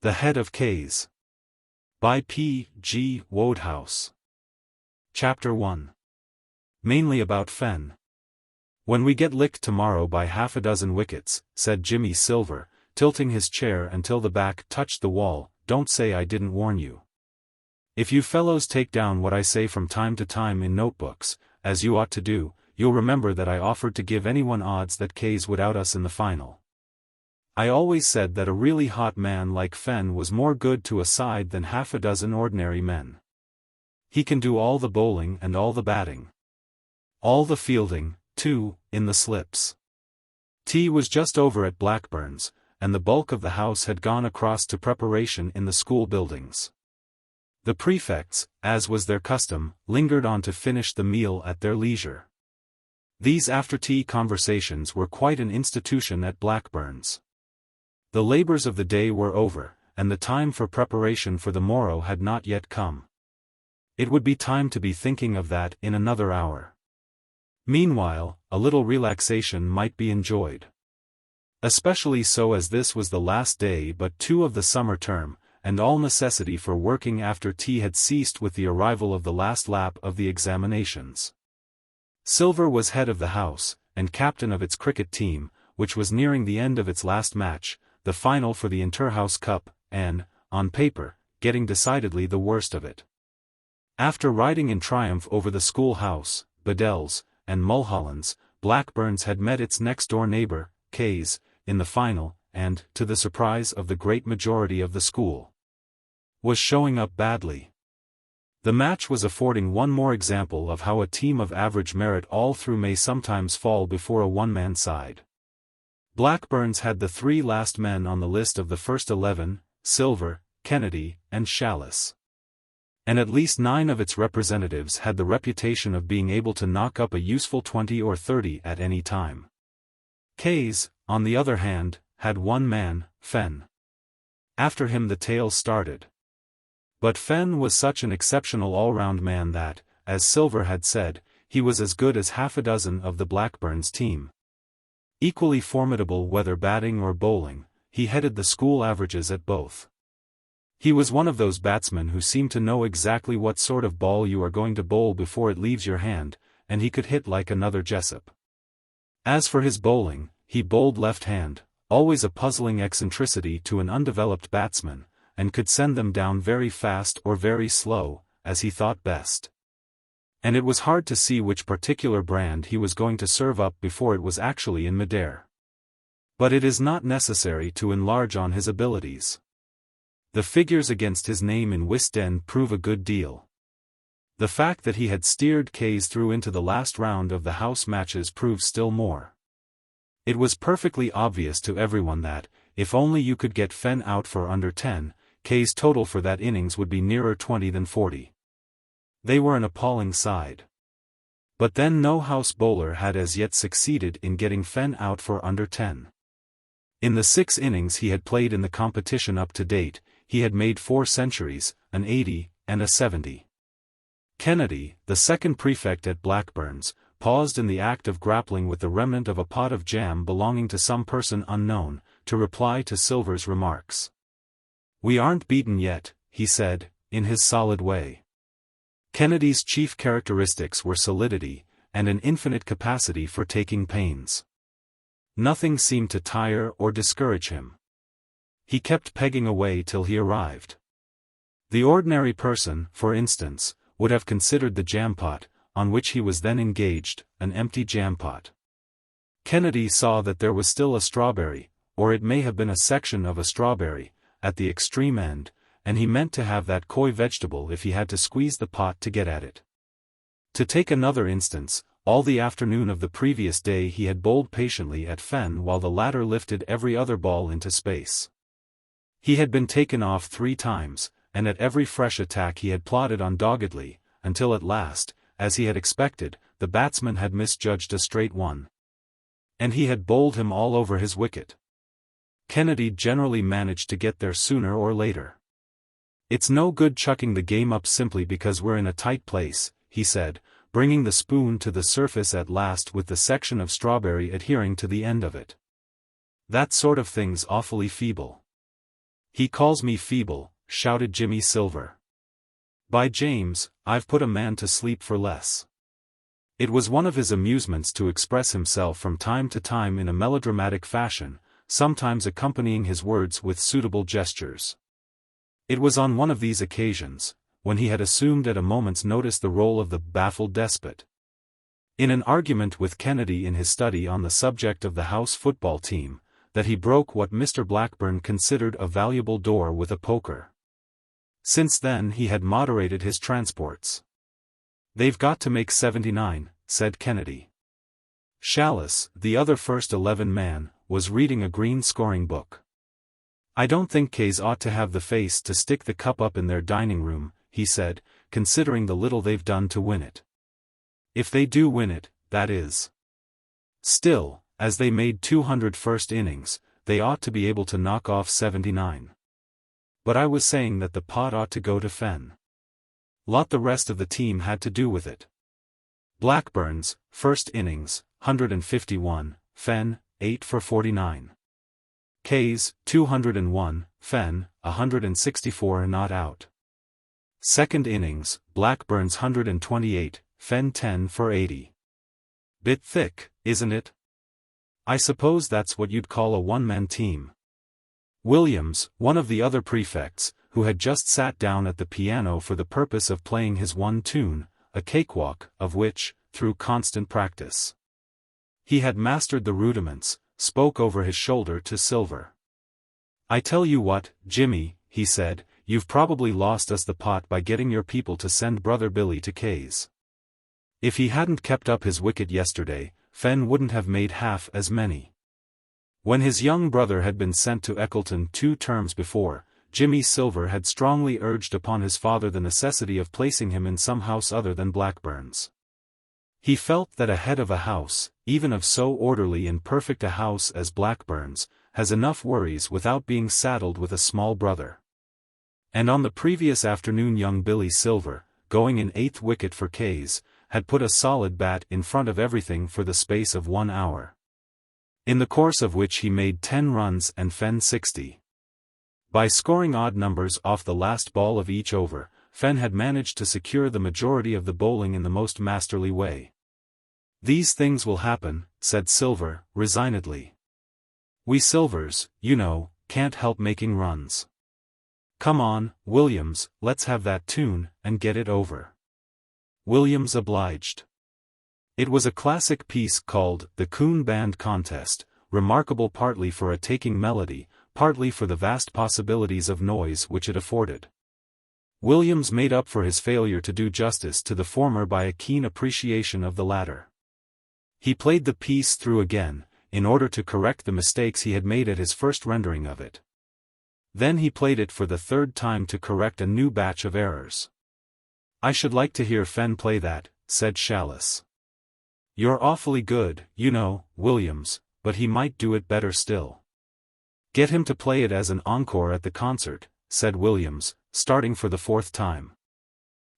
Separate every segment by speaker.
Speaker 1: The Head of K's. By P. G. Wodehouse. Chapter 1. Mainly about Fenn. "When we get licked tomorrow by half a dozen wickets," said Jimmy Silver, tilting his chair until the back touched the wall, "don't say I didn't warn you. If you fellows take down what I say from time to time in notebooks, as you ought to do, you'll remember that I offered to give anyone odds that K's would out us in the final. I always said that a really hot man like Fenn was more good to a side than half a dozen ordinary men. He can do all the bowling and all the batting. All the fielding, too, in the slips." Tea was just over at Blackburn's, and the bulk of the house had gone across to preparation in the school buildings. The prefects, as was their custom, lingered on to finish the meal at their leisure. These after-tea conversations were quite an institution at Blackburn's. The labors of the day were over, and the time for preparation for the morrow had not yet come. It would be time to be thinking of that in another hour. Meanwhile, a little relaxation might be enjoyed. Especially so as this was the last day but 2 of the summer term, and all necessity for working after tea had ceased with the arrival of the last lap of the examinations. Silver was head of the house, and captain of its cricket team, which was nearing the end of its last match, the final for the Interhouse Cup, and, on paper, getting decidedly the worst of it. After riding in triumph over the schoolhouse, Bedell's, and Mulholland's, Blackburn's had met its next-door neighbor, K's, in the final, and, to the surprise of the great majority of the school, was showing up badly. The match was affording one more example of how a team of average merit all through may sometimes fall before a one-man side. Blackburn's had the 3 last men on the list of the first 11, Silver, Kennedy, and Chalice. And at least 9 of its representatives had the reputation of being able to knock up a useful 20 or 30 at any time. K's, on the other hand, had one man, Fenn. After him the tale started. But Fenn was such an exceptional all-round man that, as Silver had said, he was as good as half a dozen of the Blackburn's team. Equally formidable whether batting or bowling, he headed the school averages at both. He was one of those batsmen who seem to know exactly what sort of ball you are going to bowl before it leaves your hand, and he could hit like another Jessup. As for his bowling, he bowled left-hand, always a puzzling eccentricity to an undeveloped batsman, and could send them down very fast or very slow, as he thought best. And it was hard to see which particular brand he was going to serve up before it was actually in midair. But it is not necessary to enlarge on his abilities. The figures against his name in Wisden prove a good deal. The fact that he had steered K's through into the last round of the house matches proves still more. It was perfectly obvious to everyone that, if only you could get Fenn out for under 10, K's total for that innings would be nearer 20 than 40. They were an appalling side. But then no house bowler had as yet succeeded in getting Fenn out for under 10. In the 6 innings he had played in the competition up to date, he had made 4 centuries, an 80, and a 70. Kennedy, the second prefect at Blackburn's, paused in the act of grappling with the remnant of a pot of jam belonging to some person unknown, to reply to Silver's remarks. "We aren't beaten yet," he said, in his solid way. Kennedy's chief characteristics were solidity, and an infinite capacity for taking pains. Nothing seemed to tire or discourage him. He kept pegging away till he arrived. The ordinary person, for instance, would have considered the jam-pot, on which he was then engaged, an empty jam-pot. Kennedy saw that there was still a strawberry, or it may have been a section of a strawberry, at the extreme end, and he meant to have that coy vegetable if he had to squeeze the pot to get at it. To take another instance, all the afternoon of the previous day he had bowled patiently at Fenn while the latter lifted every other ball into space. He had been taken off 3 times, and at every fresh attack he had plodded on doggedly, until at last, as he had expected, the batsman had misjudged a straight one. And he had bowled him all over his wicket. Kennedy generally managed to get there sooner or later. "It's no good chucking the game up simply because we're in a tight place," he said, bringing the spoon to the surface at last with the section of strawberry adhering to the end of it. "That sort of thing's awfully feeble. "He calls me feeble," shouted Jimmy Silver. "By James, I've put a man to sleep for less." It was one of his amusements to express himself from time to time in a melodramatic fashion, sometimes accompanying his words with suitable gestures. It was on one of these occasions, when he had assumed at a moment's notice the role of the baffled despot. In an argument with Kennedy in his study on the subject of the house football team, that he broke what Mr. Blackburn considered a valuable door with a poker. Since then he had moderated his transports. "They've got to make 79, said Kennedy. Chalice, the other first 11 man, was reading a green scoring book. "I don't think K's ought to have the face to stick the cup up in their dining room," he said, "considering the little they've done to win it. If they do win it, that is. Still, as they made 200 first innings, they ought to be able to knock off 79. But I was saying that the pot ought to go to Fenn. Lot the rest of the team had to do with it. Blackburn's, first innings, 151, Fenn, 8 for 49. K's, 201, Fenn, 164 and not out. Second innings, Blackburn's 128, Fenn 10 for 80. Bit thick, isn't it? I suppose that's what you'd call a one-man team." Williams, one of the other prefects, who had just sat down at the piano for the purpose of playing his one tune, a cakewalk, of which, through constant practice, he had mastered the rudiments, spoke over his shoulder to Silver. "I tell you what, Jimmy," he said, "you've probably lost us the pot by getting your people to send Brother Billy to K's. If he hadn't kept up his wicket yesterday, Fenn wouldn't have made half as many." When his young brother had been sent to Eckleton 2 terms before, Jimmy Silver had strongly urged upon his father the necessity of placing him in some house other than Blackburn's. He felt that a head of a house, even of so orderly and perfect a house as Blackburn's, has enough worries without being saddled with a small brother. And on the previous afternoon young Billy Silver, going in 8th wicket for K's, had put a solid bat in front of everything for the space of 1 hour. In the course of which he made 10 runs and Fenn 60. By scoring odd numbers off the last ball of each over, Fenn had managed to secure the majority of the bowling in the most masterly way. "These things will happen," said Silver, resignedly. "We Silvers, you know, can't help making runs. Come on, Williams, let's have that tune, and get it over." Williams obliged. It was a classic piece called "The Coon Band Contest," remarkable partly for a taking melody, partly for the vast possibilities of noise which it afforded. Williams made up for his failure to do justice to the former by a keen appreciation of the latter. He played the piece through again, in order to correct the mistakes he had made at his first rendering of it. Then he played it for the 3rd time to correct a new batch of errors. "I should like to hear Fenn play that," said Chalice. "You're awfully good, you know, Williams, but he might do it better still." "Get him to play it as an encore at the concert," said Williams, starting for the 4th time.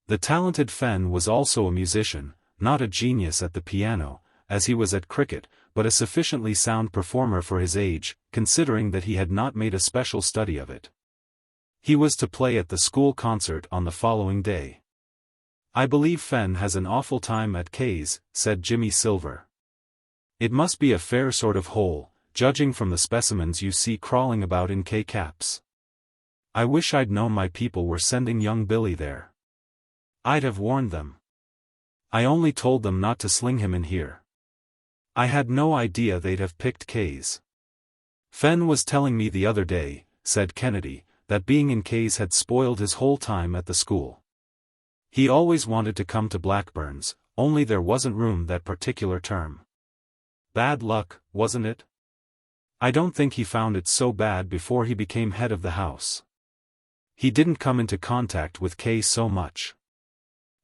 Speaker 1: The talented Fenn was also a musician, not a genius at the piano, as he was at cricket, but a sufficiently sound performer for his age, considering that he had not made a special study of it. He was to play at the school concert on the following day. "I believe Fenn has an awful time at K's," said Jimmy Silver. "It must be a fair sort of hole, judging from the specimens you see crawling about in K-caps. I wish I'd known my people were sending young Billy there. I'd have warned them. I only told them not to sling him in here. I had no idea they'd have picked K's." "Fenn was telling me the other day," said Kennedy, "that being in K's had spoiled his whole time at the school. He always wanted to come to Blackburn's, only there wasn't room that particular term. Bad luck, wasn't it? I don't think he found it so bad before he became head of the house. He didn't come into contact with K so much.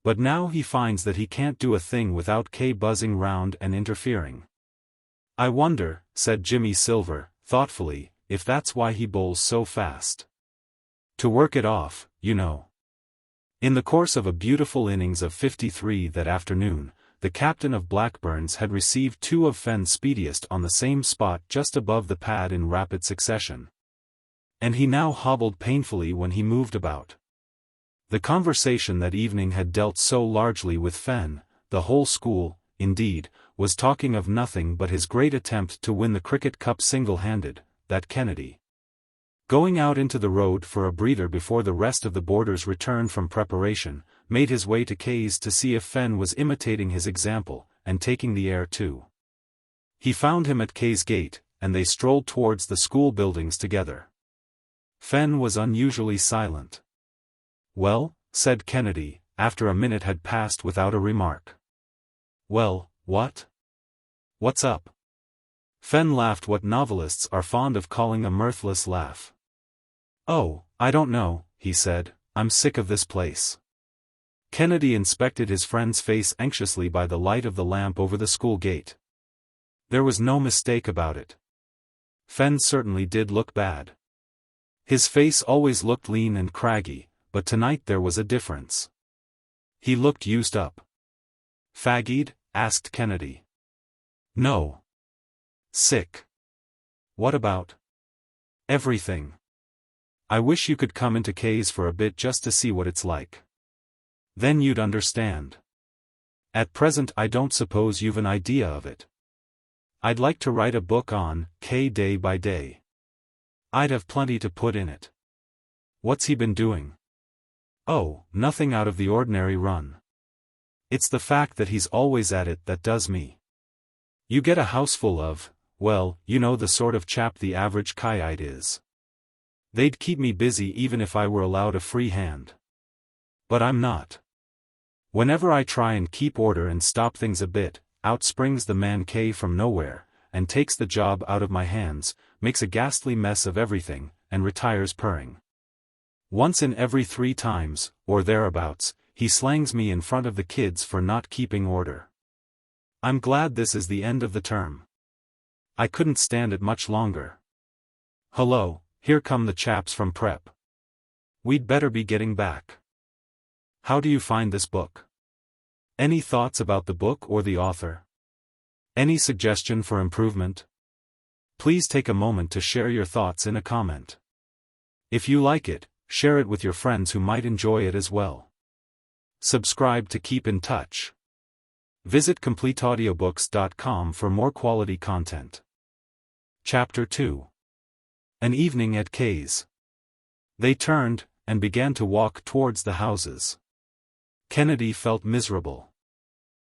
Speaker 1: But now he finds that he can't do a thing without K buzzing round and interfering. I wonder," said Jimmy Silver, thoughtfully, "if that's why he bowls so fast. To work it off, you know." In the course of a beautiful innings of 53 that afternoon, the captain of Blackburn's had received 2 of Fenn's speediest on the same spot just above the pad in rapid succession. and he now hobbled painfully when he moved about. The conversation that evening had dealt so largely with Fenn. The whole school, indeed, was talking of nothing but his great attempt to win the cricket cup single-handed, that Kennedy. Going out into the road for a breather before the rest of the boarders returned from preparation, made his way to Kay's to see if Fenn was imitating his example, and taking the air too. He found him at Kay's gate, and they strolled towards the school buildings together. Fenn was unusually silent. "Well," said Kennedy, after a minute had passed without a remark. "Well, what? What's up?" Fenn laughed what novelists are fond of calling a mirthless laugh. "Oh, I don't know," he said, "I'm sick of this place." Kennedy inspected his friend's face anxiously by the light of the lamp over the school gate. There was no mistake about it. Fenn certainly did look bad. His face always looked lean and craggy, but tonight there was a difference. He looked used up. "Faggied?" asked Kennedy. "No. Sick." "What about?" "Everything. I wish you could come into Kay's for a bit just to see what it's like. Then you'd understand. At present I don't suppose you've an idea of it. I'd like to write a book on Kay day by day. I'd have plenty to put in it." "What's he been doing?" "Oh, nothing out of the ordinary run. It's the fact that he's always at it that does me. You get a house full of, well, you know the sort of chap the average XIII is. They'd keep me busy even if I were allowed a free hand. But I'm not. Whenever I try and keep order and stop things a bit, out springs the man K from nowhere, and takes the job out of my hands, makes a ghastly mess of everything, and retires purring. Once in every 3 times, or thereabouts, he slangs me in front of the kids for not keeping order. I'm glad this is the end of the term. I couldn't stand it much longer. Hullo, here come the chaps from prep. We'd better be getting back. How do you find this book? Any thoughts about the book or the author? Any suggestion for improvement? Please take a moment to share your thoughts in a comment. If you like it, share it with your friends who might enjoy it as well. Subscribe to keep in touch. Visit CompleteAudiobooks.com for more quality content. Chapter 2. An evening at Kay's. They turned, and began to walk towards the houses. Kennedy felt miserable.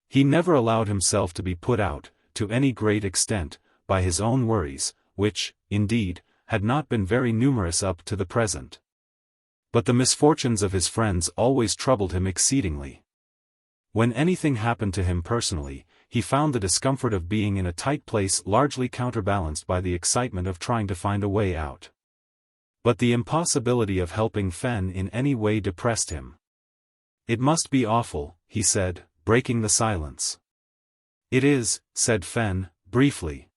Speaker 1: He never allowed himself to be put out, to any great extent, by his own worries, which, indeed, had not been very numerous up to the present. But the misfortunes of his friends always troubled him exceedingly. When anything happened to him personally, he found the discomfort of being in a tight place largely counterbalanced by the excitement of trying to find a way out. But the impossibility of helping Fenn in any way depressed him. "It must be awful," he said, breaking the silence. "It is," said Fenn, briefly.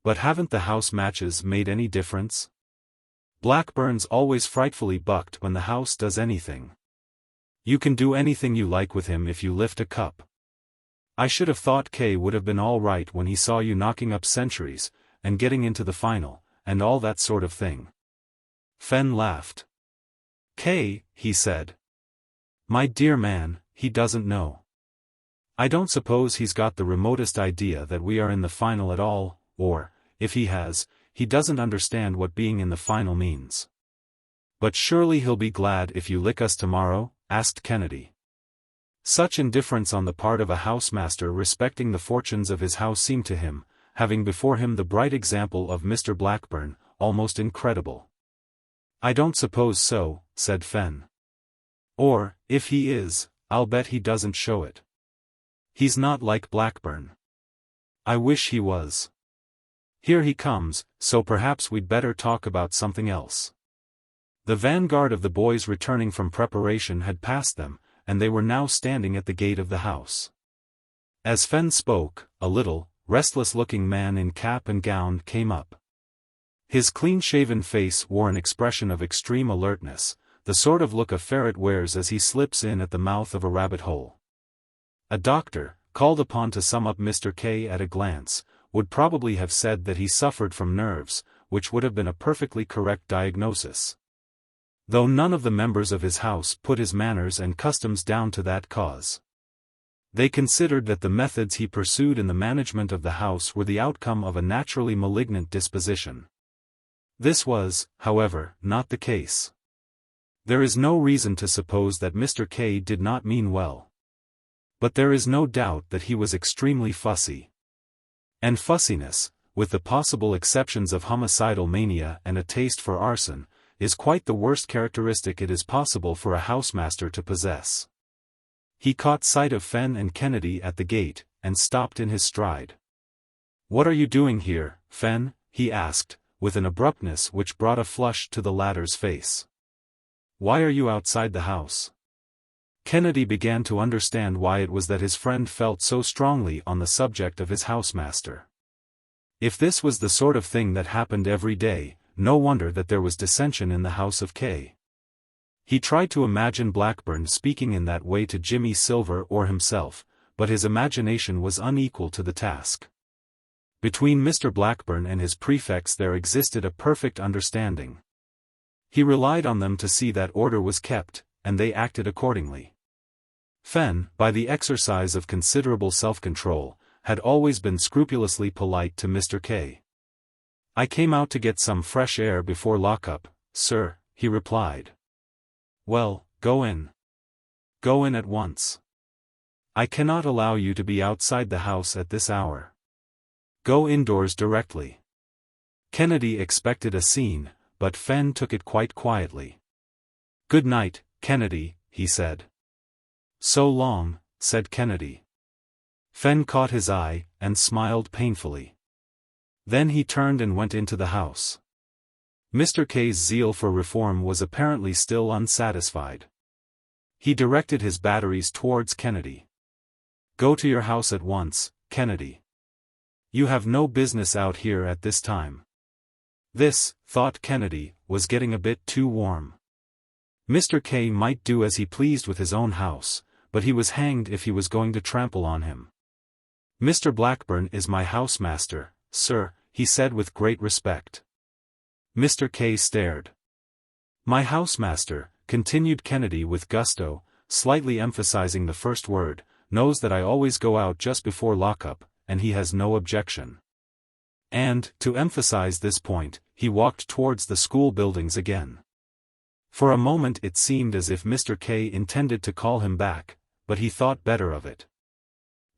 Speaker 1: "But haven't the house matches made any difference? Blackburn's always frightfully bucked when the house does anything. You can do anything you like with him if you lift a cup. I should have thought Kay would have been all right when he saw you knocking up centuries, and getting into the final, and all that sort of thing." Fenn laughed. "Kay," he said. "My dear man, he doesn't know. I don't suppose he's got the remotest idea that we are in the final at all, or, if he has, he doesn't understand what being in the final means." "But surely he'll be glad if you lick us tomorrow?" asked Kennedy. Such indifference on the part of a housemaster respecting the fortunes of his house seemed to him, having before him the bright example of Mr. Blackburn, almost incredible. "I don't suppose so," said Fenn. "Or, if he is, I'll bet he doesn't show it. He's not like Blackburn. I wish he was. Here he comes, so perhaps we'd better talk about something else." The vanguard of the boys returning from preparation had passed them, and they were now standing at the gate of the house. As Fenn spoke, a little, restless-looking man in cap and gown came up. His clean-shaven face wore an expression of extreme alertness, the sort of look a ferret wears as he slips in at the mouth of a rabbit hole. A doctor, called upon to sum up Mr. K at a glance, would probably have said that he suffered from nerves, which would have been a perfectly correct diagnosis. Though none of the members of his house put his manners and customs down to that cause. They considered that the methods he pursued in the management of the house were the outcome of a naturally malignant disposition. This was, however, not the case. There is no reason to suppose that Mr. K did not mean well. But there is no doubt that he was extremely fussy. And fussiness, with the possible exceptions of homicidal mania and a taste for arson, is quite the worst characteristic it is possible for a housemaster to possess. He caught sight of Fenn and Kennedy at the gate, and stopped in his stride. "What are you doing here, Fenn?" he asked, with an abruptness which brought a flush to the latter's face. "Why are you outside the house?" Kennedy began to understand why it was that his friend felt so strongly on the subject of his housemaster. If this was the sort of thing that happened every day, no wonder that there was dissension in the house of K. He tried to imagine Blackburn speaking in that way to Jimmy Silver or himself, but his imagination was unequal to the task. Between Mr. Blackburn and his prefects there existed a perfect understanding. He relied on them to see that order was kept, and they acted accordingly. Fenn, by the exercise of considerable self-control, had always been scrupulously polite to Mr. K. "I came out to get some fresh air before lockup, sir," he replied. "Well, go in. Go in at once. I cannot allow you to be outside the house at this hour. Go indoors directly." Kennedy expected a scene, but Fenn took it quite quietly. "Good night, Kennedy," he said. "So long," said Kennedy. Fenn caught his eye, and smiled painfully. Then he turned and went into the house. Mr. K's zeal for reform was apparently still unsatisfied. He directed his batteries towards Kennedy. "Go to your house at once, Kennedy. You have no business out here at this time." This, thought Kennedy, was getting a bit too warm. Mr. K might do as he pleased with his own house, but he was hanged if he was going to trample on him. "Mr. Blackburn is my housemaster, sir," he said with great respect. Mr. K stared. "My housemaster," continued Kennedy with gusto, slightly emphasizing the first word, "knows that I always go out just before lockup, and he has no objection." And, to emphasize this point, he walked towards the school buildings again. For a moment it seemed as if Mr. K intended to call him back, but he thought better of it.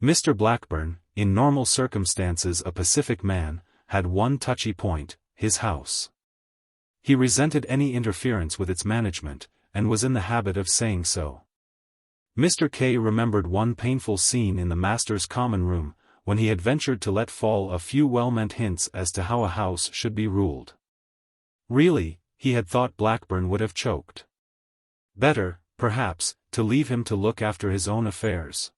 Speaker 1: Mr. Blackburn, in normal circumstances a pacific man, had one touchy point, his house. He resented any interference with its management, and was in the habit of saying so. Mr. K remembered one painful scene in the master's common room, when he had ventured to let fall a few well-meant hints as to how a house should be ruled. Really, he had thought Blackburn would have choked. Better, perhaps, to leave him to look after his own affairs.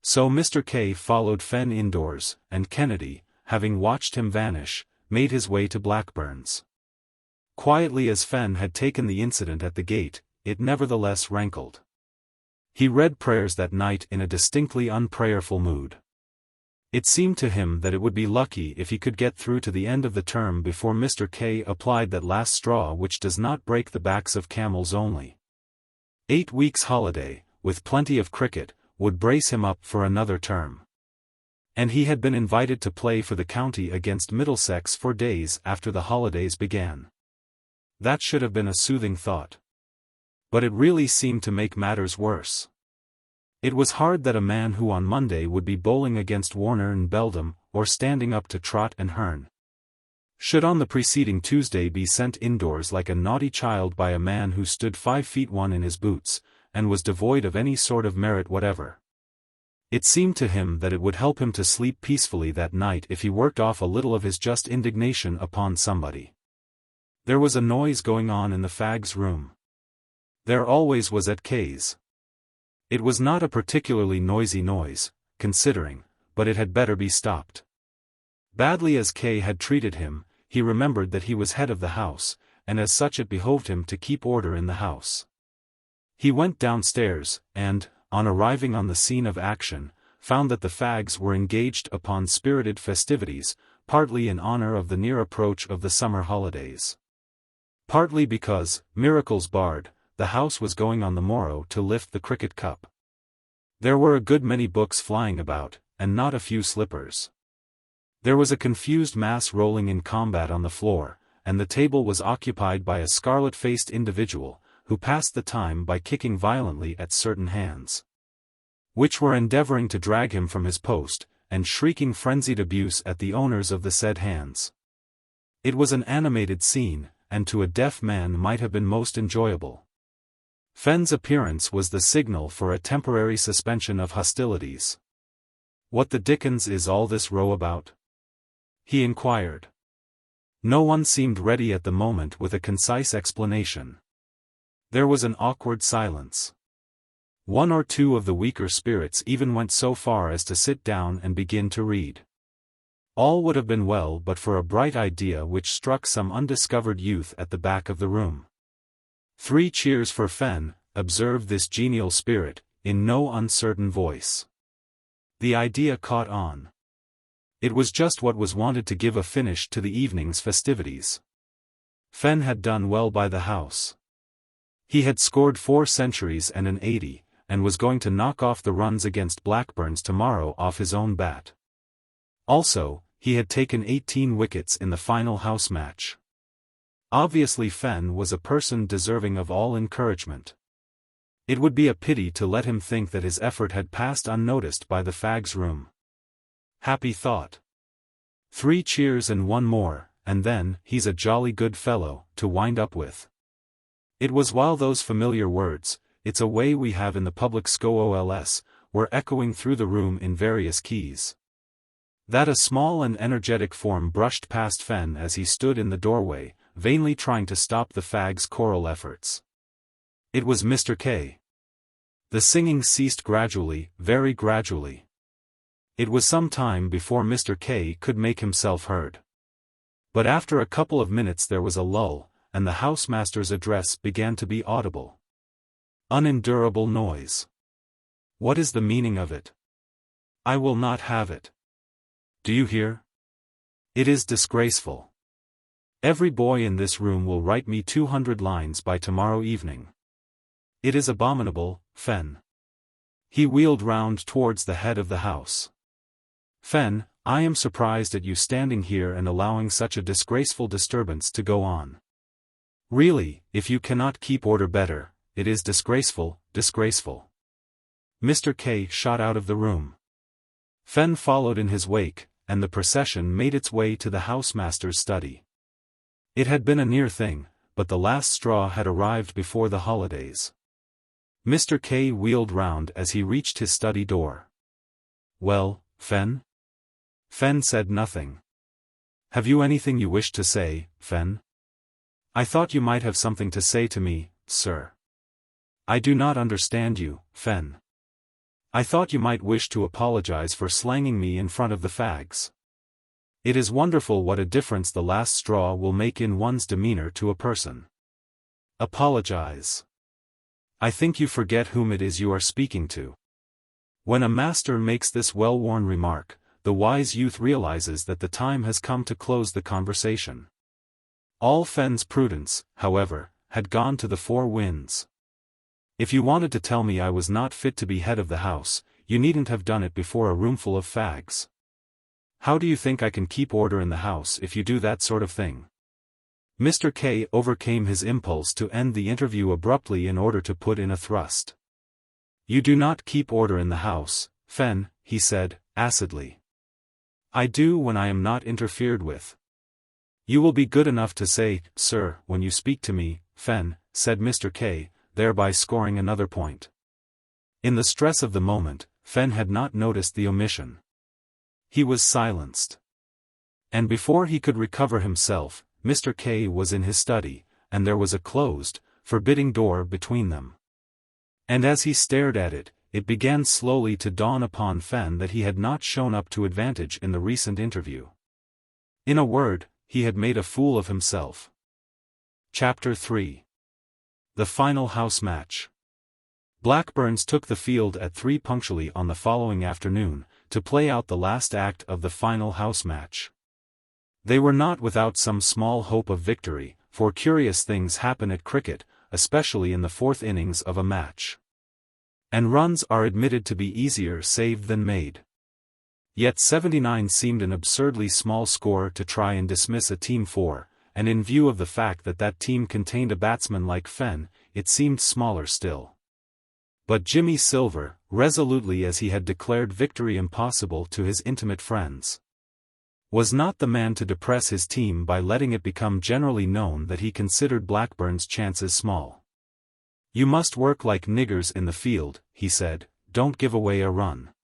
Speaker 1: So Mr. K followed Fenn indoors, and Kennedy, having watched him vanish, made his way to Blackburn's. Quietly as Fenn had taken the incident at the gate, it nevertheless rankled. He read prayers that night in a distinctly unprayerful mood. It seemed to him that it would be lucky if he could get through to the end of the term before Mr. K applied that last straw which does not break the backs of camels only. 8 weeks' holiday, with plenty of cricket, would brace him up for another term. And he had been invited to play for the county against Middlesex 4 days after the holidays began. That should have been a soothing thought. But it really seemed to make matters worse. It was hard that a man who on Monday would be bowling against Warner and Beldam, or standing up to Trott and Hearn, should on the preceding Tuesday be sent indoors like a naughty child by a man who stood 5 feet 1 in his boots, and was devoid of any sort of merit whatever. It seemed to him that it would help him to sleep peacefully that night if he worked off a little of his just indignation upon somebody. There was a noise going on in the fag's room. There always was at K's. It was not a particularly noisy noise, considering, but it had better be stopped. Badly as K had treated him, he remembered that he was head of the house, and as such it behoved him to keep order in the house. He went downstairs, and, on arriving on the scene of action, found that the fags were engaged upon spirited festivities, partly in honor of the near approach of the summer holidays. Partly because, miracles barred, the house was going on the morrow to lift the cricket cup. There were a good many books flying about, and not a few slippers. There was a confused mass rolling in combat on the floor, and the table was occupied by a scarlet-faced individual, who passed the time by kicking violently at certain hands, which were endeavoring to drag him from his post, and shrieking frenzied abuse at the owners of the said hands. It was an animated scene, and to a deaf man might have been most enjoyable. Fenn's appearance was the signal for a temporary suspension of hostilities. "What the dickens is all this row about?" he inquired. No one seemed ready at the moment with a concise explanation. There was an awkward silence. One or two of the weaker spirits even went so far as to sit down and begin to read. All would have been well but for a bright idea which struck some undiscovered youth at the back of the room. "3 cheers for Fenn," observed this genial spirit, in no uncertain voice. The idea caught on. It was just what was wanted to give a finish to the evening's festivities. Fenn had done well by the house. He had scored 4 centuries and an 80, and was going to knock off the runs against Blackburn's tomorrow off his own bat. Also, he had taken 18 wickets in the final house match. Obviously Fenn was a person deserving of all encouragement. It would be a pity to let him think that his effort had passed unnoticed by the fags' room. Happy thought. 3 cheers and 1 more, and then, "He's a jolly good fellow," to wind up with. It was while those familiar words, "It's a way we have in the public schools," were echoing through the room in various keys, that a small and energetic form brushed past Fenn as he stood in the doorway, vainly trying to stop the fags' choral efforts. It was Mr. K. The singing ceased gradually, very gradually. It was some time before Mr. K could make himself heard. But after a couple of minutes there was a lull, and the housemaster's address began to be audible. "Unendurable noise. What is the meaning of it? I will not have it. Do you hear? It is disgraceful. Every boy in this room will write me 200 lines by tomorrow evening. It is abominable, Fenn." He wheeled round towards the head of the house. "Fenn, I am surprised at you standing here and allowing such a disgraceful disturbance to go on. Really, if you cannot keep order better, it is disgraceful, disgraceful." Mr. K shot out of the room. Fenn followed in his wake, and the procession made its way to the housemaster's study. It had been a near thing, but the last straw had arrived before the holidays. Mr. K wheeled round as he reached his study door. "Well, Fenn?" Fenn said nothing. "Have you anything you wish to say, Fenn?" "I thought you might have something to say to me, sir." "I do not understand you, Fenn." "I thought you might wish to apologize for slanging me in front of the fags. It is wonderful what a difference the last straw will make in one's demeanor to a person." "Apologize. I think you forget whom it is you are speaking to." When a master makes this well-worn remark, the wise youth realizes that the time has come to close the conversation. All Fenn's prudence, however, had gone to the 4 winds. "If you wanted to tell me I was not fit to be head of the house, you needn't have done it before a roomful of fags. How do you think I can keep order in the house if you do that sort of thing?" Mr. K overcame his impulse to end the interview abruptly in order to put in a thrust. "You do not keep order in the house, Fenn," he said, acidly. "I do when I am not interfered with." "You will be good enough to say, sir, when you speak to me, Fenn," said Mr. K, thereby scoring another point. In the stress of the moment, Fenn had not noticed the omission. He was silenced. And before he could recover himself, Mr. K was in his study, and there was a closed, forbidding door between them. And as he stared at it, it began slowly to dawn upon Fenn that he had not shown up to advantage in the recent interview. In a word, he had made a fool of himself. Chapter 3. The final house match. Blackburns took the field at 3 punctually on the following afternoon, to play out the last act of the final house match. They were not without some small hope of victory, for curious things happen at cricket, especially in the fourth innings of a match. And runs are admitted to be easier saved than made. Yet 79 seemed an absurdly small score to try and dismiss a team for, and in view of the fact that that team contained a batsman like Fenn, it seemed smaller still. But Jimmy Silver, resolutely as he had declared victory impossible to his intimate friends, was not the man to depress his team by letting it become generally known that he considered Blackburn's chances small. "You must work like niggers in the field," he said, "don't give away a run.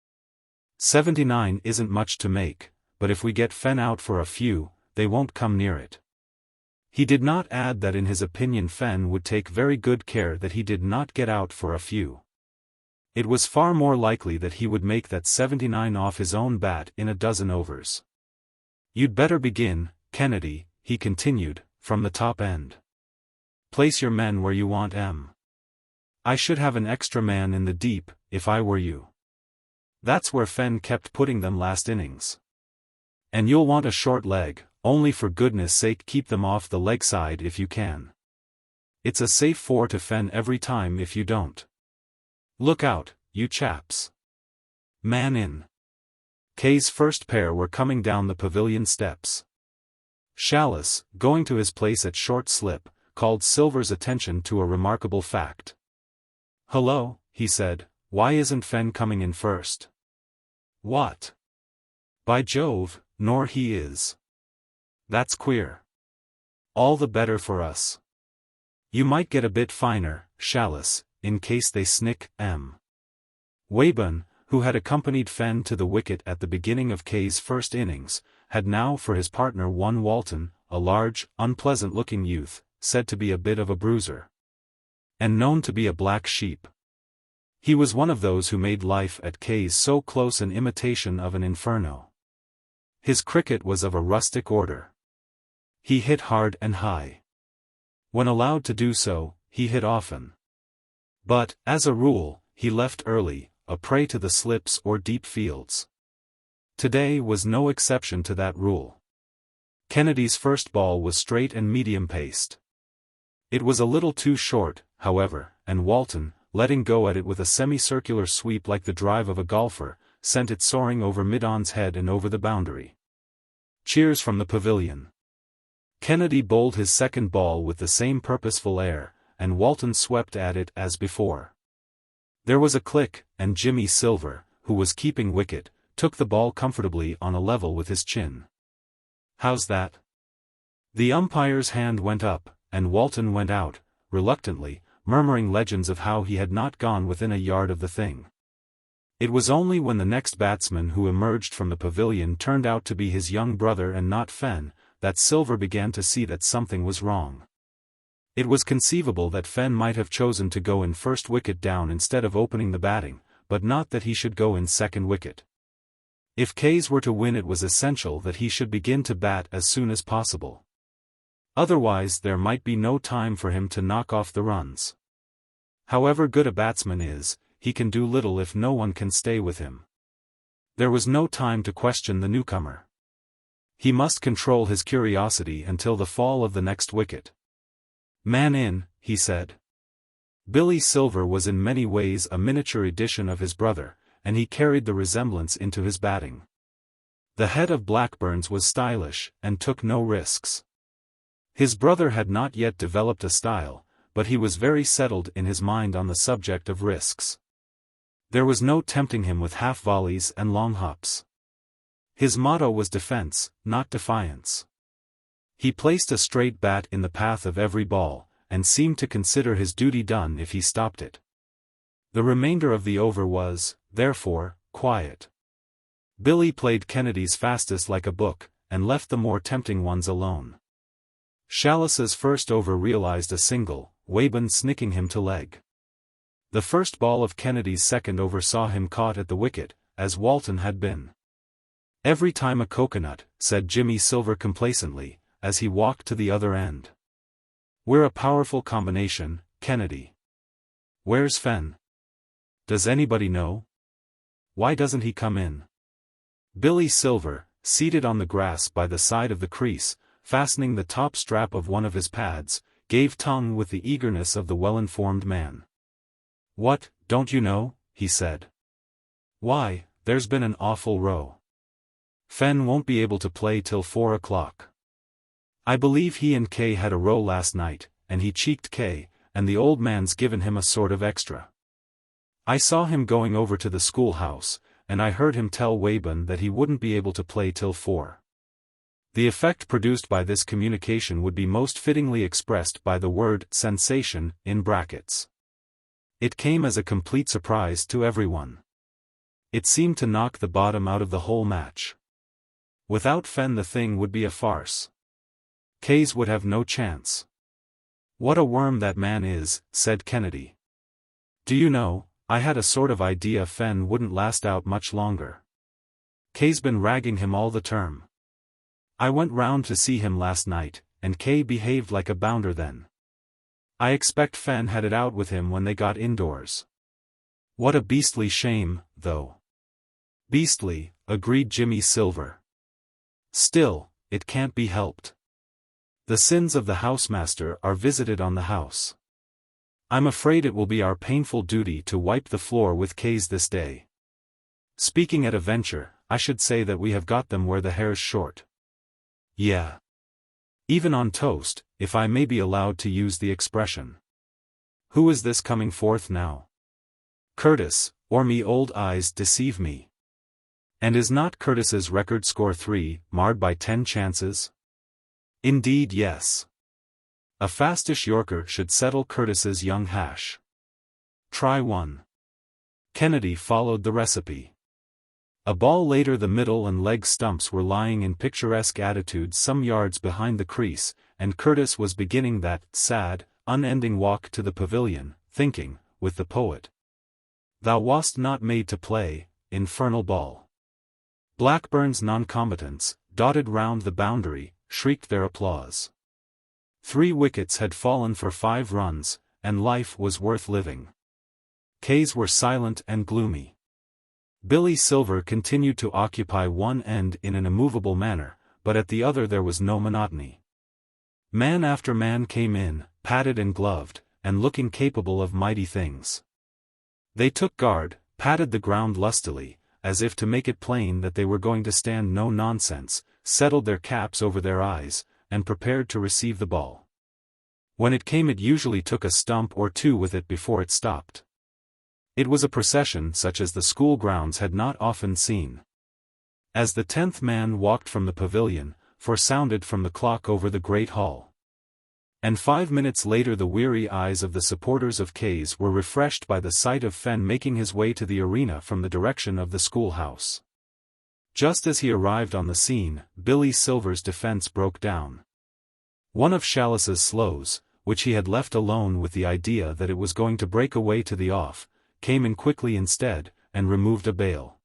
Speaker 1: 79 isn't much to make, but if we get Fenn out for a few, they won't come near it." He did not add that in his opinion Fenn would take very good care that he did not get out for a few. It was far more likely that he would make that 79 off his own bat in a dozen overs. "You'd better begin, Kennedy," he continued, "from the top end. Place your men where you want 'em. I should have an extra man in the deep, if I were you. That's where Fenn kept putting them last innings. And you'll want a short leg, only for goodness sake keep them off the leg side if you can. It's a safe 4 to Fenn every time if you don't. Look out, you chaps. Man in." Kay's first pair were coming down the pavilion steps. Chalice, going to his place at short slip, called Silver's attention to a remarkable fact. "Hello," he said, "why isn't Fenn coming in first?" "What? By Jove, nor he is. That's queer. All the better for us. You might get a bit finer, Chalice, in case they snick, Weyburn, who had accompanied Fenn to the wicket at the beginning of Kay's first innings, had now for his partner one Walton, a large, unpleasant-looking youth, said to be a bit of a bruiser, and known to be a black sheep. He was one of those who made life at Kay's so close an imitation of an inferno. His cricket was of a rustic order. He hit hard and high. When allowed to do so, he hit often. But, as a rule, he left early, a prey to the slips or deep fields. Today was no exception to that rule. Kennedy's first ball was straight and medium-paced. It was a little too short, however, and Walton, letting go at it with a semicircular sweep like the drive of a golfer, sent it soaring over mid-on's head and over the boundary. Cheers from the pavilion. Kennedy bowled his second ball with the same purposeful air, and Walton swept at it as before. There was a click, and Jimmy Silver, who was keeping wicket, took the ball comfortably on a level with his chin. "How's that?" The umpire's hand went up, and Walton went out, reluctantly, murmuring legends of how he had not gone within a yard of the thing. It was only when the next batsman who emerged from the pavilion turned out to be his young brother and not Fenn, that Silver began to see that something was wrong. It was conceivable that Fenn might have chosen to go in first wicket down instead of opening the batting, but not that he should go in second wicket. If Kays were to win, it was essential that he should begin to bat as soon as possible. Otherwise there might be no time for him to knock off the runs. However good a batsman is, he can do little if no one can stay with him. There was no time to question the newcomer. He must control his curiosity until the fall of the next wicket. "Man in," he said. Billy Silver was in many ways a miniature edition of his brother, and he carried the resemblance into his batting. The head of Blackburn's was stylish, and took no risks. His brother had not yet developed a style, but he was very settled in his mind on the subject of risks. There was no tempting him with half-volleys and long hops. His motto was defense, not defiance. He placed a straight bat in the path of every ball, and seemed to consider his duty done if he stopped it. The remainder of the over was, therefore, quiet. Billy played Kennedy's fastest like a book, and left the more tempting ones alone. Chalice's first over realized a single, Weyburn snicking him to leg. The first ball of Kennedy's second over saw him caught at the wicket, as Walton had been. "Every time a coconut," said Jimmy Silver complacently, as he walked to the other end. "We're a powerful combination, Kennedy. Where's Fenn? Does anybody know? Why doesn't he come in?" Billy Silver, seated on the grass by the side of the crease, fastening the top strap of one of his pads, gave tongue with the eagerness of the well-informed man. "What, don't you know?" he said. "Why, there's been an awful row. Fenn won't be able to play till 4 o'clock. I believe he and Kay had a row last night, and he cheeked Kay, and the old man's given him a sort of extra. I saw him going over to the schoolhouse, and I heard him tell Wayburn that he wouldn't be able to play till 4. The effect produced by this communication would be most fittingly expressed by the word sensation in brackets. It came as a complete surprise to everyone. It seemed to knock the bottom out of the whole match. Without Fenn the thing would be a farce. Kay's would have no chance. "What a worm that man is," said Kennedy. "Do you know, I had a sort of idea Fenn wouldn't last out much longer. Kay's been ragging him all the term. I went round to see him last night, and Kay behaved like a bounder then. I expect Fenn had it out with him when they got indoors. What a beastly shame, though." "Beastly," agreed Jimmy Silver. "Still, it can't be helped. The sins of the housemaster are visited on the house. I'm afraid it will be our painful duty to wipe the floor with Kay's this day. Speaking at a venture, I should say that we have got them where the hair's short. Yeah. Even on toast, if I may be allowed to use the expression. Who is this coming forth now? Curtis, or me old eyes deceive me? And is not Curtis's record score 3, marred by 10 chances? Indeed yes. A fastish Yorker should settle Curtis's young hash. Try one." Kennedy followed the recipe. A ball later the middle and leg stumps were lying in picturesque attitudes some yards behind the crease, and Curtis was beginning that sad, unending walk to the pavilion, thinking, with the poet, "Thou wast not made to play, infernal ball." Blackburn's non-combatants, dotted round the boundary, shrieked their applause. 3 wickets had fallen for 5 runs, and life was worth living. Kay's were silent and gloomy. Billy Silver continued to occupy one end in an immovable manner, but at the other there was no monotony. Man after man came in, padded and gloved, and looking capable of mighty things. They took guard, patted the ground lustily, as if to make it plain that they were going to stand no nonsense, settled their caps over their eyes, and prepared to receive the ball. When it came it usually took a stump or 2 with it before it stopped. It was a procession such as the school grounds had not often seen. As the 10th man walked from the pavilion, 4 sounded from the clock over the great hall. And 5 minutes later the weary eyes of the supporters of Kay's were refreshed by the sight of Fenn making his way to the arena from the direction of the schoolhouse. Just as he arrived on the scene, Billy Silver's defense broke down. One of Chalice's slows, which he had left alone with the idea that it was going to break away to the off, came in quickly instead, and removed a bail.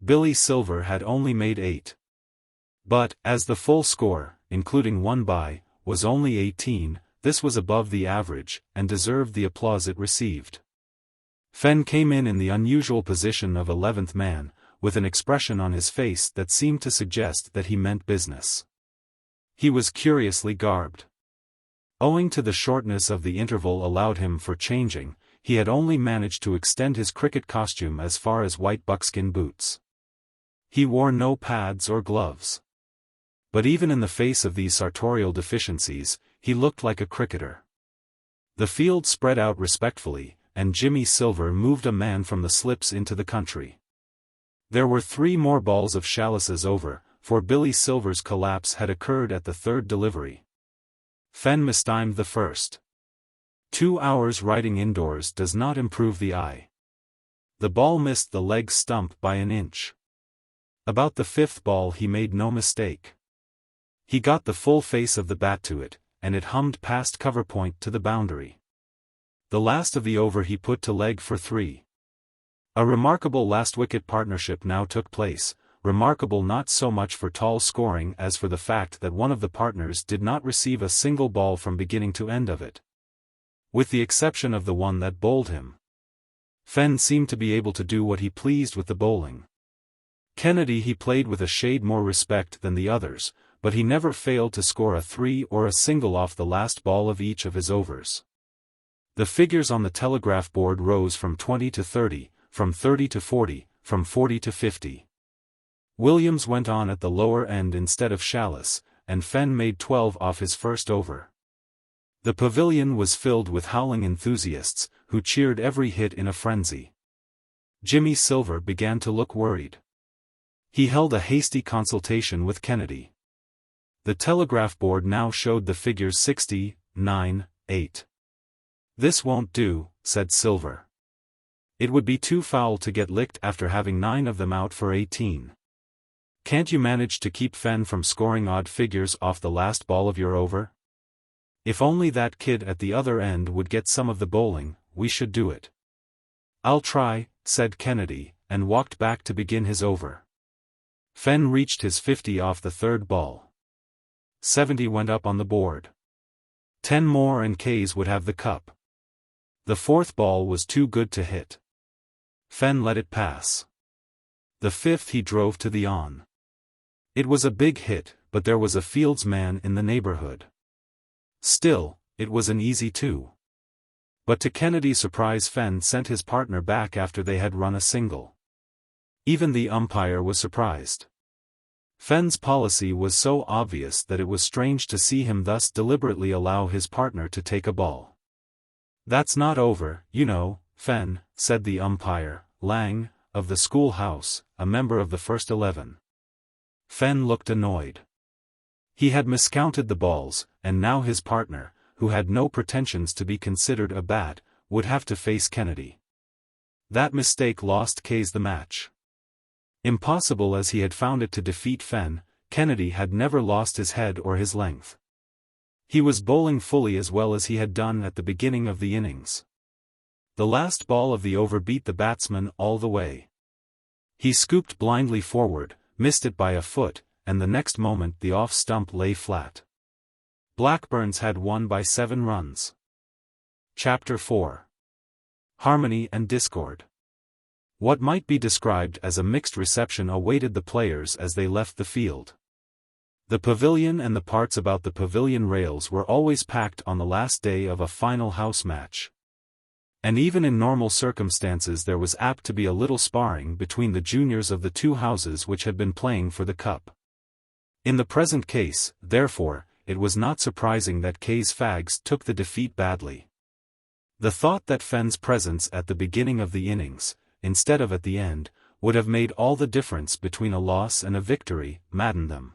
Speaker 1: Billy Silver had only made 8. But, as the full score, including 1 bye, was only 18, this was above the average, and deserved the applause it received. Fenn came in the unusual position of 11th man, with an expression on his face that seemed to suggest that he meant business. He was curiously garbed. Owing to the shortness of the interval allowed him for changing, he had only managed to extend his cricket costume as far as white buckskin boots. He wore no pads or gloves. But even in the face of these sartorial deficiencies, he looked like a cricketer. The field spread out respectfully, and Jimmy Silver moved a man from the slips into the country. There were 3 more balls of Chalice's over, for Billy Silver's collapse had occurred at the 3rd delivery. Fenn mistimed the first. 2 hours riding indoors does not improve the eye. The ball missed the leg stump by an inch. About the 5th ball he made no mistake. He got the full face of the bat to it, and it hummed past cover point to the boundary. The last of the over he put to leg for 3. A remarkable last-wicket partnership now took place, remarkable not so much for tall scoring as for the fact that one of the partners did not receive a single ball from beginning to end of it. With the exception of the one that bowled him. Fenn seemed to be able to do what he pleased with the bowling. Kennedy he played with a shade more respect than the others, but he never failed to score a 3 or a single off the last ball of each of his overs. The figures on the telegraph board rose from 20 to 30, from 30 to 40, from 40 to 50. Williams went on at the lower end instead of Chalice, and Fenn made 12 off his first over. The pavilion was filled with howling enthusiasts, who cheered every hit in a frenzy. Jimmy Silver began to look worried. He held a hasty consultation with Kennedy. The telegraph board now showed the figures 60, 9, 8. "This won't do," said Silver. "It would be too foul to get licked after having 9 of them out for 18. Can't you manage to keep Fenn from scoring odd figures off the last ball of your over? If only that kid at the other end would get some of the bowling, we should do it." "I'll try," said Kennedy, and walked back to begin his over. Fenn reached his 50 off the third ball. 70 went up on the board. 10 more and Kays would have the cup. The fourth ball was too good to hit. Fenn let it pass. The fifth he drove to the on. It was a big hit, but there was a Fields man in the neighborhood. Still, it was an easy 2. But to Kennedy's surprise, Fenn sent his partner back after they had run a single. Even the umpire was surprised. Fenn's policy was so obvious that it was strange to see him thus deliberately allow his partner to take a ball. "That's not over, you know, Fenn," said the umpire, Lang, of the schoolhouse, a member of the first 11. Fenn looked annoyed. He had miscounted the balls, and now his partner, who had no pretensions to be considered a bat, would have to face Kennedy. That mistake lost Kays the match. Impossible as he had found it to defeat Fenn, Kennedy had never lost his head or his length. He was bowling fully as well as he had done at the beginning of the innings. The last ball of the over beat the batsman all the way. He scooped blindly forward, missed it by a foot, and the next moment the off stump lay flat. Blackburns had won by 7 runs. Chapter 4. Harmony and Discord. What might be described as a mixed reception awaited the players as they left the field. The pavilion and the parts about the pavilion rails were always packed on the last day of a final house match. And even in normal circumstances there was apt to be a little sparring between the juniors of the 2 houses which had been playing for the cup. In the present case, therefore, it was not surprising that Kays Fags took the defeat badly. The thought that Fenn's presence at the beginning of the innings, instead of at the end, would have made all the difference between a loss and a victory, maddened them.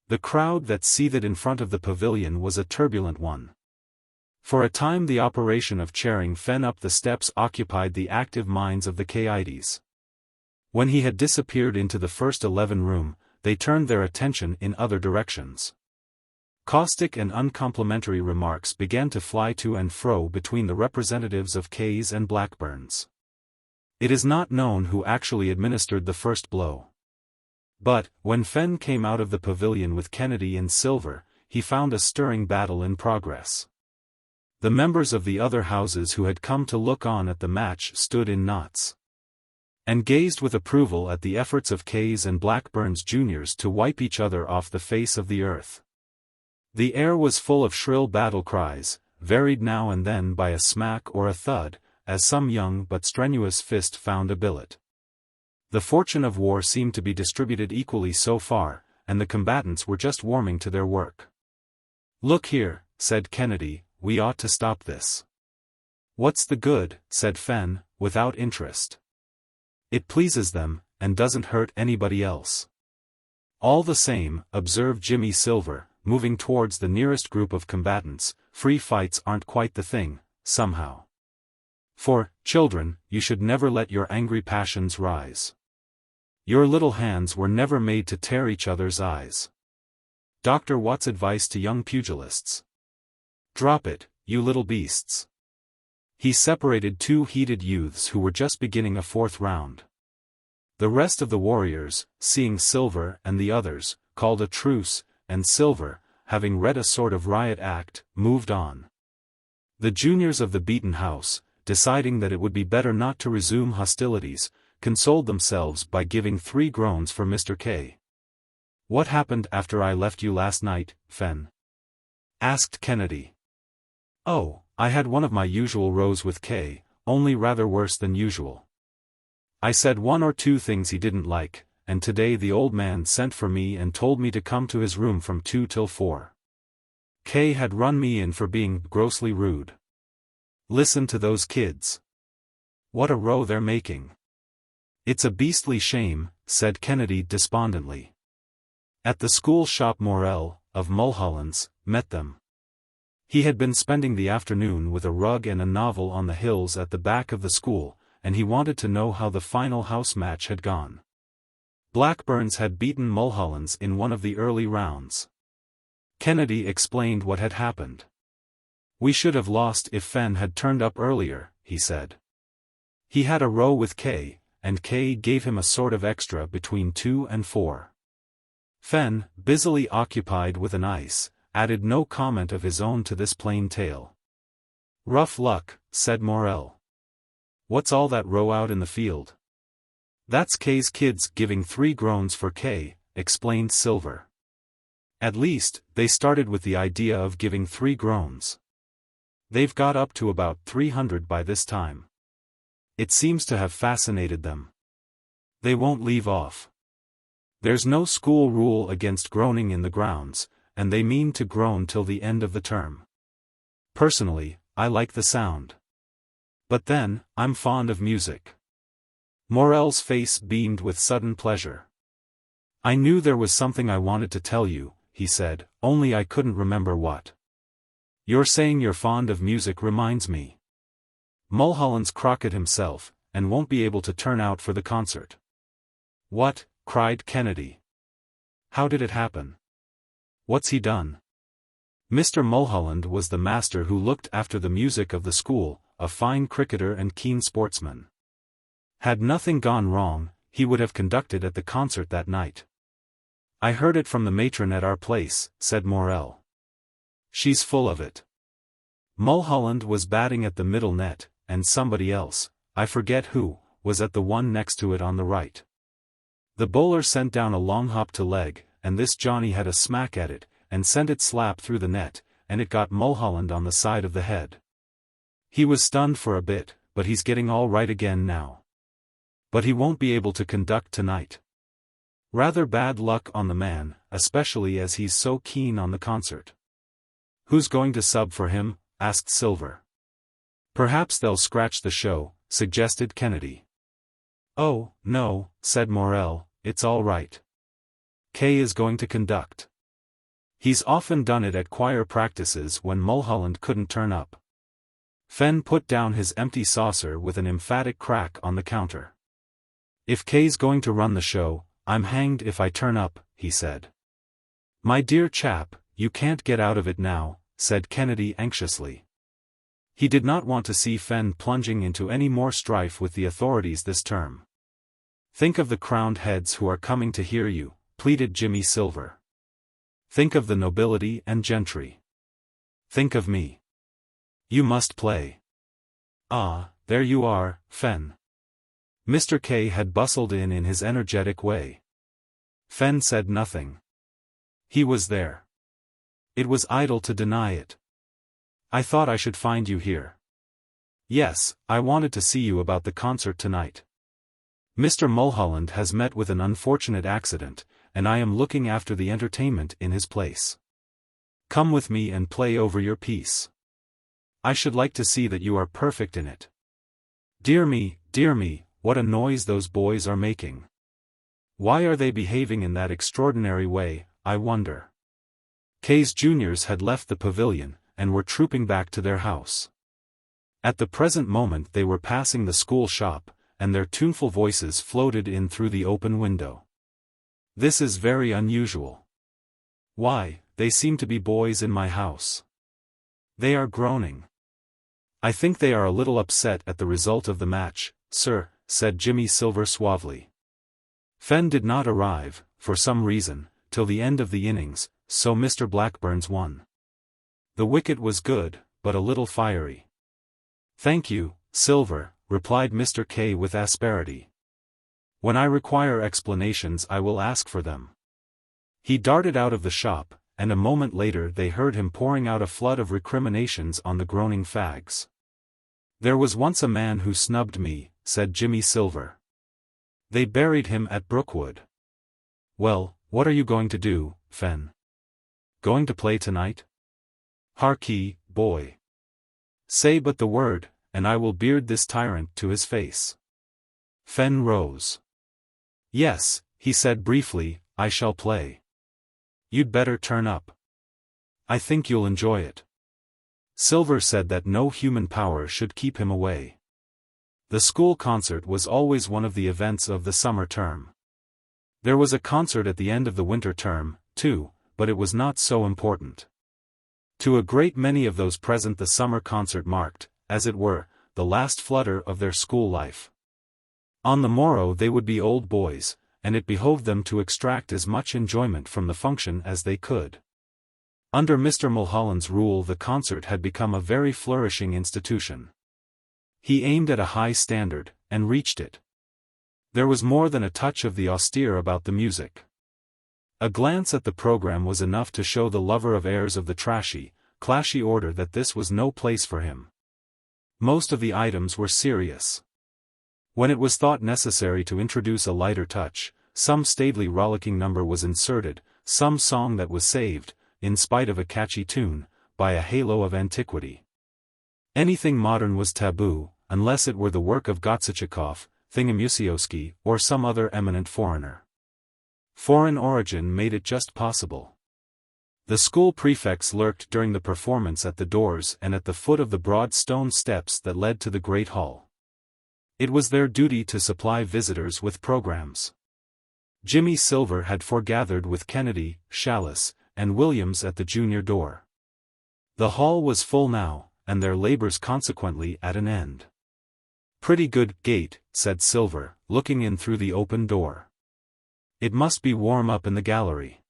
Speaker 1: The crowd that seethed in front of the pavilion was a turbulent one. For a time the operation of chairing Fenn up the steps occupied the active minds of the XVIIIs. When he had disappeared into the first 11 room, they turned their attention in other directions. Caustic and uncomplimentary remarks began to fly to and fro between the representatives of Kays and Blackburns. It is not known who actually administered the first blow. But, when Fenn came out of the pavilion with Kennedy and Silver, he found a stirring battle in progress. The members of the other houses who had come to look on at the match stood in knots, and gazed with approval at the efforts of Kays and Blackburn's juniors to wipe each other off the face of the earth. The air was full of shrill battle cries, varied now and then by a smack or a thud, as some young but strenuous fist found a billet. The fortune of war seemed to be distributed equally so far, and the combatants were just warming to their work. "Look here," said Kennedy, "we ought to stop this." "What's the good?" said Fenn, without interest. "It pleases them, and doesn't hurt anybody else." "All the same," observed Jimmy Silver, moving towards the nearest group of combatants, "free fights aren't quite the thing, somehow. For, children, you should never let your angry passions rise. Your little hands were never made to tear each other's eyes." Dr. Watt's advice to young pugilists. "Drop it, you little beasts." He separated 2 heated youths who were just beginning a 4th round. The rest of the warriors, seeing Silver and the others, called a truce, and Silver, having read a sort of riot act, moved on. The juniors of the beaten house, deciding that it would be better not to resume hostilities, consoled themselves by giving 3 groans for Mr. K. "What happened after I left you last night, Fenn?" asked Kennedy. "Oh, I had one of my usual rows with K, only rather worse than usual. I said 1 or 2 things he didn't like, and today the old man sent for me and told me to come to his room from 2 till 4. K had run me in for being grossly rude. Listen to those kids. What a row they're making." "It's a beastly shame," said Kennedy despondently. At the school shop Morel, of Mulholland's, met them. He had been spending the afternoon with a rug and a novel on the hills at the back of the school, and he wanted to know how the final house match had gone. Blackburns had beaten Mulholland's in one of the early rounds. Kennedy explained what had happened. "We should have lost if Fenn had turned up earlier," he said. "He had a row with K, and K gave him a sort of extra between 2 and 4. Fenn, busily occupied with an ice, added no comment of his own to this plain tale. "Rough luck," said Morel. "What's all that row out in the field?" "That's K's kids giving 3 groans for K," explained Silver. "At least, they started with the idea of giving 3 groans. They've got up to about 300 by this time. It seems to have fascinated them. They won't leave off. There's no school rule against groaning in the grounds, and they mean to groan till the end of the term. Personally, I like the sound. But then, I'm fond of music." Morel's face beamed with sudden pleasure. "I knew there was something I wanted to tell you," he said, "only I couldn't remember what. Your saying you're fond of music reminds me. Mulholland's crocked himself, and won't be able to turn out for the concert." "What?" cried Kennedy. "How did it happen? What's he done?" Mr. Mulholland was the master who looked after the music of the school, a fine cricketer and keen sportsman. Had nothing gone wrong, he would have conducted at the concert that night. "I heard it from the matron at our place," said Morel. "She's full of it." Mulholland was batting at the middle net, and somebody else, I forget who, was at the one next to it on the right. The bowler sent down a long hop to leg, and this Johnny had a smack at it, and sent it slap through the net, and it got Mulholland on the side of the head. He was stunned for a bit, but he's getting all right again now. But he won't be able to conduct tonight. Rather bad luck on the man, especially as he's so keen on the concert." "Who's going to sub for him?" asked Silver. "Perhaps they'll scratch the show," suggested Kennedy. "Oh, no," said Morel, "it's all right. K is going to conduct. He's often done it at choir practices when Mulholland couldn't turn up." Fenn put down his empty saucer with an emphatic crack on the counter. "If K's going to run the show, I'm hanged if I turn up," he said. "My dear chap, you can't get out of it now," said Kennedy anxiously. He did not want to see Fenn plunging into any more strife with the authorities this term. "Think of the crowned heads who are coming to hear you," pleaded Jimmy Silver. "Think of the nobility and gentry. Think of me. You must play." "Ah, there you are, Fenn." Mr. K had bustled in his energetic way. Fenn said nothing. He was there. It was idle to deny it. "I thought I should find you here." "Yes, I wanted to see you about the concert tonight. Mr. Mulholland has met with an unfortunate accident, and I am looking after the entertainment in his place. Come with me and play over your piece. I should like to see that you are perfect in it. Dear me, what a noise those boys are making. Why are they behaving in that extraordinary way, I wonder?" K's juniors had left the pavilion, and were trooping back to their house. At the present moment they were passing the school shop, and their tuneful voices floated in through the open window. "This is very unusual. Why, they seem to be boys in my house. They are groaning. I think they are a little upset at the result of the match, sir," said Jimmy Silver suavely. Fenn did not arrive, for some reason, till the end of the innings, so Mr. Blackburn's won. The wicket was good, but a little fiery. "Thank you, Silver," replied Mr. K with asperity. When I require explanations I will ask for them." He darted out of the shop, and a moment later they heard him pouring out a flood of recriminations on the groaning fags. "There was once a man who snubbed me," said Jimmy Silver. "They buried him at Brookwood." "Well, what are you going to do, Fenn? Going to play tonight? Harkee, boy. Say but the word, and I will beard this tyrant to his face." Fenn rose. "Yes," he said briefly, "I shall play. You'd better turn up. I think you'll enjoy it." Silver said that no human power should keep him away. The school concert was always one of the events of the summer term. There was a concert at the end of the winter term, too, but it was not so important. To a great many of those present the summer concert marked, as it were, the last flutter of their school life. On the morrow they would be old boys, and it behoved them to extract as much enjoyment from the function as they could. Under Mr. Mulholland's rule the concert had become a very flourishing institution. He aimed at a high standard, and reached it. There was more than a touch of the austere about the music. A glance at the program was enough to show the lover of airs of the trashy, clashy order that this was no place for him. Most of the items were serious. When it was thought necessary to introduce a lighter touch, some stately rollicking number was inserted, some song that was saved, in spite of a catchy tune, by a halo of antiquity. Anything modern was taboo, unless it were the work of Gottschalk, Thingamusiowski, or some other eminent foreigner. Foreign origin made it just possible. The school prefects lurked during the performance at the doors and at the foot of the broad stone steps that led to the great hall. It was their duty to supply visitors with programs. Jimmy Silver had foregathered with Kennedy, Challis, and Williams at the junior door. The hall was full now, and their labors consequently at an end. "Pretty good gate," said Silver, looking in through the open door. "It must be warm up in the gallery."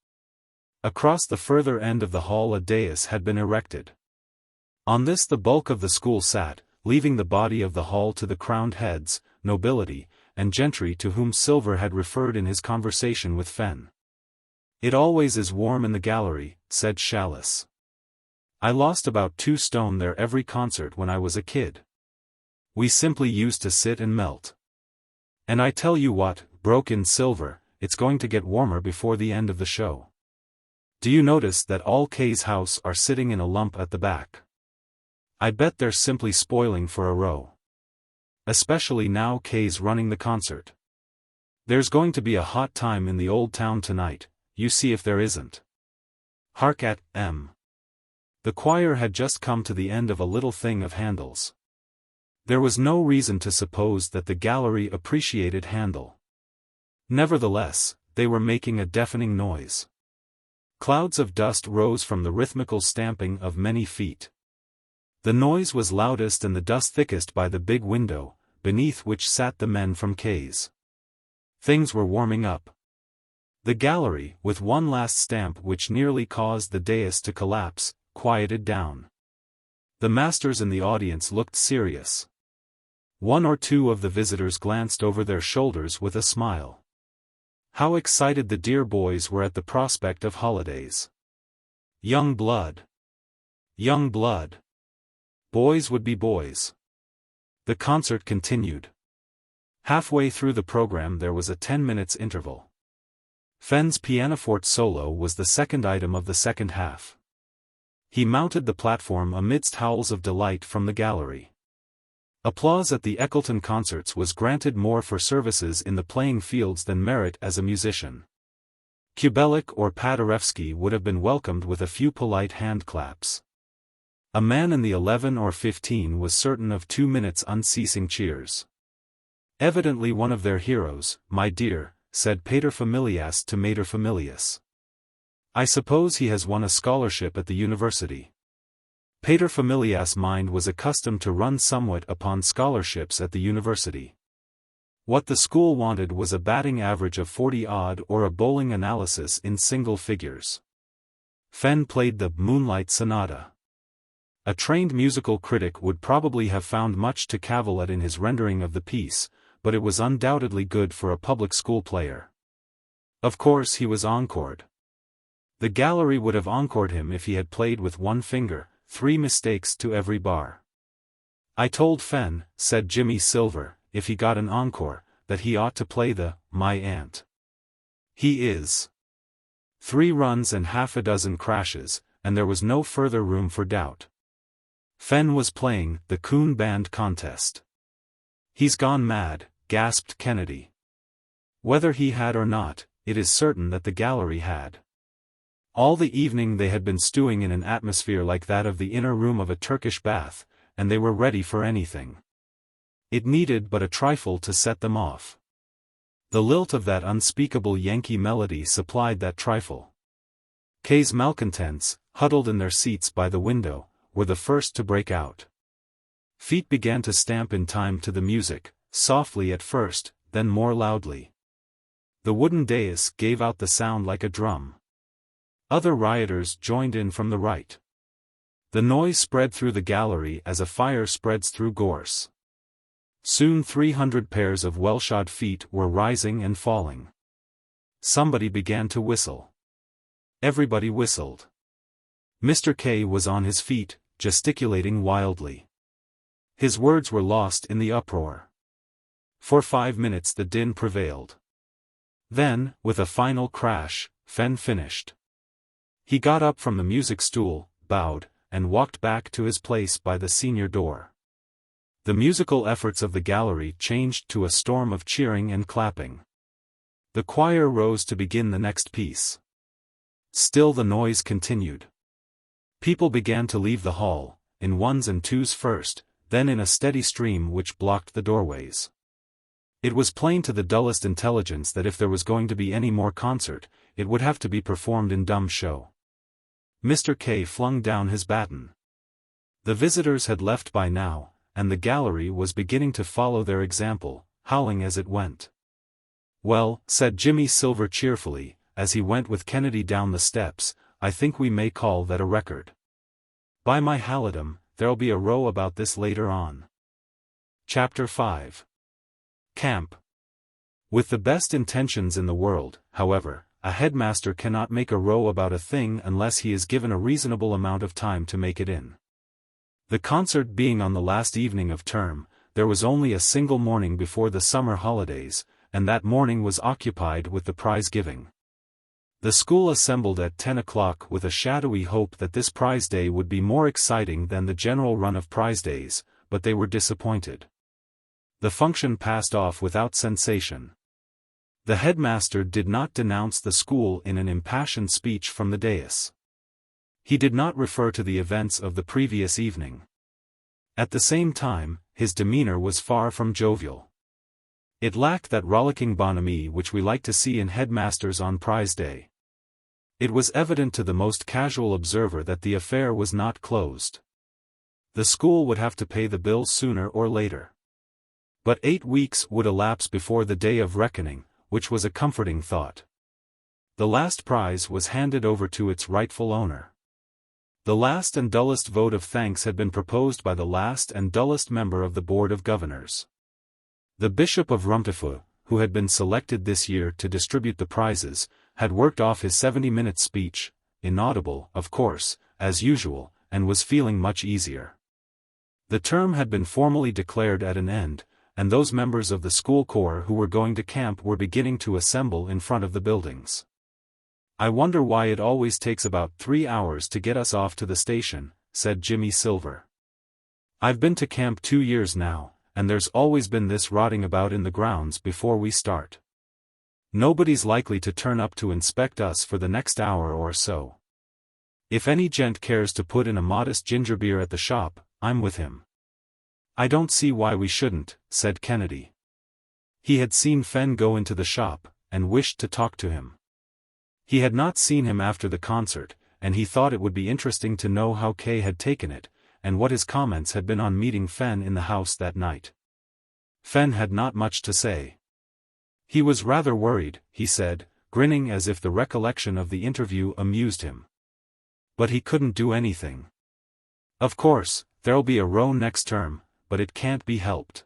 Speaker 1: Across the further end of the hall a dais had been erected. On this the bulk of the school sat, leaving the body of the hall to the crowned heads, nobility, and gentry to whom Silver had referred in his conversation with Fenn. "It always is warm in the gallery," said Challis. "I lost about 2 stone there every concert when I was a kid. We simply used to sit and melt." "And I tell you what," broke in Silver, "it's going to get warmer before the end of the show. Do you notice that all Kay's house are sitting in a lump at the back? I bet they're simply spoiling for a row. Especially now Kay's running the concert. There's going to be a hot time in the old town tonight, you see if there isn't. Hark at M." The choir had just come to the end of a little thing of Handel's. There was no reason to suppose that the gallery appreciated Handel. Nevertheless, they were making a deafening noise. Clouds of dust rose from the rhythmical stamping of many feet. The noise was loudest and the dust thickest by the big window, beneath which sat the men from Kay's. Things were warming up. The gallery, with one last stamp which nearly caused the dais to collapse, quieted down. The masters in the audience looked serious. One or two of the visitors glanced over their shoulders with a smile. How excited the dear boys were at the prospect of holidays. Young blood. Young blood. Boys would be boys. The concert continued. Halfway through the program there was a 10 minutes interval. Fenn's pianoforte solo was the second item of the second half. He mounted the platform amidst howls of delight from the gallery. Applause at the Eckleton concerts was granted more for services in the playing fields than merit as a musician. Kubelik or Paderewski would have been welcomed with a few polite handclaps. A man in the 11 or 15 was certain of 2 minutes' unceasing cheers. Evidently one of their heroes, "My dear," said paterfamilias to materfamilias. "I suppose he has won a scholarship at the university." Paterfamilias' mind was accustomed to run somewhat upon scholarships at the university. What the school wanted was a batting average of 40-odd or a bowling analysis in single figures. Fenn played the Moonlight Sonata. A trained musical critic would probably have found much to cavil at in his rendering of the piece, but it was undoubtedly good for a public school player. Of course he was encored. The gallery would have encored him if he had played with one finger, 3 mistakes to every bar. I told Fenn, said Jimmy Silver, if he got an encore, that he ought to play the My Aunt. He is. 3 runs and half a dozen crashes, and there was no further room for doubt. Fenn was playing the Coon Band contest. He's gone mad, gasped Kennedy. Whether he had or not, it is certain that the gallery had. All the evening they had been stewing in an atmosphere like that of the inner room of a Turkish bath, and they were ready for anything. It needed but a trifle to set them off. The lilt of that unspeakable Yankee melody supplied that trifle. Kay's malcontents, huddled in their seats by the window, were the first to break out. Feet began to stamp in time to the music, softly at first, then more loudly. The wooden dais gave out the sound like a drum. Other rioters joined in from the right. The noise spread through the gallery as a fire spreads through gorse. Soon 300 pairs of well-shod feet were rising and falling. Somebody began to whistle. Everybody whistled. Mr. K was on his feet, gesticulating wildly. His words were lost in the uproar. For 5 minutes the din prevailed. Then, with a final crash, Fenn finished. He got up from the music stool, bowed, and walked back to his place by the senior door. The musical efforts of the gallery changed to a storm of cheering and clapping. The choir rose to begin the next piece. Still the noise continued. People began to leave the hall, in ones and twos first, then in a steady stream which blocked the doorways. It was plain to the dullest intelligence that if there was going to be any more concert, it would have to be performed in dumb show. Mr. K flung down his baton. The visitors had left by now, and the gallery was beginning to follow their example, howling as it went. Well, said Jimmy Silver cheerfully, as he went with Kennedy down the steps, I think we may call that a record. By my halidom, there'll be a row about this later on. Chapter 5. Camp. With the best intentions in the world, however, a headmaster cannot make a row about a thing unless he is given a reasonable amount of time to make it in. The concert being on the last evening of term, there was only a single morning before the summer holidays, and that morning was occupied with the prize giving. The school assembled at 10 o'clock with a shadowy hope that this prize day would be more exciting than the general run of prize days, but they were disappointed. The function passed off without sensation. The headmaster did not denounce the school in an impassioned speech from the dais. He did not refer to the events of the previous evening. At the same time, his demeanor was far from jovial. It lacked that rollicking bonhomie which we like to see in headmasters on prize day. It was evident to the most casual observer that the affair was not closed. The school would have to pay the bill sooner or later. But 8 weeks would elapse before the day of reckoning, which was a comforting thought. The last prize was handed over to its rightful owner. The last and dullest vote of thanks had been proposed by the last and dullest member of the Board of Governors. The Bishop of Rumtefu, who had been selected this year to distribute the prizes, had worked off his 70-minute speech, inaudible, of course, as usual, and was feeling much easier. The term had been formally declared at an end, and those members of the school corps who were going to camp were beginning to assemble in front of the buildings. I wonder why it always takes about 3 hours to get us off to the station, said Jimmy Silver. I've been to camp 2 years now, and there's always been this rotting about in the grounds before we start. Nobody's likely to turn up to inspect us for the next hour or so. If any gent cares to put in a modest ginger beer at the shop, I'm with him. I don't see why we shouldn't, said Kennedy. He had seen Fenn go into the shop, and wished to talk to him. He had not seen him after the concert, and he thought it would be interesting to know how Kay had taken it, and what his comments had been on meeting Fenn in the house that night. Fenn had not much to say. He was rather worried, he said, grinning as if the recollection of the interview amused him. But he couldn't do anything. Of course, there'll be a row next term, but it can't be helped.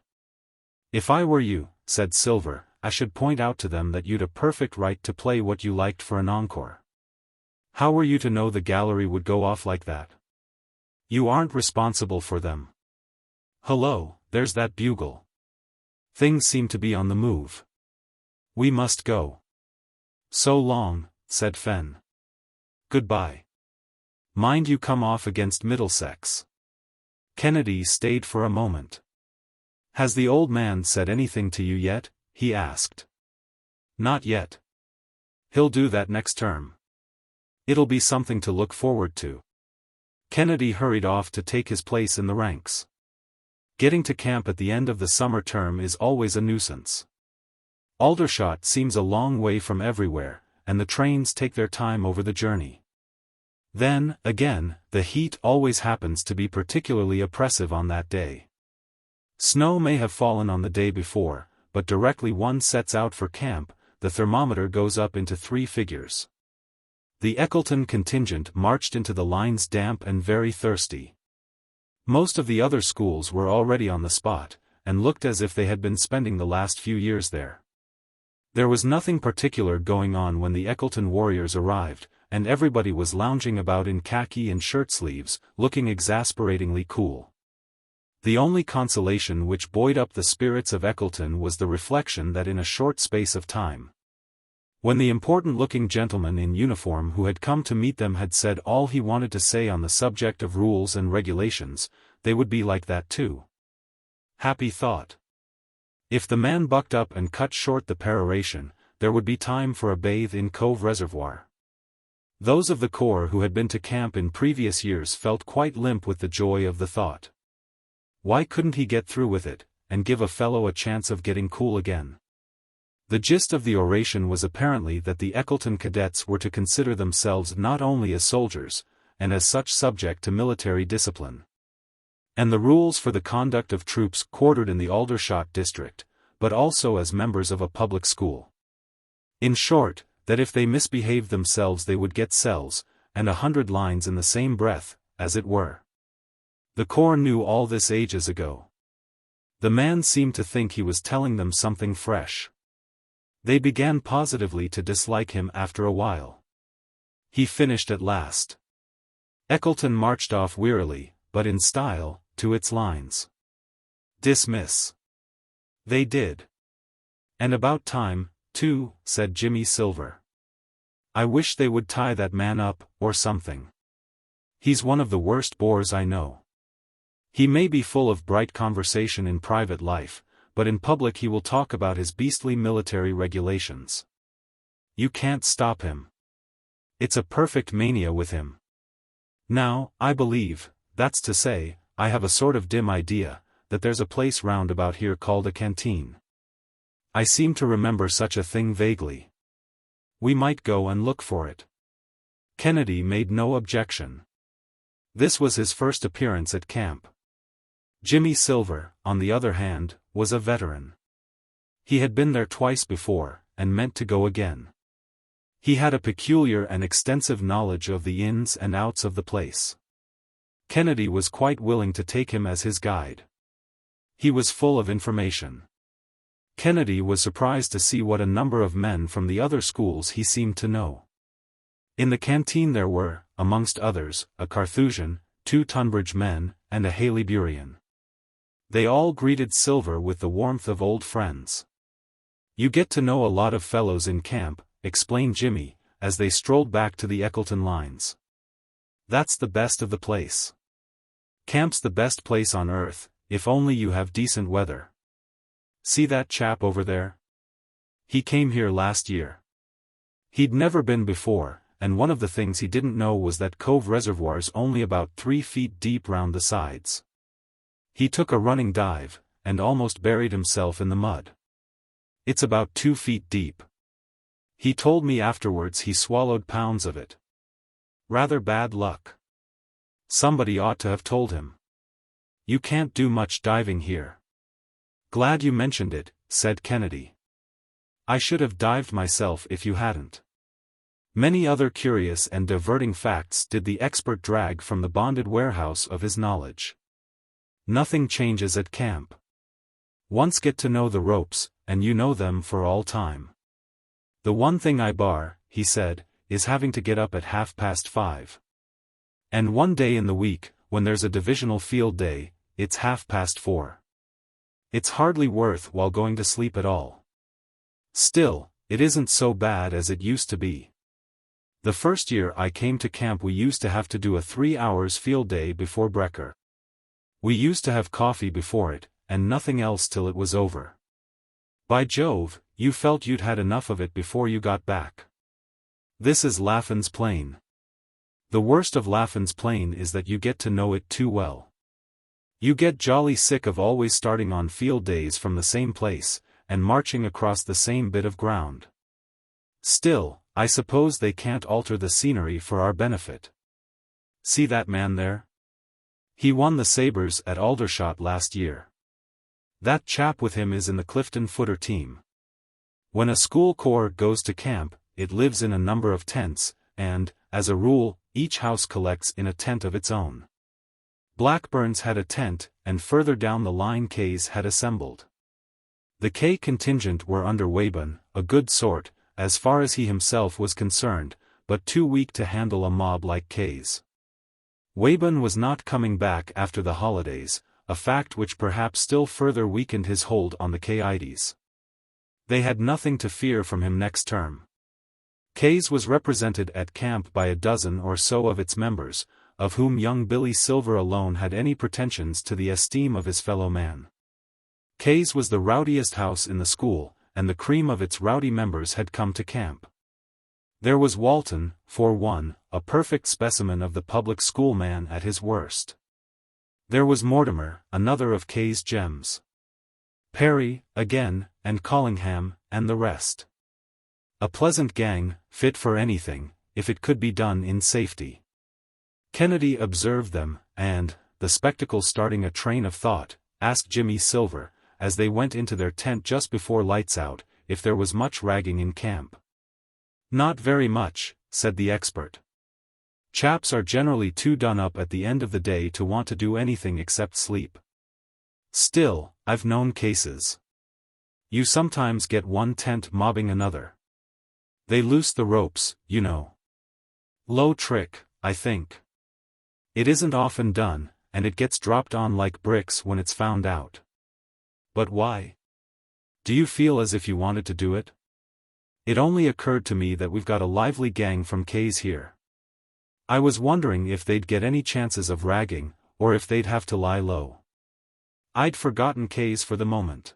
Speaker 1: If I were you, said Silver, "I should point out to them that you'd a perfect right to play what you liked for an encore. How were you to know the gallery would go off like that? You aren't responsible for them. Hello, there's that bugle. Things seem to be on the move. We must go." "So long," said Fenn. "Goodbye. Mind you come off against Middlesex." Kennedy stayed for a moment. "Has the old man said anything to you yet?" he asked. "Not yet. He'll do that next term. It'll be something to look forward to." Kennedy hurried off to take his place in the ranks. Getting to camp at the end of the summer term is always a nuisance. Aldershot seems a long way from everywhere, and the trains take their time over the journey. Then, again, the heat always happens to be particularly oppressive on that day. Snow may have fallen on the day before, but directly one sets out for camp, the thermometer goes up into 3 figures. The Eckleton contingent marched into the lines damp and very thirsty. Most of the other schools were already on the spot, and looked as if they had been spending the last few years there. There was nothing particular going on when the Eckleton warriors arrived, and everybody was lounging about in khaki and shirt-sleeves, looking exasperatingly cool. The only consolation which buoyed up the spirits of Eckleton was the reflection that in a short space of time, when the important-looking gentleman in uniform who had come to meet them had said all he wanted to say on the subject of rules and regulations, they would be like that too. Happy thought. If the man bucked up and cut short the peroration, there would be time for a bathe in Cove Reservoir. Those of the corps who had been to camp in previous years felt quite limp with the joy of the thought. Why couldn't he get through with it, and give a fellow a chance of getting cool again? The gist of the oration was apparently that the Eckleton cadets were to consider themselves not only as soldiers, and as such subject to military discipline, and the rules for the conduct of troops quartered in the Aldershot district, but also as members of a public school. In short, that if they misbehaved themselves they would get cells, and 100 lines in the same breath, as it were. The corps knew all this ages ago. The man seemed to think he was telling them something fresh. They began positively to dislike him after a while. He finished at last. Eckleton marched off wearily, but in style, to its lines. "Dismiss." They did. "And about time, too," said Jimmy Silver. "I wish they would tie that man up, or something. He's one of the worst bores I know. He may be full of bright conversation in private life, but in public he will talk about his beastly military regulations. You can't stop him. It's a perfect mania with him. Now, I believe, that's to say, I have a sort of dim idea, that there's a place round about here called a canteen. I seem to remember such a thing vaguely. We might go and look for it." Kennedy made no objection. This was his first appearance at camp. Jimmy Silver, on the other hand, was a veteran. He had been there twice before, and meant to go again. He had a peculiar and extensive knowledge of the ins and outs of the place. Kennedy was quite willing to take him as his guide. He was full of information. Kennedy was surprised to see what a number of men from the other schools he seemed to know. In the canteen there were, amongst others, a Carthusian, 2 Tunbridge men, and a Haileyburyan. They all greeted Silver with the warmth of old friends. "You get to know a lot of fellows in camp," explained Jimmy, as they strolled back to the Eckleton lines. "That's the best of the place. Camp's the best place on earth, if only you have decent weather. See that chap over there? He came here last year. He'd never been before, and one of the things he didn't know was that Cove Reservoir's only about 3 feet deep round the sides. He took a running dive, and almost buried himself in the mud. It's about 2 feet deep. He told me afterwards he swallowed pounds of it. Rather bad luck. Somebody ought to have told him. You can't do much diving here." "Glad you mentioned it," said Kennedy. "I should have dived myself if you hadn't." Many other curious and diverting facts did the expert drag from the bonded warehouse of his knowledge. Nothing changes at camp. Once get to know the ropes, and you know them for all time. The one thing I bar, he said, is having to get up at 5:30. And one day in the week, when there's a divisional field day, it's 4:30. It's hardly worth while going to sleep at all. Still, it isn't so bad as it used to be. The first year I came to camp we used to have to do a 3 hours field day before brekker. We used to have coffee before it, and nothing else till it was over. By Jove, you felt you'd had enough of it before you got back. This is Laffin's Plain. The worst of Laffin's Plain is that you get to know it too well. You get jolly sick of always starting on field days from the same place, and marching across the same bit of ground. Still, I suppose they can't alter the scenery for our benefit. See that man there? He won the Sabres at Aldershot last year. That chap with him is in the Clifton footer team. When a school corps goes to camp, it lives in a number of tents, and, as a rule, each house collects in a tent of its own. Blackburn's had a tent, and further down the line K's had assembled. The K contingent were under Wabun, a good sort, as far as he himself was concerned, but too weak to handle a mob like K's. Wabun was not coming back after the holidays, a fact which perhaps still further weakened his hold on the XVIIIs. They had nothing to fear from him next term. K's was represented at camp by a dozen or so of its members, of whom young Billy Silver alone had any pretensions to the esteem of his fellow man. K's was the rowdiest house in the school, and the cream of its rowdy members had come to camp. There was Walton, for one, a perfect specimen of the public school man at his worst. There was Mortimer, another of K's gems. Perry, again, and Collingham, and the rest. A pleasant gang, fit for anything, if it could be done in safety. Kennedy observed them, and, the spectacle starting a train of thought, asked Jimmy Silver, as they went into their tent just before lights out, if there was much ragging in camp. Not very much, said the expert. Chaps are generally too done up at the end of the day to want to do anything except sleep. Still, I've known cases. You sometimes get one tent mobbing another. They loose the ropes, you know. Low trick, I think. It isn't often done, and it gets dropped on like bricks when it's found out. But why? Do you feel as if you wanted to do it? It only occurred to me that we've got a lively gang from K's here. I was wondering if they'd get any chances of ragging, or if they'd have to lie low. I'd forgotten K's for the moment.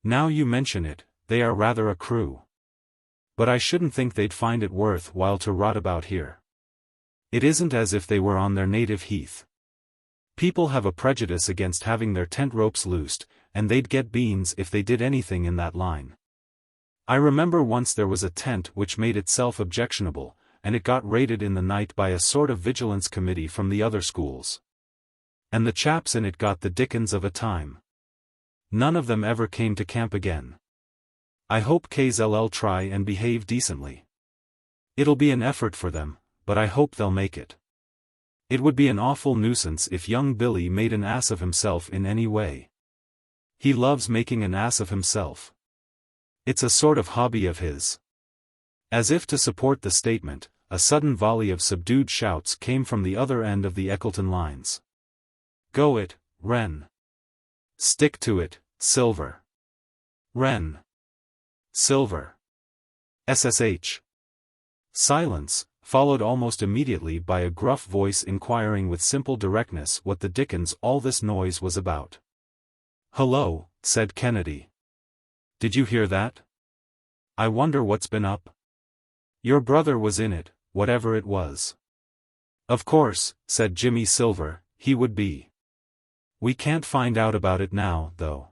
Speaker 1: Now you mention it, they are rather a crew. But I shouldn't think they'd find it worth while to rot about here. It isn't as if they were on their native heath. People have a prejudice against having their tent ropes loosed, and they'd get beans if they did anything in that line. I remember once there was a tent which made itself objectionable, and it got raided in the night by a sort of vigilance committee from the other schools. And the chaps in it got the dickens of a time. None of them ever came to camp again. I hope XIII try and behave decently. It'll be an effort for them, but I hope they'll make it. It would be an awful nuisance if young Billy made an ass of himself in any way. He loves making an ass of himself. It's a sort of hobby of his. As if to support the statement, a sudden volley of subdued shouts came from the other end of the Eckleton lines. Go it, Wren. Stick to it, Silver. Wren. Silver. SSH. Silence, followed almost immediately by a gruff voice inquiring with simple directness what the dickens all this noise was about. Hello, said Kennedy. Did you hear that? I wonder what's been up. Your brother was in it, whatever it was. Of course, said Jimmy Silver, he would be. We can't find out about it now, though.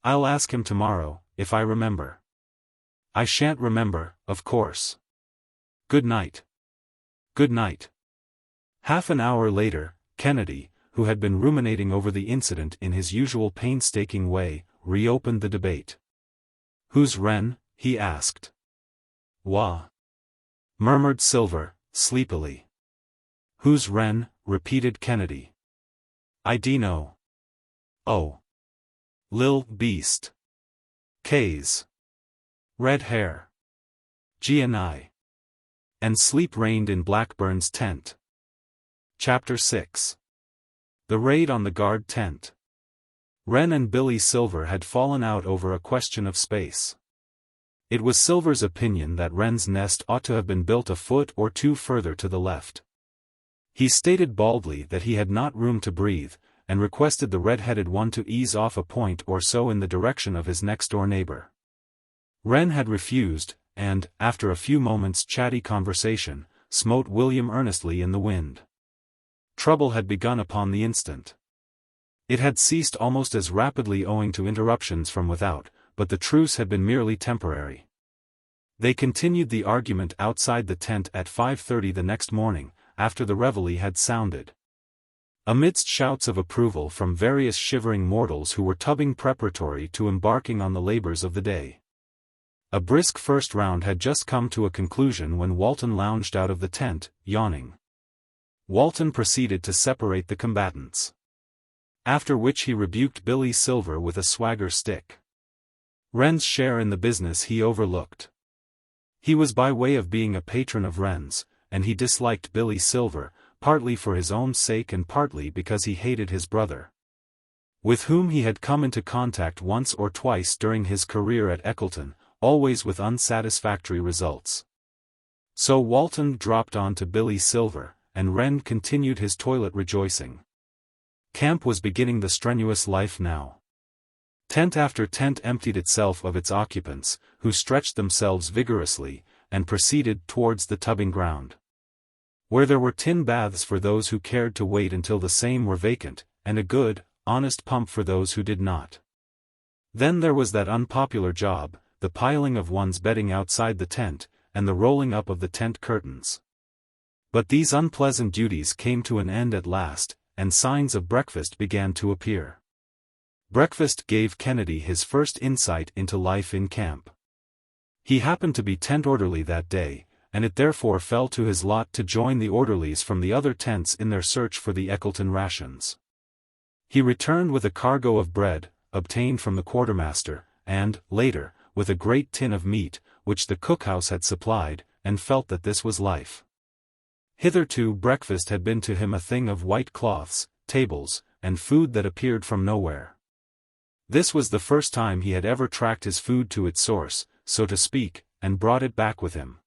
Speaker 1: I'll ask him tomorrow, if I remember. I shan't remember, of course. Good night. Good night. Half an hour later, Kennedy, who had been ruminating over the incident in his usual painstaking way, reopened the debate. Who's Wren? He asked. Wah! Murmured Silver, sleepily. Who's Wren? Repeated Kennedy. I dunno. Oh. Lil beast. K's. Red hair. G&I. And sleep reigned in Blackburn's tent. Chapter 6. The Raid on the Guard Tent. Wren and Billy Silver had fallen out over a question of space. It was Silver's opinion that Wren's nest ought to have been built a foot or two further to the left. He stated baldly that he had not room to breathe, and requested the red-headed one to ease off a point or so in the direction of his next-door neighbor. Wren had refused, and, after a few moments' chatty conversation, smote William earnestly in the wind. Trouble had begun upon the instant. It had ceased almost as rapidly owing to interruptions from without, but the truce had been merely temporary. They continued the argument outside the tent at 5:30 the next morning, after the reveille had sounded. Amidst shouts of approval from various shivering mortals who were tubbing preparatory to embarking on the labors of the day. A brisk first round had just come to a conclusion when Walton lounged out of the tent, yawning. Walton proceeded to separate the combatants. After which he rebuked Billy Silver with a swagger stick. Wren's share in the business he overlooked. He was by way of being a patron of Wren's, and he disliked Billy Silver, partly for his own sake and partly because he hated his brother, with whom he had come into contact once or twice during his career at Eckleton, always with unsatisfactory results. So Walton dropped on to Billy Silver, and Wren continued his toilet rejoicing. Camp was beginning the strenuous life now. Tent after tent emptied itself of its occupants, who stretched themselves vigorously, and proceeded towards the tubbing ground, where there were tin baths for those who cared to wait until the same were vacant, and a good, honest pump for those who did not. Then there was that unpopular job, the piling of one's bedding outside the tent, and the rolling up of the tent curtains. But these unpleasant duties came to an end at last, and signs of breakfast began to appear. Breakfast gave Kennedy his first insight into life in camp. He happened to be tent orderly that day, and it therefore fell to his lot to join the orderlies from the other tents in their search for the Eckleton rations. He returned with a cargo of bread, obtained from the quartermaster, and, later, with a great tin of meat, which the cookhouse had supplied, and felt that this was life. Hitherto breakfast had been to him a thing of white cloths, tables, and food that appeared from nowhere. This was the first time he had ever tracked his food to its source, so to speak, and brought it back with him.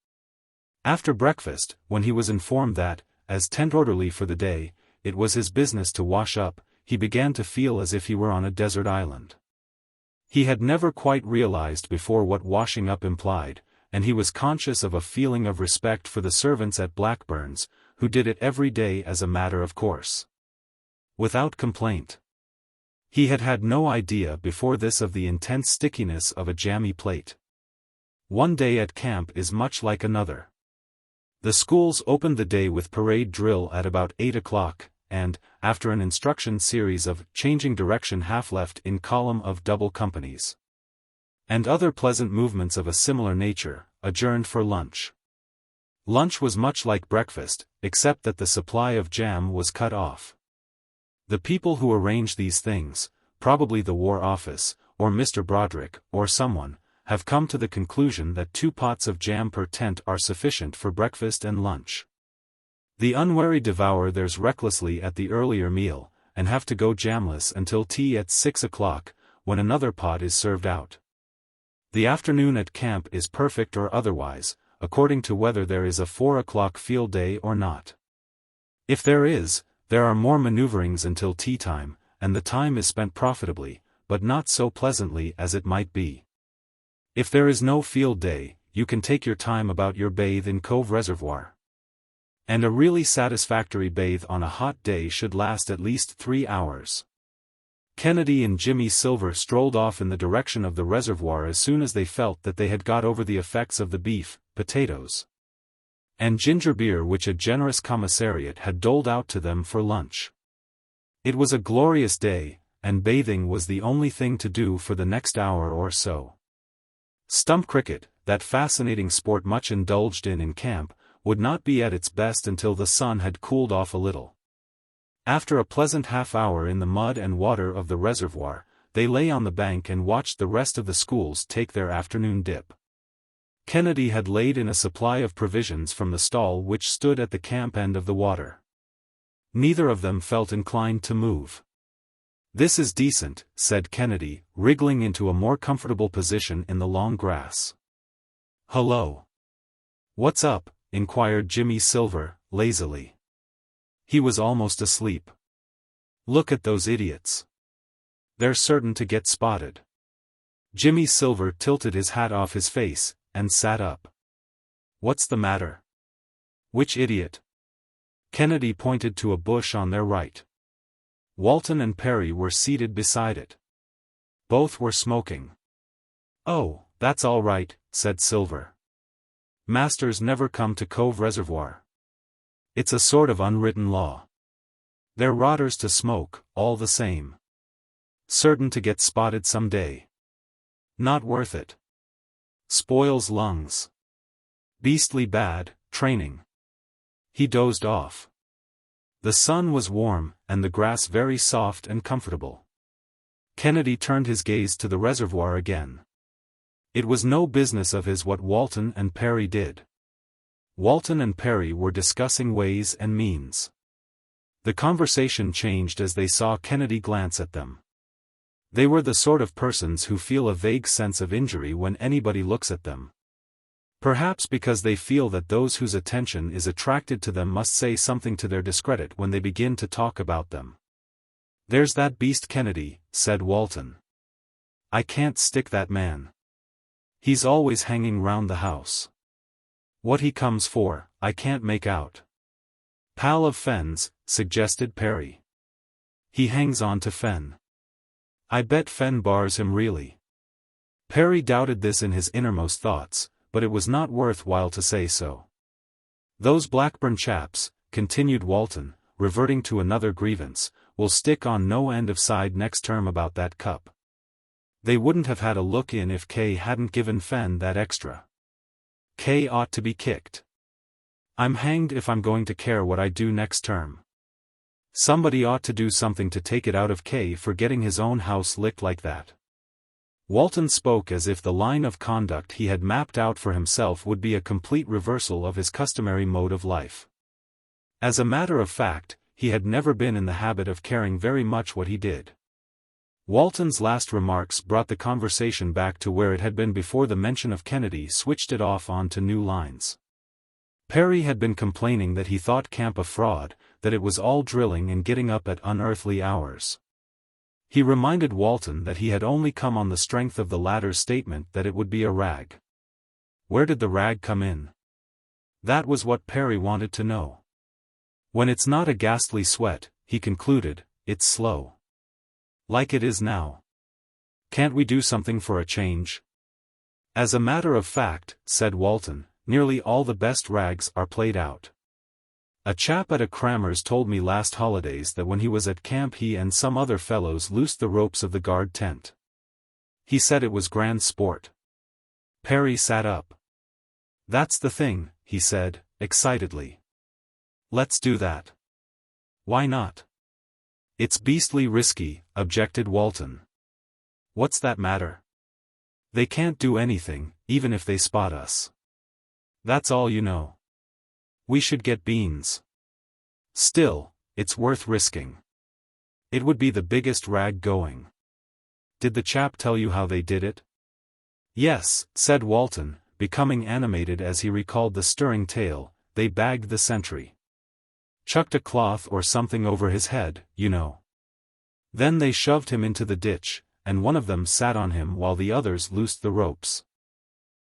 Speaker 1: After breakfast, when he was informed that, as tent orderly for the day, it was his business to wash up, he began to feel as if he were on a desert island. He had never quite realized before what washing up implied, and he was conscious of a feeling of respect for the servants at Blackburn's, who did it every day as a matter of course, without complaint. He had had no idea before this of the intense stickiness of a jammy plate. One day at camp is much like another. The schools opened the day with parade drill at about 8 o'clock, and, after an instruction series of changing direction half-left in column of double companies, and other pleasant movements of a similar nature, adjourned for lunch. Lunch was much like breakfast, except that the supply of jam was cut off. The people who arrange these things, probably the War Office, or Mr. Broderick, or someone, have come to the conclusion that 2 pots of jam per tent are sufficient for breakfast and lunch. The unwary devour theirs recklessly at the earlier meal, and have to go jamless until tea at 6 o'clock, when another pot is served out. The afternoon at camp is perfect or otherwise, according to whether there is a 4 o'clock field day or not. If there is, there are more maneuverings until tea time, and the time is spent profitably, but not so pleasantly as it might be. If there is no field day, you can take your time about your bathe in Cove Reservoir. And a really satisfactory bathe on a hot day should last at least 3 hours. Kennedy and Jimmy Silver strolled off in the direction of the reservoir as soon as they felt that they had got over the effects of the beef, potatoes, and ginger beer which a generous commissariat had doled out to them for lunch. It was a glorious day, and bathing was the only thing to do for the next hour or so. Stump cricket, that fascinating sport much indulged in camp, would not be at its best until the sun had cooled off a little. After a pleasant half-hour in the mud and water of the reservoir, they lay on the bank and watched the rest of the schools take their afternoon dip. Kennedy had laid in a supply of provisions from the stall which stood at the camp end of the water. Neither of them felt inclined to move. "This is decent," said Kennedy, wriggling into a more comfortable position in the long grass. "Hello. What's up?" inquired Jimmy Silver, lazily. He was almost asleep. "Look at those idiots. They're certain to get spotted." Jimmy Silver tilted his hat off his face, and sat up. "What's the matter?" "Which idiot?" Kennedy pointed to a bush on their right. Walton and Perry were seated beside it. Both were smoking. "Oh, that's all right," said Silver. "Masters never come to Cove Reservoir. It's a sort of unwritten law. They're rotters to smoke, all the same. Certain to get spotted some day. Not worth it. Spoils lungs. Beastly bad, training." He dozed off. The sun was warm, and the grass very soft and comfortable. Kennedy turned his gaze to the reservoir again. It was no business of his what Walton and Perry did. Walton and Perry were discussing ways and means. The conversation changed as they saw Kennedy glance at them. They were the sort of persons who feel a vague sense of injury when anybody looks at them. Perhaps because they feel that those whose attention is attracted to them must say something to their discredit when they begin to talk about them. "There's that beast Kennedy," said Walton. "I can't stick that man. He's always hanging round the house. What he comes for, I can't make out." "Pal of Fenn's," suggested Perry. "He hangs on to Fenn. I bet Fenn bars him really." Perry doubted this in his innermost thoughts, but it was not worth while to say so. "Those Blackburn chaps," continued Walton, reverting to another grievance, "will stick on no end of side next term about that cup. They wouldn't have had a look in if K hadn't given Fenn that extra. K ought to be kicked. I'm hanged if I'm going to care what I do next term. Somebody ought to do something to take it out of K for getting his own house licked like that." Walton spoke as if the line of conduct he had mapped out for himself would be a complete reversal of his customary mode of life. As a matter of fact, he had never been in the habit of caring very much what he did. Walton's last remarks brought the conversation back to where it had been before the mention of Kennedy switched it off onto new lines. Perry had been complaining that he thought camp a fraud, that it was all drilling and getting up at unearthly hours. He reminded Walton that he had only come on the strength of the latter's statement that it would be a rag. Where did the rag come in? That was what Perry wanted to know. "When it's not a ghastly sweat," he concluded, "it's slow. Like it is now. Can't we do something for a change?" "As a matter of fact," said Walton, "nearly all the best rags are played out. A chap at a crammer's told me last holidays that when he was at camp he and some other fellows loosed the ropes of the guard tent. He said it was grand sport." Perry sat up. "That's the thing," he said, excitedly. "Let's do that." "Why not?" "It's beastly risky," objected Walton. "What's that matter? They can't do anything, even if they spot us. That's all you know. We should get beans. Still, it's worth risking. It would be the biggest rag going." "Did the chap tell you how they did it?" "Yes," said Walton, becoming animated as he recalled the stirring tale. "They bagged the sentry. Chucked a cloth or something over his head, you know. Then they shoved him into the ditch, and one of them sat on him while the others loosed the ropes.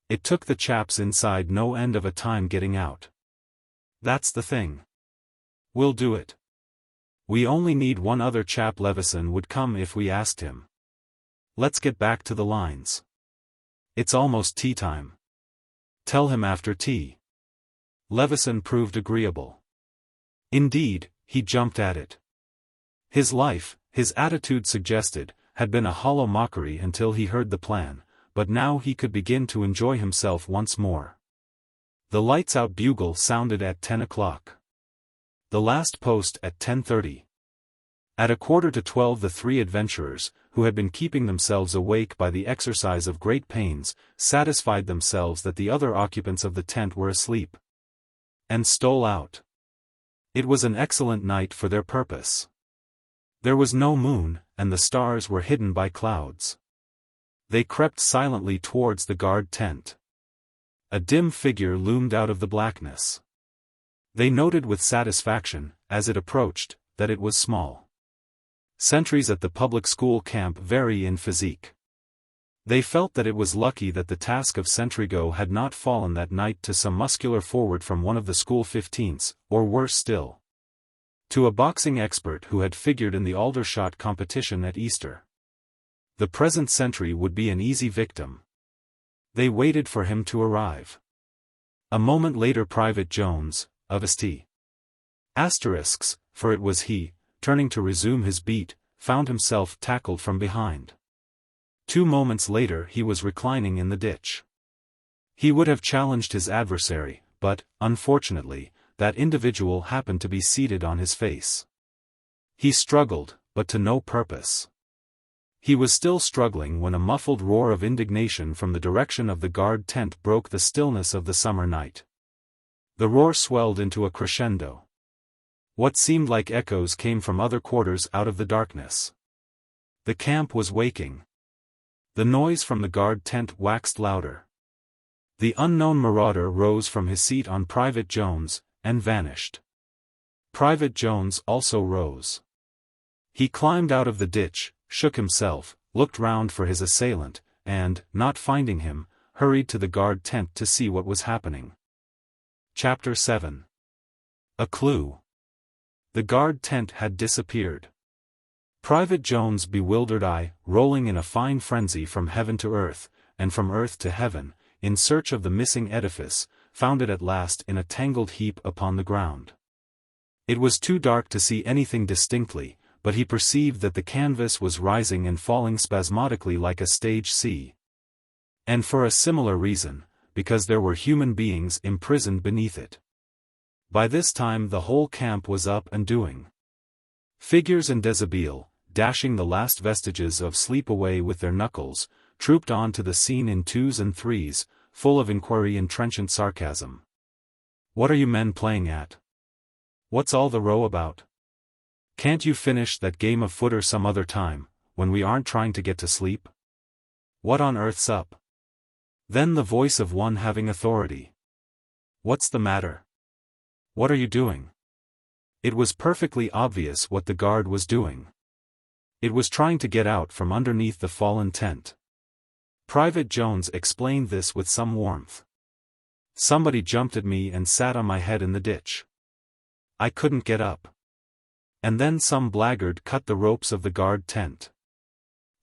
Speaker 1: It took the chaps inside no end of a time getting out. That's the thing. We'll do it. We only need one other chap. Levison would come if we asked him. Let's get back to the lines. It's almost tea time. Tell him after tea." Levison proved agreeable. Indeed, he jumped at it. His life, his attitude suggested, had been a hollow mockery until he heard the plan, but now he could begin to enjoy himself once more. The lights-out bugle sounded at 10 o'clock. The last post at 10:30. At 11:45 the three adventurers, who had been keeping themselves awake by the exercise of great pains, satisfied themselves that the other occupants of the tent were asleep, and stole out. It was an excellent night for their purpose. There was no moon, and the stars were hidden by clouds. They crept silently towards the guard tent. A dim figure loomed out of the blackness. They noted with satisfaction, as it approached, that it was small. Sentries at the public school camp vary in physique. They felt that it was lucky that the task of sentry-go had not fallen that night to some muscular forward from one of the school 15s, or worse still, to a boxing expert who had figured in the Aldershot competition at Easter. The present sentry would be an easy victim. They waited for him to arrive. A moment later Private Jones, of St. Asterisks, for it was he, turning to resume his beat, found himself tackled from behind. 2 moments later he was reclining in the ditch. He would have challenged his adversary, but, unfortunately, that individual happened to be seated on his face. He struggled, but to no purpose. He was still struggling when a muffled roar of indignation from the direction of the guard tent broke the stillness of the summer night. The roar swelled into a crescendo. What seemed like echoes came from other quarters out of the darkness. The camp was waking. The noise from the guard tent waxed louder. The unknown marauder rose from his seat on Private Jones, and vanished. Private Jones also rose. He climbed out of the ditch, shook himself, looked round for his assailant, and, not finding him, hurried to the guard tent to see what was happening. Chapter 7. A Clue. The guard tent had disappeared. Private Jones' bewildered eye, rolling in a fine frenzy from heaven to earth, and from earth to heaven, in search of the missing edifice, found it at last in a tangled heap upon the ground. It was too dark to see anything distinctly, but he perceived that the canvas was rising and falling spasmodically like a stage sea. And for a similar reason, because there were human beings imprisoned beneath it. By this time the whole camp was up and doing. Figures in deshabille, dashing the last vestiges of sleep away with their knuckles, trooped on to the scene in 2s and 3s, full of inquiry and trenchant sarcasm. "What are you men playing at? What's all the row about? Can't you finish that game of footer some other time, when we aren't trying to get to sleep? What on earth's up?" Then the voice of one having authority. "What's the matter? What are you doing?" It was perfectly obvious what the guard was doing. It was trying to get out from underneath the fallen tent. Private Jones explained this with some warmth. "Somebody jumped at me and sat on my head in the ditch. I couldn't get up. And then some blackguard cut the ropes of the guard tent.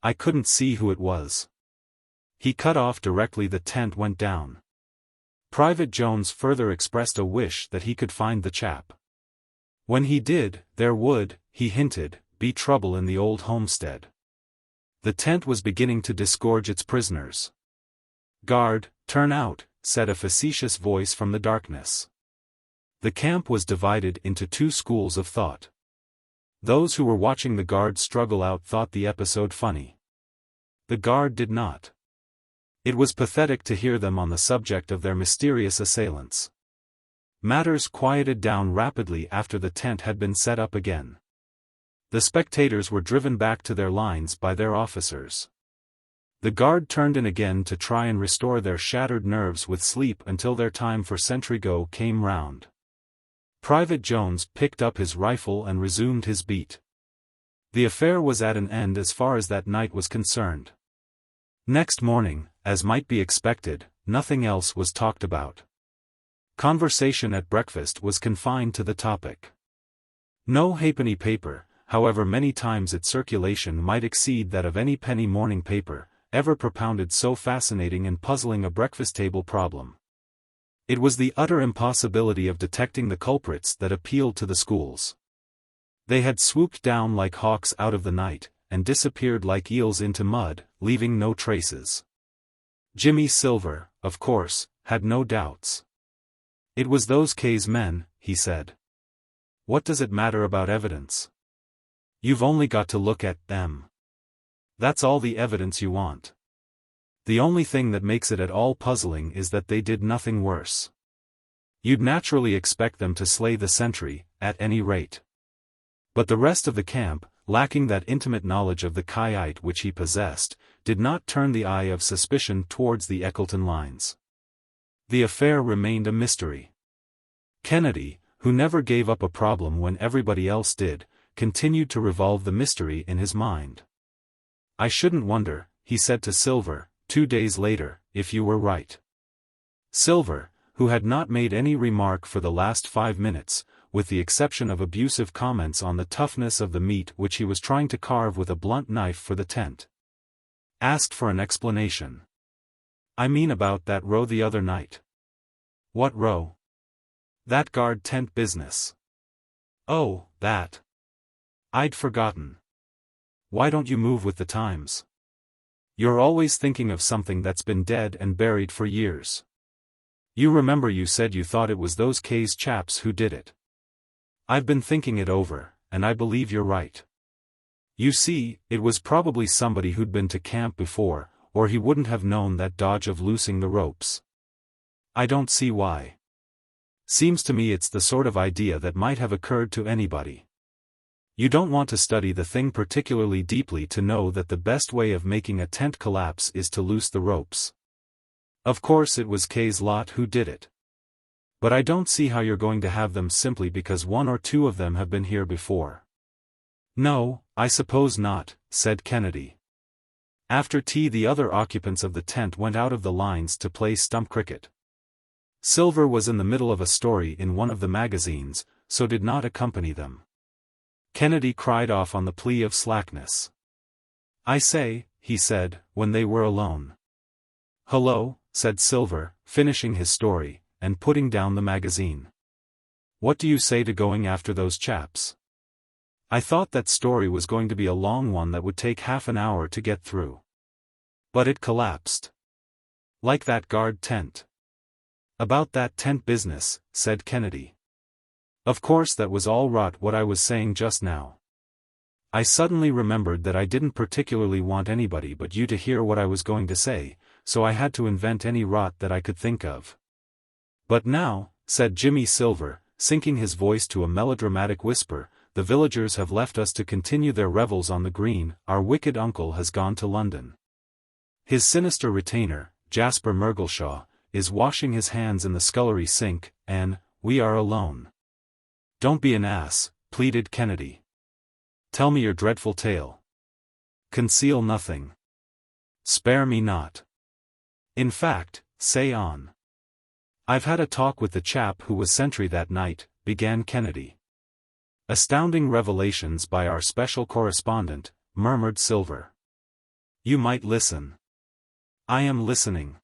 Speaker 1: I couldn't see who it was. He cut off directly the tent went down." Private Jones further expressed a wish that he could find the chap. When he did, there would, he hinted, be trouble in the old homestead. The tent was beginning to disgorge its prisoners. "Guard, turn out," said a facetious voice from the darkness. The camp was divided into 2 schools of thought. Those who were watching the guard struggle out thought the episode funny. The guard did not. It was pathetic to hear them on the subject of their mysterious assailants. Matters quieted down rapidly after the tent had been set up again. The spectators were driven back to their lines by their officers. The guard turned in again to try and restore their shattered nerves with sleep until their time for sentry-go came round. Private Jones picked up his rifle and resumed his beat. The affair was at an end as far as that night was concerned. Next morning, as might be expected, nothing else was talked about. Conversation at breakfast was confined to the topic. No halfpenny paper, however many times its circulation might exceed that of any penny morning paper, ever propounded so fascinating and puzzling a breakfast-table problem. It was the utter impossibility of detecting the culprits that appealed to the schools. They had swooped down like hawks out of the night, and disappeared like eels into mud, leaving no traces. Jimmy Silver, of course, had no doubts. "It was those K's men," he said. "What does it matter about evidence? You've only got to look at them. That's all the evidence you want. The only thing that makes it at all puzzling is that they did nothing worse. You'd naturally expect them to slay the sentry, at any rate. But the rest of the camp, lacking that intimate knowledge of the XVIII which he possessed, did not turn the eye of suspicion towards the Eckleton lines. The affair remained a mystery. Kennedy, who never gave up a problem when everybody else did, continued to revolve the mystery in his mind. "I shouldn't wonder," he said to Silver, 2 days later, "if you were right." Silver, who had not made any remark for the last 5 minutes, with the exception of abusive comments on the toughness of the meat which he was trying to carve with a blunt knife for the tent, asked for an explanation. "I mean about that row the other night." "What row?" "That guard tent business." "Oh, that. I'd forgotten. Why don't you move with the times? You're always thinking of something that's been dead and buried for years. You remember you said you thought it was those K's chaps who did it. I've been thinking it over, and I believe you're right. You see, it was probably somebody who'd been to camp before, or he wouldn't have known that dodge of loosing the ropes. I don't see why. Seems to me it's the sort of idea that might have occurred to anybody. You don't want to study the thing particularly deeply to know that the best way of making a tent collapse is to loose the ropes. Of course it was K's lot who did it. But I don't see how you're going to have them simply because 1 or 2 of them have been here before." "No, I suppose not," said Kennedy. After tea the other occupants of the tent went out of the lines to play stump cricket. Silver was in the middle of a story in one of the magazines, so did not accompany them. Kennedy cried off on the plea of slackness. "I say," he said, when they were alone. "Hello," said Silver, finishing his story, and putting down the magazine. "What do you say to going after those chaps? I thought that story was going to be a long one that would take half an hour to get through. But it collapsed. Like that guard tent." "About that tent business," said Kennedy. "Of course that was all rot what I was saying just now. I suddenly remembered that I didn't particularly want anybody but you to hear what I was going to say, so I had to invent any rot that I could think of. But now," said Jimmy Silver, sinking his voice to a melodramatic whisper, "the villagers have left us to continue their revels on the green, our wicked uncle has gone to London. His sinister retainer, Jasper Mergleshaw, is washing his hands in the scullery sink, and we are alone." "Don't be an ass," pleaded Kennedy. "Tell me your dreadful tale. Conceal nothing. Spare me not. In fact, say on." "I've had a talk with the chap who was sentry that night," began Kennedy. "Astounding revelations by our special correspondent," murmured Silver. "You might listen." "I am listening.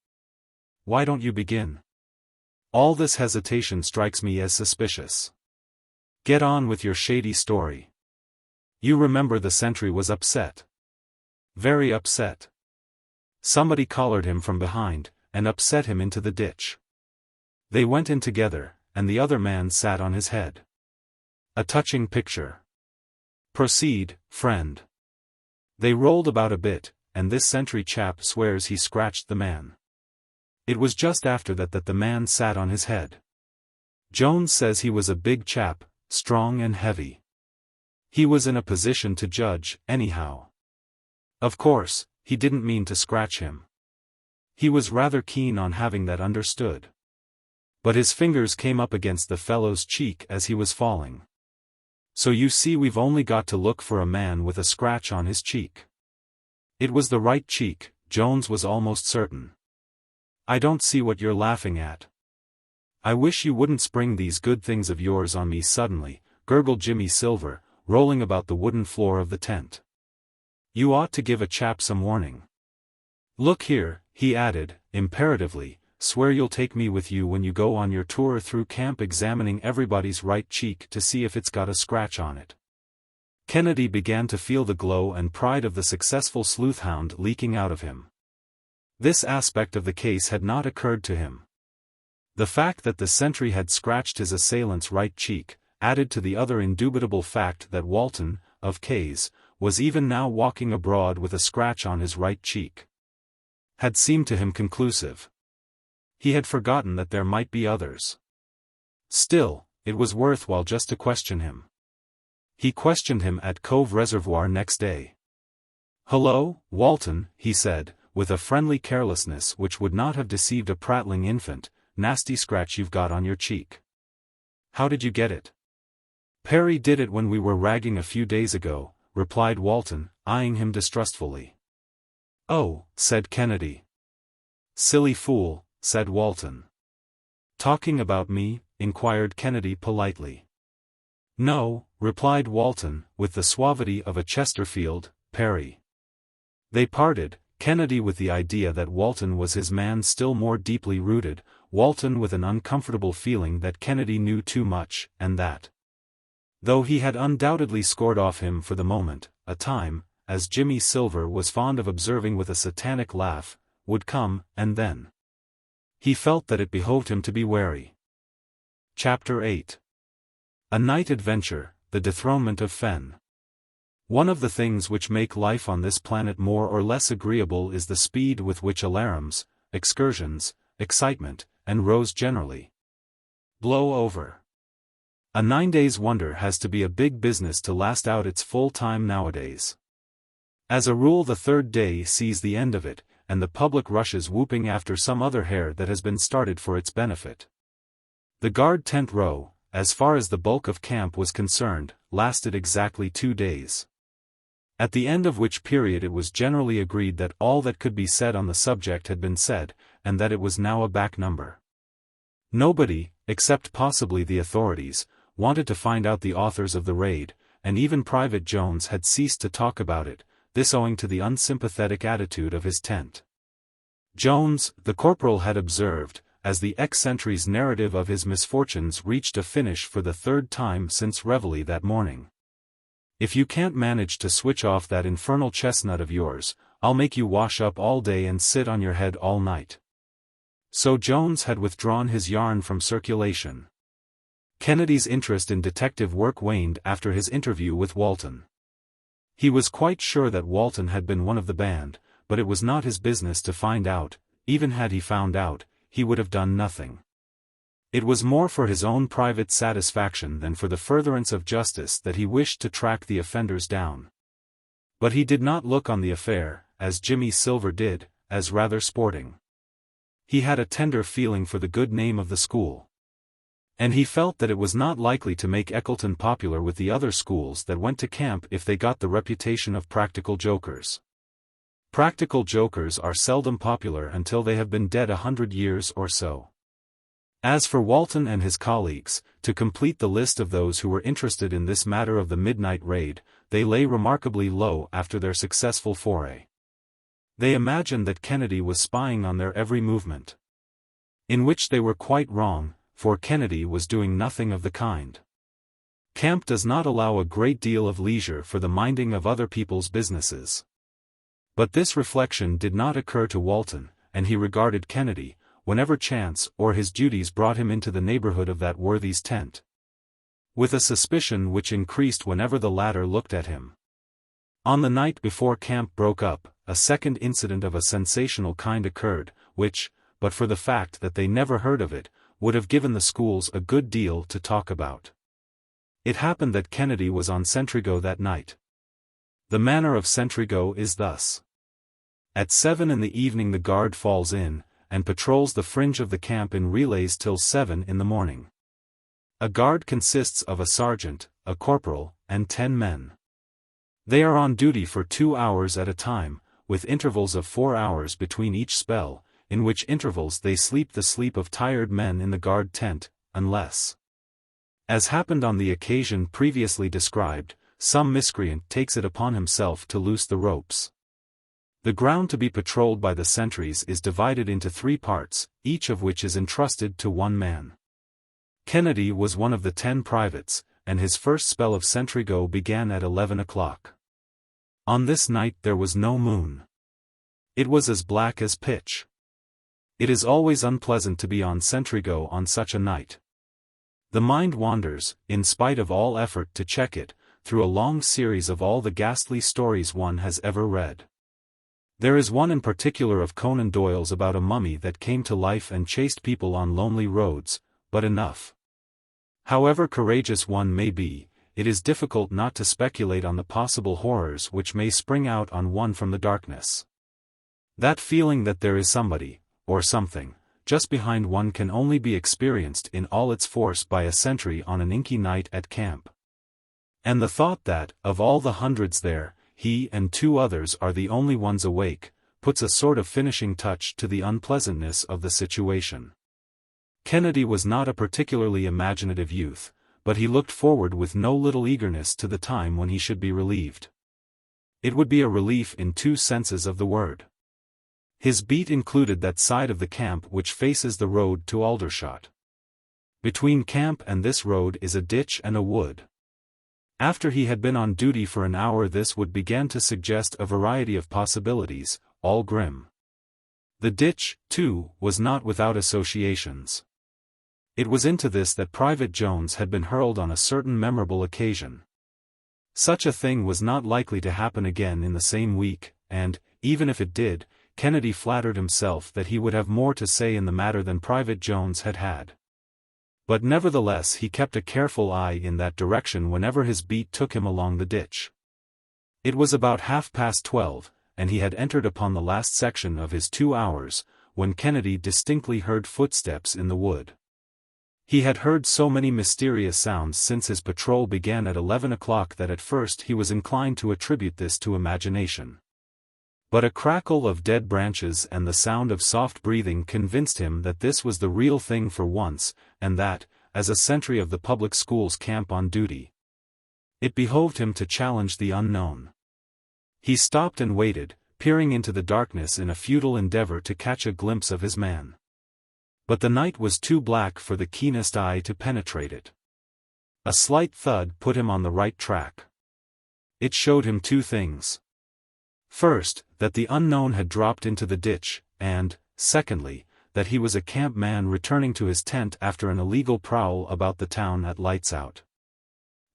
Speaker 1: Why don't you begin? All this hesitation strikes me as suspicious. Get on with your shady story. You remember the sentry was upset. Very upset. Somebody collared him from behind, and upset him into the ditch. They went in together, and the other man sat on his head. A touching picture. Proceed, friend." "They rolled about a bit, and this sentry chap swears he scratched the man. It was just after that that the man sat on his head. Jones says he was a big chap, strong and heavy. He was in a position to judge, anyhow. Of course, he didn't mean to scratch him. He was rather keen on having that understood. But his fingers came up against the fellow's cheek as he was falling. So you see we've only got to look for a man with a scratch on his cheek. It was the right cheek, Jones was almost certain. I don't see what you're laughing at." "I wish you wouldn't spring these good things of yours on me suddenly," gurgled Jimmy Silver, rolling about the wooden floor of the tent. "You ought to give a chap some warning. Look here," he added, imperatively, "swear you'll take me with you when you go on your tour through camp examining everybody's right cheek to see if it's got a scratch on it." Kennedy began to feel the glow and pride of the successful sleuthhound leaking out of him. This aspect of the case had not occurred to him. The fact that the sentry had scratched his assailant's right cheek, added to the other indubitable fact that Walton, of K's, was even now walking abroad with a scratch on his right cheek. Had seemed to him conclusive. He had forgotten that there might be others. Still, it was worthwhile just to question him. He questioned him at Cove Reservoir next day. "Hello, Walton," he said, with a friendly carelessness which would not have deceived a prattling infant. "Nasty scratch you've got on your cheek. How did you get it?" "Perry did it when we were ragging a few days ago," replied Walton, eyeing him distrustfully. "Oh," said Kennedy. "Silly fool," said Walton. "Talking about me?" inquired Kennedy politely. "No," replied Walton, with the suavity of a Chesterfield. "Perry." They parted, Kennedy with the idea that Walton was his man still more deeply rooted, Walton with an uncomfortable feeling that Kennedy knew too much, and that, though he had undoubtedly scored off him for the moment, a time, as Jimmy Silver was fond of observing with a satanic laugh, would come, and then he felt that it behoved him to be wary. Chapter 8. A Night Adventure, the Dethronement of Fenn. One of the things which make life on this planet more or less agreeable is the speed with which alarums, excursions, excitement, and rows generally blow over. A 9 days' wonder has to be a big business to last out its full time nowadays. As a rule the third day sees the end of it, and the public rushes whooping after some other hare that has been started for its benefit. The guard tent row, as far as the bulk of camp was concerned, lasted exactly 2 days. At the end of which period it was generally agreed that all that could be said on the subject had been said, and that it was now a back number. Nobody, except possibly the authorities, wanted to find out the authors of the raid, and even Private Jones had ceased to talk about it, this owing to the unsympathetic attitude of his tent. Jones, the corporal had observed, as the XVIII's narrative of his misfortunes reached a finish for the third time since reveille that morning. "If you can't manage to switch off that infernal chestnut of yours, I'll make you wash up all day and sit on your head all night." So Jones had withdrawn his yarn from circulation. Kennedy's interest in detective work waned after his interview with Walton. He was quite sure that Walton had been one of the band, but it was not his business to find out. Even had he found out, he would have done nothing. It was more for his own private satisfaction than for the furtherance of justice that he wished to track the offenders down. But he did not look on the affair, as Jimmy Silver did, as rather sporting. He had a tender feeling for the good name of the school. And he felt that it was not likely to make Eckleton popular with the other schools that went to camp if they got the reputation of practical jokers. Practical jokers are seldom popular until they have been dead 100 years or so. As for Walton and his colleagues, to complete the list of those who were interested in this matter of the midnight raid, they lay remarkably low after their successful foray. They imagined that Kennedy was spying on their every movement. In which they were quite wrong, for Kennedy was doing nothing of the kind. Camp does not allow a great deal of leisure for the minding of other people's businesses. But this reflection did not occur to Walton, and he regarded Kennedy, whenever chance or his duties brought him into the neighborhood of that worthy's tent, with a suspicion which increased whenever the latter looked at him. On the night before camp broke up, a second incident of a sensational kind occurred, which, but for the fact that they never heard of it, would have given the schools a good deal to talk about. It happened that Kennedy was on sentry-go that night. The manner of sentry-go is thus. At 7 in the evening the guard falls in, and patrols the fringe of the camp in relays till 7 in the morning. A guard consists of a sergeant, a corporal, and 10 men. They are on duty for 2 hours at a time, with intervals of 4 hours between each spell, in which intervals they sleep the sleep of tired men in the guard tent, unless, as happened on the occasion previously described, some miscreant takes it upon himself to loose the ropes. The ground to be patrolled by the sentries is divided into 3 parts, each of which is entrusted to 1 man. Kennedy was one of the 10 privates, and his first spell of sentry-go began at 11 o'clock. On this night there was no moon. It was as black as pitch. It is always unpleasant to be on sentry-go on such a night. The mind wanders, in spite of all effort to check it, through a long series of all the ghastly stories one has ever read. There is one in particular of Conan Doyle's about a mummy that came to life and chased people on lonely roads, but enough. However courageous one may be, it is difficult not to speculate on the possible horrors which may spring out on one from the darkness. That feeling that there is somebody, or something, just behind one can only be experienced in all its force by a sentry on an inky night at camp. And the thought that, of all the hundreds there, he and two others are the only ones awake, puts a sort of finishing touch to the unpleasantness of the situation. Kennedy was not a particularly imaginative youth, but he looked forward with no little eagerness to the time when he should be relieved. It would be a relief in two senses of the word. His beat included that side of the camp which faces the road to Aldershot. Between camp and this road is a ditch and a wood. After he had been on duty for an hour, this wood began to suggest a variety of possibilities, all grim. The ditch, too, was not without associations. It was into this that Private Jones had been hurled on a certain memorable occasion. Such a thing was not likely to happen again in the same week, and, even if it did, Kennedy flattered himself that he would have more to say in the matter than Private Jones had had. But nevertheless he kept a careful eye in that direction whenever his beat took him along the ditch. It was about 12:30, and he had entered upon the last section of his 2 hours, when Kennedy distinctly heard footsteps in the wood. He had heard so many mysterious sounds since his patrol began at 11 o'clock that at first he was inclined to attribute this to imagination. But a crackle of dead branches and the sound of soft breathing convinced him that this was the real thing for once, and that, as a sentry of the public school's camp on duty, it behoved him to challenge the unknown. He stopped and waited, peering into the darkness in a futile endeavor to catch a glimpse of his man. But the night was too black for the keenest eye to penetrate it. A slight thud put him on the right track. It showed him two things. First, that the unknown had dropped into the ditch, and, secondly, that he was a camp man returning to his tent after an illegal prowl about the town at lights out.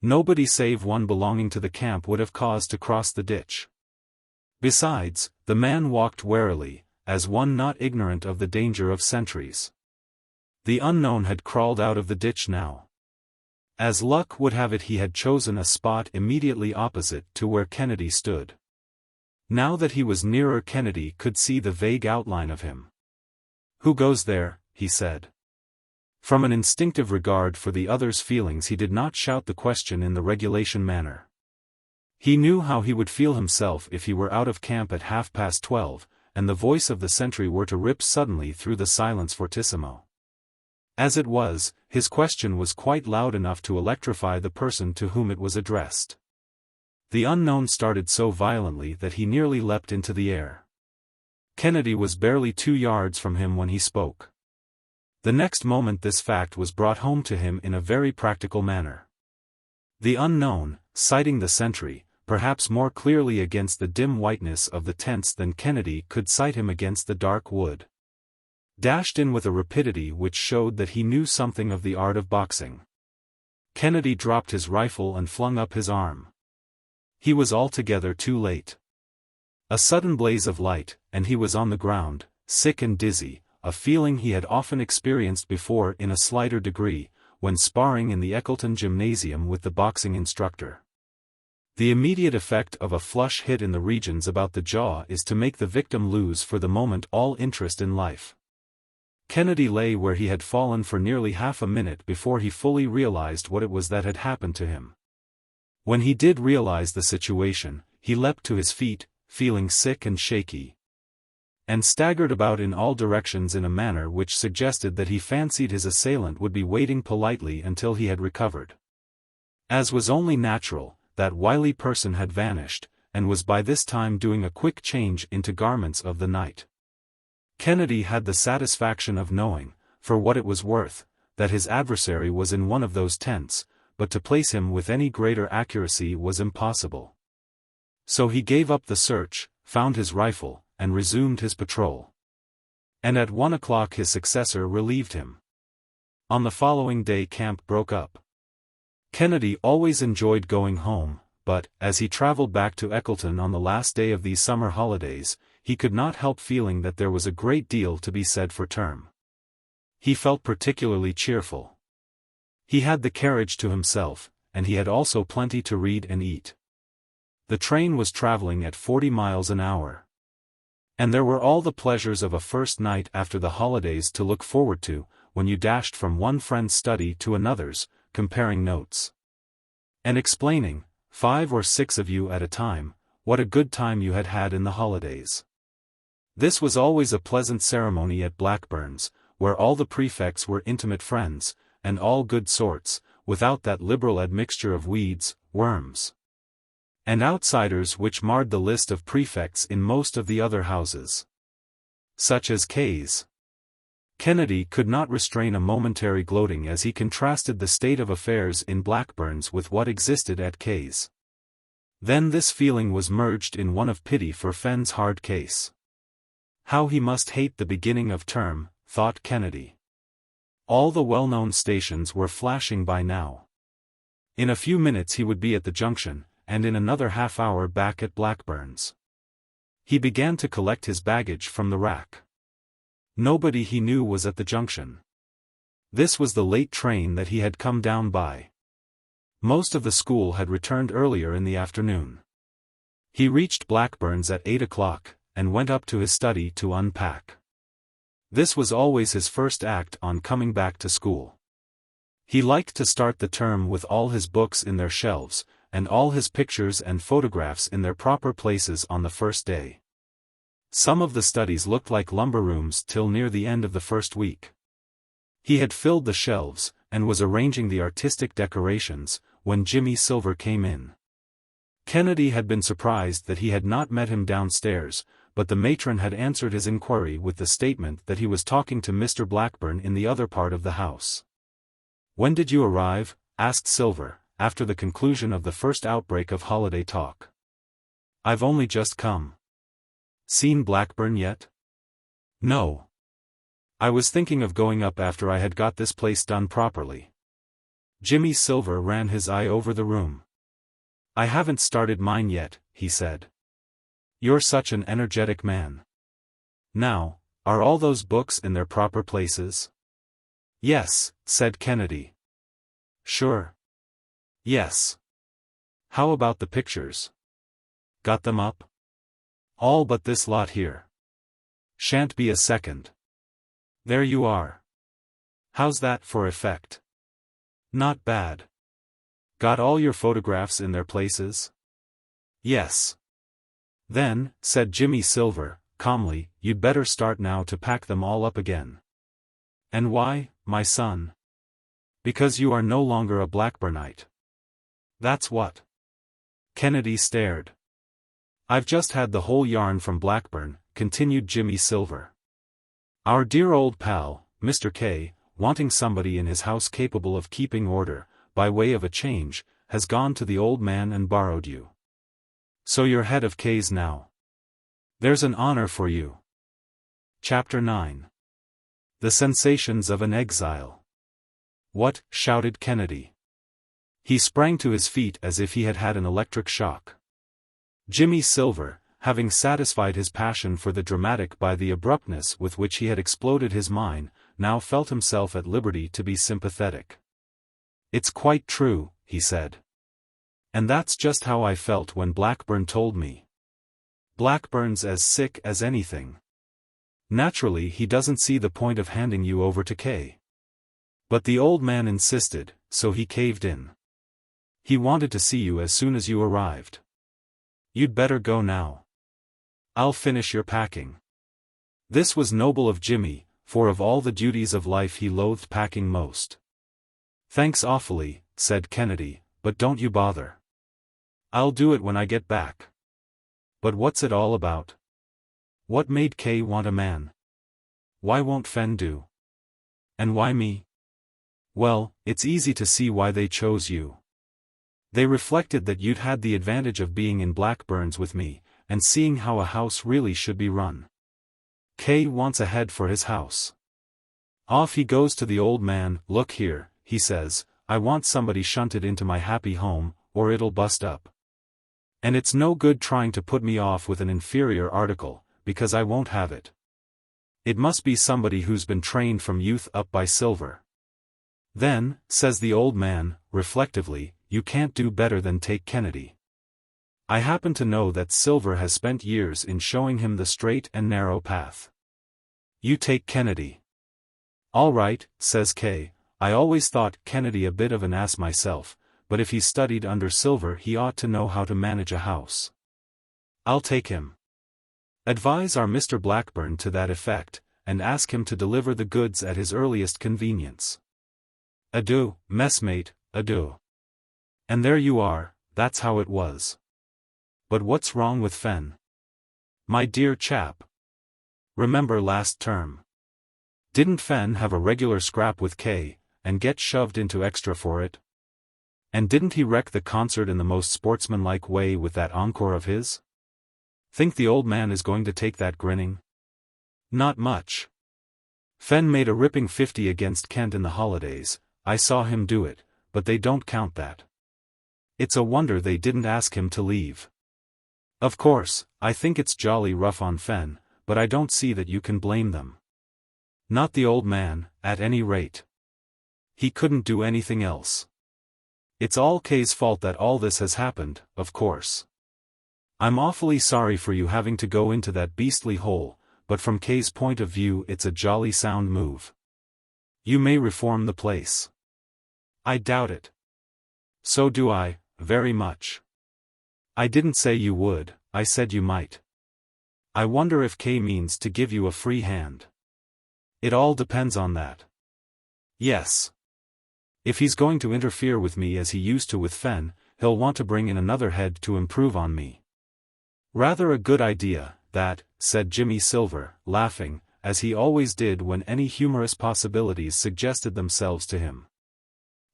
Speaker 1: Nobody save one belonging to the camp would have cause to cross the ditch. Besides, the man walked warily, as one not ignorant of the danger of sentries. The unknown had crawled out of the ditch now. As luck would have it, he had chosen a spot immediately opposite to where Kennedy stood. Now that he was nearer, Kennedy could see the vague outline of him. "Who goes there?" he said. From an instinctive regard for the other's feelings he did not shout the question in the regulation manner. He knew how he would feel himself if he were out of camp at 12:30, and the voice of the sentry were to rip suddenly through the silence fortissimo. As it was, his question was quite loud enough to electrify the person to whom it was addressed. The unknown started so violently that he nearly leapt into the air. Kennedy was barely 2 yards from him when he spoke. The next moment this fact was brought home to him in a very practical manner. The unknown, sighting the sentry, perhaps more clearly against the dim whiteness of the tents than Kennedy could sight him against the dark wood, dashed in with a rapidity which showed that he knew something of the art of boxing. Kennedy dropped his rifle and flung up his arm. He was altogether too late. A sudden blaze of light, and he was on the ground, sick and dizzy, a feeling he had often experienced before in a slighter degree, when sparring in the Eckleton gymnasium with the boxing instructor. The immediate effect of a flush hit in the regions about the jaw is to make the victim lose for the moment all interest in life. Kennedy lay where he had fallen for nearly half a minute before he fully realized what it was that had happened to him. When he did realize the situation, he leapt to his feet, feeling sick and shaky, and staggered about in all directions in a manner which suggested that he fancied his assailant would be waiting politely until he had recovered. As was only natural, that wily person had vanished, and was by this time doing a quick change into garments of the night. Kennedy had the satisfaction of knowing, for what it was worth, that his adversary was in one of those tents, but to place him with any greater accuracy was impossible. So he gave up the search, found his rifle, and resumed his patrol. And at 1 o'clock his successor relieved him. On the following day camp broke up. Kennedy always enjoyed going home, but, as he traveled back to Eckleton on the last day of these summer holidays, he could not help feeling that there was a great deal to be said for term. He felt particularly cheerful. He had the carriage to himself, and he had also plenty to read and eat. The train was traveling at 40 miles an hour. And there were all the pleasures of a first night after the holidays to look forward to, when you dashed from one friend's study to another's, comparing notes. And explaining, 5 or 6 of you at a time, what a good time you had had in the holidays. This was always a pleasant ceremony at Blackburn's, where all the prefects were intimate friends, and all good sorts, without that liberal admixture of weeds, worms, and outsiders which marred the list of prefects in most of the other houses, such as XVIII. Kennedy could not restrain a momentary gloating as he contrasted the state of affairs in Blackburn's with what existed at XVIII. Then this feeling was merged in one of pity for Fenn's hard case. How he must hate the beginning of term, thought Kennedy. All the well-known stations were flashing by now. In a few minutes he would be at the junction, and in another half-hour back at Blackburn's. He began to collect his baggage from the rack. Nobody he knew was at the junction. This was the late train that he had come down by. Most of the school had returned earlier in the afternoon. He reached Blackburn's at 8 o'clock, and went up to his study to unpack. This was always his first act on coming back to school. He liked to start the term with all his books in their shelves, and all his pictures and photographs in their proper places on the first day. Some of the studies looked like lumber rooms till near the end of the first week. He had filled the shelves, and was arranging the artistic decorations, when Jimmy Silver came in. Kennedy had been surprised that he had not met him downstairs, but the matron had answered his inquiry with the statement that he was talking to Mr. Blackburn in the other part of the house. "When did you arrive?" asked Silver, after the conclusion of the first outbreak of holiday talk. "I've only just come." "Seen Blackburn yet?" "No. I was thinking of going up after I had got this place done properly." Jimmy Silver ran his eye over the room. "I haven't started mine yet," he said. "You're such an energetic man. Now, are all those books in their proper places?" "Yes," said Kennedy. "Sure?" "Yes." "How about the pictures? Got them up?" "All but this lot here." "Shan't be a second." "There you are. How's that for effect?" "Not bad." "Got all your photographs in their places?" "Yes." "Then," said Jimmy Silver, calmly, "you'd better start now to pack them all up again." "And why, my son?" "Because you are no longer a Blackburnite." "That's what?" Kennedy stared. "I've just had the whole yarn from Blackburn," continued Jimmy Silver. "Our dear old pal, Mr. K, wanting somebody in his house capable of keeping order, by way of a change, has gone to the old man and borrowed you. So you're head of K's now. There's an honor for you." Chapter 9. The Sensations of an Exile. "What?" shouted Kennedy. He sprang to his feet as if he had had an electric shock. Jimmy Silver, having satisfied his passion for the dramatic by the abruptness with which he had exploded his mine, now felt himself at liberty to be sympathetic. "It's quite true," he said. "And that's just how I felt when Blackburn told me. Blackburn's as sick as anything. Naturally he doesn't see the point of handing you over to K. But the old man insisted, so he caved in. He wanted to see you as soon as you arrived. You'd better go now. I'll finish your packing." This was noble of Jimmy, for of all the duties of life he loathed packing most. "Thanks awfully," said Kennedy, "but don't you bother. I'll do it when I get back." "But what's it all about? What made K want a man? Why won't Fenn do? And why me?" "Well, it's easy to see why they chose you. They reflected that you'd had the advantage of being in Blackburn's with me, and seeing how a house really should be run. K wants a head for his house. Off he goes to the old man. 'Look here,' he says, I want somebody shunted into my happy home, or it'll bust up. And it's no good trying to put me off with an inferior article, because I won't have it. It must be somebody who's been trained from youth up by silver. Then, says the old man, reflectively, you can't do better than take Kennedy. I happen to know that Silver has spent years in showing him the straight and narrow path. You take Kennedy. All right, says Kay, I always thought Kennedy a bit of an ass myself, but if he studied under Silver he ought to know how to manage a house. I'll take him. Advise our Mr. Blackburn to that effect, and ask him to deliver the goods at his earliest convenience. Adieu, messmate, adieu. And there you are, that's how it was. But what's wrong with Fenn? My dear chap. Remember last term. Didn't Fenn have a regular scrap with Kay, and get shoved into extra for it? And didn't he wreck the concert in the most sportsmanlike way with that encore of his? Think the old man is going to take that grinning? Not much. Fenn made a ripping 50 against Kent in the holidays, I saw him do it, but they don't count that. It's a wonder they didn't ask him to leave. Of course, I think it's jolly rough on Fenn, but I don't see that you can blame them. Not the old man, at any rate. He couldn't do anything else. It's all Kay's fault that all this has happened, of course. I'm awfully sorry for you having to go into that beastly hole, but from Kay's point of view it's a jolly sound move. You may reform the place. I doubt it. So do I, very much. I didn't say you would, I said you might. I wonder if Kay means to give you a free hand. It all depends on that. Yes. If he's going to interfere with me as he used to with Fenn, he'll want to bring in another head to improve on me. Rather a good idea, that, said Jimmy Silver, laughing, as he always did when any humorous possibilities suggested themselves to him.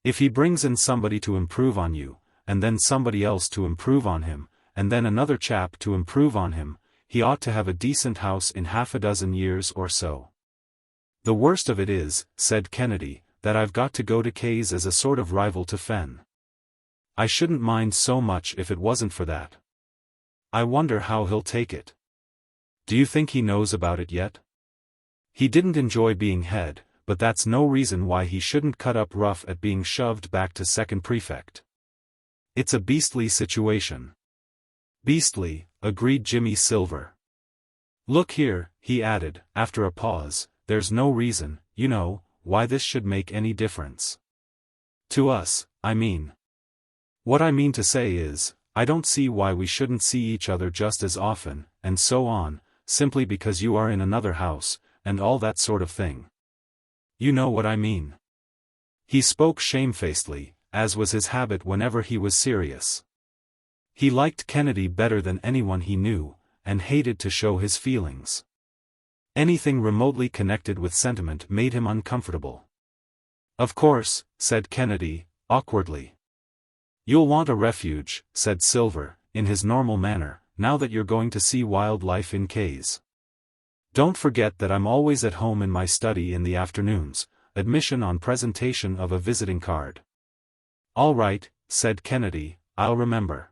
Speaker 1: If he brings in somebody to improve on you, and then somebody else to improve on him, and then another chap to improve on him, he ought to have a decent house in half a dozen years or so. The worst of it is, said Kennedy, that I've got to go to Kay's as a sort of rival to Fenn. I shouldn't mind so much if it wasn't for that. I wonder how he'll take it. Do you think he knows about it yet? He didn't enjoy being head, but that's no reason why he shouldn't cut up rough at being shoved back to second prefect. It's a beastly situation. Beastly, agreed Jimmy Silver. Look here, he added, after a pause, there's no reason, you know, why this should make any difference. To us, I mean. What I mean to say is, I don't see why we shouldn't see each other just as often, and so on, simply because you are in another house, and all that sort of thing. You know what I mean. He spoke shamefacedly, as was his habit whenever he was serious. He liked Kennedy better than anyone he knew, and hated to show his feelings. Anything remotely connected with sentiment made him uncomfortable. Of course, said Kennedy, awkwardly. You'll want a refuge, said Silver, in his normal manner, now that you're going to see wildlife in Kay's. Don't forget that I'm always at home in my study in the afternoons, admission on presentation of a visiting card. All right, said Kennedy, I'll remember.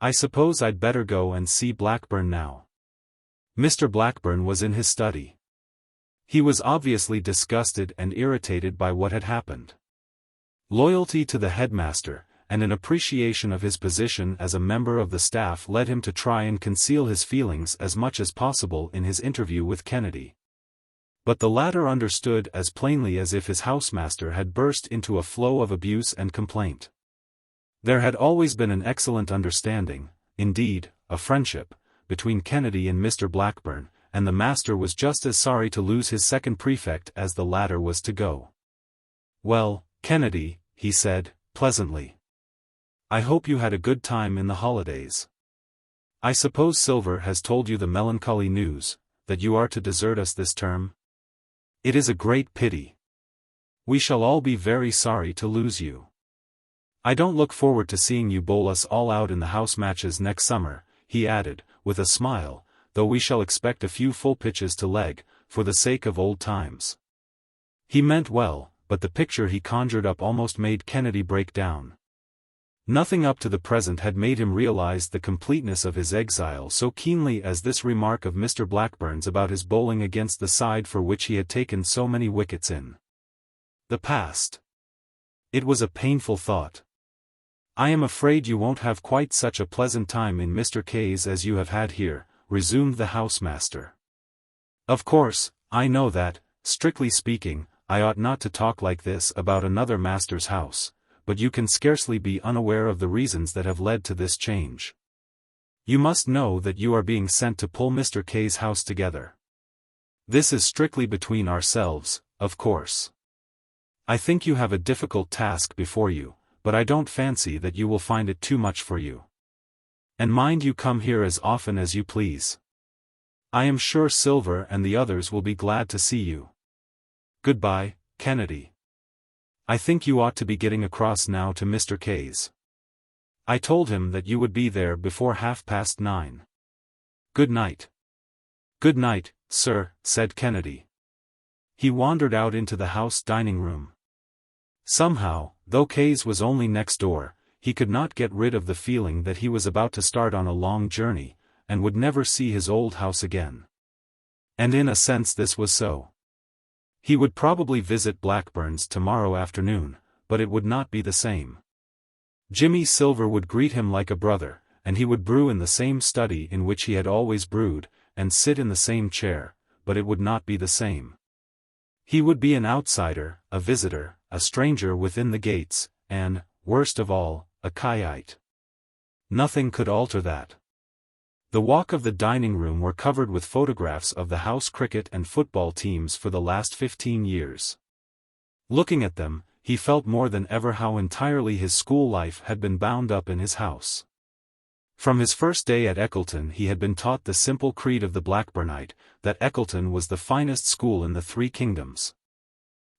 Speaker 1: I suppose I'd better go and see Blackburn now. Mr. Blackburn was in his study. He was obviously disgusted and irritated by what had happened. Loyalty to the headmaster, and an appreciation of his position as a member of the staff led him to try and conceal his feelings as much as possible in his interview with Kennedy. But the latter understood as plainly as if his housemaster had burst into a flow of abuse and complaint. There had always been an excellent understanding, indeed, a friendship, between Kennedy and Mr. Blackburn, and the master was just as sorry to lose his second prefect as the latter was to go. Well, Kennedy, he said, pleasantly. I hope you had a good time in the holidays. I suppose Silver has told you the melancholy news, that you are to desert us this term? It is a great pity. We shall all be very sorry to lose you. I don't look forward to seeing you bowl us all out in the house matches next summer, he added, with a smile, though we shall expect a few full pitches to leg, for the sake of old times. He meant well, but the picture he conjured up almost made Kennedy break down. Nothing up to the present had made him realize the completeness of his exile so keenly as this remark of Mr. Blackburn's about his bowling against the side for which he had taken so many wickets in the past. It was a painful thought. "I am afraid you won't have quite such a pleasant time in Mr. K's as you have had here," resumed the housemaster. "Of course, I know that, strictly speaking, I ought not to talk like this about another master's house, but you can scarcely be unaware of the reasons that have led to this change. You must know that you are being sent to pull Mr. K's house together. This is strictly between ourselves, of course. I think you have a difficult task before you, but I don't fancy that you will find it too much for you. And mind you come here as often as you please. I am sure Silver and the others will be glad to see you. Goodbye, Kennedy. I think you ought to be getting across now to Mr. K's. I told him that you would be there before 9:30. Good night." "Good night, sir," said Kennedy. He wandered out into the house dining room. Somehow, though K's was only next door, he could not get rid of the feeling that he was about to start on a long journey, and would never see his old house again. And in a sense this was so. He would probably visit Blackburn's tomorrow afternoon, but it would not be the same. Jimmy Silver would greet him like a brother, and he would brew in the same study in which he had always brewed, and sit in the same chair, but it would not be the same. He would be an outsider, a visitor, a stranger within the gates, and, worst of all, a XVIII. Nothing could alter that. The walk of the dining room were covered with photographs of the house cricket and football teams for the last 15 years. Looking at them, he felt more than ever how entirely his school life had been bound up in his house. From his first day at Eckleton he had been taught the simple creed of the Blackburnite, that Eckleton was the finest school in the three kingdoms.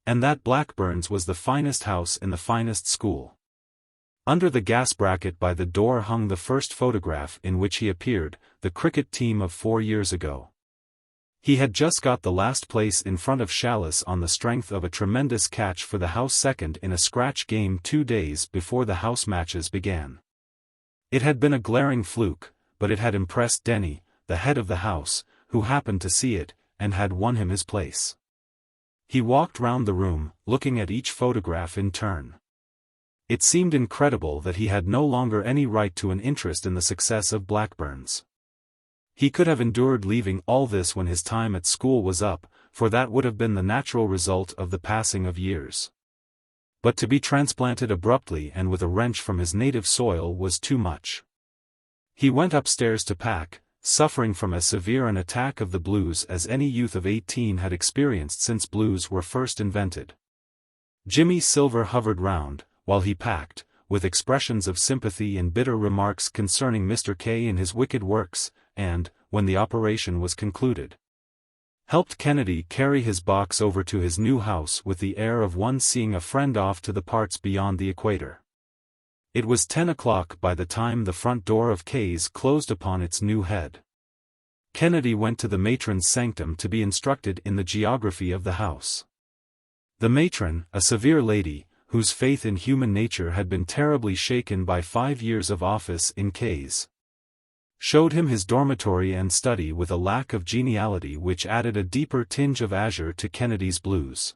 Speaker 1: And that Blackburn's was the finest house in the finest school. Under the gas bracket by the door hung the first photograph in which he appeared, the cricket team of 4 years ago. He had just got the last place in front of Chalice on the strength of a tremendous catch for the house second in a scratch game 2 days before the house matches began. It had been a glaring fluke, but it had impressed Denny, the head of the house, who happened to see it, and had won him his place. He walked round the room, looking at each photograph in turn. It seemed incredible that he had no longer any right to an interest in the success of Blackburn's. He could have endured leaving all this when his time at school was up, for that would have been the natural result of the passing of years. But to be transplanted abruptly and with a wrench from his native soil was too much. He went upstairs to pack, suffering from as severe an attack of the blues as any youth of 18 had experienced since blues were first invented. Jimmy Silver hovered round, while he packed, with expressions of sympathy and bitter remarks concerning Mr. K and his wicked works, and, when the operation was concluded, helped Kennedy carry his box over to his new house with the air of one seeing a friend off to the parts beyond the equator. It was 10 o'clock by the time the front door of K's closed upon its new head. Kennedy went to the matron's sanctum to be instructed in the geography of the house. The matron, a severe lady, whose faith in human nature had been terribly shaken by 5 years of office in K's, showed him his dormitory and study with a lack of geniality which added a deeper tinge of azure to Kennedy's blues.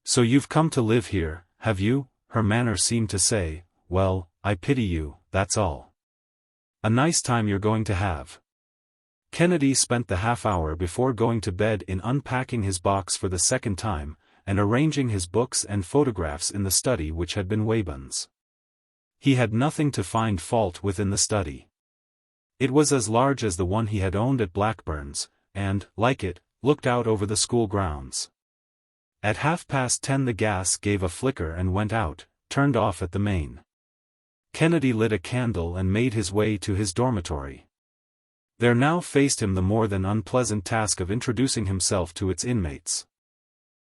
Speaker 1: "So you've come to live here, have you?" her manner seemed to say. "Well, I pity you, that's all. A nice time you're going to have." Kennedy spent the half-hour before going to bed in unpacking his box for the second time, and arranging his books and photographs in the study which had been Webern's. He had nothing to find fault with in the study. It was as large as the one he had owned at Blackburn's, and, like it, looked out over the school grounds. At 10:30 the gas gave a flicker and went out, turned off at the main. Kennedy lit a candle and made his way to his dormitory. There now faced him the more than unpleasant task of introducing himself to its inmates.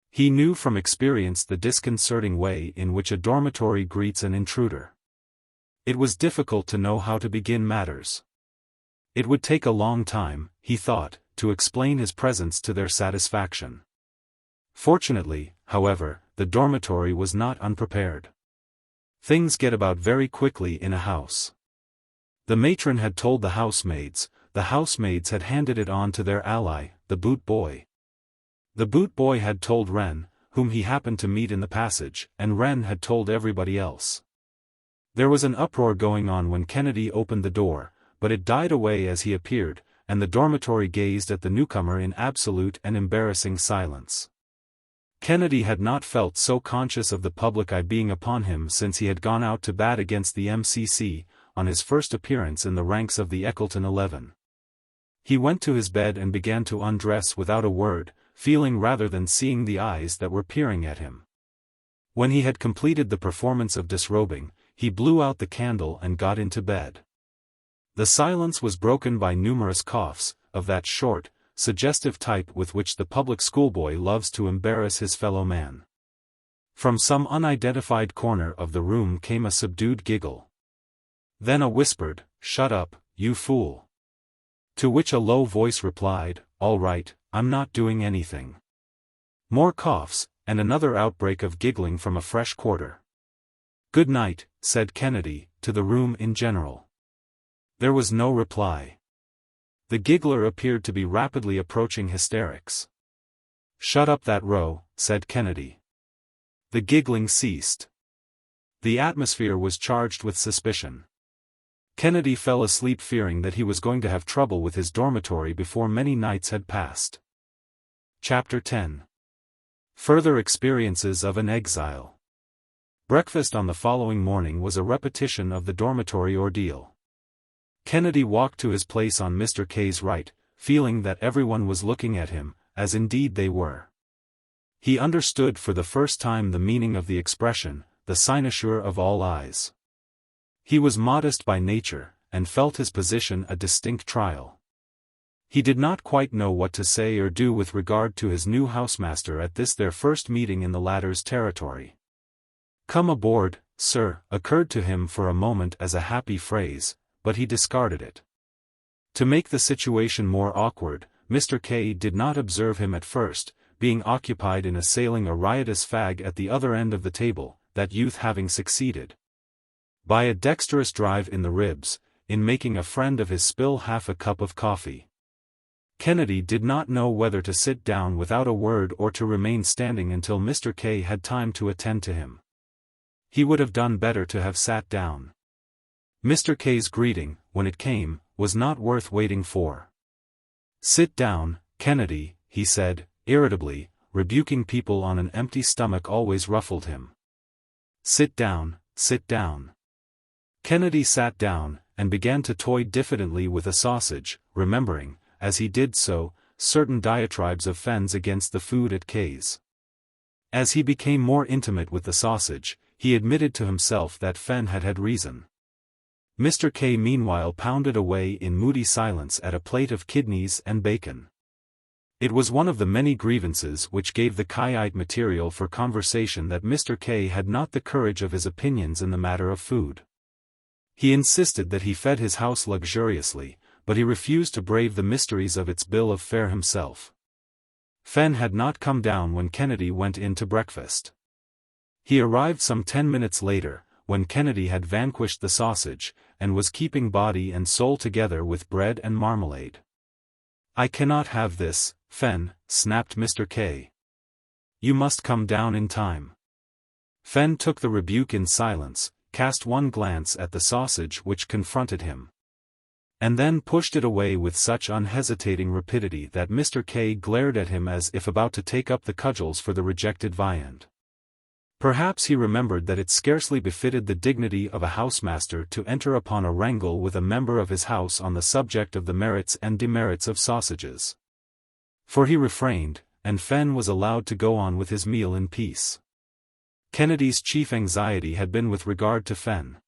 Speaker 1: He knew from experience the disconcerting way in which a dormitory greets an intruder. It was difficult to know how to begin matters. It would take a long time, he thought, to explain his presence to their satisfaction. Fortunately, however, the dormitory was not unprepared. Things get about very quickly in a house. The matron had told the housemaids had handed it on to their ally, the boot boy. The boot boy had told Wren, whom he happened to meet in the passage, and Wren had told everybody else. There was an uproar going on when Kennedy opened the door, but it died away as he appeared, and the dormitory gazed at the newcomer in absolute and embarrassing silence. Kennedy had not felt so conscious of the public eye being upon him since he had gone out to bat against the MCC, on his first appearance in the ranks of the Eckleton 11. He went to his bed and began to undress without a word, feeling rather than seeing the eyes that were peering at him. When he had completed the performance of disrobing, he blew out the candle and got into bed. The silence was broken by numerous coughs, of that short, suggestive type with which the public schoolboy loves to embarrass his fellow man. From some unidentified corner of the room came a subdued giggle. Then a whispered, "Shut up, you fool." To which a low voice replied, "All right, I'm not doing anything." More coughs, and another outbreak of giggling from a fresh quarter. "Good night," said Kennedy, to the room in general. There was no reply. The giggler appeared to be rapidly approaching hysterics. "Shut up that row," said Kennedy. The giggling ceased. The atmosphere was charged with suspicion. Kennedy fell asleep fearing that he was going to have trouble with his dormitory before many nights had passed. Chapter 10. Further experiences of an exile. Breakfast on the following morning was a repetition of the dormitory ordeal. Kennedy walked to his place on Mr. K's right, feeling that everyone was looking at him, as indeed they were. He understood for the first time the meaning of the expression, the cynosure of all eyes. He was modest by nature, and felt his position a distinct trial. He did not quite know what to say or do with regard to his new housemaster at this their first meeting in the latter's territory. "Come aboard, sir," occurred to him for a moment as a happy phrase, but he discarded it. To make the situation more awkward, Mr. K did not observe him at first, being occupied in assailing a riotous fag at the other end of the table, that youth having succeeded, by a dexterous drive in the ribs, in making a friend of his spill half a cup of coffee. Kennedy did not know whether to sit down without a word or to remain standing until Mr. K had time to attend to him. He would have done better to have sat down. Mr. K's greeting, when it came, was not worth waiting for. "Sit down, Kennedy," he said, irritably, rebuking people on an empty stomach always ruffled him. "Sit down, sit down." Kennedy sat down, and began to toy diffidently with a sausage, remembering, as he did so, certain diatribes of Fenn's against the food at K's. As he became more intimate with the sausage, he admitted to himself that Fenn had had reason. Mr. K meanwhile pounded away in moody silence at a plate of kidneys and bacon. It was one of the many grievances which gave the XVIII material for conversation that Mr. K had not the courage of his opinions in the matter of food. He insisted that he fed his house luxuriously, but he refused to brave the mysteries of its bill of fare himself. Fenn had not come down when Kennedy went in to breakfast. He arrived some 10 minutes later, when Kennedy had vanquished the sausage, and was keeping body and soul together with bread and marmalade. "I cannot have this, Fenn," snapped Mr. K. "You must come down in time." Fenn took the rebuke in silence, cast one glance at the sausage which confronted him, and then pushed it away with such unhesitating rapidity that Mr. K glared at him as if about to take up the cudgels for the rejected viand. Perhaps he remembered that it scarcely befitted the dignity of a housemaster to enter upon a wrangle with a member of his house on the subject of the merits and demerits of sausages. For he refrained, and Fenn was allowed to go on with his meal in peace. Kennedy's chief anxiety had been with regard to Fenn.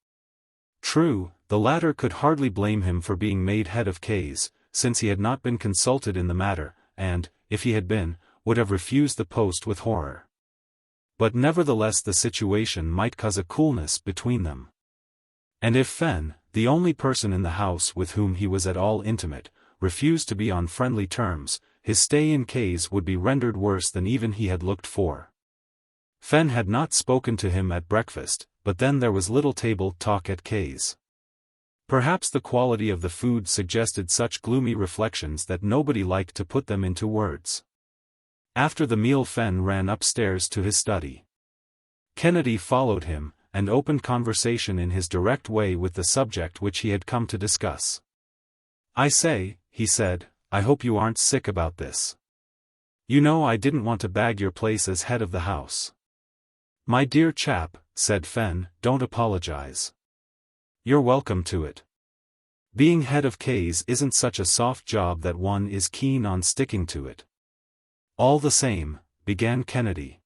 Speaker 1: True, the latter could hardly blame him for being made head of K's, since he had not been consulted in the matter, and, if he had been, would have refused the post with horror. But nevertheless the situation might cause a coolness between them. And if Fenn, the only person in the house with whom he was at all intimate, refused to be on friendly terms, his stay in K's would be rendered worse than even he had looked for. Fenn had not spoken to him at breakfast, but then there was little table talk at Kay's. Perhaps the quality of the food suggested such gloomy reflections that nobody liked to put them into words. After the meal Fenn ran upstairs to his study. Kennedy followed him, and opened conversation in his direct way with the subject which he had come to discuss. "I say," he said, "I hope you aren't sick about this. You know I didn't want to bag your place as head of the house." "My dear chap," said Fenn, "don't apologize. You're welcome to it. Being head of Kay's isn't such a soft job that one is keen on sticking to it." "All the same," began Kennedy.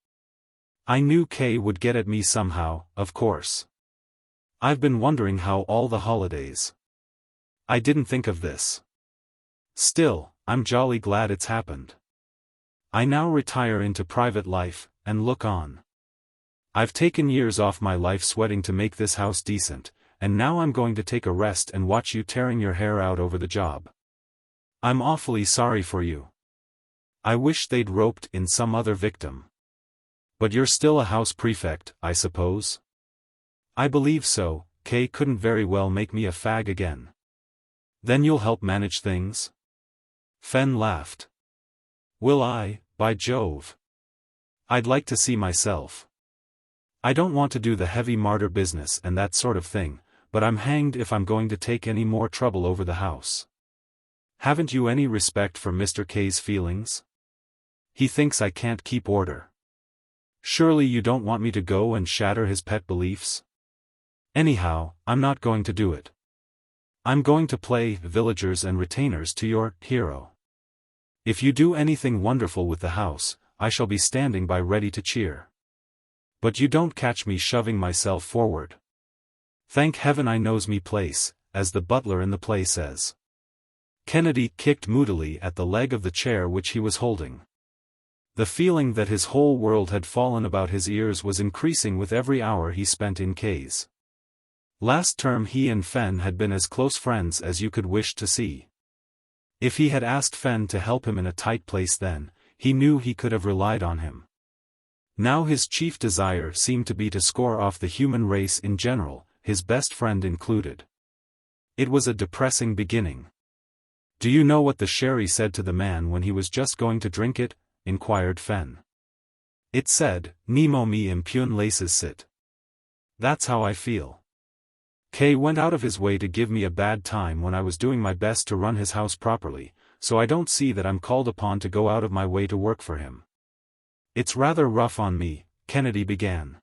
Speaker 1: "I knew Kay would get at me somehow, of course. I've been wondering how all the holidays. I didn't think of this. Still, I'm jolly glad it's happened. I now retire into private life, and look on. I've taken years off my life sweating to make this house decent, and now I'm going to take a rest and watch you tearing your hair out over the job. I'm awfully sorry for you. I wish they'd roped in some other victim. But you're still a house prefect, I suppose?" "I believe so. Kay couldn't very well make me a fag again." "Then you'll help manage things?" Fenn laughed. "Will I, by Jove? I'd like to see myself. I don't want to do the heavy martyr business and that sort of thing, but I'm hanged if I'm going to take any more trouble over the house. Haven't you any respect for Mr. Kay's feelings? He thinks I can't keep order. Surely you don't want me to go and shatter his pet beliefs? Anyhow, I'm not going to do it. I'm going to play villagers and retainers to your hero. If you do anything wonderful with the house, I shall be standing by ready to cheer. But you don't catch me shoving myself forward. Thank heaven I knows me place, as the butler in the play says." Kennedy kicked moodily at the leg of the chair which he was holding. The feeling that his whole world had fallen about his ears was increasing with every hour he spent in Kay's. Last term he and Fenn had been as close friends as you could wish to see. If he had asked Fenn to help him in a tight place then, he knew he could have relied on him. Now his chief desire seemed to be to score off the human race in general, his best friend included. It was a depressing beginning. "Do you know what the sherry said to the man when he was just going to drink it?" inquired Fenn. "It said, 'Nemo me impune laces sit.' That's how I feel. Kay went out of his way to give me a bad time when I was doing my best to run his house properly, so I don't see that I'm called upon to go out of my way to work for him. It's rather rough on me," Kennedy began.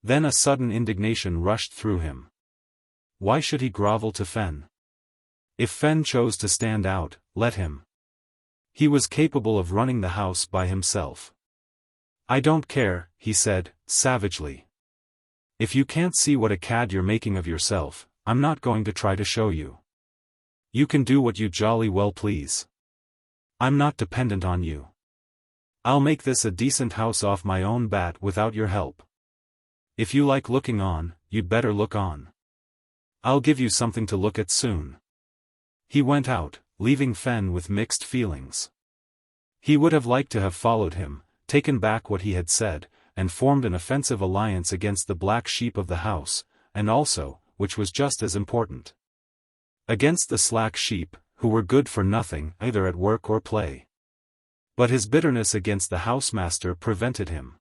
Speaker 1: Then a sudden indignation rushed through him. Why should he grovel to Fenn? If Fenn chose to stand out, let him. He was capable of running the house by himself. "I don't care," he said, savagely. "If you can't see what a cad you're making of yourself, I'm not going to try to show you. You can do what you jolly well please. I'm not dependent on you. I'll make this a decent house off my own bat without your help. If you like looking on, you'd better look on. I'll give you something to look at soon." He went out, leaving Fenn with mixed feelings. He would have liked to have followed him, taken back what he had said, and formed an offensive alliance against the black sheep of the house, and also, which was just as important, against the slack sheep, who were good for nothing either at work or play. But his bitterness against the housemaster prevented him.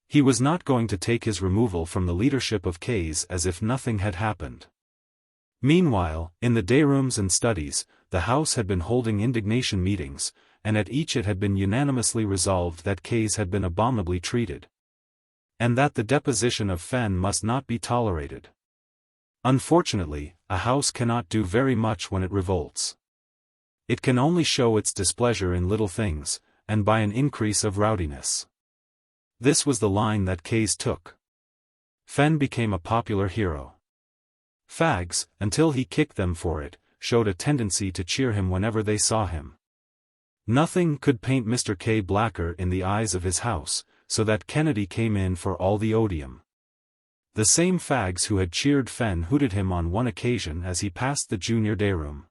Speaker 1: He was not going to take his removal from the leadership of Kay's as if nothing had happened. Meanwhile, in the dayrooms and studies, the house had been holding indignation meetings, and at each it had been unanimously resolved that Kay's had been abominably treated, and that the deposition of Fenn must not be tolerated. Unfortunately, a house cannot do very much when it revolts. It can only show its displeasure in little things, and by an increase of rowdiness. This was the line that Kay's took. Fenn became a popular hero. Fags, until he kicked them for it, showed a tendency to cheer him whenever they saw him. Nothing could paint Mr. K blacker in the eyes of his house, so that Kennedy came in for all the odium. The same fags who had cheered Fenn hooted him on one occasion as he passed the junior dayroom.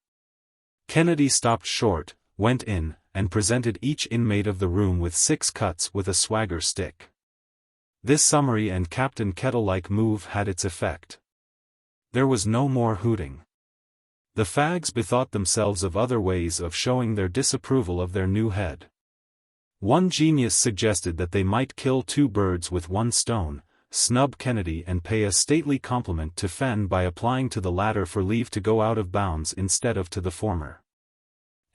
Speaker 1: Kennedy stopped short, went in, and presented each inmate of the room with 6 cuts with a swagger stick. This summary and Captain Kettle-like move had its effect. There was no more hooting. The fags bethought themselves of other ways of showing their disapproval of their new head. One genius suggested that they might kill two birds with one stone, snub Kennedy and pay a stately compliment to Fenn by applying to the latter for leave to go out of bounds instead of to the former.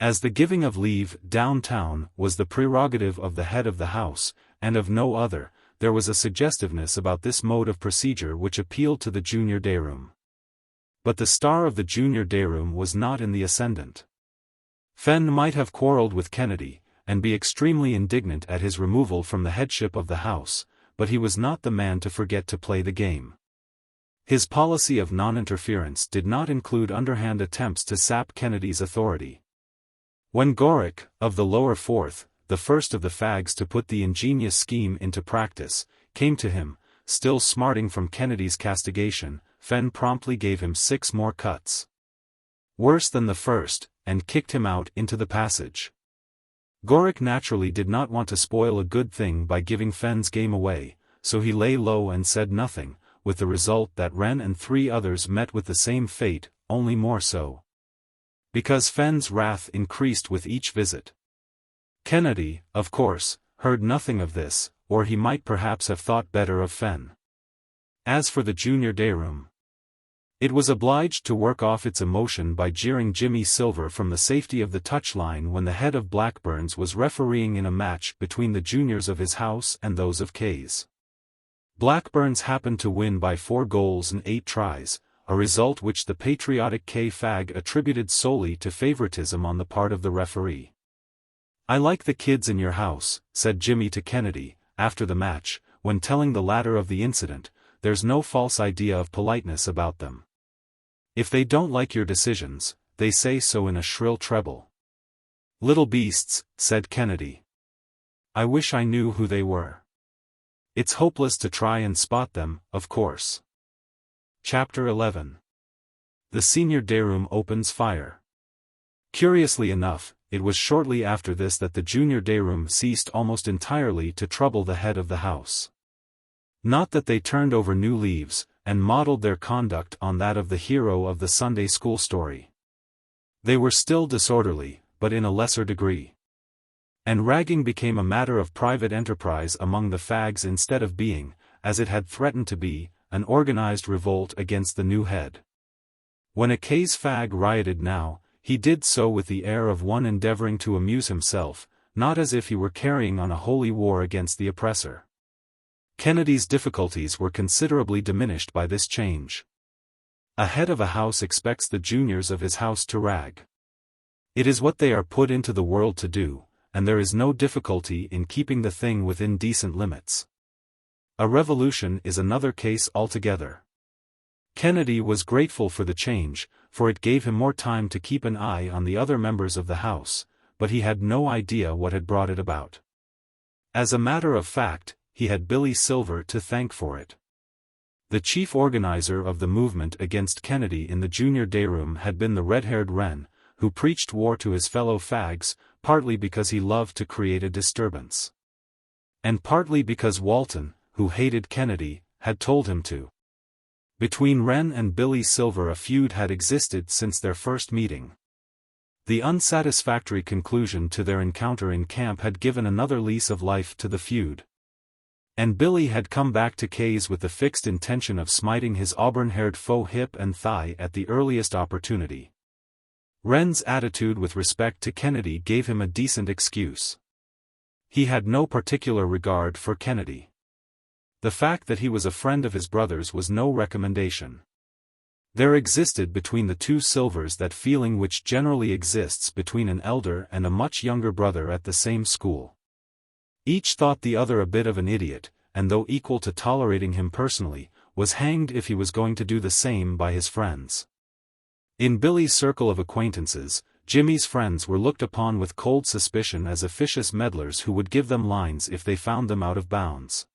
Speaker 1: As the giving of leave downtown was the prerogative of the head of the house, and of no other, there was a suggestiveness about this mode of procedure which appealed to the junior dayroom. But the star of the junior dayroom was not in the ascendant. Fenn might have quarreled with Kennedy, and be extremely indignant at his removal from the headship of the house, but he was not the man to forget to play the game. His policy of non-interference did not include underhand attempts to sap Kennedy's authority. When Gorick, of the lower fourth, the first of the fags to put the ingenious scheme into practice, came to him, still smarting from Kennedy's castigation, Fenn promptly gave him 6 more cuts. Worse than the first, and kicked him out into the passage. Gorick naturally did not want to spoil a good thing by giving Fenn's game away, so he lay low and said nothing, with the result that Wren and 3 others met with the same fate, only more so. Because Fenn's wrath increased with each visit. Kennedy, of course, heard nothing of this, or he might perhaps have thought better of Fenn. As for the junior dayroom, it was obliged to work off its emotion by jeering Jimmy Silver from the safety of the touchline when the head of Blackburns was refereeing in a match between the juniors of his house and those of K's. Blackburns happened to win by 4 goals and 8 tries, a result which the patriotic K fag attributed solely to favoritism on the part of the referee. "I like the kids in your house," said Jimmy to Kennedy, after the match, when telling the latter of the incident. "There's no false idea of politeness about them. If they don't like your decisions, they say so in a shrill treble." "Little beasts," said Kennedy. "I wish I knew who they were. It's hopeless to try and spot them, of course." Chapter 11. The senior dayroom opens fire. Curiously enough, it was shortly after this that the junior dayroom ceased almost entirely to trouble the head of the house. Not that they turned over new leaves, and modeled their conduct on that of the hero of the Sunday school story. They were still disorderly, but in a lesser degree. And ragging became a matter of private enterprise among the fags instead of being, as it had threatened to be, an organized revolt against the new head. When a K's fag rioted now, he did so with the air of one endeavoring to amuse himself, not as if he were carrying on a holy war against the oppressor. Kennedy's difficulties were considerably diminished by this change. A head of a house expects the juniors of his house to rag. It is what they are put into the world to do, and there is no difficulty in keeping the thing within decent limits. A revolution is another case altogether. Kennedy was grateful for the change, for it gave him more time to keep an eye on the other members of the house, but he had no idea what had brought it about. As a matter of fact, he had Billy Silver to thank for it. The chief organizer of the movement against Kennedy in the junior dayroom had been the red-haired Wren, who preached war to his fellow fags, partly because he loved to create a disturbance. And partly because Walton, who hated Kennedy, had told him to. Between Wren and Billy Silver a feud had existed since their first meeting. The unsatisfactory conclusion to their encounter in camp had given another lease of life to the feud. And Billy had come back to K's with the fixed intention of smiting his auburn-haired foe hip and thigh at the earliest opportunity. Wren's attitude with respect to Kennedy gave him a decent excuse. He had no particular regard for Kennedy. The fact that he was a friend of his brother's was no recommendation. There existed between the two Silvers that feeling which generally exists between an elder and a much younger brother at the same school. Each thought the other a bit of an idiot, and though equal to tolerating him personally, was hanged if he was going to do the same by his friends. In Billy's circle of acquaintances, Jimmy's friends were looked upon with cold suspicion as officious meddlers who would give them lines if they found them out of bounds.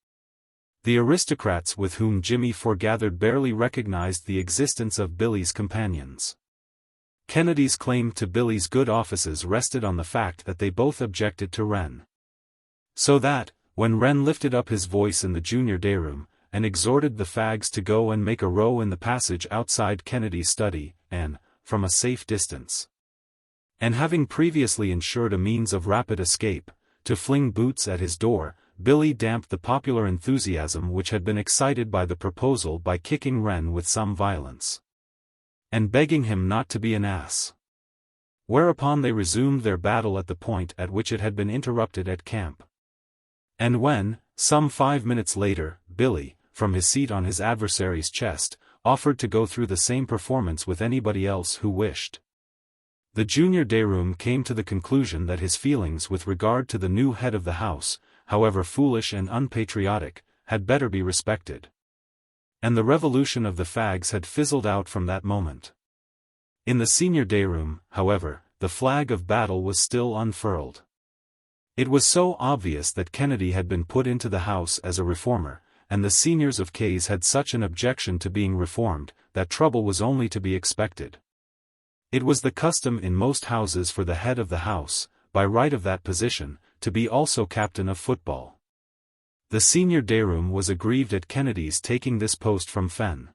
Speaker 1: The aristocrats with whom Jimmy foregathered barely recognized the existence of Billy's companions. Kennedy's claim to Billy's good offices rested on the fact that they both objected to Wren. So that, when Wren lifted up his voice in the junior dayroom, and exhorted the fags to go and make a row in the passage outside Kennedy's study, and, from a safe distance, and having previously ensured a means of rapid escape, to fling boots at his door, Billy damped the popular enthusiasm which had been excited by the proposal by kicking Wren with some violence, and begging him not to be an ass. Whereupon they resumed their battle at the point at which it had been interrupted at camp. And when, some 5 minutes later, Billy, from his seat on his adversary's chest, offered to go through the same performance with anybody else who wished, the junior dayroom came to the conclusion that his feelings with regard to the new head of the house, however foolish and unpatriotic, had better be respected. And the revolution of the fags had fizzled out from that moment. In the senior dayroom, however, the flag of battle was still unfurled. It was so obvious that Kennedy had been put into the house as a reformer, and the seniors of XVIII had such an objection to being reformed, that trouble was only to be expected. It was the custom in most houses for the head of the house, by right of that position, to be also captain of football. The senior dayroom was aggrieved at Kennedy's taking this post from Fenn.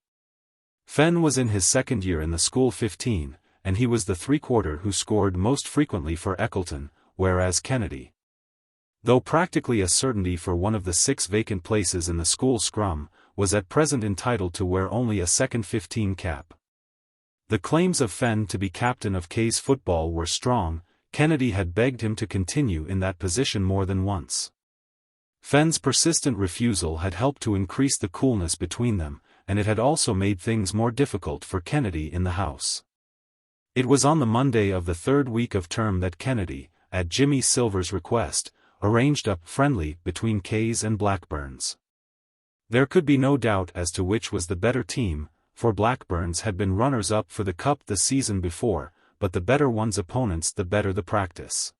Speaker 1: Fenn was in his second year in the school 15, and he was the three-quarter who scored most frequently for Eckleton, whereas Kennedy, though practically a certainty for one of the 6 vacant places in the school scrum, was at present entitled to wear only a second 15 cap. The claims of Fenn to be captain of XVIII's football were strong. Kennedy had begged him to continue in that position more than once. Fenn's persistent refusal had helped to increase the coolness between them, and it had also made things more difficult for Kennedy in the house. It was on the Monday of the 3rd week of term that Kennedy, at Jimmy Silver's request, arranged a friendly between XVIII's and Blackburn's. There could be no doubt as to which was the better team, for Blackburn's had been runners-up for the cup the season before, but the better one's opponents the better the practice.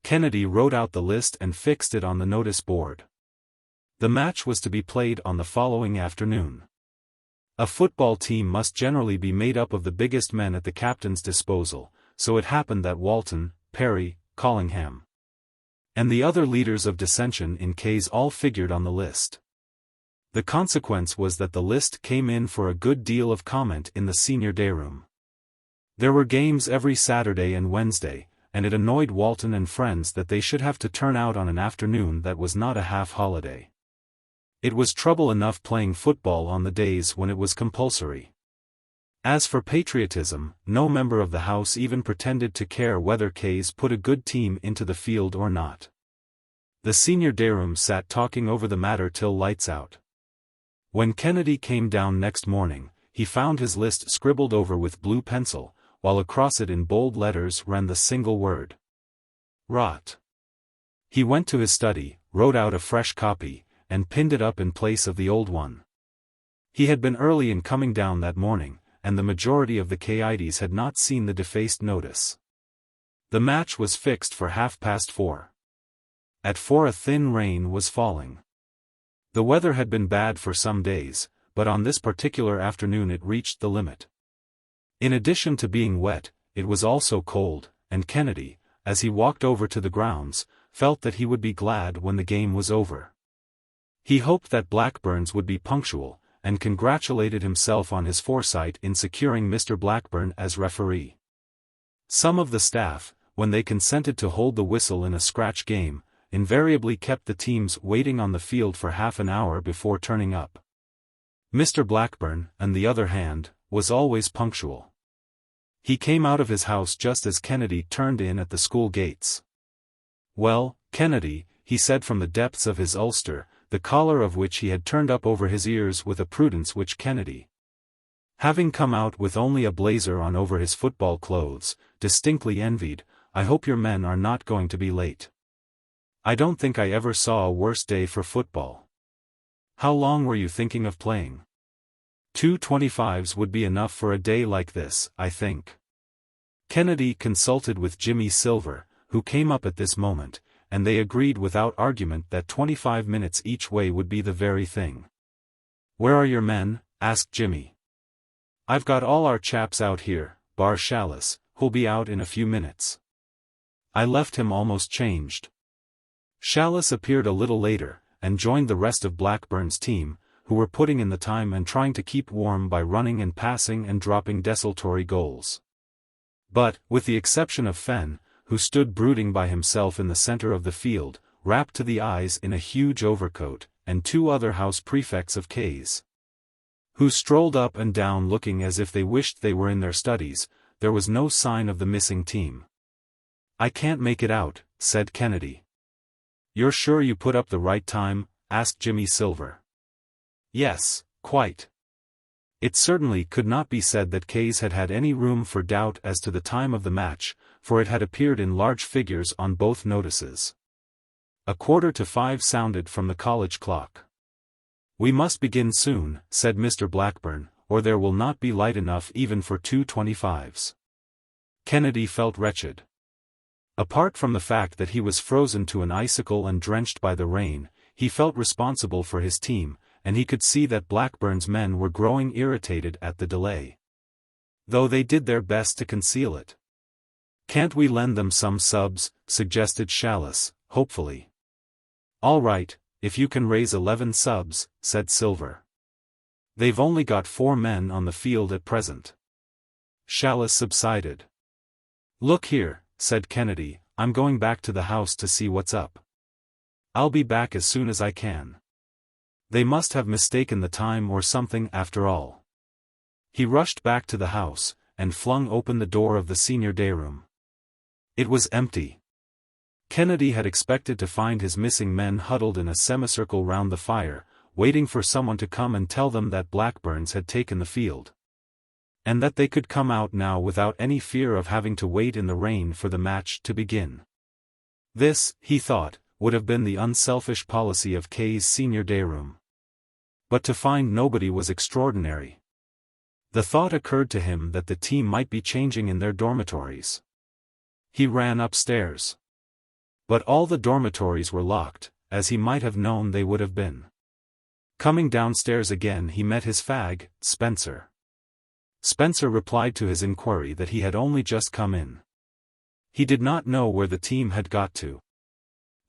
Speaker 1: Kennedy wrote out the list and fixed it on the notice board. The match was to be played on the following afternoon. A football team must generally be made up of the biggest men at the captain's disposal, so it happened that Walton, Perry, Collingham, and the other leaders of dissension in XVIII all figured on the list. The consequence was that the list came in for a good deal of comment in the senior dayroom. There were games every Saturday and Wednesday, and it annoyed Walton and friends that they should have to turn out on an afternoon that was not a half-holiday. It was trouble enough playing football on the days when it was compulsory. As for patriotism, no member of the house even pretended to care whether XVIII put a good team into the field or not. The senior dayroom sat talking over the matter till lights out. When Kennedy came down next morning, he found his list scribbled over with blue pencil, while across it in bold letters ran the single word: rot. He went to his study, wrote out a fresh copy, and pinned it up in place of the old one. He had been early in coming down that morning, and the majority of the XVIII's had not seen the defaced notice. The match was fixed for 4:30. At 4 a thin rain was falling. The weather had been bad for some days, but on this particular afternoon it reached the limit. In addition to being wet, it was also cold, and Kennedy, as he walked over to the grounds, felt that he would be glad when the game was over. He hoped that Blackburn's would be punctual, and congratulated himself on his foresight in securing Mr. Blackburn as referee. Some of the staff, when they consented to hold the whistle in a scratch game, invariably kept the teams waiting on the field for half an hour before turning up. Mr. Blackburn, on the other hand, was always punctual. He came out of his house just as Kennedy turned in at the school gates. "Well, Kennedy," he said from the depths of his ulster, the collar of which he had turned up over his ears with a prudence which Kennedy, having come out with only a blazer on over his football clothes, distinctly envied, "I hope your men are not going to be late. I don't think I ever saw a worse day for football. How long were you thinking of playing?" 2:25s would be enough for a day like this, I think." Kennedy consulted with Jimmy Silver, who came up at this moment, and they agreed without argument that 25 minutes each way would be the very thing. "Where are your men?" asked Jimmy. "I've got all our chaps out here, bar Chalice, who'll be out in a few minutes. I left him almost changed." Chalice appeared a little later, and joined the rest of Blackburn's team, who were putting in the time and trying to keep warm by running and passing and dropping desultory goals. But, with the exception of Fenn, who stood brooding by himself in the center of the field, wrapped to the eyes in a huge overcoat, and two other house prefects of K's, who strolled up and down looking as if they wished they were in their studies, there was no sign of the missing team. "I can't make it out," said Kennedy. "You're sure you put up the right time?" asked Jimmy Silver. "Yes, quite." It certainly could not be said that K's had had any room for doubt as to the time of the match, for it had appeared in large figures on both notices. 5:15 sounded from the college clock. "We must begin soon," said Mr. Blackburn, "or there will not be light enough even for 2:25s. Kennedy felt wretched. Apart from the fact that he was frozen to an icicle and drenched by the rain, he felt responsible for his team, and he could see that Blackburn's men were growing irritated at the delay, though they did their best to conceal it. "Can't we lend them some subs?" suggested Chalice, hopefully. "All right, if you can raise 11 subs," said Silver. "They've only got 4 men on the field at present." Chalice subsided. "Look here," said Kennedy, "I'm going back to the house to see what's up. I'll be back as soon as I can. They must have mistaken the time or something after all." He rushed back to the house, and flung open the door of the senior dayroom. It was empty. Kennedy had expected to find his missing men huddled in a semicircle round the fire, waiting for someone to come and tell them that Blackburn's had taken the field, and that they could come out now without any fear of having to wait in the rain for the match to begin. This, he thought, would have been the unselfish policy of K's senior dayroom. But to find nobody was extraordinary. The thought occurred to him that the team might be changing in their dormitories. He ran upstairs. But all the dormitories were locked, as he might have known they would have been. Coming downstairs again he met his fag, Spencer. Spencer replied to his inquiry that he had only just come in. He did not know where the team had got to.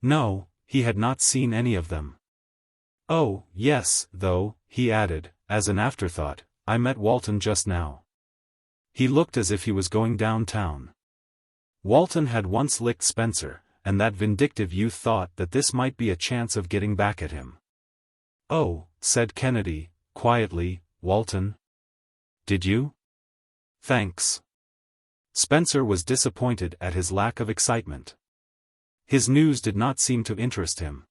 Speaker 1: No, he had not seen any of them. "Oh, yes, though," he added, as an afterthought, "I met Walton just now. He looked as if he was going downtown." Walton had once licked Spencer, and that vindictive youth thought that this might be a chance of getting back at him. "Oh," said Kennedy, quietly, "Walton? Did you? Thanks." Spencer was disappointed at his lack of excitement. His news did not seem to interest him.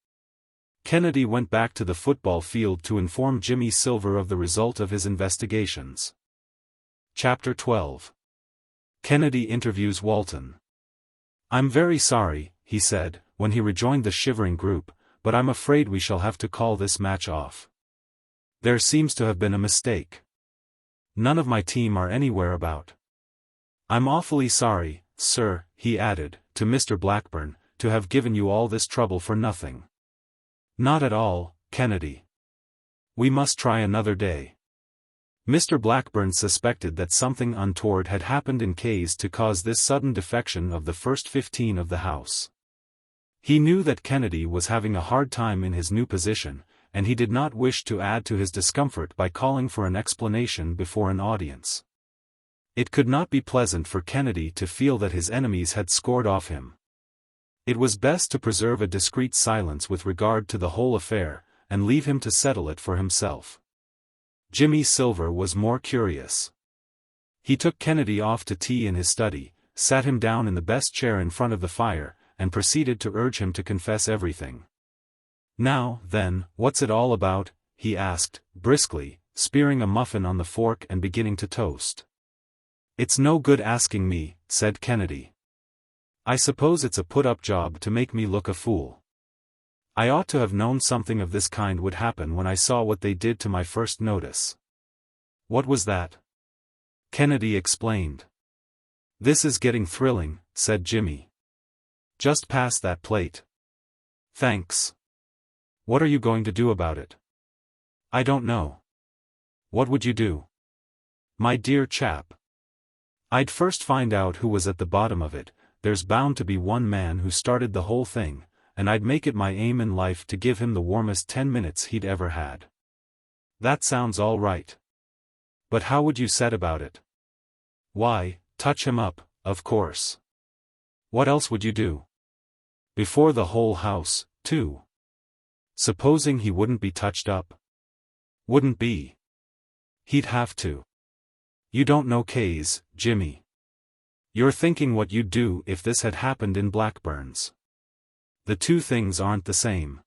Speaker 1: Kennedy went back to the football field to inform Jimmy Silver of the result of his investigations. Chapter 12. Kennedy interviews Walton. "I'm very sorry," he said, when he rejoined the shivering group, "but I'm afraid we shall have to call this match off. There seems to have been a mistake. None of my team are anywhere about. I'm awfully sorry, sir," he added, to Mr. Blackburn, "to have given you all this trouble for nothing." "Not at all, Kennedy. We must try another day." Mr. Blackburn suspected that something untoward had happened in K's to cause this sudden defection of the first 15 of the house. He knew that Kennedy was having a hard time in his new position, and he did not wish to add to his discomfort by calling for an explanation before an audience. It could not be pleasant for Kennedy to feel that his enemies had scored off him. It was best to preserve a discreet silence with regard to the whole affair, and leave him to settle it for himself. Jimmy Silver was more curious. He took Kennedy off to tea in his study, sat him down in the best chair in front of the fire, and proceeded to urge him to confess everything. "Now, then, what's it all about?" he asked, briskly, spearing a muffin on the fork and beginning to toast. "It's no good asking me," said Kennedy. "I suppose it's a put-up job to make me look a fool. I ought to have known something of this kind would happen when I saw what they did to my first notice." "What was that?" Kennedy explained. "This is getting thrilling," said Jimmy. "Just pass that plate." "Thanks." "What are you going to do about it?" "I don't know." "What would you do?" "My dear chap, I'd first find out who was at the bottom of it. There's bound to be one man who started the whole thing, and I'd make it my aim in life to give him the warmest 10 minutes he'd ever had. That sounds all right. But how would you set about it? Why, touch him up, of course. What else would you do? Before the whole house, too. Supposing he wouldn't be touched up? Wouldn't be. He'd have to. You don't know K's, Jimmy. You're thinking what you'd do if this had happened in Blackburn's. The two things aren't the same.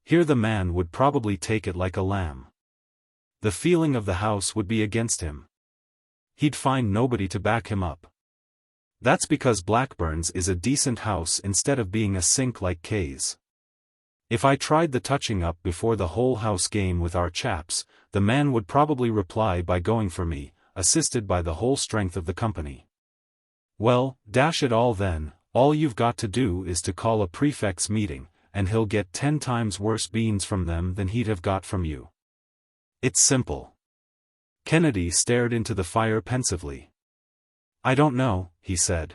Speaker 1: Here the man would probably take it like a lamb. The feeling of the house would be against him. He'd find nobody to back him up. That's because Blackburn's is a decent house instead of being a sink like K's. If I tried the touching up before the whole house game with our chaps, the man would probably reply by going for me, assisted by the whole strength of the company. Well, dash it all then, all you've got to do is to call a prefect's meeting, and he'll get 10 times worse beans from them than he'd have got from you. It's simple. Kennedy stared into the fire pensively. I don't know, he said.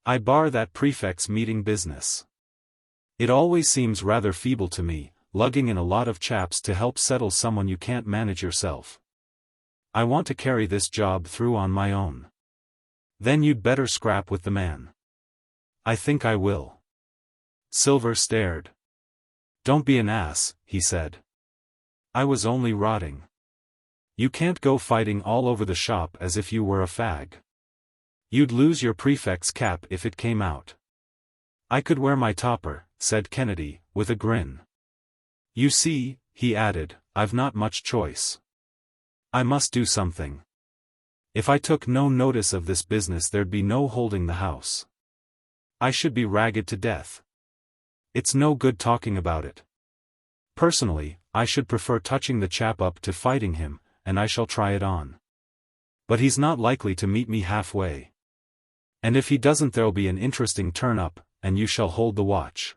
Speaker 1: I bar that prefect's meeting business. It always seems rather feeble to me, lugging in a lot of chaps to help settle someone you can't manage yourself. I want to carry this job through on my own. Then you'd better scrap with the man. I think I will. Silver stared. Don't be an ass, he said. I was only rotting. You can't go fighting all over the shop as if you were a fag. You'd lose your prefect's cap if it came out. I could wear my topper, said Kennedy, with a grin. You see, he added, I've not much choice. I must do something. If I took no notice of this business there'd be no holding the house. I should be ragged to death. It's no good talking about it. Personally, I should prefer touching the chap up to fighting him, and I shall try it on. But he's not likely to meet me halfway. And if he doesn't there'll be an interesting turn-up, and you shall hold the watch.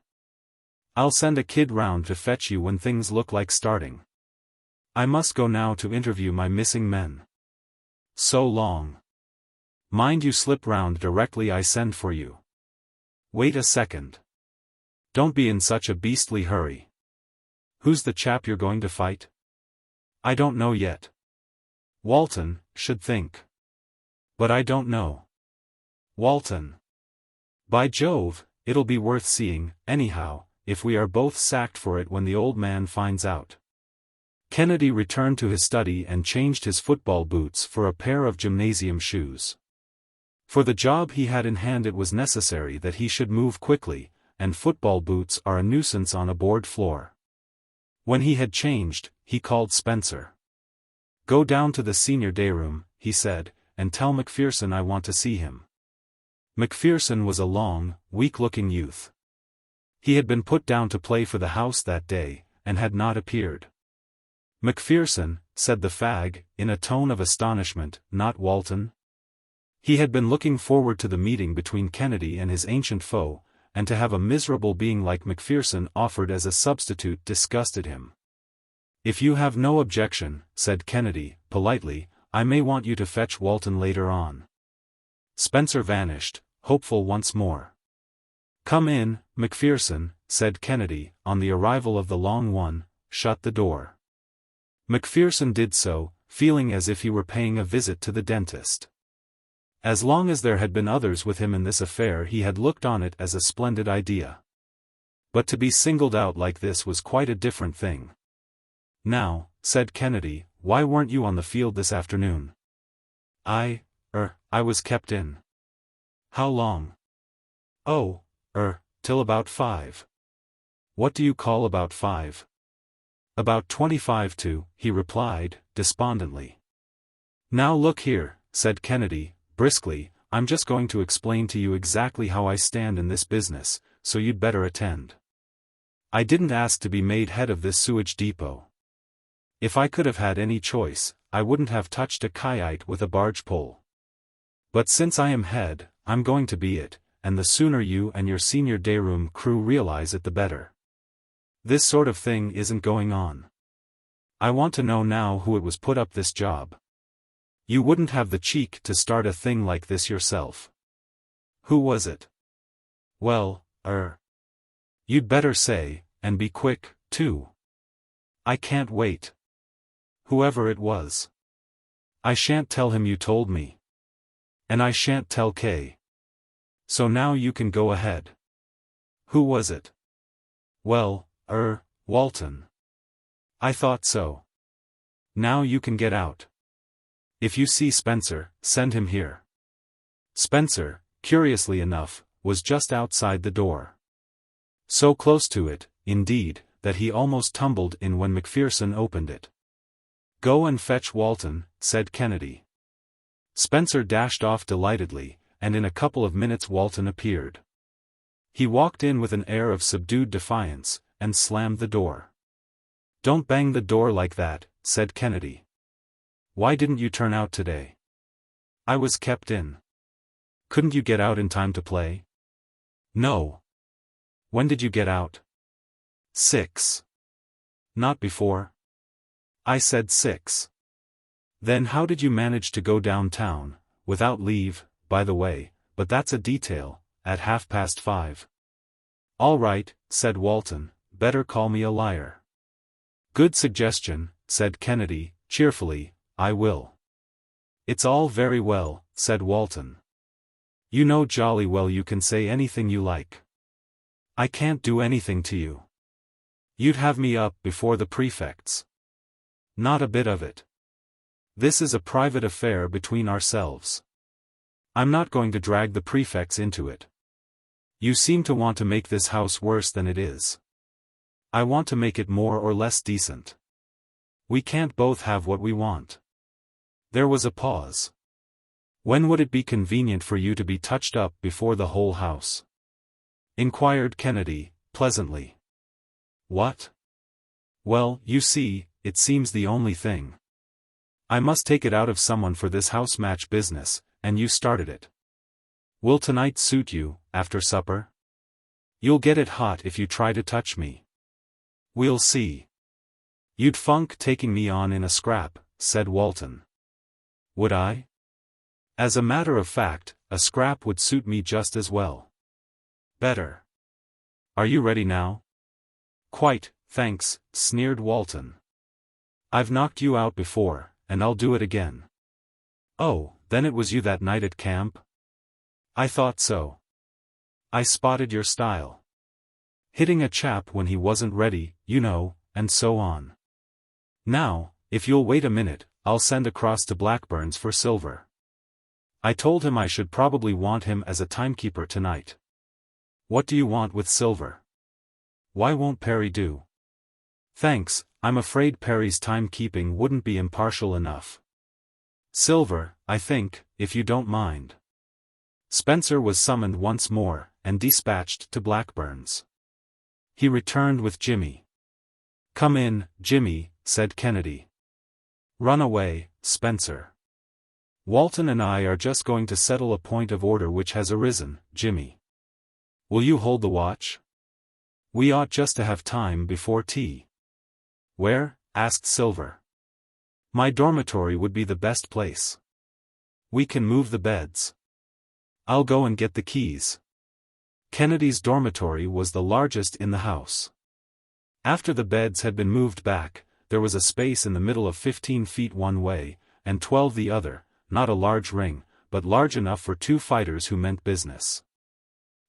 Speaker 1: I'll send a kid round to fetch you when things look like starting. I must go now to interview my missing men. So long. Mind you slip round directly I send for you. Wait a second. Don't be in such a beastly hurry. Who's the chap you're going to fight? I don't know yet. Walton, should think. But I don't know. Walton. By Jove, it'll be worth seeing, anyhow, if we are both sacked for it when the old man finds out. Kennedy returned to his study and changed his football boots for a pair of gymnasium shoes. For the job he had in hand it was necessary that he should move quickly, and football boots are a nuisance on a board floor. When he had changed, he called Spencer. Go down to the senior dayroom, he said, and tell McPherson I want to see him. McPherson was a long, weak-looking youth. He had been put down to play for the house that day, and had not appeared. McPherson, said the fag, in a tone of astonishment, not Walton? He had been looking forward to the meeting between Kennedy and his ancient foe, and to have a miserable being like McPherson offered as a substitute disgusted him. If you have no objection, said Kennedy, politely, I may want you to fetch Walton later on. Spencer vanished, hopeful once more. Come in, McPherson, said Kennedy, on the arrival of the long one, shut the door. McPherson did so, feeling as if he were paying a visit to the dentist. As long as there had been others with him in this affair he had looked on it as a splendid idea. But to be singled out like this was quite a different thing. Now, said Kennedy, why weren't you on the field this afternoon? I was kept in. How long? Oh, till about 5. What do you call about 5? About 25 to, he replied, despondently. Now look here, said Kennedy, briskly, I'm just going to explain to you exactly how I stand in this business, so you'd better attend. I didn't ask to be made head of this sewage depot. If I could have had any choice, I wouldn't have touched a kite with a barge pole. But since I am head, I'm going to be it, and the sooner you and your senior dayroom crew realize it the better. This sort of thing isn't going on. I want to know now who it was put up this job. You wouldn't have the cheek to start a thing like this yourself. Who was it? Well, You'd better say, and be quick, too. I can't wait. Whoever it was. I shan't tell him you told me. And I shan't tell Kay. So now you can go ahead. Who was it? Well, Walton. I thought so. Now you can get out. If you see Spencer, send him here. Spencer, curiously enough, was just outside the door. So close to it, indeed, that he almost tumbled in when Macpherson opened it. Go and fetch Walton, said Kennedy. Spencer dashed off delightedly, and in a couple of minutes Walton appeared. He walked in with an air of subdued defiance, and slammed the door. Don't bang the door like that, said Kennedy. Why didn't you turn out today? I was kept in. Couldn't you get out in time to play? No. When did you get out? 6. Not before? I said 6. Then how did you manage to go downtown, without leave, by the way, but that's a detail, at 5:30? All right, said Walton, better call me a liar. Good suggestion, said Kennedy, cheerfully, I will. It's all very well, said Walton. You know jolly well you can say anything you like. I can't do anything to you. You'd have me up before the prefects. Not a bit of it. This is a private affair between ourselves. I'm not going to drag the prefects into it. You seem to want to make this house worse than it is. I want to make it more or less decent. We can't both have what we want. There was a pause. When would it be convenient for you to be touched up before the whole house? Inquired Kennedy, pleasantly. What? Well, you see, it seems the only thing. I must take it out of someone for this house match business, and you started it. Will tonight suit you, after supper? You'll get it hot if you try to touch me. We'll see. You'd funk taking me on in a scrap, said Walton. Would I? As a matter of fact, a scrap would suit me just as well. Better. Are you ready now? Quite, thanks, sneered Walton. I've knocked you out before, and I'll do it again. Oh, then it was you that night at camp? I thought so. I spotted your style. Hitting a chap when he wasn't ready, you know, and so on. Now, if you'll wait a minute, I'll send across to Blackburn's for Silver. I told him I should probably want him as a timekeeper tonight. What do you want with Silver? Why won't Perry do? Thanks, I'm afraid Perry's timekeeping wouldn't be impartial enough. Silver, I think, if you don't mind. Spencer was summoned once more, and dispatched to Blackburn's. He returned with Jimmy. Come in, Jimmy, said Kennedy. Run away, Spencer. Walton and I are just going to settle a point of order which has arisen, Jimmy. Will you hold the watch? We ought just to have time before tea. Where? Asked Silver. My dormitory would be the best place. We can move the beds. I'll go and get the keys. Kennedy's dormitory was the largest in the house. After the beds had been moved back, there was a space in the middle of 15 feet one way, and 12 the other, not a large ring, but large enough for 2 fighters who meant business.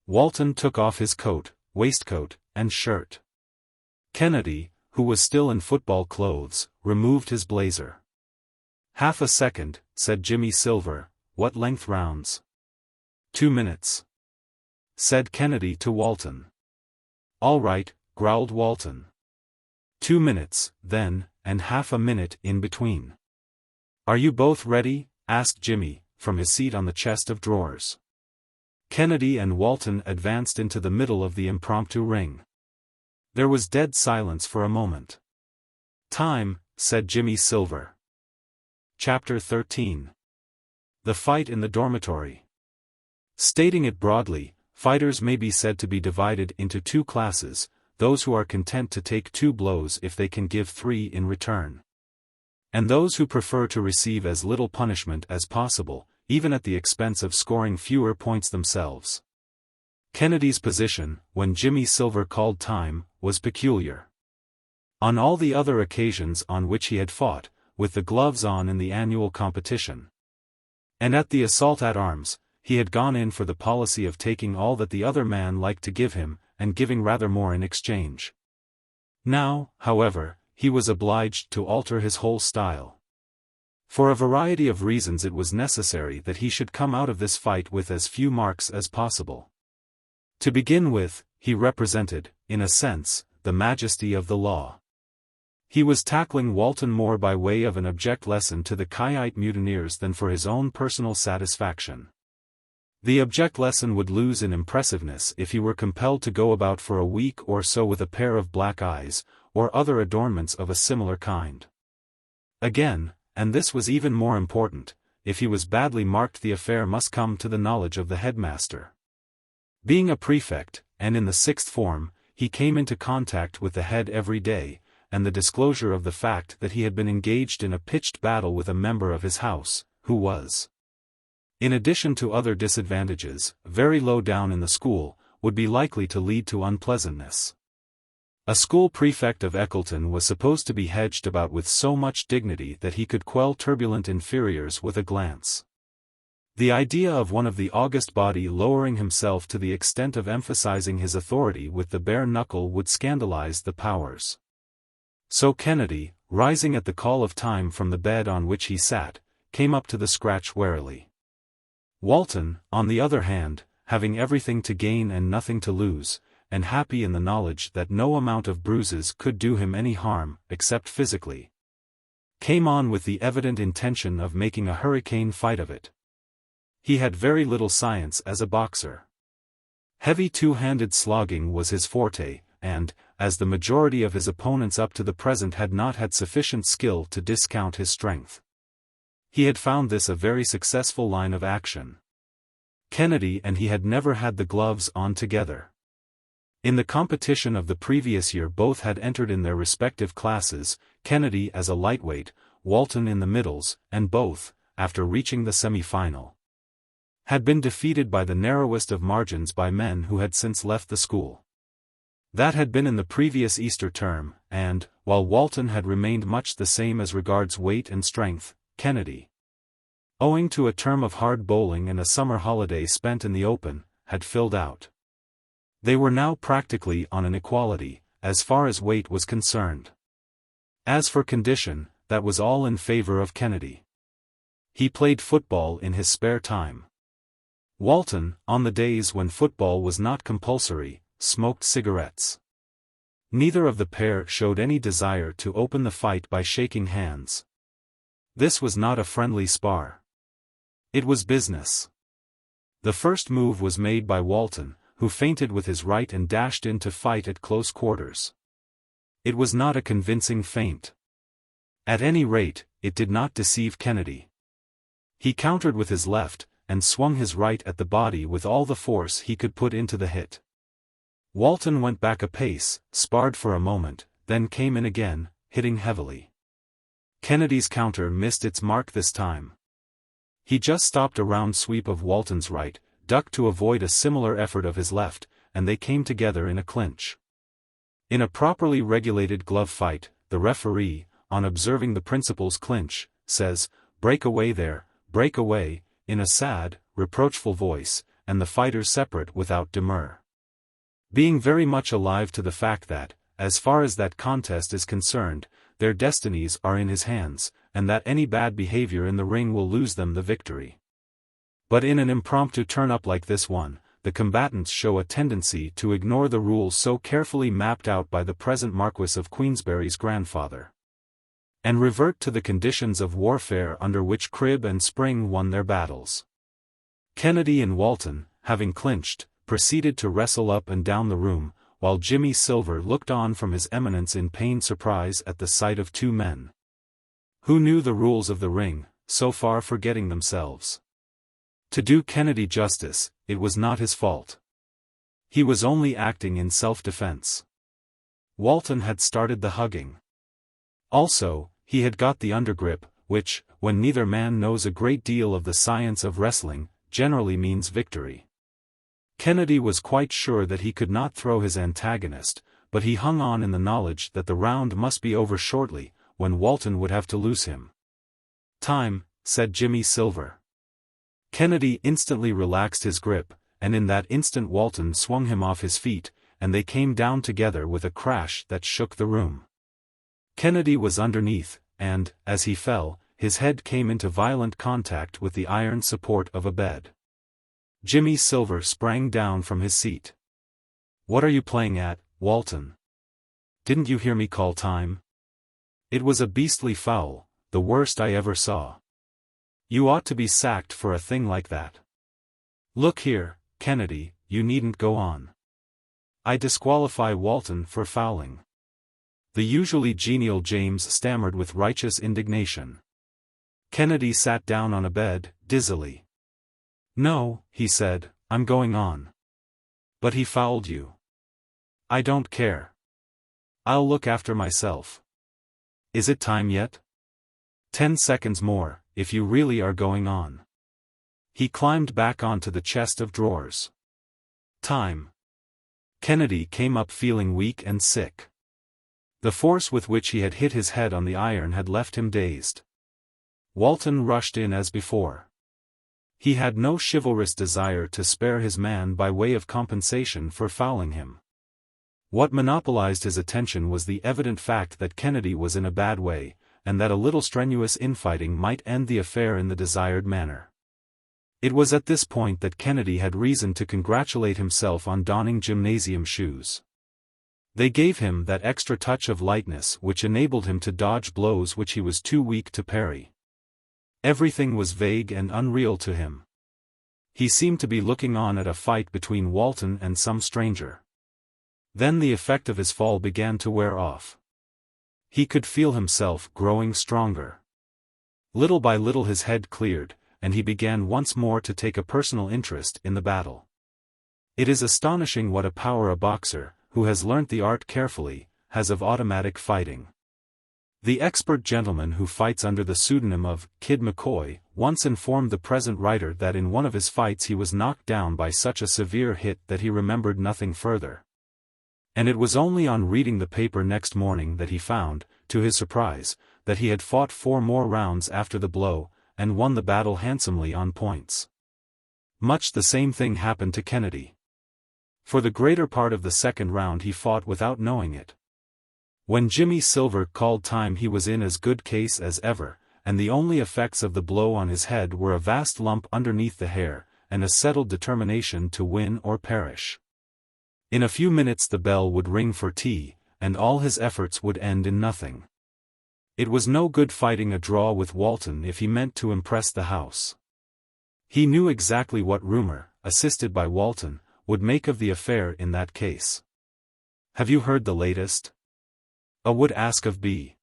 Speaker 1: Walton took off his coat, waistcoat, and shirt. Kennedy, who was still in football clothes, removed his blazer. Half a second, said Jimmy Silver, what length rounds? 2 minutes. Said Kennedy to Walton. All right, growled Walton. 2 minutes, then, and half a minute in between. Are you both ready? Asked Jimmy, from his seat on the chest of drawers. Kennedy and Walton advanced into the middle of the impromptu ring. There was dead silence for a moment. Time, said Jimmy Silver. Chapter 13. The Fight in the Dormitory. Stating it broadly, fighters may be said to be divided into 2 classes, those who are content to take 2 blows if they can give 3 in return. And those who prefer to receive as little punishment as possible, even at the expense of scoring fewer points themselves. Kennedy's position, when Jimmy Silver called time, was peculiar. On all the other occasions on which he had fought, with the gloves on in the annual competition, and at the assault at arms, he had gone in for the policy of taking all that the other man liked to give him, and giving rather more in exchange. Now, however, he was obliged to alter his whole style. For a variety of reasons it was necessary that he should come out of this fight with as few marks as possible. To begin with, he represented, in a sense, the majesty of the law. He was tackling Walton more by way of an object lesson to the XIII mutineers than for his own personal satisfaction. The object lesson would lose in impressiveness if he were compelled to go about for a week or so with a pair of black eyes, or other adornments of a similar kind. Again, and this was even more important, if he was badly marked the affair must come to the knowledge of the headmaster. Being a prefect, and in the sixth form, he came into contact with the head every day, and the disclosure of the fact that he had been engaged in a pitched battle with a member of his house, who was, in addition to other disadvantages, very low down in the school, would be likely to lead to unpleasantness. A school prefect of Eckleton was supposed to be hedged about with so much dignity that he could quell turbulent inferiors with a glance. The idea of one of the august body lowering himself to the extent of emphasizing his authority with the bare knuckle would scandalize the powers. So Kennedy, rising at the call of time from the bed on which he sat, came up to the scratch warily. Walton, on the other hand, having everything to gain and nothing to lose, and happy in the knowledge that no amount of bruises could do him any harm, except physically, came on with the evident intention of making a hurricane fight of it. He had very little science as a boxer. Heavy two-handed slogging was his forte, and, as the majority of his opponents up to the present had not had sufficient skill to discount his strength, he had found this a very successful line of action. Kennedy and he had never had the gloves on together. In the competition of the previous year both had entered in their respective classes, Kennedy as a lightweight, Walton in the middles, and both, after reaching the semi-final, had been defeated by the narrowest of margins by men who had since left the school. That had been in the previous Easter term, and, while Walton had remained much the same as regards weight and strength, Kennedy, owing to a term of hard bowling and a summer holiday spent in the open, had filled out. They were now practically on an equality, as far as weight was concerned. As for condition, that was all in favor of Kennedy. He played football in his spare time. Walton, on the days when football was not compulsory, smoked cigarettes. Neither of the pair showed any desire to open the fight by shaking hands. This was not a friendly spar. It was business. The first move was made by Walton, who feinted with his right and dashed in to fight at close quarters. It was not a convincing feint. At any rate, it did not deceive Kennedy. He countered with his left, and swung his right at the body with all the force he could put into the hit. Walton went back a pace, sparred for a moment, then came in again, hitting heavily. Kennedy's counter missed its mark this time. He just stopped a round sweep of Walton's right, ducked to avoid a similar effort of his left, and they came together in a clinch. In a properly regulated glove fight, the referee, on observing the principal's clinch, says, "Break away there, break away," in a sad, reproachful voice, and the fighters separate without demur. Being very much alive to the fact that, as far as that contest is concerned, their destinies are in his hands, and that any bad behavior in the ring will lose them the victory. But in an impromptu turn-up like this one, the combatants show a tendency to ignore the rules so carefully mapped out by the present Marquis of Queensberry's grandfather, and revert to the conditions of warfare under which Cribb and Spring won their battles. Kennedy and Walton, having clinched, proceeded to wrestle up and down the room, while Jimmy Silver looked on from his eminence in pained surprise at the sight of two men who knew the rules of the ring, so far forgetting themselves. To do Kennedy justice, it was not his fault. He was only acting in self-defense. Walton had started the hugging. Also, he had got the undergrip, which, when neither man knows a great deal of the science of wrestling, generally means victory. Kennedy was quite sure that he could not throw his antagonist, but he hung on in the knowledge that the round must be over shortly, when Walton would have to loose him. "Time," said Jimmy Silver. Kennedy instantly relaxed his grip, and in that instant Walton swung him off his feet, and they came down together with a crash that shook the room. Kennedy was underneath, and, as he fell, his head came into violent contact with the iron support of a bed. Jimmy Silver sprang down from his seat. "What are you playing at, Walton? Didn't you hear me call time? It was a beastly foul, the worst I ever saw. You ought to be sacked for a thing like that." "Look here, Kennedy, you needn't go on. I disqualify Walton for fouling." The usually genial James stammered with righteous indignation. Kennedy sat down on a bed, dizzily. "No," he said, "I'm going on." "But he fouled you." "I don't care. I'll look after myself. Is it time yet?" 10 seconds more, if you really are going on." He climbed back onto the chest of drawers. "Time." Kennedy came up feeling weak and sick. The force with which he had hit his head on the iron had left him dazed. Walton rushed in as before. He had no chivalrous desire to spare his man by way of compensation for fouling him. What monopolized his attention was the evident fact that Kennedy was in a bad way, and that a little strenuous infighting might end the affair in the desired manner. It was at this point that Kennedy had reason to congratulate himself on donning gymnasium shoes. They gave him that extra touch of lightness which enabled him to dodge blows which he was too weak to parry. Everything was vague and unreal to him. He seemed to be looking on at a fight between Walton and some stranger. Then the effect of his fall began to wear off. He could feel himself growing stronger. Little by little his head cleared, and he began once more to take a personal interest in the battle. It is astonishing what a power a boxer, who has learnt the art carefully, has of automatic fighting. The expert gentleman who fights under the pseudonym of Kid McCoy once informed the present writer that in one of his fights he was knocked down by such a severe hit that he remembered nothing further. And it was only on reading the paper next morning that he found, to his surprise, that he had fought 4 more rounds after the blow, and won the battle handsomely on points. Much the same thing happened to Kennedy. For the greater part of the second round he fought without knowing it. When Jimmy Silver called time he was in as good case as ever, and the only effects of the blow on his head were a vast lump underneath the hair, and a settled determination to win or perish. In a few minutes the bell would ring for tea, and all his efforts would end in nothing. It was no good fighting a draw with Walton if he meant to impress the house. He knew exactly what rumor, assisted by Walton, would make of the affair in that case. "Have you heard the latest?" A would ask of B.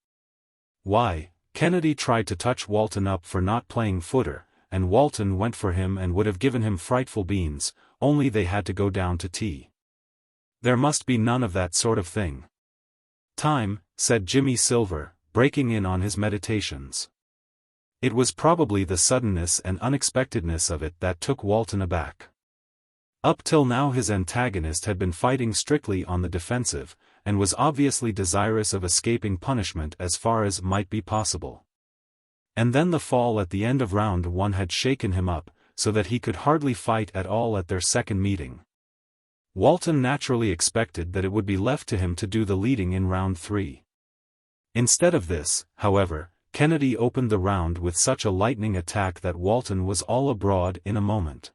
Speaker 1: Why, Kennedy tried to touch Walton up for not playing footer, and Walton went for him and would have given him frightful beans, only they had to go down to tea. There must be none of that sort of thing. "Time," said Jimmy Silver, breaking in on his meditations. It was probably the suddenness and unexpectedness of it that took Walton aback. Up till now his antagonist had been fighting strictly on the defensive, and was obviously desirous of escaping punishment as far as might be possible. And then the fall at the end of round 1 had shaken him up, so that he could hardly fight at all at their second meeting. Walton naturally expected that it would be left to him to do the leading in round 3. Instead of this, however, Kennedy opened the round with such a lightning attack that Walton was all abroad in a moment.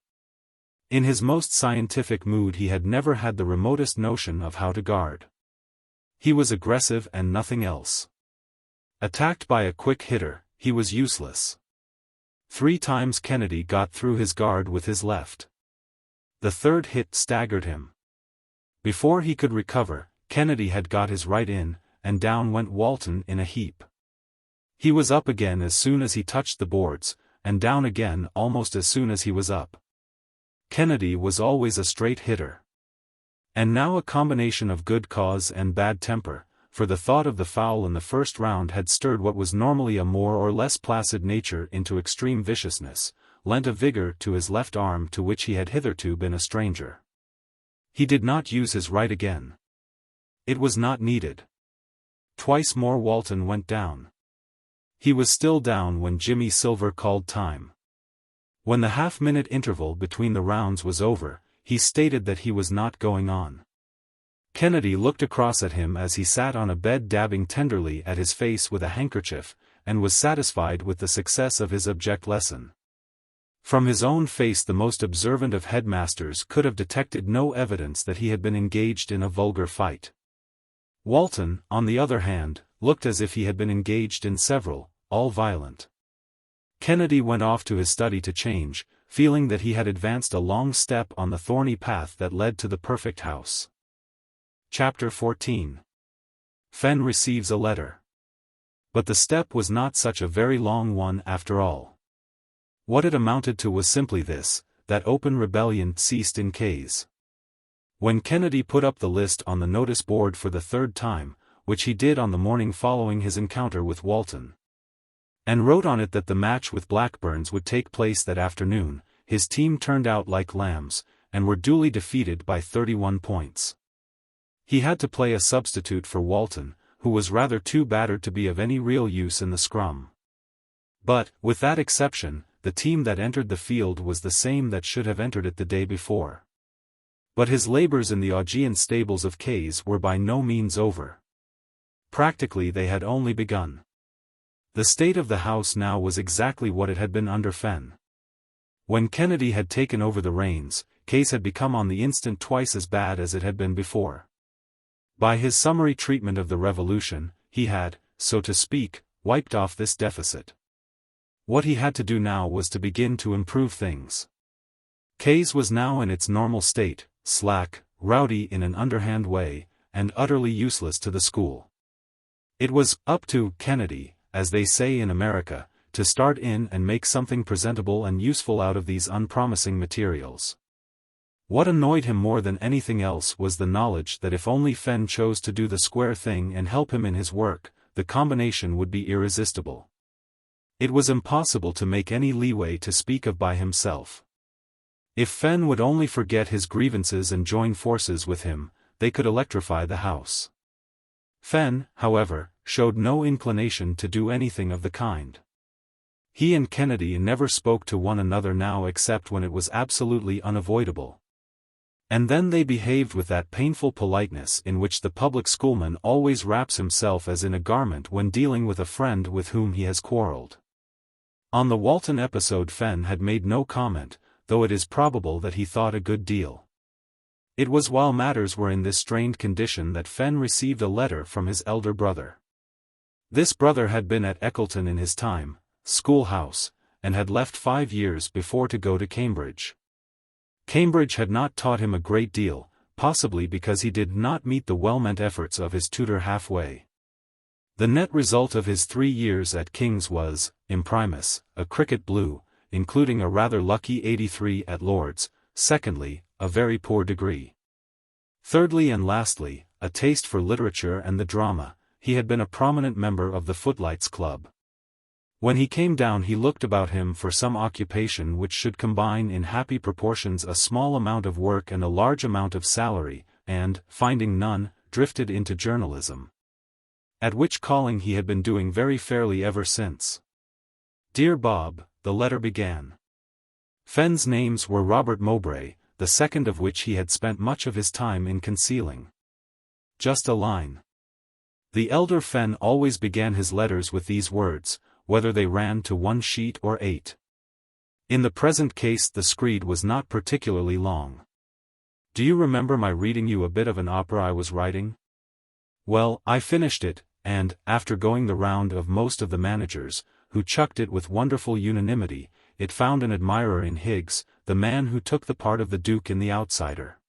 Speaker 1: In his most scientific mood he had never had the remotest notion of how to guard. He was aggressive and nothing else. Attacked by a quick hitter, he was useless. 3 times Kennedy got through his guard with his left. The third hit staggered him. Before he could recover, Kennedy had got his right in, and down went Walton in a heap. He was up again as soon as he touched the boards, and down again almost as soon as he was up. Kennedy was always a straight hitter. And now a combination of good cause and bad temper, for the thought of the foul in the first round had stirred what was normally a more or less placid nature into extreme viciousness, lent a vigor to his left arm to which he had hitherto been a stranger. He did not use his right again. It was not needed. Twice more Walton went down. He was still down when Jimmy Silver called time. When the half-minute interval between the rounds was over, he stated that he was not going on. Kennedy looked across at him as he sat on a bed dabbing tenderly at his face with a handkerchief, and was satisfied with the success of his object lesson. From his own face the most observant of headmasters could have detected no evidence that he had been engaged in a vulgar fight. Walton, on the other hand, looked as if he had been engaged in several, all violent. Kennedy went off to his study to change, feeling that he had advanced a long step on the thorny path that led to the perfect house. Chapter 14. Fenn receives a letter. But the step was not such a very long one after all. What it amounted to was simply this, that open rebellion ceased in K's. When Kennedy put up the list on the notice board for the third time, which he did on the morning following his encounter with Walton, and wrote on it that the match with Blackburns would take place that afternoon, his team turned out like lambs, and were duly defeated by 31 points. He had to play a substitute for Walton, who was rather too battered to be of any real use in the scrum. But, with that exception, the team that entered the field was the same that should have entered it the day before. But his labors in the Augean stables of K's were by no means over. Practically they had only begun. The state of the house now was exactly what it had been under Fenn. When Kennedy had taken over the reins, K's had become on the instant twice as bad as it had been before. By his summary treatment of the revolution, he had, so to speak, wiped off this deficit. What he had to do now was to begin to improve things. K's was now in its normal state, slack, rowdy in an underhand way, and utterly useless to the school. It was up to Kennedy, as they say in America, to start in and make something presentable and useful out of these unpromising materials. What annoyed him more than anything else was the knowledge that if only Fenn chose to do the square thing and help him in his work, the combination would be irresistible. It was impossible to make any leeway to speak of by himself. If Fenn would only forget his grievances and join forces with him, they could electrify the house. Fenn, however, showed no inclination to do anything of the kind. He and Kennedy never spoke to one another now except when it was absolutely unavoidable. And then they behaved with that painful politeness in which the public schoolman always wraps himself as in a garment when dealing with a friend with whom he has quarreled. On the Walton episode Fenn had made no comment, though it is probable that he thought a good deal. It was while matters were in this strained condition that Fenn received a letter from his elder brother. This brother had been at Eckleton in his time, schoolhouse, and had left 5 years before to go to Cambridge. Cambridge had not taught him a great deal, possibly because he did not meet the well-meant efforts of his tutor halfway. The net result of his 3 years at King's was, imprimis, a cricket blue, including a rather lucky 83 at Lord's, secondly, a very poor degree. Thirdly and lastly, a taste for literature and the drama. He had been a prominent member of the Footlights Club. When he came down he looked about him for some occupation which should combine in happy proportions a small amount of work and a large amount of salary, and, finding none, drifted into journalism. At which calling he had been doing very fairly ever since. Dear Bob, the letter began. Fenn's names were Robert Mowbray, the second of which he had spent much of his time in concealing. Just a line. The elder Fenn always began his letters with these words, whether they ran to 1 sheet or 8. In the present case the screed was not particularly long. Do you remember my reading you a bit of an opera I was writing? Well, I finished it, and, after going the round of most of the managers, who chucked it with wonderful unanimity, it found an admirer in Higgs, the man who took the part of the Duke in The Outsider.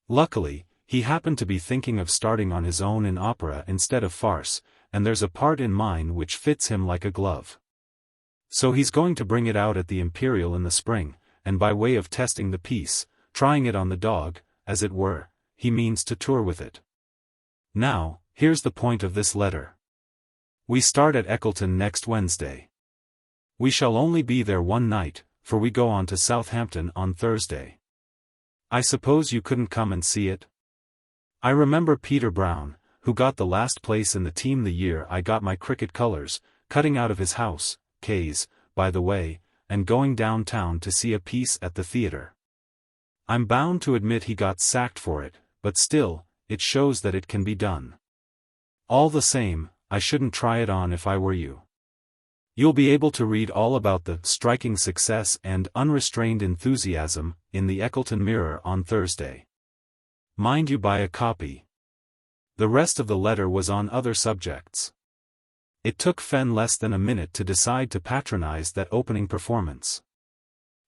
Speaker 1: Luckily, he happened to be thinking of starting on his own in opera instead of farce, and there's a part in mine which fits him like a glove. So he's going to bring it out at the Imperial in the spring, and by way of testing the piece, trying it on the dog, as it were, he means to tour with it. Now, here's the point of this letter. We start at Eckleton next Wednesday. We shall only be there one night, for we go on to Southampton on Thursday. I suppose you couldn't come and see it? I remember Peter Brown, who got the last place in the team the year I got my cricket colours, cutting out of his house, K's, by the way, and going downtown to see a piece at the theatre. I'm bound to admit he got sacked for it, but still, it shows that it can be done. All the same, I shouldn't try it on if I were you. You'll be able to read all about the striking success and unrestrained enthusiasm in the Eckleton Mirror on Thursday. Mind you buy a copy. The rest of the letter was on other subjects. It took Fenn less than a minute to decide to patronize that opening performance.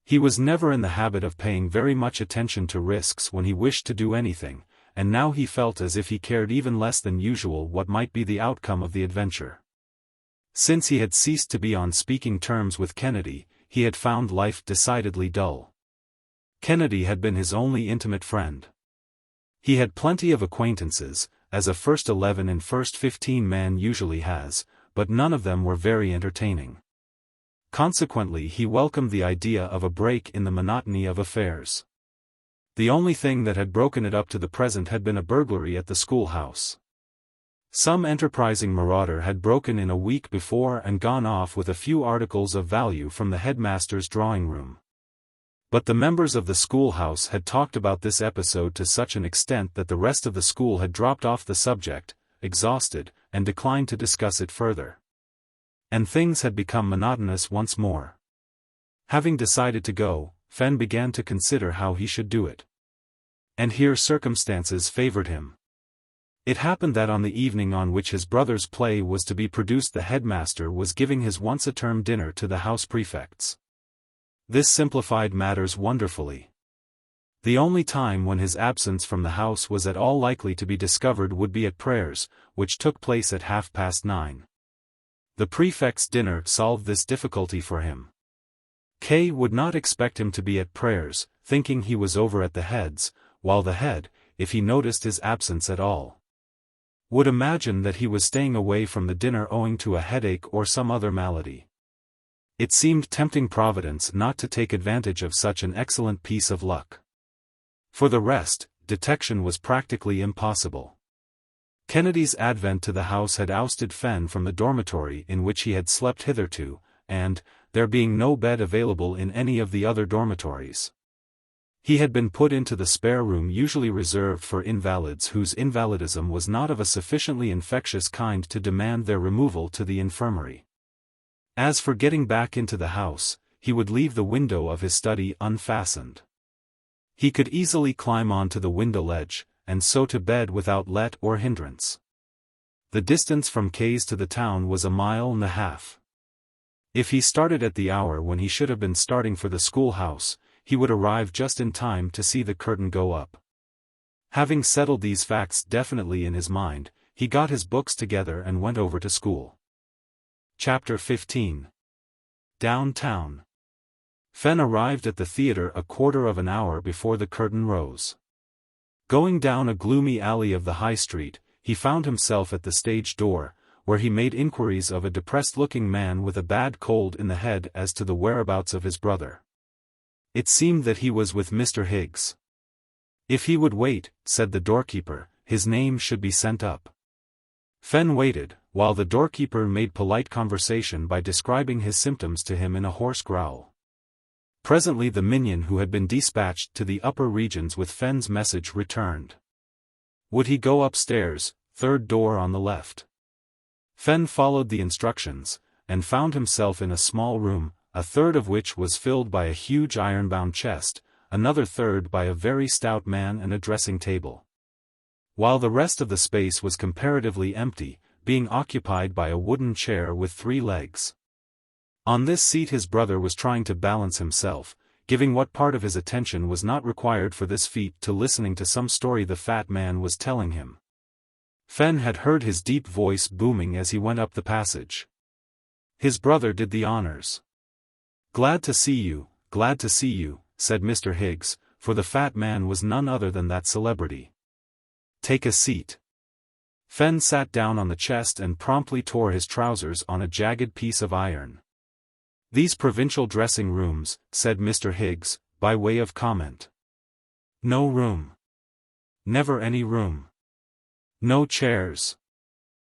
Speaker 1: He was never in the habit of paying very much attention to risks when he wished to do anything, and now he felt as if he cared even less than usual what might be the outcome of the adventure. Since he had ceased to be on speaking terms with Kennedy, he had found life decidedly dull. Kennedy had been his only intimate friend. He had plenty of acquaintances, as a first 11 and first 15 man usually has, but none of them were very entertaining. Consequently, he welcomed the idea of a break in the monotony of affairs. The only thing that had broken it up to the present had been a burglary at the schoolhouse. Some enterprising marauder had broken in a week before and gone off with a few articles of value from the headmaster's drawing room. But the members of the schoolhouse had talked about this episode to such an extent that the rest of the school had dropped off the subject, exhausted, and declined to discuss it further. And things had become monotonous once more. Having decided to go, Fenn began to consider how he should do it. And here circumstances favored him. It happened that on the evening on which his brother's play was to be produced, the headmaster was giving his once-a-term dinner to the house prefects. This simplified matters wonderfully. The only time when his absence from the house was at all likely to be discovered would be at prayers, which took place at 9:30. The prefect's dinner solved this difficulty for him. Kay would not expect him to be at prayers, thinking he was over at the head's, while the head, if he noticed his absence at all, would imagine that he was staying away from the dinner owing to a headache or some other malady. It seemed tempting Providence not to take advantage of such an excellent piece of luck. For the rest, detection was practically impossible. Kennedy's advent to the house had ousted Fenn from the dormitory in which he had slept hitherto, and, there being no bed available in any of the other dormitories, he had been put into the spare room usually reserved for invalids whose invalidism was not of a sufficiently infectious kind to demand their removal to the infirmary. As for getting back into the house, he would leave the window of his study unfastened. He could easily climb onto the window ledge, and so to bed without let or hindrance. The distance from Kay's to the town was 1.5 miles. If he started at the hour when he should have been starting for the schoolhouse, he would arrive just in time to see the curtain go up. Having settled these facts definitely in his mind, he got his books together and went over to school. Chapter 15. Downtown. Fenn arrived at the theatre a quarter of an hour before the curtain rose. Going down a gloomy alley of the High Street, he found himself at the stage door, where he made inquiries of a depressed-looking man with a bad cold in the head as to the whereabouts of his brother. It seemed that he was with Mr. Higgs. If he would wait, said the doorkeeper, his name should be sent up. Fenn waited, while the doorkeeper made polite conversation by describing his symptoms to him in a hoarse growl. Presently the minion who had been dispatched to the upper regions with Fenn's message returned. Would he go upstairs, third door on the left? Fenn followed the instructions, and found himself in a small room, a third of which was filled by a huge iron-bound chest, another third by a very stout man and a dressing table, while the rest of the space was comparatively empty, being occupied by a wooden chair with 3 legs. On this seat his brother was trying to balance himself, giving what part of his attention was not required for this feat to listening to some story the fat man was telling him. Fenn had heard his deep voice booming as he went up the passage. His brother did the honors. Glad to see you, said Mr. Higgs, for the fat man was none other than that celebrity. Take a seat. Fenn sat down on the chest and promptly tore his trousers on a jagged piece of iron. These provincial dressing rooms, said Mr. Higgs, by way of comment. No room. Never any room. No chairs.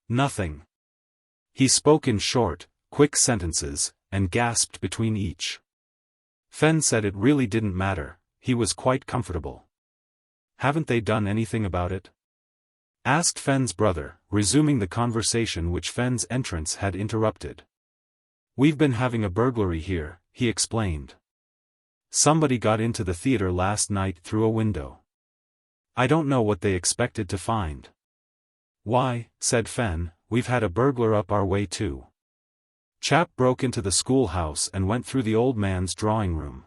Speaker 1: Nothing. He spoke in short, quick sentences, and gasped between each. Fenn said it really didn't matter, he was quite comfortable. Haven't they done anything about it? Asked Fenn's brother, resuming the conversation which Fenn's entrance had interrupted. We've been having a burglary here, he explained. Somebody got into the theater last night through a window. I don't know what they expected to find. Why, said Fenn, we've had a burglar up our way too. Chap broke into the schoolhouse and went through the old man's drawing room.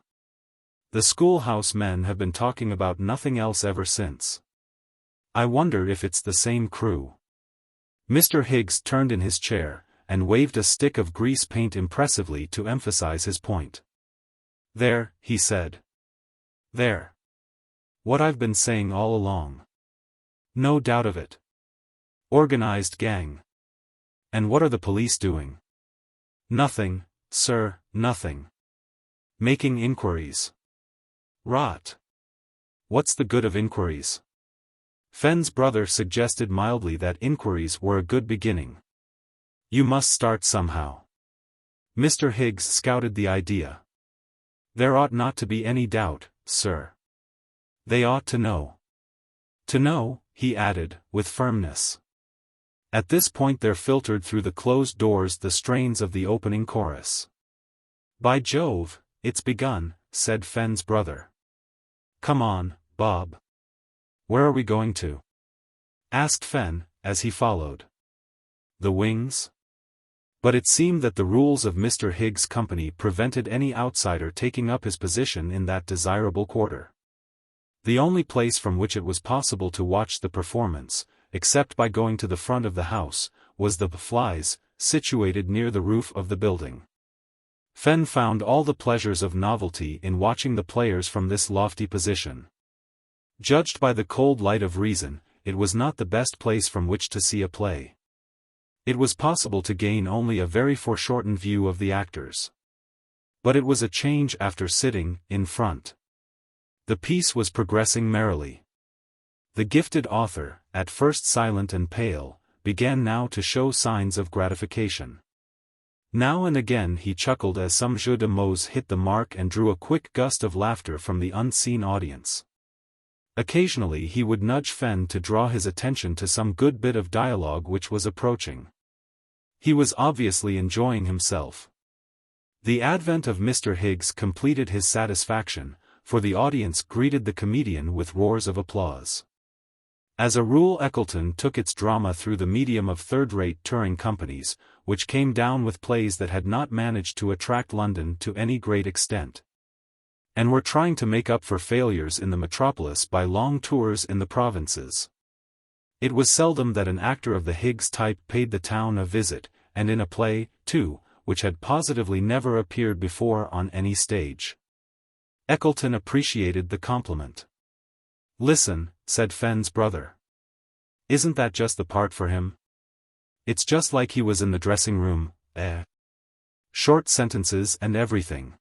Speaker 1: The schoolhouse men have been talking about nothing else ever since. I wonder if it's the same crew. Mr. Higgs turned in his chair, and waved a stick of grease paint impressively to emphasize his point. There, he said. There. What I've been saying all along. No doubt of it. Organized gang. And what are the police doing? Nothing, sir, nothing. Making inquiries. Rot. What's the good of inquiries? Fenn's brother suggested mildly that inquiries were a good beginning. You must start somehow. Mr. Higgs scouted the idea. There ought not to be any doubt, sir. They ought to know. To know, he added, with firmness. At this point there filtered through the closed doors the strains of the opening chorus. By Jove, it's begun, said Fenn's brother. Come on, Bob. Where are we going to? Asked Fenn, as he followed. The wings? But it seemed that the rules of Mr. Higgs' company prevented any outsider taking up his position in that desirable quarter. The only place from which it was possible to watch the performance, except by going to the front of the house, was the Flies, situated near the roof of the building. Fenn found all the pleasures of novelty in watching the players from this lofty position. Judged by the cold light of reason, it was not the best place from which to see a play. It was possible to gain only a very foreshortened view of the actors. But it was a change after sitting in front. The piece was progressing merrily. The gifted author, at first silent and pale, began now to show signs of gratification. Now and again he chuckled as some jeu de mots hit the mark and drew a quick gust of laughter from the unseen audience. Occasionally he would nudge Fenn to draw his attention to some good bit of dialogue which was approaching. He was obviously enjoying himself. The advent of Mr. Higgs completed his satisfaction, for the audience greeted the comedian with roars of applause. As a rule Eckleton took its drama through the medium of third-rate touring companies, which came down with plays that had not managed to attract London to any great extent, and were trying to make up for failures in the metropolis by long tours in the provinces. It was seldom that an actor of the Higgs type paid the town a visit, and in a play, too, which had positively never appeared before on any stage. Eckleton appreciated the compliment. Listen, said Fenn's brother. Isn't that just the part for him? It's just like he was in the dressing room, Short sentences and everything.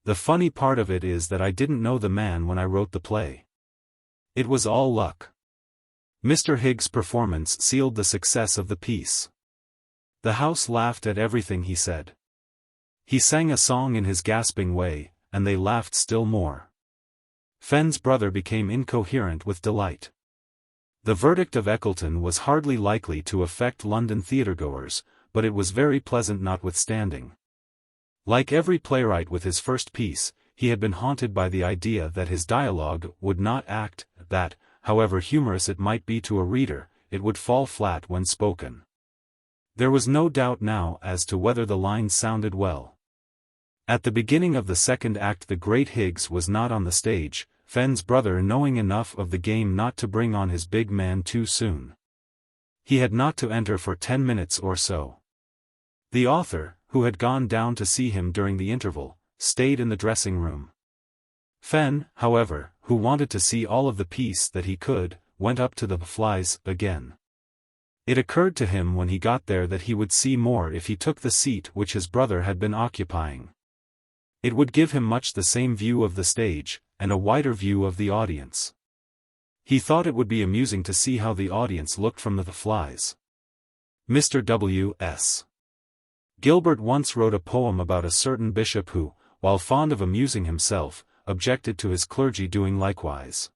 Speaker 1: The funny part of it is that I didn't know the man when I wrote the play. It was all luck. Mr. Higgs' performance sealed the success of the piece. The house laughed at everything he said. He sang a song in his gasping way, and they laughed still more. Fenn's brother became incoherent with delight. The verdict of Eckleton was hardly likely to affect London theatregoers, but it was very pleasant notwithstanding. Like every playwright with his first piece, he had been haunted by the idea that his dialogue would not act, that, however humorous it might be to a reader, it would fall flat when spoken. There was no doubt now as to whether the lines sounded well. At the beginning of the second act the great Higgs was not on the stage, Fenn's brother knowing enough of the game not to bring on his big man too soon. He had not to enter for 10 minutes or so. The author, who had gone down to see him during the interval, stayed in the dressing room. Fenn, however, who wanted to see all of the piece that he could, went up to the Flies again. It occurred to him when he got there that he would see more if he took the seat which his brother had been occupying. It would give him much the same view of the stage, and a wider view of the audience. He thought it would be amusing to see how the audience looked from the flies. Mr. W.S. Gilbert once wrote a poem about a certain bishop who, while fond of amusing himself, objected to his clergy doing likewise.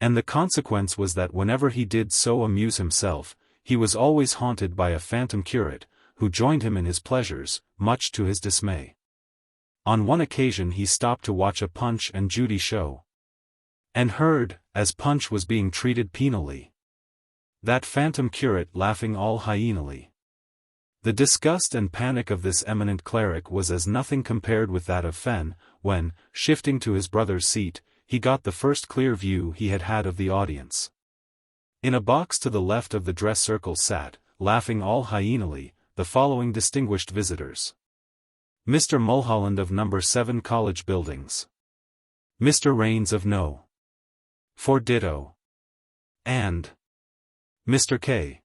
Speaker 1: And the consequence was that whenever he did so amuse himself, he was always haunted by a phantom curate, who joined him in his pleasures, much to his dismay. On one occasion he stopped to watch a Punch and Judy show, and heard, as Punch was being treated penally, that phantom curate laughing all hyenally. The disgust and panic of this eminent cleric was as nothing compared with that of Fenn, when, shifting to his brother's seat, he got the first clear view he had had of the audience. In a box to the left of the dress circle sat, laughing all hyenally, the following distinguished visitors: Mr. Mulholland of No. 7 College Buildings, Mr. Raines of No. 4 Ditto, and Mr. K.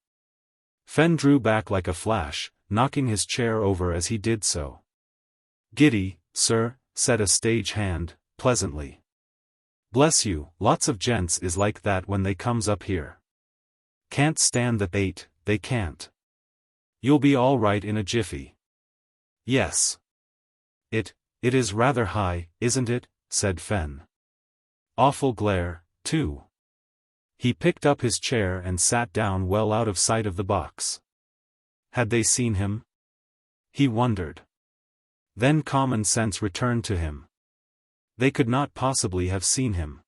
Speaker 1: Fenn drew back like a flash, knocking his chair over as he did so. "Giddy, sir," said a stage hand, pleasantly. "Bless you, lots of gents is like that when they comes up here. Can't stand the bait, they can't. You'll be all right in a jiffy." "Yes. It is rather high, isn't it?" said Fenn. "Awful glare, too." He picked up his chair and sat down well out of sight of the box. Had they seen him? He wondered. Then common sense returned to him. They could not possibly have seen him.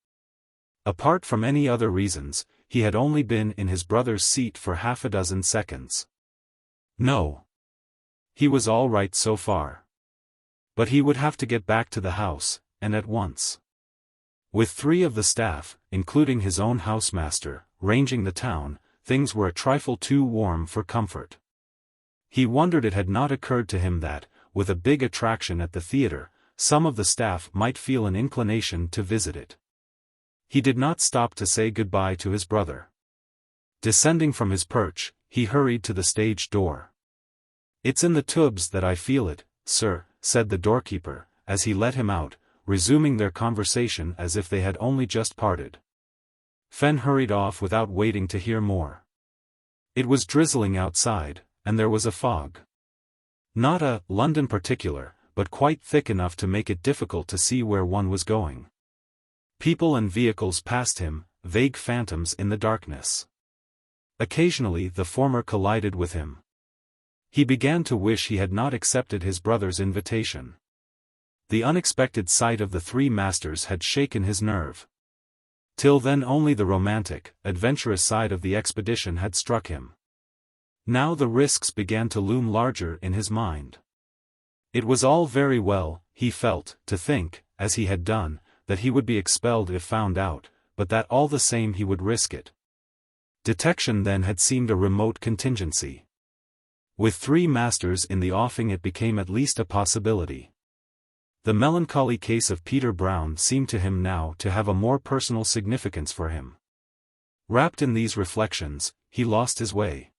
Speaker 1: Apart from any other reasons, he had only been in his brother's seat for half a dozen seconds. No. He was all right so far. But he would have to get back to the house, and at once. With 3 of the staff, including his own housemaster, ranging the town, things were a trifle too warm for comfort. He wondered it had not occurred to him that, with a big attraction at the theater, some of the staff might feel an inclination to visit it. He did not stop to say goodbye to his brother. Descending from his perch, he hurried to the stage door. "It's in the tubs that I feel it, sir," said the doorkeeper, as he let him out, resuming their conversation as if they had only just parted. Fenn hurried off without waiting to hear more. It was drizzling outside, and there was a fog. Not a London particular, but quite thick enough to make it difficult to see where one was going. People and vehicles passed him, vague phantoms in the darkness. Occasionally the former collided with him. He began to wish he had not accepted his brother's invitation. The unexpected sight of the 3 masters had shaken his nerve. Till then only the romantic, adventurous side of the expedition had struck him. Now the risks began to loom larger in his mind. It was all very well, he felt, to think, as he had done, that he would be expelled if found out, but that all the same he would risk it. Detection then had seemed a remote contingency. With 3 masters in the offing it became at least a possibility. The melancholy case of Peter Brown seemed to him now to have a more personal significance for him. Wrapped in these reflections, he lost his way.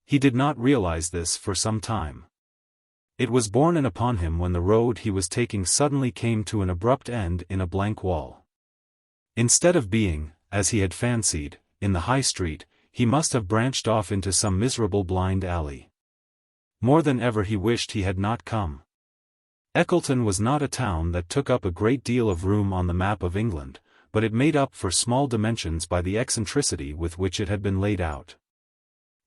Speaker 1: He did not realize this for some time. It was borne in upon him when the road he was taking suddenly came to an abrupt end in a blank wall. Instead of being, as he had fancied, in the High Street, he must have branched off into some miserable blind alley. More than ever he wished he had not come. Eckleton was not a town that took up a great deal of room on the map of England, but it made up for small dimensions by the eccentricity with which it had been laid out.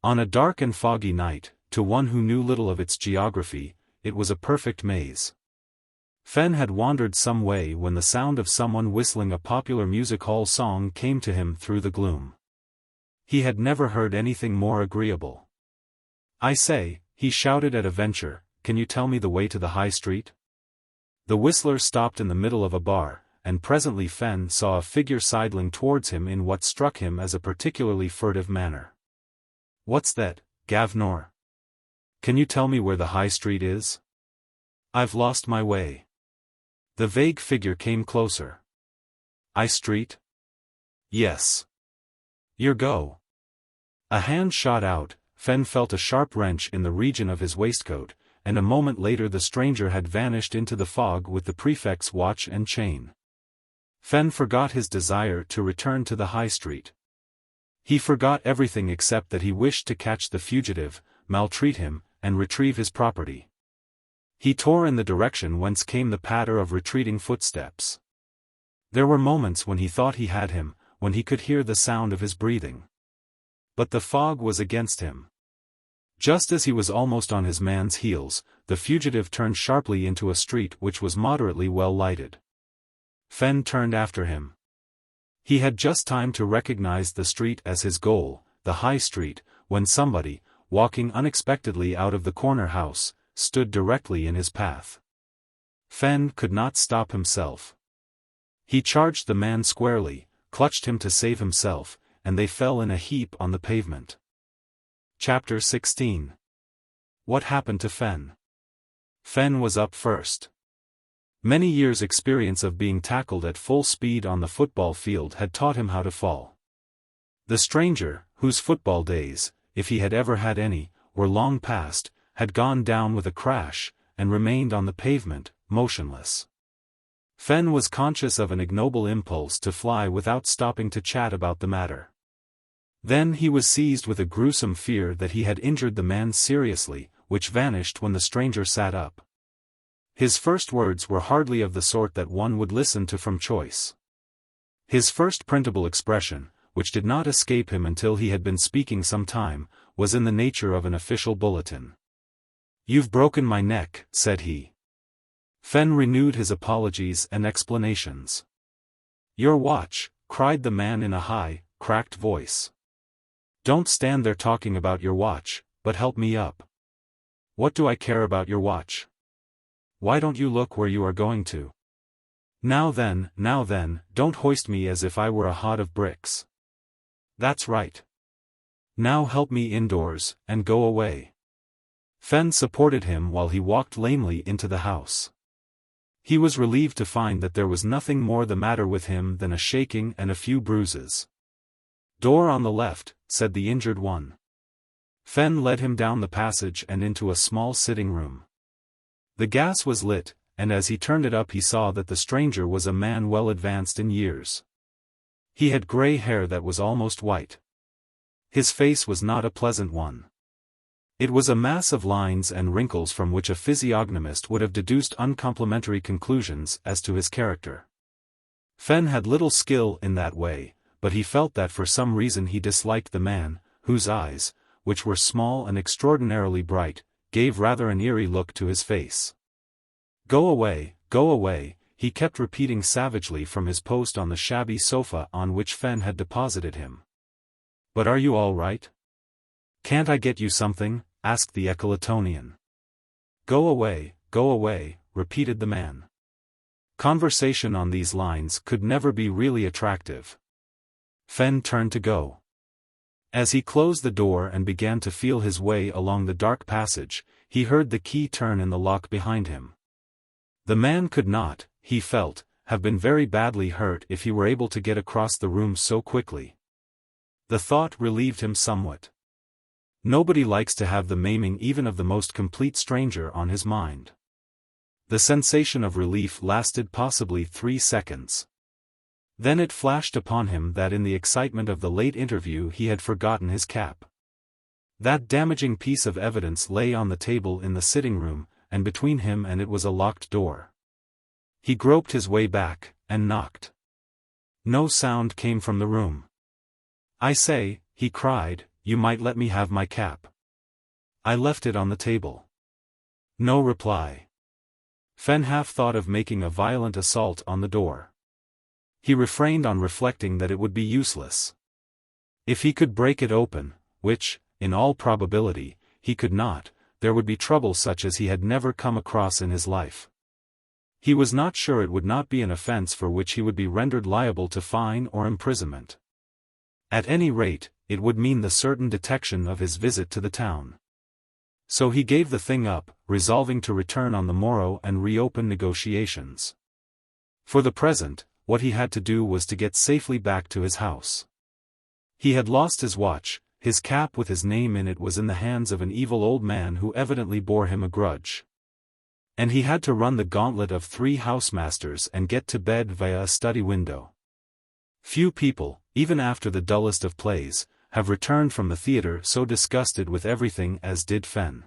Speaker 1: On a dark and foggy night, to one who knew little of its geography, it was a perfect maze. Fenn had wandered some way when the sound of someone whistling a popular music hall song came to him through the gloom. He had never heard anything more agreeable. "I say," he shouted at a venture, "can you tell me the way to the High Street?" The whistler stopped in the middle of a bar, and presently Fenn saw a figure sidling towards him in what struck him as a particularly furtive manner. "What's that, Gavnor? Can you tell me where the High Street is? I've lost my way." The vague figure came closer. "High Street? Yes. Your go." A hand shot out, Fenn felt a sharp wrench in the region of his waistcoat, and a moment later the stranger had vanished into the fog with the prefect's watch and chain. Fenn forgot his desire to return to the high street. He forgot everything except that he wished to catch the fugitive, maltreat him, and retrieve his property. He tore in the direction whence came the patter of retreating footsteps. There were moments when he thought he had him, when he could hear the sound of his breathing. But the fog was against him. Just as he was almost on his man's heels, the fugitive turned sharply into a street which was moderately well lighted. Fenn turned after him. He had just time to recognize the street as his goal, the high street, when somebody, walking unexpectedly out of the corner house, stood directly in his path. Fenn could not stop himself. He charged the man squarely, clutched him to save himself, and they fell in a heap on the pavement. Chapter 16. What happened to Fenn? Fenn was up first. Many years' experience of being tackled at full speed on the football field had taught him how to fall. The stranger, whose football days, if he had ever had any, were long past, had gone down with a crash, and remained on the pavement, motionless. Fenn was conscious of an ignoble impulse to fly without stopping to chat about the matter. Then he was seized with a gruesome fear that he had injured the man seriously, which vanished when the stranger sat up. His first words were hardly of the sort that one would listen to from choice. His first printable expression, which did not escape him until he had been speaking some time, was in the nature of an official bulletin. "You've broken my neck," said he. Fenn renewed his apologies and explanations. "Your watch," cried the man in a high, cracked voice. "Don't stand there talking about your watch, but help me up." "What do I care about your watch? Why don't you look where you are going to? Now then, don't hoist me as if I were a hod of bricks. That's right. Now help me indoors, and go away." Fenn supported him while he walked lamely into the house. He was relieved to find that there was nothing more the matter with him than a shaking and a few bruises. "Door on the left," said the injured one. Fenn led him down the passage and into a small sitting room. The gas was lit, and as he turned it up he saw that the stranger was a man well advanced in years. He had grey hair that was almost white. His face was not a pleasant one. It was a mass of lines and wrinkles from which a physiognomist would have deduced uncomplimentary conclusions as to his character. Fenn had little skill in that way, but he felt that for some reason he disliked the man, whose eyes, which were small and extraordinarily bright, gave rather an eerie look to his face. Go away," he kept repeating savagely from his post on the shabby sofa on which Fenn had deposited him. "But are you all right? Can't I get you something?" asked the Eckletonian. Go away," repeated the man. Conversation on these lines could never be really attractive. Fenn turned to go. As he closed the door and began to feel his way along the dark passage, he heard the key turn in the lock behind him. The man could not, he felt, have been very badly hurt if he were able to get across the room so quickly. The thought relieved him somewhat. Nobody likes to have the maiming even of the most complete stranger on his mind. The sensation of relief lasted possibly 3 seconds. Then it flashed upon him that in the excitement of the late interview he had forgotten his cap. That damaging piece of evidence lay on the table in the sitting room, and between him and it was a locked door. He groped his way back, and knocked. No sound came from the room. "I say," he cried, "you might let me have my cap. I left it on the table." No reply. Fenn half thought of making a violent assault on the door. He refrained on reflecting that it would be useless. If he could break it open, which, in all probability, he could not, there would be trouble such as he had never come across in his life. He was not sure it would not be an offense for which he would be rendered liable to fine or imprisonment. At any rate, it would mean the certain detection of his visit to the town. So he gave the thing up, resolving to return on the morrow and reopen negotiations. For the present, what he had to do was to get safely back to his house. He had lost his watch, his cap with his name in it was in the hands of an evil old man who evidently bore him a grudge. And he had to run the gauntlet of 3 housemasters and get to bed via a study window. Few people, even after the dullest of plays, have returned from the theater so disgusted with everything as did Fenn.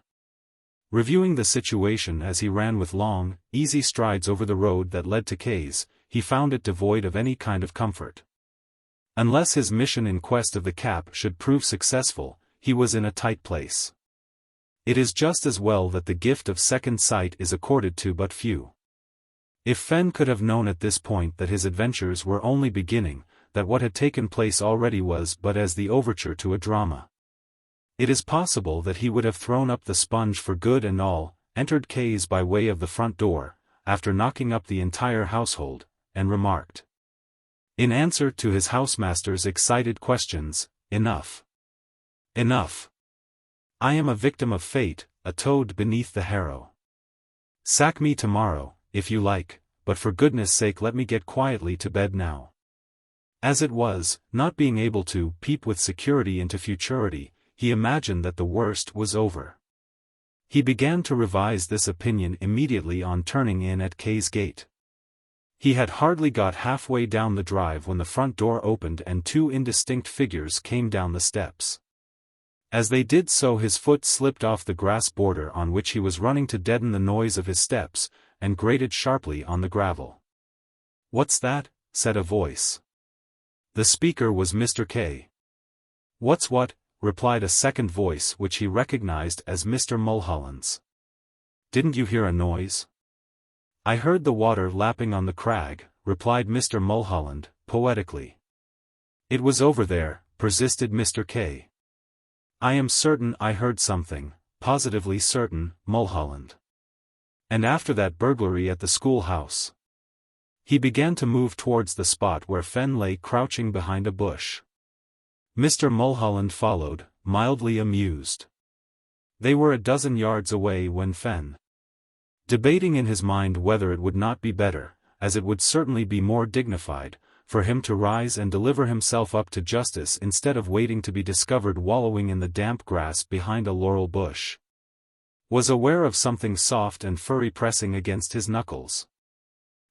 Speaker 1: Reviewing the situation as he ran with long, easy strides over the road that led to K's, he found it devoid of any kind of comfort. Unless his mission in quest of the cap should prove successful, he was in a tight place. It is just as well that the gift of second sight is accorded to but few. If Fenn could have known at this point that his adventures were only beginning, that what had taken place already was but as the overture to a drama. It is possible that he would have thrown up the sponge for good and all, entered K's by way of the front door, after knocking up the entire household, and remarked, in answer to his housemaster's excited questions, "Enough. Enough. I am a victim of fate, a toad beneath the harrow. Sack me tomorrow, if you like, but for goodness sake let me get quietly to bed now." As it was, not being able to peep with security into futurity, he imagined that the worst was over. He began to revise this opinion immediately on turning in at K's gate. He had hardly got halfway down the drive when the front door opened and 2 indistinct figures came down the steps. As they did so his foot slipped off the grass border on which he was running to deaden the noise of his steps, and grated sharply on the gravel. "What's that?" said a voice. The speaker was Mr. K. "What's what?" replied a second voice which he recognized as Mr. Mulholland's. "Didn't you hear a noise?" "I heard the water lapping on the crag," replied Mr. Mulholland, poetically. "It was over there," persisted Mr. K. "I am certain I heard something, positively certain, Mulholland. And after that burglary at the schoolhouse." He began to move towards the spot where Fenn lay crouching behind a bush. Mr. Mulholland followed, mildly amused. They were a dozen yards away when Fenn, debating in his mind whether it would not be better, as it would certainly be more dignified, for him to rise and deliver himself up to justice instead of waiting to be discovered wallowing in the damp grass behind a laurel bush, was aware of something soft and furry pressing against his knuckles.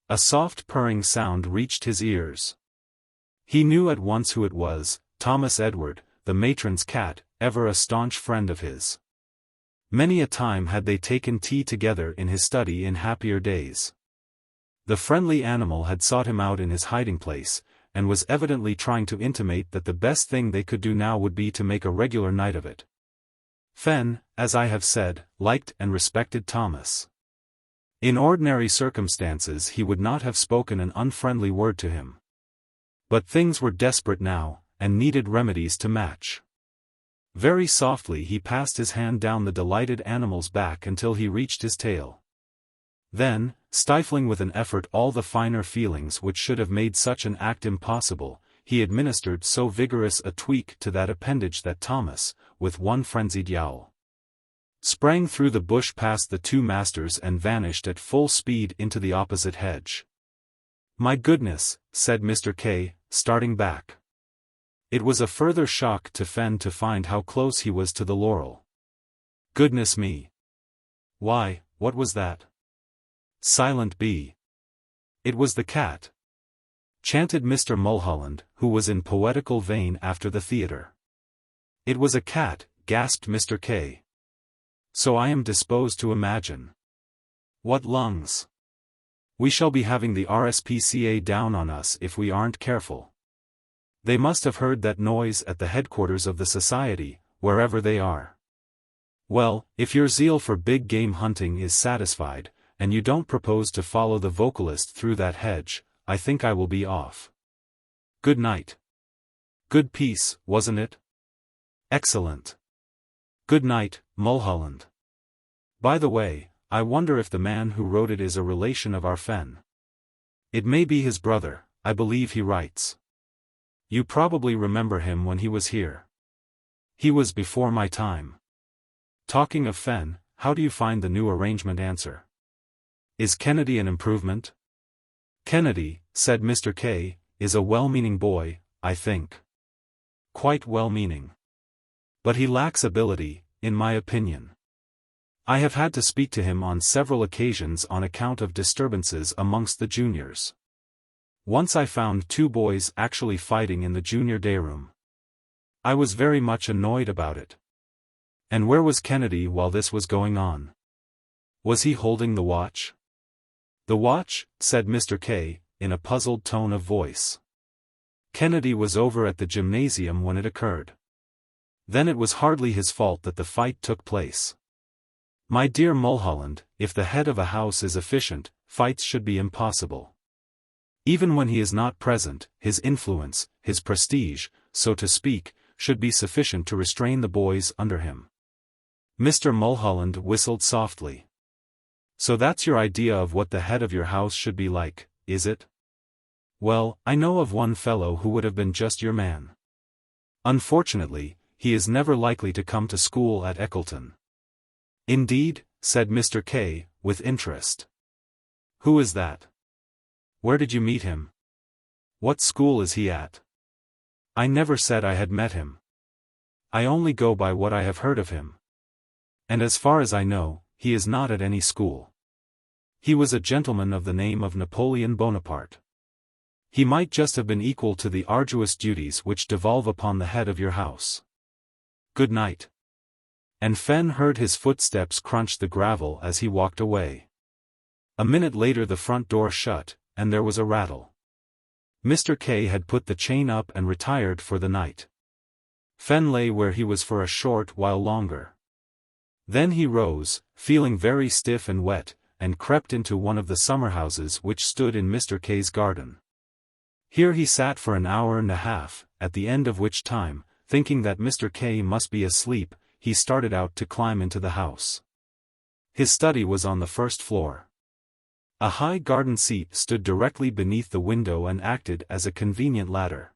Speaker 1: A soft purring sound reached his ears. He knew at once who it was, Thomas Edward, the matron's cat, ever a staunch friend of his. Many a time had they taken tea together in his study in happier days. The friendly animal had sought him out in his hiding place, and was evidently trying to intimate that the best thing they could do now would be to make a regular night of it. Fenn, as I have said, liked and respected Thomas. In ordinary circumstances he would not have spoken an unfriendly word to him. But things were desperate now, and needed remedies to match. Very softly he passed his hand down the delighted animal's back until he reached his tail. Then, stifling with an effort all the finer feelings which should have made such an act impossible, he administered so vigorous a tweak to that appendage that Thomas, with one frenzied yowl, sprang through the bush past the 2 masters and vanished at full speed into the opposite hedge. "My goodness," said Mr. K, starting back. It was a further shock to Fenn to find how close he was to the laurel. "Goodness me! Why, what was that?" "Silent be! It was the cat," chanted Mr. Mulholland, who was in poetical vein after the theatre. "It was a cat," gasped Mr. K. "So I am disposed to imagine. What lungs! We shall be having the RSPCA down on us if we aren't careful. They must have heard that noise at the headquarters of the society, wherever they are. Well, if your zeal for big game hunting is satisfied, and you don't propose to follow the vocalist through that hedge, I think I will be off. Good night. Good piece, wasn't it? Excellent. Good night, Mulholland. By the way, I wonder if the man who wrote it is a relation of our Fenn. It may be his brother, I believe he writes. You probably remember him when he was here. He was before my time. Talking of Fenn, how do you find the new arrangement? Answer. Is Kennedy an improvement? Kennedy, said Mr. K, is a well-meaning boy, I think. Quite well-meaning. But he lacks ability, in my opinion. I have had to speak to him on several occasions on account of disturbances amongst the juniors. Once I found 2 boys actually fighting in the junior dayroom. I was very much annoyed about it. And where was Kennedy while this was going on? Was he holding the watch? The watch, said Mr. K, in a puzzled tone of voice. Kennedy was over at the gymnasium when it occurred. Then it was hardly his fault that the fight took place. My dear Mulholland, if the head of a house is efficient, fights should be impossible. Even when he is not present, his influence, his prestige, so to speak, should be sufficient to restrain the boys under him. Mr. Mulholland whistled softly. So that's your idea of what the head of your house should be like, is it? Well, I know of one fellow who would have been just your man. Unfortunately, he is never likely to come to school at Eckleton. Indeed, said Mr. K, with interest. Who is that? Where did you meet him? What school is he at? I never said I had met him. I only go by what I have heard of him. And as far as I know, he is not at any school. He was a gentleman of the name of Napoleon Bonaparte. He might just have been equal to the arduous duties which devolve upon the head of your house. Good night. And Fenn heard his footsteps crunch the gravel as he walked away. A minute later the front door shut, and there was a rattle. Mr. K had put the chain up and retired for the night. Fenn lay where he was for a short while longer. Then he rose, feeling very stiff and wet, and crept into one of the summerhouses which stood in Mr. K's garden. Here he sat for an hour and a half, at the end of which time, thinking that Mr. K must be asleep, he started out to climb into the house. His study was on the first floor. A high garden seat stood directly beneath the window and acted as a convenient ladder.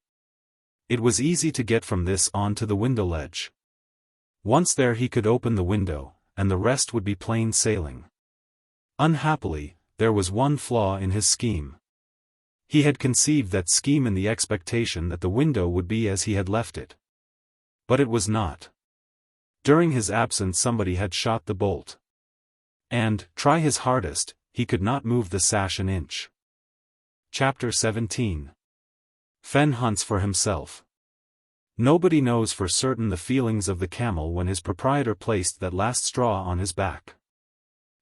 Speaker 1: It was easy to get from this on to the window ledge. Once there he could open the window, and the rest would be plain sailing. Unhappily, there was one flaw in his scheme. He had conceived that scheme in the expectation that the window would be as he had left it. But it was not. During his absence somebody had shot the bolt. And, try his hardest, he could not move the sash an inch. Chapter 17. Fenn hunts for himself. Nobody knows for certain the feelings of the camel when his proprietor placed that last straw on his back.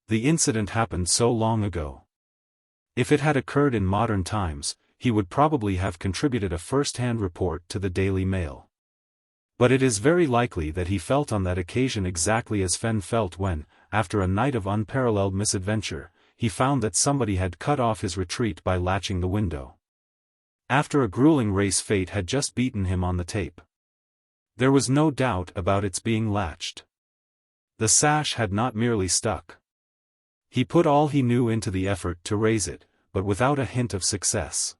Speaker 1: The incident happened so long ago. If it had occurred in modern times, he would probably have contributed a first-hand report to the Daily Mail. But it is very likely that he felt on that occasion exactly as Fenn felt when, after a night of unparalleled misadventure, he found that somebody had cut off his retreat by latching the window. After a grueling race, fate had just beaten him on the tape. There was no doubt about its being latched. The sash had not merely stuck. He put all he knew into the effort to raise it, but without a hint of success.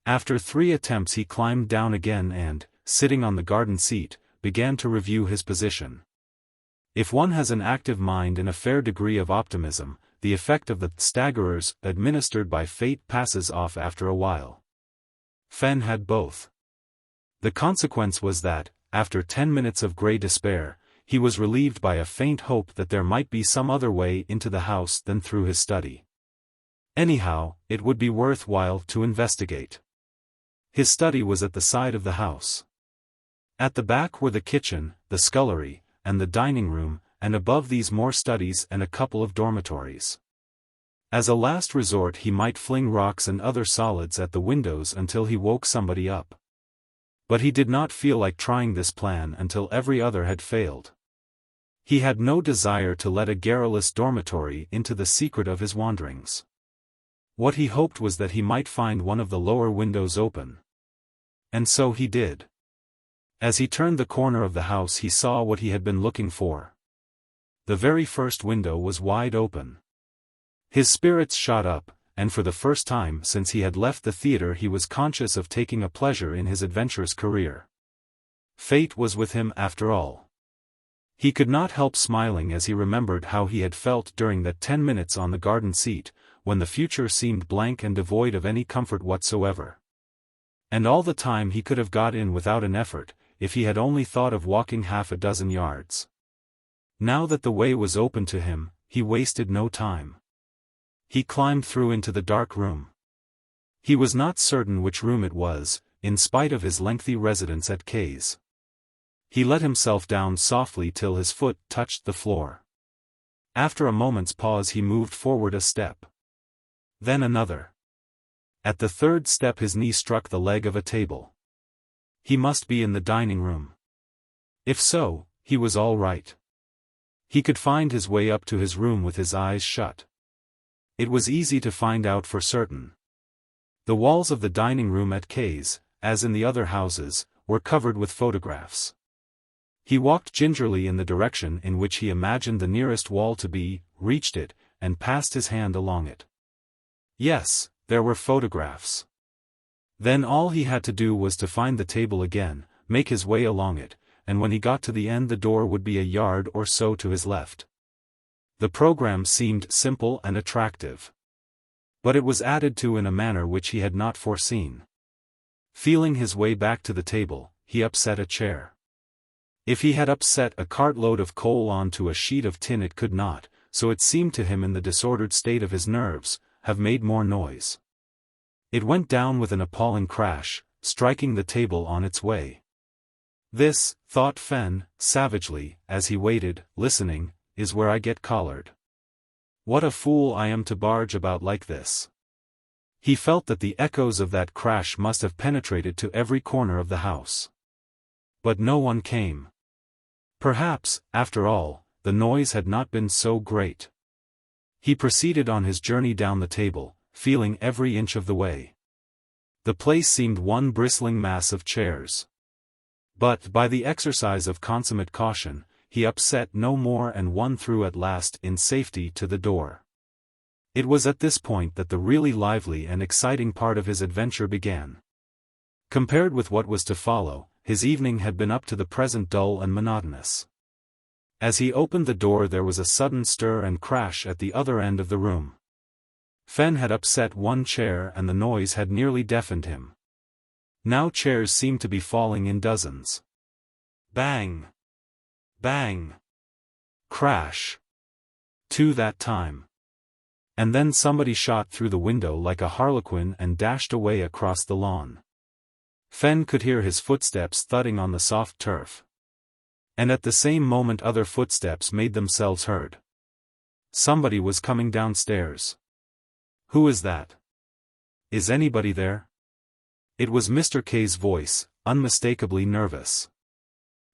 Speaker 1: After 3 attempts he climbed down again and, sitting on the garden seat, began to review his position. If one has an active mind and a fair degree of optimism, the effect of the staggerers administered by fate passes off after a while. Fenn had both. The consequence was that, after 10 minutes of grey despair, he was relieved by a faint hope that there might be some other way into the house than through his study. Anyhow, it would be worth while to investigate. His study was at the side of the house. At the back were the kitchen, the scullery, and the dining room, and above these more studies and a couple of dormitories. As a last resort he might fling rocks and other solids at the windows until he woke somebody up. But he did not feel like trying this plan until every other had failed. He had no desire to let a garrulous dormitory into the secret of his wanderings. What he hoped was that he might find one of the lower windows open. And so he did. As he turned the corner of the house he saw what he had been looking for. The very first window was wide open. His spirits shot up, and for the first time since he had left the theater he was conscious of taking a pleasure in his adventurous career. Fate was with him after all. He could not help smiling as he remembered how he had felt during that 10 minutes on the garden seat, when the future seemed blank and devoid of any comfort whatsoever. And all the time he could have got in without an effort, if he had only thought of walking half a dozen yards. Now that the way was open to him, he wasted no time. He climbed through into the dark room. He was not certain which room it was, in spite of his lengthy residence at XVIII. He let himself down softly till his foot touched the floor. After a moment's pause he moved forward a step. Then another. At the third step his knee struck the leg of a table. He must be in the dining room. If so, he was all right. He could find his way up to his room with his eyes shut. It was easy to find out for certain. The walls of the dining room at XVIII, as in the other houses, were covered with photographs. He walked gingerly in the direction in which he imagined the nearest wall to be, reached it, and passed his hand along it. Yes, there were photographs. Then all he had to do was to find the table again, make his way along it, and when he got to the end the door would be a yard or so to his left. The program seemed simple and attractive. But it was added to in a manner which he had not foreseen. Feeling his way back to the table, he upset a chair. If he had upset a cartload of coal onto a sheet of tin it could not, so it seemed to him in the disordered state of his nerves, have made more noise. It went down with an appalling crash, striking the table on its way. This, thought Fenn, savagely, as he waited, listening, is where I get collared. What a fool I am to barge about like this. He felt that the echoes of that crash must have penetrated to every corner of the house. But no one came. Perhaps, after all, the noise had not been so great. He proceeded on his journey down the table, feeling every inch of the way. The place seemed one bristling mass of chairs. But by the exercise of consummate caution, he upset no more and won through at last in safety to the door. It was at this point that the really lively and exciting part of his adventure began. Compared with what was to follow, his evening had been up to the present dull and monotonous. As he opened the door there was a sudden stir and crash at the other end of the room. Fenn had upset one chair and the noise had nearly deafened him. Now chairs seemed to be falling in dozens. Bang! Bang! Crash! Two that time. And then somebody shot through the window like a harlequin and dashed away across the lawn. Fenn could hear his footsteps thudding on the soft turf. And at the same moment other footsteps made themselves heard. Somebody was coming downstairs. Who is that? Is anybody there? It was Mr. K's voice, unmistakably nervous.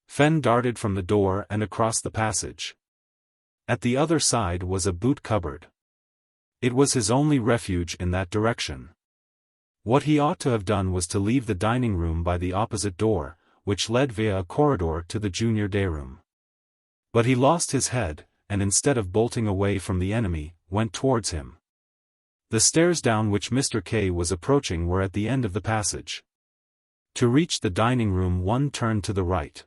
Speaker 1: Fenn darted from the door and across the passage. At the other side was a boot cupboard. It was his only refuge in that direction. What he ought to have done was to leave the dining room by the opposite door, which led via a corridor to the junior dayroom. But he lost his head, and instead of bolting away from the enemy, went towards him. The stairs down which Mr. K was approaching were at the end of the passage. To reach the dining room one turned to the right.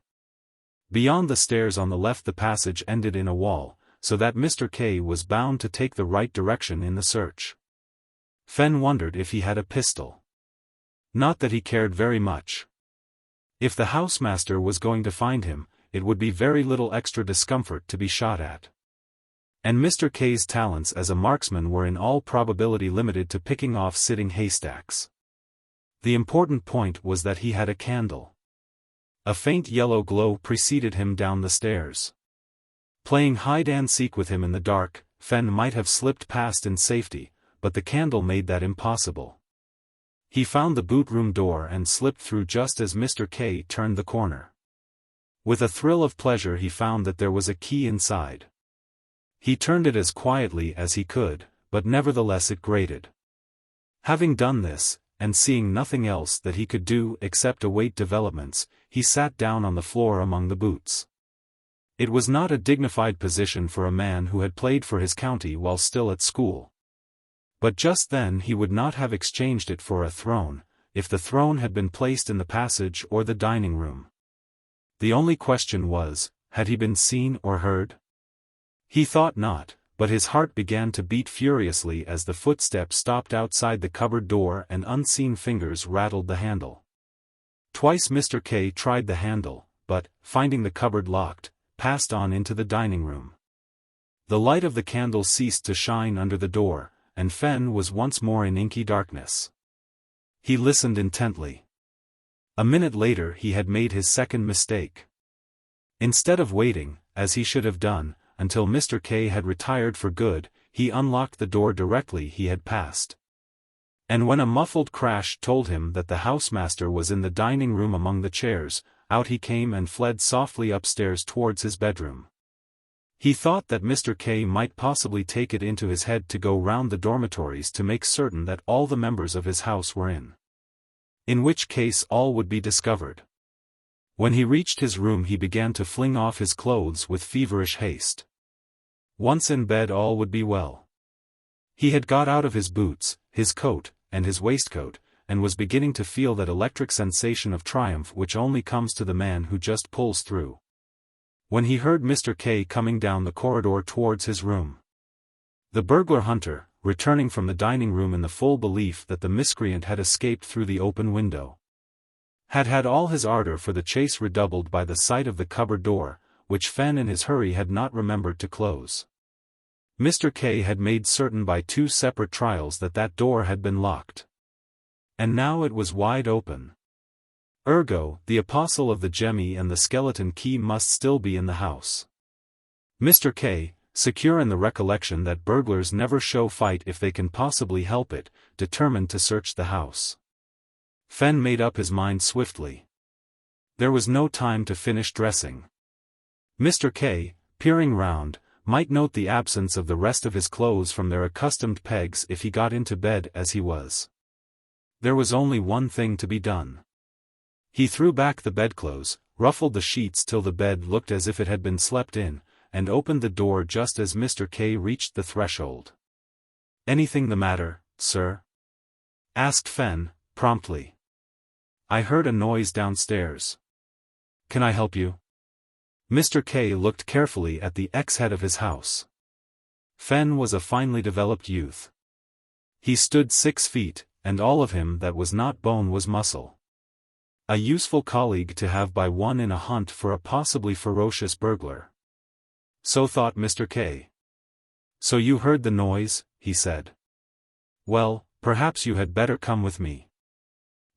Speaker 1: Beyond the stairs on the left the passage ended in a wall, so that Mr. K was bound to take the right direction in the search. Fenn wondered if he had a pistol. Not that he cared very much. If the housemaster was going to find him, it would be very little extra discomfort to be shot at. And Mr. K's talents as a marksman were in all probability limited to picking off sitting haystacks. The important point was that he had a candle. A faint yellow glow preceded him down the stairs. Playing hide-and-seek with him in the dark, Fenn might have slipped past in safety, but the candle made that impossible. He found the boot room door and slipped through just as Mr. K turned the corner. With a thrill of pleasure he found that there was a key inside. He turned it as quietly as he could, but nevertheless it grated. Having done this, and seeing nothing else that he could do except await developments, he sat down on the floor among the boots. It was not a dignified position for a man who had played for his county while still at school. But just then he would not have exchanged it for a throne, if the throne had been placed in the passage or the dining room. The only question was, had he been seen or heard? He thought not, but his heart began to beat furiously as the footsteps stopped outside the cupboard door and unseen fingers rattled the handle. Twice Mr. K tried the handle, but, finding the cupboard locked, passed on into the dining room. The light of the candle ceased to shine under the door, and Fenn was once more in inky darkness. He listened intently. A minute later he had made his second mistake. Instead of waiting, as he should have done, until Mr. K had retired for good, he unlocked the door directly he had passed. And when a muffled crash told him that the housemaster was in the dining room among the chairs, out he came and fled softly upstairs towards his bedroom. He thought that Mr. K might possibly take it into his head to go round the dormitories to make certain that all the members of his house were in which case all would be discovered. When he reached his room he began to fling off his clothes with feverish haste. Once in bed all would be well. He had got out of his boots, his coat, and his waistcoat, and was beginning to feel that electric sensation of triumph which only comes to the man who just pulls through, when he heard Mr. K coming down the corridor towards his room. The burglar hunter, returning from the dining room in the full belief that the miscreant had escaped through the open window, had had all his ardor for the chase redoubled by the sight of the cupboard door, which Fenn in his hurry had not remembered to close. Mr. K had made certain by 2 separate trials that that door had been locked. And now it was wide open. Ergo, the apostle of the gemmy and the skeleton key must still be in the house. Mr. K, secure in the recollection that burglars never show fight if they can possibly help it, determined to search the house. Fenn made up his mind swiftly. There was no time to finish dressing. Mr. K, peering round, might note the absence of the rest of his clothes from their accustomed pegs if he got into bed as he was. There was only one thing to be done. He threw back the bedclothes, ruffled the sheets till the bed looked as if it had been slept in, and opened the door just as Mr. K reached the threshold. "Anything the matter, sir?" asked Fenn, promptly. "I heard a noise downstairs. Can I help you?" Mr. K looked carefully at the ex-head of his house. Fenn was a finely developed youth. He stood 6 feet, and all of him that was not bone was muscle. A useful colleague to have by one in a hunt for a possibly ferocious burglar. So thought Mr. K. "So you heard the noise," he said. "Well, perhaps you had better come with me.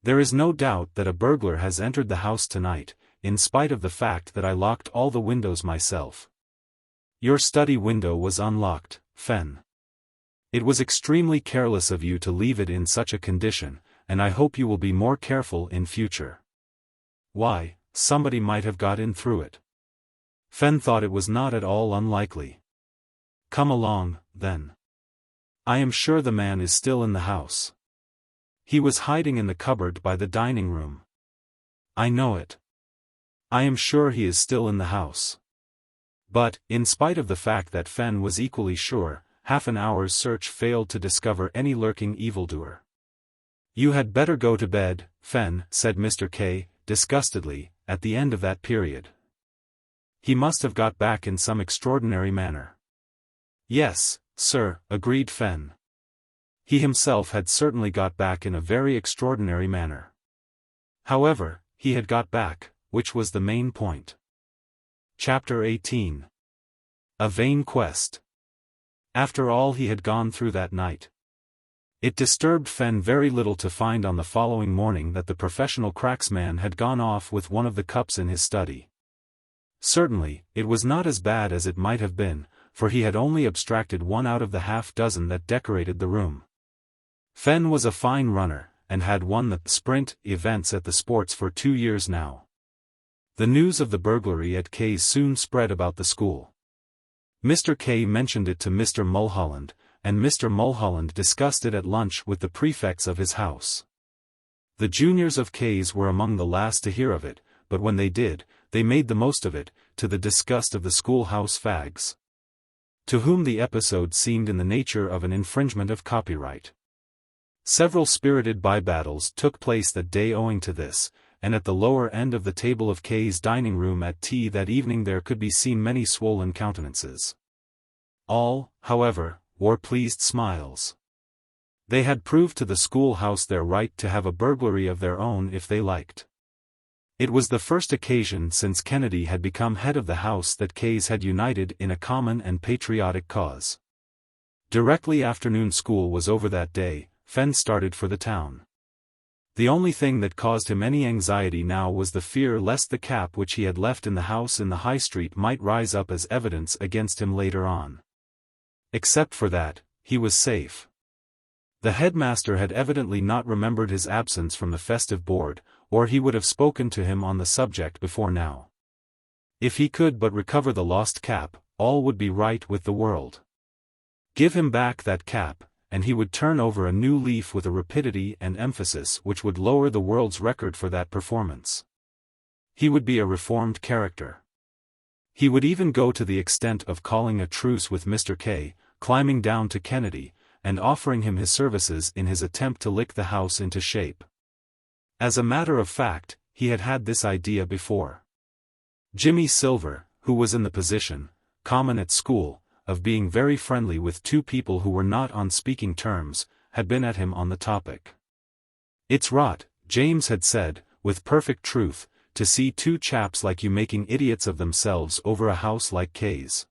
Speaker 1: There is no doubt that a burglar has entered the house tonight, in spite of the fact that I locked all the windows myself. Your study window was unlocked, Fenn. It was extremely careless of you to leave it in such a condition, and I hope you will be more careful in future. Why, somebody might have got in through it." Fenn thought it was not at all unlikely. "Come along, then. I am sure the man is still in the house. He was hiding in the cupboard by the dining room. I know it. I am sure he is still in the house." But, in spite of the fact that Fenn was equally sure, half an hour's search failed to discover any lurking evildoer. "You had better go to bed, Fenn," said Mr. K, disgustedly, at the end of that period. "He must have got back in some extraordinary manner." "Yes, sir," agreed Fenn. He himself had certainly got back in a very extraordinary manner. However, he had got back, which was the main point. Chapter 18. A Vain Quest. After all he had gone through that night, it disturbed Fenn very little to find on the following morning that the professional cracksman had gone off with one of the cups in his study. Certainly, it was not as bad as it might have been, for he had only abstracted one out of the half-dozen that decorated the room. Fenn was a fine runner, and had won the sprint events at the sports for 2 years now. The news of the burglary at K's soon spread about the school. Mr. K mentioned it to Mr. Mulholland, and Mr. Mulholland discussed it at lunch with the prefects of his house. The juniors of K's were among the last to hear of it, but when they did, they made the most of it, to the disgust of the schoolhouse fags, to whom the episode seemed in the nature of an infringement of copyright. Several spirited by-battles took place that day owing to this, and at the lower end of the table of K's dining room at tea that evening there could be seen many swollen countenances. All, however, wore pleased smiles. They had proved to the schoolhouse their right to have a burglary of their own if they liked. It was the first occasion since Kennedy had become head of the house that Kays had united in a common and patriotic cause. Directly afternoon school was over that day, Fenn started for the town. The only thing that caused him any anxiety now was the fear lest the cap which he had left in the house in the High Street might rise up as evidence against him later on. Except for that, he was safe. The headmaster had evidently not remembered his absence from the festive board, or he would have spoken to him on the subject before now. If he could but recover the lost cap, all would be right with the world. Give him back that cap, and he would turn over a new leaf with a rapidity and emphasis which would lower the world's record for that performance. He would be a reformed character. He would even go to the extent of calling a truce with Mr. K, climbing down to Kennedy, and offering him his services in his attempt to lick the house into shape. As a matter of fact, he had had this idea before. Jimmy Silver, who was in the position, common at school, of being very friendly with two people who were not on speaking terms, had been at him on the topic. "It's rot," James had said, with perfect truth, "to see two chaps like you making idiots of themselves over a house like Kays.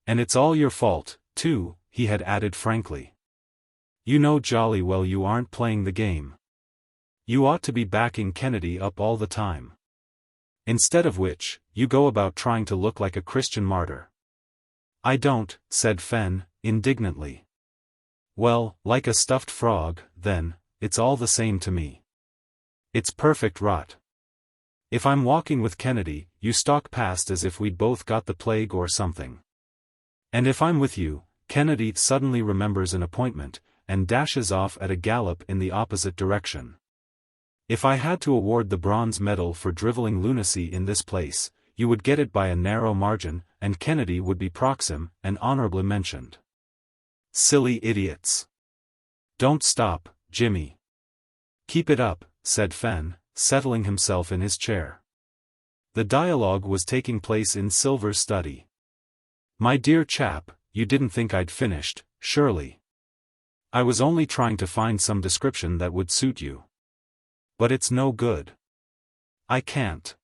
Speaker 1: And it's all your fault, too," he had added frankly. "You know jolly well you aren't playing the game. You ought to be backing Kennedy up all the time. Instead of which, you go about trying to look like a Christian martyr." "I don't," said Fenn, indignantly. "Well, like a stuffed frog, then, it's all the same to me. It's perfect rot. If I'm walking with Kennedy, you stalk past as if we'd both got the plague or something. And if I'm with you, Kennedy suddenly remembers an appointment, and dashes off at a gallop in the opposite direction. If I had to award the bronze medal for driveling lunacy in this place, you would get it by a narrow margin, and Kennedy would be proxim and honorably mentioned. Silly idiots. Don't stop, Jimmy. Keep it up," said Fenn, settling himself in his chair. The dialogue was taking place in Silver's study. "My dear chap, you didn't think I'd finished, surely. I was only trying to find some description that would suit you. But it's no good. I can't.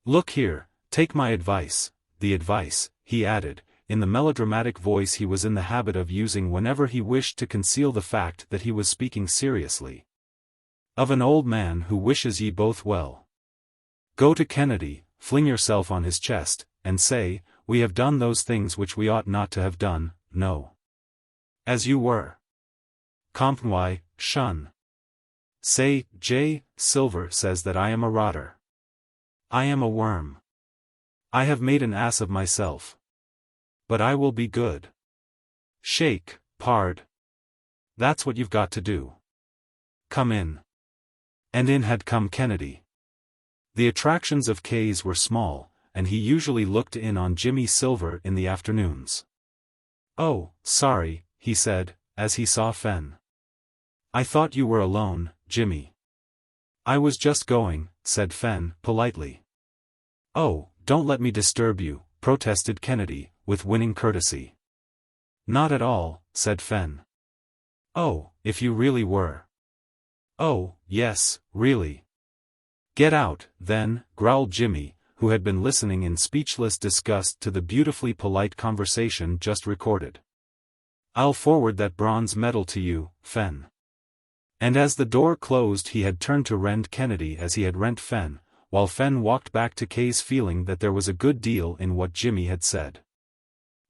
Speaker 1: Look here, take my advice," the advice, he added, in the melodramatic voice he was in the habit of using whenever he wished to conceal the fact that he was speaking seriously. "Of an old man who wishes ye both well. Go to Kennedy, fling yourself on his chest, and say, 'We have done those things which we ought not to have done, no. As you were. Comptwhy, shun. Say, J. Silver says that I am a rotter. I am a worm. I have made an ass of myself. But I will be good. Shake, pard. That's what you've got to do. Come in.'" And in had come Kennedy. The attractions of Kays were small, and he usually looked in on Jimmy Silver in the afternoons. "Oh, sorry," he said, as he saw Fenn. "I thought you were alone, Jimmy." "I was just going," said Fenn, politely. "Oh, don't let me disturb you," protested Kennedy, with winning courtesy. "Not at all," said Fenn. "Oh, if you really were." "Oh, yes, really." "Get out, then," growled Jimmy, who had been listening in speechless disgust to the beautifully polite conversation just recorded. "I'll forward that bronze medal to you, Fenn." And as the door closed he had turned to rend Kennedy as he had rent Fenn, while Fenn walked back to Kays feeling that there was a good deal in what Jimmy had said.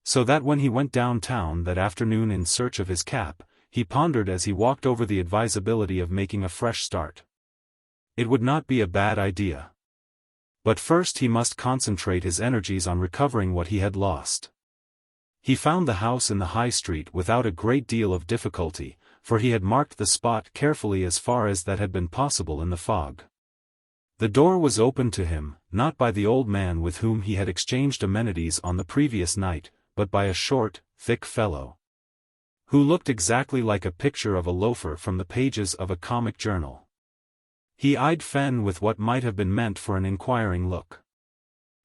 Speaker 1: So that when he went downtown that afternoon in search of his cap, he pondered as he walked over the advisability of making a fresh start. It would not be a bad idea. But first he must concentrate his energies on recovering what he had lost. He found the house in the High Street without a great deal of difficulty, for he had marked the spot carefully as far as that had been possible in the fog. The door was opened to him, not by the old man with whom he had exchanged amenities on the previous night, but by a short, thick fellow, who looked exactly like a picture of a loafer from the pages of a comic journal. He eyed Fenn with what might have been meant for an inquiring look.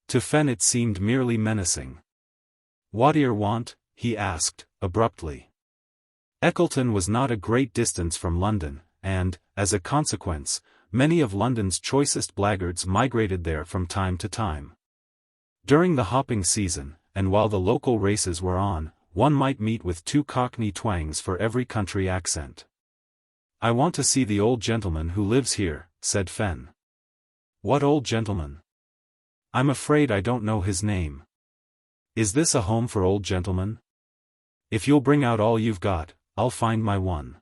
Speaker 1: To Fenn it seemed merely menacing. "What d'yer want?" he asked, abruptly. Eckleton was not a great distance from London, and, as a consequence, many of London's choicest blackguards migrated there from time to time. During the hopping season, and while the local races were on, one might meet with 2 Cockney twangs for every country accent. "I want to see the old gentleman who lives here," said Fenn. "What old gentleman? I'm afraid I don't know his name. Is this a home for old gentlemen? If you'll bring out all you've got, I'll find my one."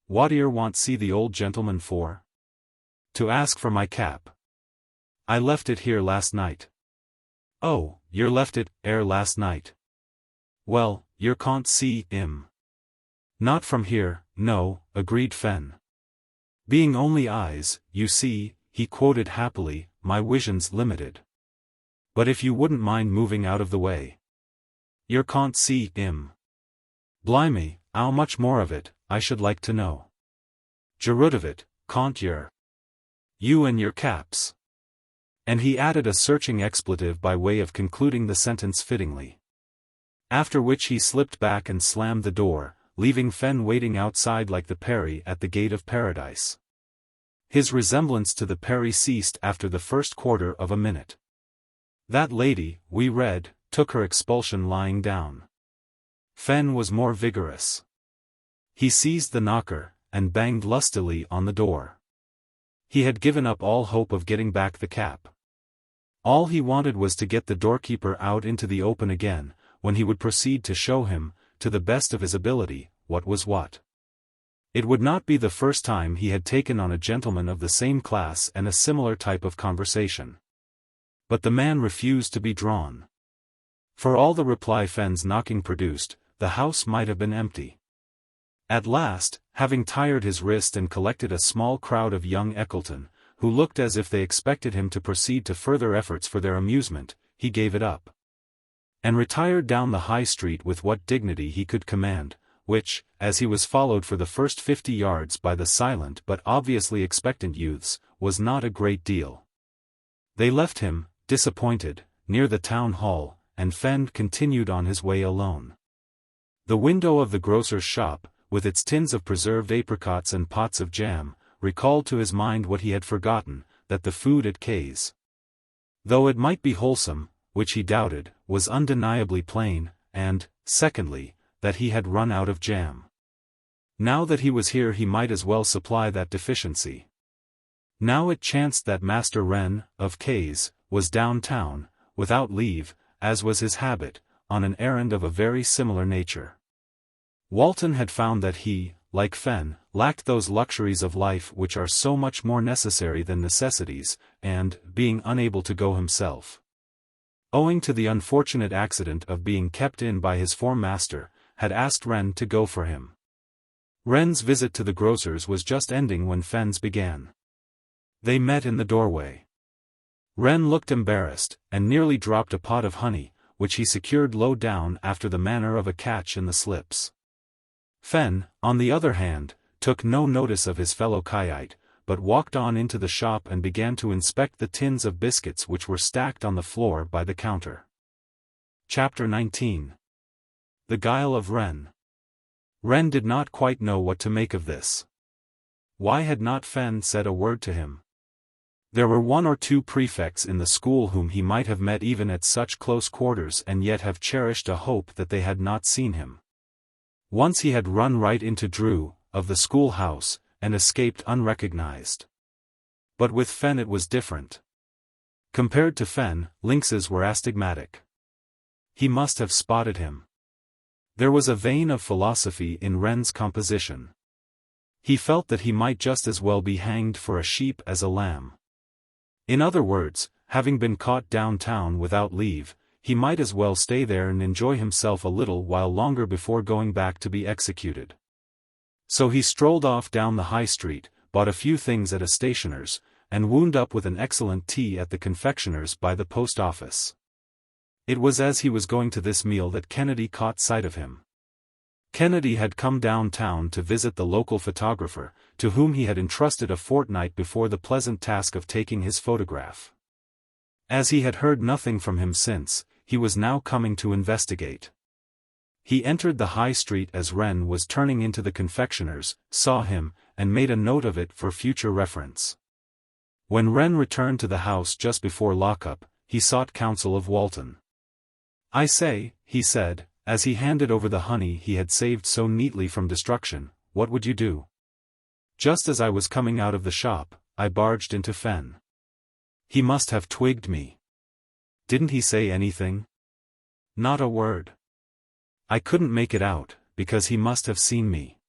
Speaker 1: "What'er want see the old gentleman for?" "To ask for my cap. I left it here last night." "Oh, yer left it, last night. Well, yer can't see 'im." "Not from here, no," agreed Fenn. "Being only eyes, you see," he quoted happily, "my vision's limited. But if you wouldn't mind moving out of the way. Yer can't see 'im. Blimey, 'ow much more of it, I should like to know. Gerud of it, can't yer? You and your caps." And he added a searching expletive by way of concluding the sentence fittingly. After which he slipped back and slammed the door, leaving Fenn waiting outside like the Peri at the gate of paradise. His resemblance to the Peri ceased after the first quarter of a minute. That lady, we read, took her expulsion lying down. Fenn was more vigorous. He seized the knocker, and banged lustily on the door. He had given up all hope of getting back the cap. All he wanted was to get the doorkeeper out into the open again, when he would proceed to show him, to the best of his ability, what was what. It would not be the first time he had taken on a gentleman of the same class and a similar type of conversation. But the man refused to be drawn. For all the reply Fenn's knocking produced, the house might have been empty. At last, having tired his wrist and collected a small crowd of young Eckleton, who looked as if they expected him to proceed to further efforts for their amusement, he gave it up. And retired down the high street with what dignity he could command, which, as he was followed for the first 50 yards by the silent but obviously expectant youths, was not a great deal. They left him, disappointed, near the town hall, and Fenn continued on his way alone. The window of the grocer's shop, with its tins of preserved apricots and pots of jam, recalled to his mind what he had forgotten, that the food at XVIII, though it might be wholesome, which he doubted, was undeniably plain, and, secondly, that he had run out of jam. Now that he was here he might as well supply that deficiency. Now it chanced that Master Wren, of XVIII, was downtown, without leave, as was his habit, on an errand of a very similar nature. Walton had found that he, like Fenn, lacked those luxuries of life which are so much more necessary than necessities, and, being unable to go himself, owing to the unfortunate accident of being kept in by his former master, had asked Wren to go for him. Wren's visit to the grocer's was just ending when Fenn's began. They met in the doorway. Wren looked embarrassed, and nearly dropped a pot of honey, which he secured low down after the manner of a catch in the slips. Fenn, on the other hand, took no notice of his fellow XVIII, but walked on into the shop and began to inspect the tins of biscuits which were stacked on the floor by the counter. Chapter 19. The Guile of Wren. Wren did not quite know what to make of this. Why had not Fenn said a word to him? There were 1 or 2 prefects in the school whom he might have met even at such close quarters and yet have cherished a hope that they had not seen him. Once he had run right into Drew, of the schoolhouse, and escaped unrecognized. But with Fenn it was different. Compared to Fenn, lynxes were astigmatic. He must have spotted him. There was a vein of philosophy in Wren's composition. He felt that he might just as well be hanged for a sheep as a lamb. In other words, having been caught downtown without leave, he might as well stay there and enjoy himself a little while longer before going back to be executed. So he strolled off down the high street, bought a few things at a stationer's, and wound up with an excellent tea at the confectioner's by the post office. It was as he was going to this meal that Kennedy caught sight of him. Kennedy had come downtown to visit the local photographer, to whom he had entrusted a fortnight before the pleasant task of taking his photograph. As he had heard nothing from him since, he was now coming to investigate. He entered the high street as Wren was turning into the confectioner's, saw him, and made a note of it for future reference. When Wren returned to the house just before lockup, he sought counsel of Walton. "I say," he said, as he handed over the honey he had saved so neatly from destruction, "what would you do?" "Just as I was coming out of the shop, I barged into Fenn. He must have twigged me." "Didn't he say anything?" "Not a word. I couldn't make it out, because he must have seen me.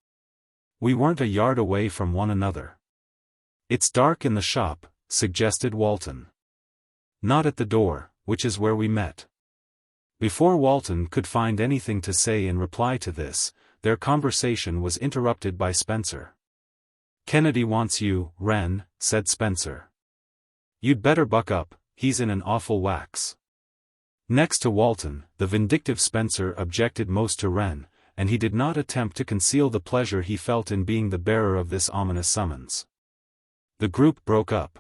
Speaker 1: We weren't a yard away from one another." "It's dark in the shop," suggested Walton. "Not at the door, which is where we met." Before Walton could find anything to say in reply to this, their conversation was interrupted by Spencer. "Kennedy wants you, Wren," said Spencer. "You'd better buck up, he's in an awful wax." Next to Walton, the vindictive Spencer objected most to Wren, and he did not attempt to conceal the pleasure he felt in being the bearer of this ominous summons. The group broke up.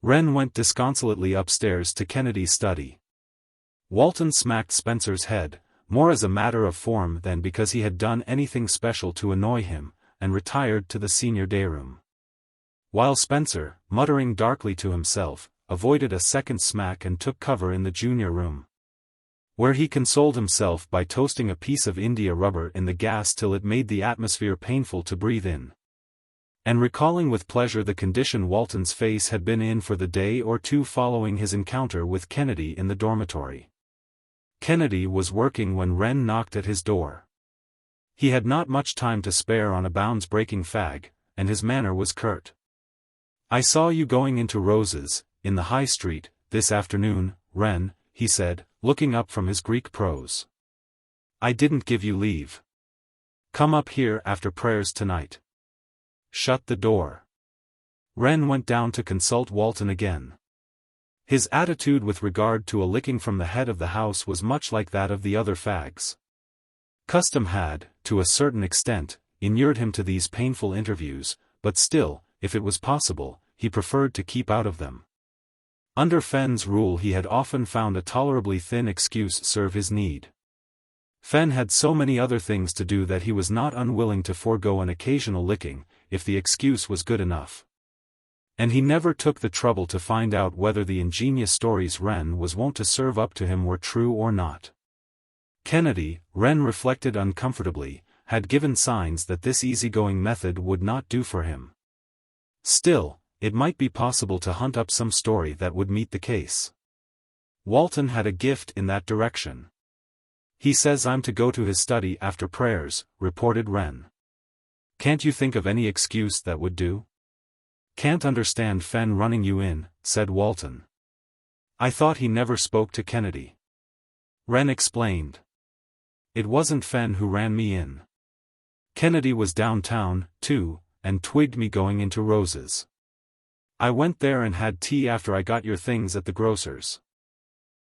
Speaker 1: Wren went disconsolately upstairs to Kennedy's study. Walton smacked Spencer's head, more as a matter of form than because he had done anything special to annoy him, and retired to the senior dayroom. While Spencer, muttering darkly to himself, avoided a second smack and took cover in the junior room, where he consoled himself by toasting a piece of India rubber in the gas till it made the atmosphere painful to breathe in, and recalling with pleasure the condition Walton's face had been in for the day or two following his encounter with Kennedy in the dormitory. Kennedy was working when Wren knocked at his door. He had not much time to spare on a bounds-breaking fag, and his manner was curt. "I saw you going into Rose's, in the High Street, this afternoon, Wren," he said, looking up from his Greek prose. "I didn't give you leave. Come up here after prayers tonight." "Shut the door." Wren went down to consult Walton again. His attitude with regard to a licking from the head of the house was much like that of the other fags. Custom had, to a certain extent, inured him to these painful interviews, but still, if it was possible, he preferred to keep out of them. Under Fenn's rule he had often found a tolerably thin excuse serve his need. Fenn had so many other things to do that he was not unwilling to forego an occasional licking, if the excuse was good enough. And he never took the trouble to find out whether the ingenious stories Wren was wont to serve up to him were true or not. Kennedy, Wren reflected uncomfortably, had given signs that this easygoing method would not do for him. Still, it might be possible to hunt up some story that would meet the case. Walton had a gift in that direction. "He says I'm to go to his study after prayers," reported Wren. "Can't you think of any excuse that would do?" "Can't understand Fenn running you in," said Walton. "I thought he never spoke to Kennedy." Wren explained. "It wasn't Fenn who ran me in. Kennedy was downtown, too, and twigged me going into Rose's. I went there and had tea after I got your things at the grocer's."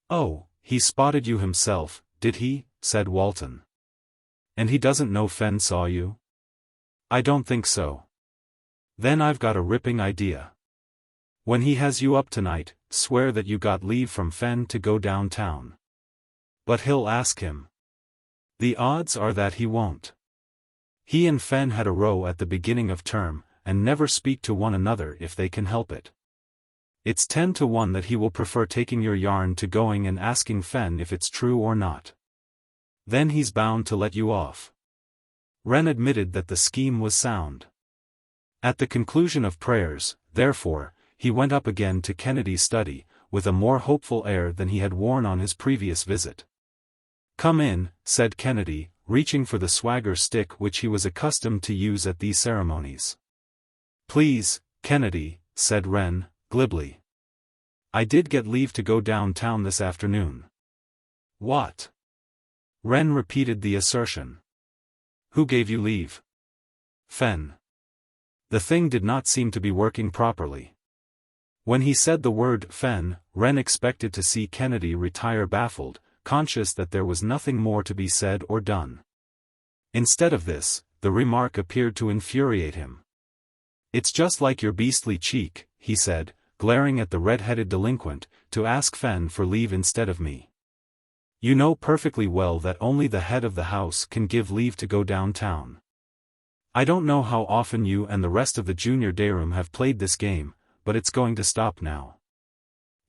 Speaker 1: "Oh, he spotted you himself, did he?" said Walton. "And he doesn't know Fenn saw you?" "I don't think so." "Then I've got a ripping idea. When he has you up tonight, swear that you got leave from Fenn to go downtown." "But he'll ask him." "The odds are that he won't. He and Fenn had a row at the beginning of term, and never speak to one another if they can help it. It's 10 to 1 that he will prefer taking your yarn to going and asking Fenn if it's true or not. Then he's bound to let you off." Wren admitted that the scheme was sound. At the conclusion of prayers, therefore, he went up again to Kennedy's study, with a more hopeful air than he had worn on his previous visit. "Come in," said Kennedy, reaching for the swagger stick which he was accustomed to use at these ceremonies. "Please, Kennedy," said Wren, glibly. "I did get leave to go downtown this afternoon." "What?" Wren repeated the assertion. "Who gave you leave?" "Fenn." The thing did not seem to be working properly. When he said the word Fenn, Wren expected to see Kennedy retire baffled, conscious that there was nothing more to be said or done. Instead of this, the remark appeared to infuriate him. "It's just like your beastly cheek," he said, glaring at the red-headed delinquent, "to ask Fenn for leave instead of me. You know perfectly well that only the head of the house can give leave to go downtown. I don't know how often you and the rest of the junior dayroom have played this game, but it's going to stop now.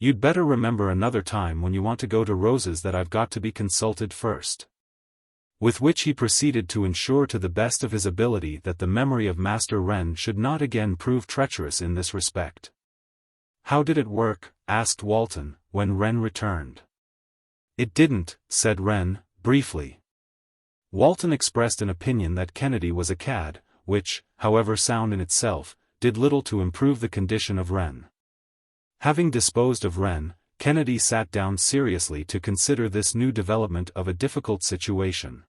Speaker 1: You'd better remember another time when you want to go to Rose's that I've got to be consulted first." With which he proceeded to ensure to the best of his ability that the memory of Master Wren should not again prove treacherous in this respect. "How did it work?" asked Walton, when Wren returned. "It didn't," said Wren, briefly. Walton expressed an opinion that Kennedy was a cad, which, however sound in itself, did little to improve the condition of Wren. Having disposed of Wren, Kennedy sat down seriously to consider this new development of a difficult situation.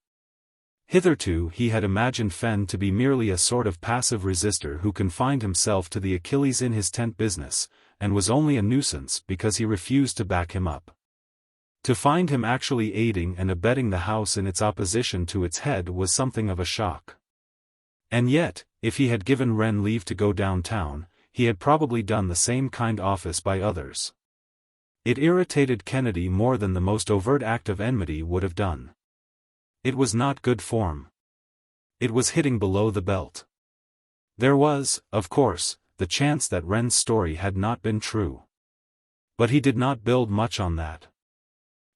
Speaker 1: Hitherto he had imagined Fenn to be merely a sort of passive resistor who confined himself to the Achilles in his tent business, and was only a nuisance because he refused to back him up. To find him actually aiding and abetting the house in its opposition to its head was something of a shock. And yet, if he had given Wren leave to go downtown, he had probably done the same kind office by others. It irritated Kennedy more than the most overt act of enmity would have done. It was not good form. It was hitting below the belt. There was, of course, the chance that Wren's story had not been true. But he did not build much on that.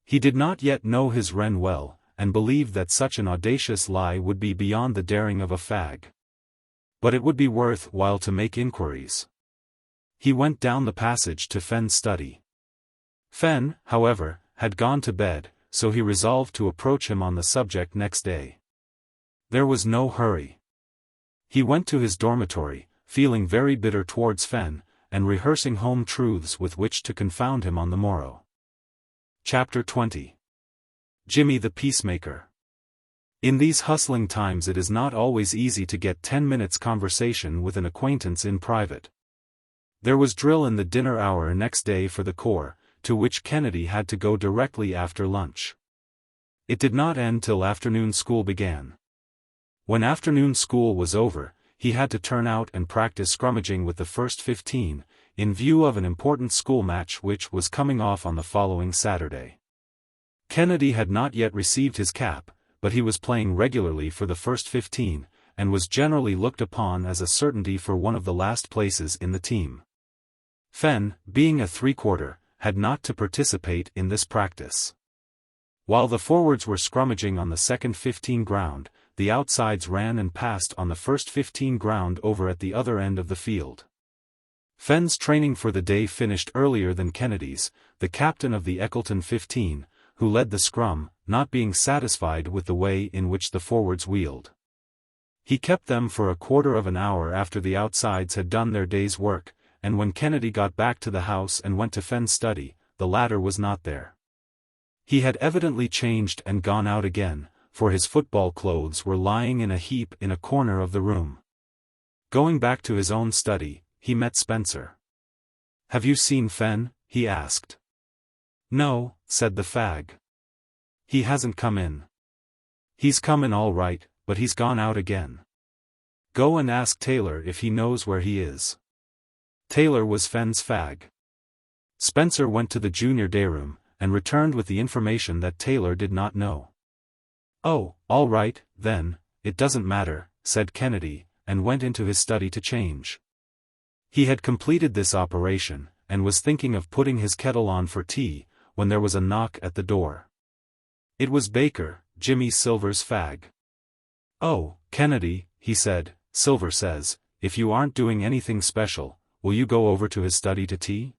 Speaker 1: He did not yet know his Wren well, and believed that such an audacious lie would be beyond the daring of a fag. But it would be worth while to make inquiries. He went down the passage to Fenn's study. Fenn, however, had gone to bed, so he resolved to approach him on the subject next day. There was no hurry. He went to his dormitory, feeling very bitter towards Fenn, and rehearsing home truths with which to confound him on the morrow. Chapter 20. Jimmy the Peacemaker. In these hustling times it is not always easy to get 10 minutes conversation with an acquaintance in private. There was drill in the dinner hour next day for the corps, to which Kennedy had to go directly after lunch. It did not end till afternoon school began. When afternoon school was over, he had to turn out and practice scrummaging with the first 15, in view of an important school match which was coming off on the following Saturday. Kennedy had not yet received his cap, but he was playing regularly for the first 15, and was generally looked upon as a certainty for one of the last places in the team. Fenn, being a three-quarter, had not to participate in this practice. While the forwards were scrummaging on the second 15 ground, the outsides ran and passed on the first 15 ground over at the other end of the field. Fenn's training for the day finished earlier than Kennedy's, the captain of the Eckleton 15, who led the scrum, not being satisfied with the way in which the forwards wheeled. He kept them for a quarter of an hour after the outsides had done their day's work, and when Kennedy got back to the house and went to Fenn's study, the latter was not there. He had evidently changed and gone out again, for his football clothes were lying in a heap in a corner of the room. Going back to his own study, he met Spencer. "Have you seen Fenn?" he asked. "No," said the fag. "He hasn't come in." "He's come in all right, but he's gone out again. Go and ask Taylor if he knows where he is." Taylor was Fenn's fag. Spencer went to the junior dayroom, and returned with the information that Taylor did not know. "Oh, all right, then, it doesn't matter," said Kennedy, and went into his study to change. He had completed this operation, and was thinking of putting his kettle on for tea, when there was a knock at the door. It was Baker, Jimmy Silver's fag. "Oh, Kennedy," he said, "Silver says, if you aren't doing anything special, will you go over to his study to tea?"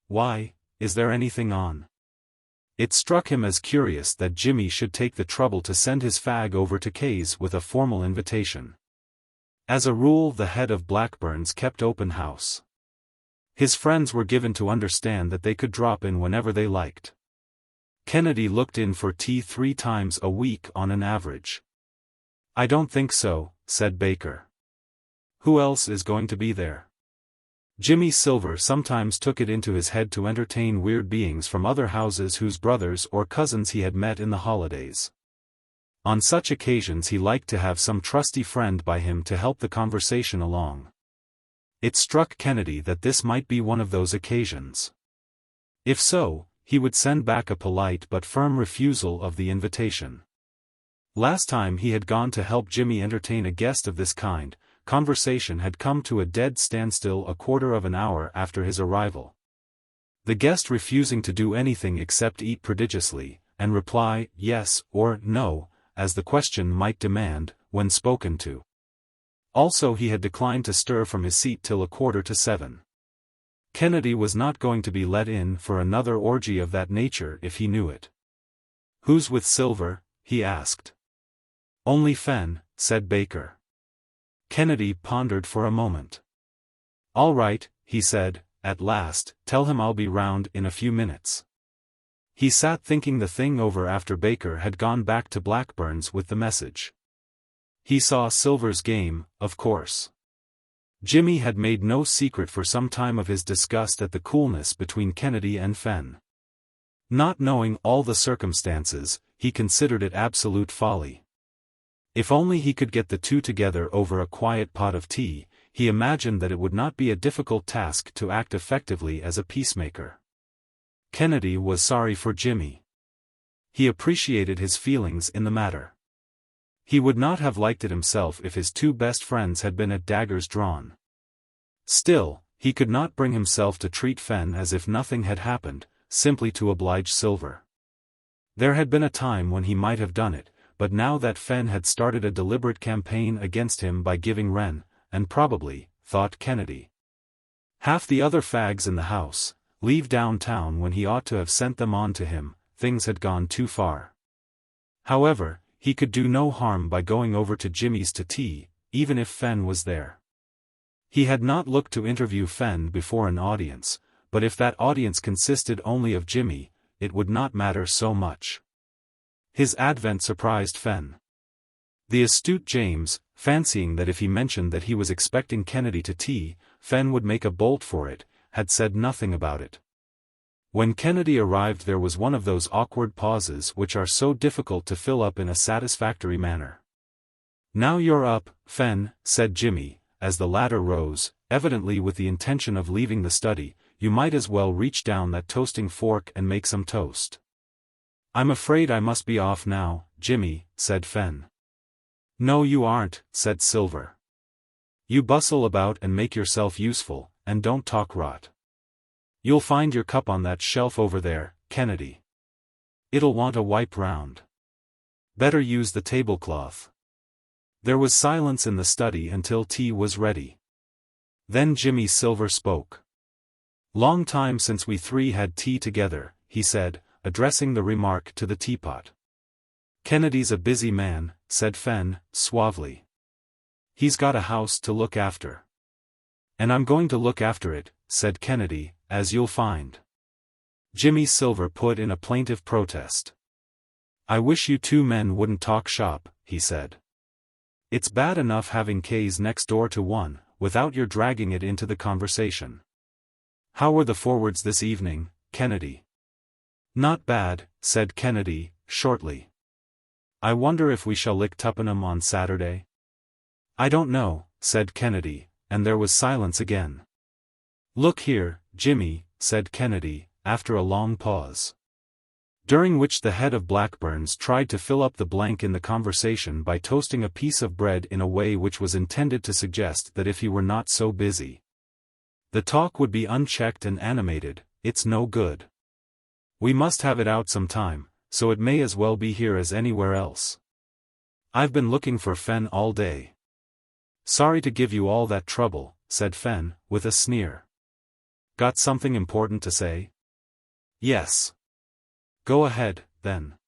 Speaker 1: "Why, is there anything on?" It struck him as curious that Jimmy should take the trouble to send his fag over to Kay's with a formal invitation. As a rule the head of Blackburn's kept open house. His friends were given to understand that they could drop in whenever they liked. Kennedy looked in for tea 3 times a week on an average. "I don't think so," said Baker. "Who else is going to be there?" Jimmy Silver sometimes took it into his head to entertain weird beings from other houses whose brothers or cousins he had met in the holidays. On such occasions he liked to have some trusty friend by him to help the conversation along. It struck Kennedy that this might be one of those occasions. If so, he would send back a polite but firm refusal of the invitation. Last time he had gone to help Jimmy entertain a guest of this kind, conversation had come to a dead standstill a quarter of an hour after his arrival. The guest refusing to do anything except eat prodigiously, and reply yes or no, as the question might demand, when spoken to. Also he had declined to stir from his seat till 6:45. Kennedy was not going to be let in for another orgy of that nature if he knew it. "Who's with Silver?" he asked. "Only Fenn," said Baker. Kennedy pondered for a moment. "All right," he said, at last, "tell him I'll be round in a few minutes." He sat thinking the thing over after Baker had gone back to Blackburn's with the message. He saw Silver's game, of course. Jimmy had made no secret for some time of his disgust at the coolness between Kennedy and Fenn. Not knowing all the circumstances, he considered it absolute folly. If only he could get the two together over a quiet pot of tea, he imagined that it would not be a difficult task to act effectively as a peacemaker. Kennedy was sorry for Jimmy. He appreciated his feelings in the matter. He would not have liked it himself if his two best friends had been at daggers drawn. Still, he could not bring himself to treat Fenn as if nothing had happened, simply to oblige Silver. There had been a time when he might have done it, but now that Fenn had started a deliberate campaign against him by giving Wren, and probably, thought Kennedy, half the other fags in the house, leave downtown when he ought to have sent them on to him, things had gone too far. However, he could do no harm by going over to Jimmy's to tea, even if Fenn was there. He had not looked to interview Fenn before an audience, but if that audience consisted only of Jimmy, it would not matter so much. His advent surprised Fenn. The astute James, fancying that if he mentioned that he was expecting Kennedy to tea, Fenn would make a bolt for it, had said nothing about it. When Kennedy arrived there was one of those awkward pauses which are so difficult to fill up in a satisfactory manner. "Now you're up, Fenn," said Jimmy, as the latter rose, evidently with the intention of leaving the study. "You might as well reach down that toasting fork and make some toast." "I'm afraid I must be off now, Jimmy," said Fenn. "No you aren't," said Silver. "You bustle about and make yourself useful, and don't talk rot. You'll find your cup on that shelf over there, Kennedy. It'll want a wipe round. Better use the tablecloth." There was silence in the study until tea was ready. Then Jimmy Silver spoke. "Long time since we three had tea together," he said, addressing the remark to the teapot. "Kennedy's a busy man," said Fenn, suavely. "He's got a house to look after." "And I'm going to look after it," said Kennedy, "as you'll find." Jimmy Silver put in a plaintive protest. "I wish you two men wouldn't talk shop," he said. "It's bad enough having K's next door to one, without your dragging it into the conversation. How were the forwards this evening, Kennedy?" "Not bad," said Kennedy, shortly. "I wonder if we shall lick Tuppenham on Saturday?" "I don't know," said Kennedy, and there was silence again. "Look here, Jimmy," said Kennedy, after a long pause, during which the head of Blackburn's tried to fill up the blank in the conversation by toasting a piece of bread in a way which was intended to suggest that if he were not so busy, the talk would be unchecked and animated. "It's no good. We must have it out some time, so it may as well be here as anywhere else. I've been looking for Fenn all day." "Sorry to give you all that trouble," said Fenn, with a sneer. "Got something important to say?" "Yes." "Go ahead, then."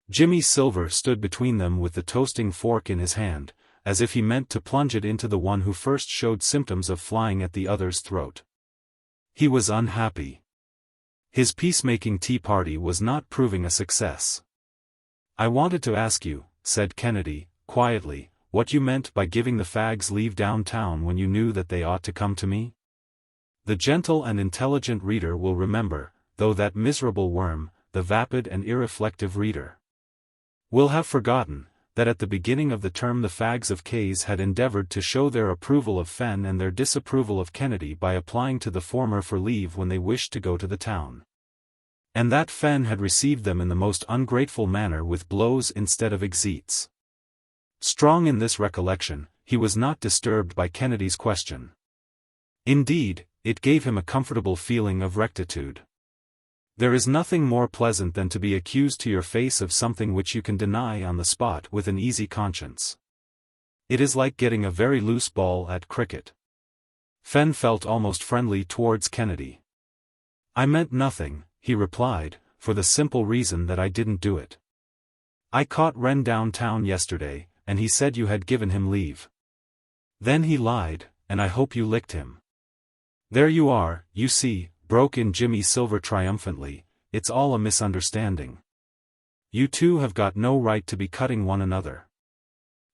Speaker 1: Jimmy Silver stood between them with the toasting fork in his hand, as if he meant to plunge it into the one who first showed symptoms of flying at the other's throat. He was unhappy. His peacemaking tea party was not proving a success. "I wanted to ask you," said Kennedy, quietly, "what you meant by giving the fags leave downtown when you knew that they ought to come to me?" The gentle and intelligent reader will remember, though that miserable worm, the vapid and irreflective reader, will have forgotten, that at the beginning of the term the fags of K's had endeavored to show their approval of Fenn and their disapproval of Kennedy by applying to the former for leave when they wished to go to the town. And that Fenn had received them in the most ungrateful manner with blows instead of exeats. Strong in this recollection, he was not disturbed by Kennedy's question. Indeed, it gave him a comfortable feeling of rectitude. There is nothing more pleasant than to be accused to your face of something which you can deny on the spot with an easy conscience. It is like getting a very loose ball at cricket. Fenn felt almost friendly towards Kennedy. "I meant nothing," he replied, "for the simple reason that I didn't do it. I caught Wren downtown yesterday, and he said you had given him leave. Then he lied, and I hope you licked him." "There you are, you see," broke in Jimmy Silver triumphantly, "it's all a misunderstanding. You two have got no right to be cutting one another.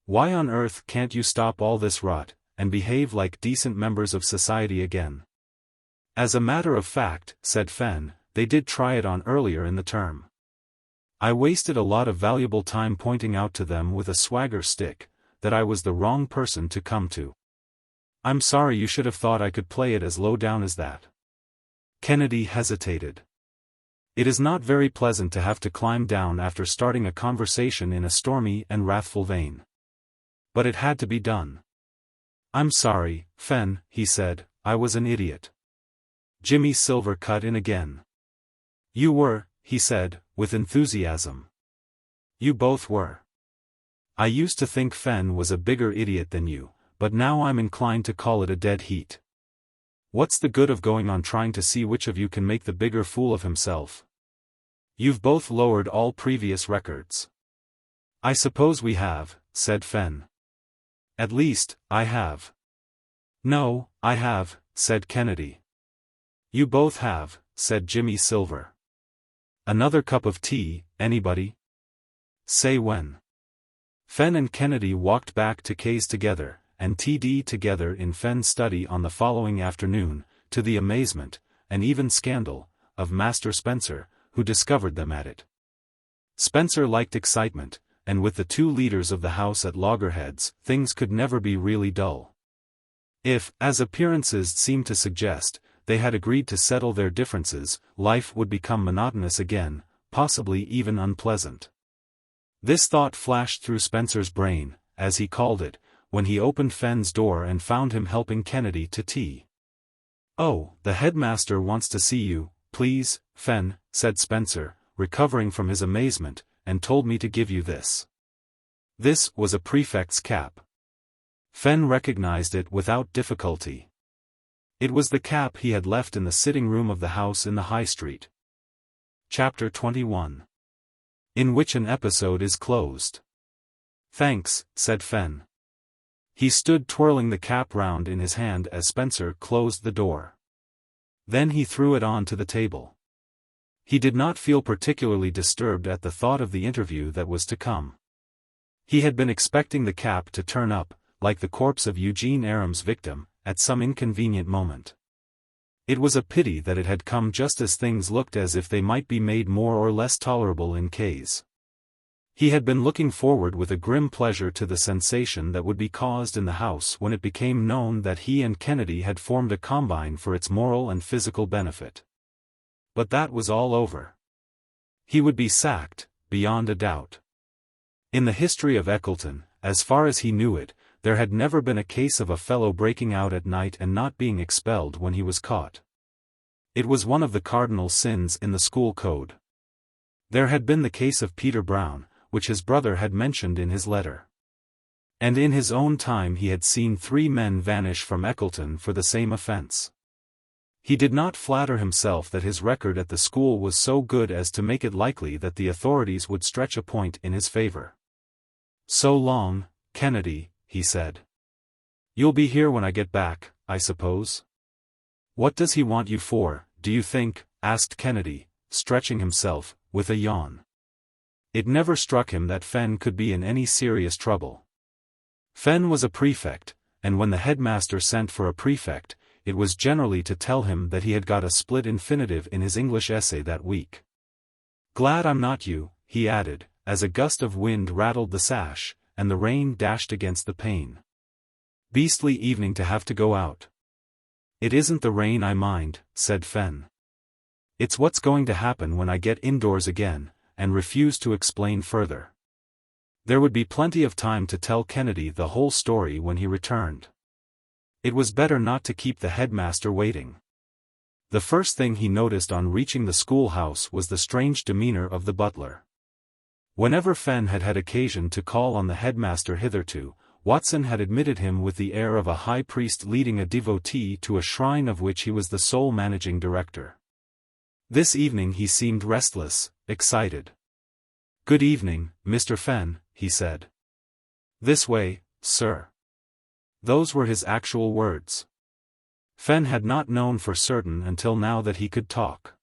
Speaker 1: Why on earth can't you stop all this rot, and behave like decent members of society again?" "As a matter of fact," said Fenn, "they did try it on earlier in the term. I wasted a lot of valuable time pointing out to them with a swagger stick that I was the wrong person to come to. I'm sorry you should have thought I could play it as low down as that." Kennedy hesitated. It is not very pleasant to have to climb down after starting a conversation in a stormy and wrathful vein. But it had to be done. "I'm sorry, Fenn," he said, "I was an idiot." Jimmy Silver cut in again. "You were," he said, with enthusiasm. "You both were. I used to think Fenn was a bigger idiot than you, but now I'm inclined to call it a dead heat. What's the good of going on trying to see which of you can make the bigger fool of himself? You've both lowered all previous records." "I suppose we have," said Fenn. "At least, I have." "No, I have," said Kennedy. "You both have," said Jimmy Silver. "Another cup of tea, anybody?" "Say when." Fenn and Kennedy walked back to Kay's together, and TD together in Fenn's study on the following afternoon, to the amazement, and even scandal, of Master Spencer, who discovered them at it. Spencer liked excitement, and with the two leaders of the house at loggerheads, things could never be really dull. If, as appearances seemed to suggest, they had agreed to settle their differences, life would become monotonous again, possibly even unpleasant. This thought flashed through Spencer's brain, as he called it, when he opened Fenn's door and found him helping Kennedy to tea. "Oh, the headmaster wants to see you, please, Fenn," said Spencer, recovering from his amazement, "and told me to give you this." This was a prefect's cap. Fenn recognized it without difficulty. It was the cap he had left in the sitting room of the house in the High Street. Chapter 21. In which an episode is closed. "Thanks," said Fenn. He stood twirling the cap round in his hand as Spencer closed the door. Then he threw it on to the table. He did not feel particularly disturbed at the thought of the interview that was to come. He had been expecting the cap to turn up, like the corpse of Eugene Aram's victim, at some inconvenient moment. It was a pity that it had come just as things looked as if they might be made more or less tolerable in Kay's. He had been looking forward with a grim pleasure to the sensation that would be caused in the house when it became known that he and Kennedy had formed a combine for its moral and physical benefit. But that was all over. He would be sacked, beyond a doubt. In the history of Eckleton, as far as he knew it, there had never been a case of a fellow breaking out at night and not being expelled when he was caught. It was one of the cardinal sins in the school code. There had been the case of Peter Brown, which his brother had mentioned in his letter. And in his own time he had seen 3 men vanish from Eckleton for the same offense. He did not flatter himself that his record at the school was so good as to make it likely that the authorities would stretch a point in his favor. "So long, Kennedy," he said. "You'll be here when I get back, I suppose?" "What does he want you for, do you think?" asked Kennedy, stretching himself, with a yawn. It never struck him that Fenn could be in any serious trouble. Fenn was a prefect, and when the headmaster sent for a prefect, it was generally to tell him that he had got a split infinitive in his English essay that week. "Glad I'm not you," he added, as a gust of wind rattled the sash, and the rain dashed against the pane. "Beastly evening to have to go out." "It isn't the rain I mind," said Fenn. "It's what's going to happen when I get indoors again, and refuse to explain further." There would be plenty of time to tell Kennedy the whole story when he returned. It was better not to keep the headmaster waiting. The first thing he noticed on reaching the schoolhouse was the strange demeanor of the butler. Whenever Fenn had had occasion to call on the headmaster hitherto, Watson had admitted him with the air of a high priest leading a devotee to a shrine of which he was the sole managing director. This evening he seemed restless, excited. "Good evening, Mr. Fenn," he said. "This way, sir." Those were his actual words. Fenn had not known for certain until now that he could talk.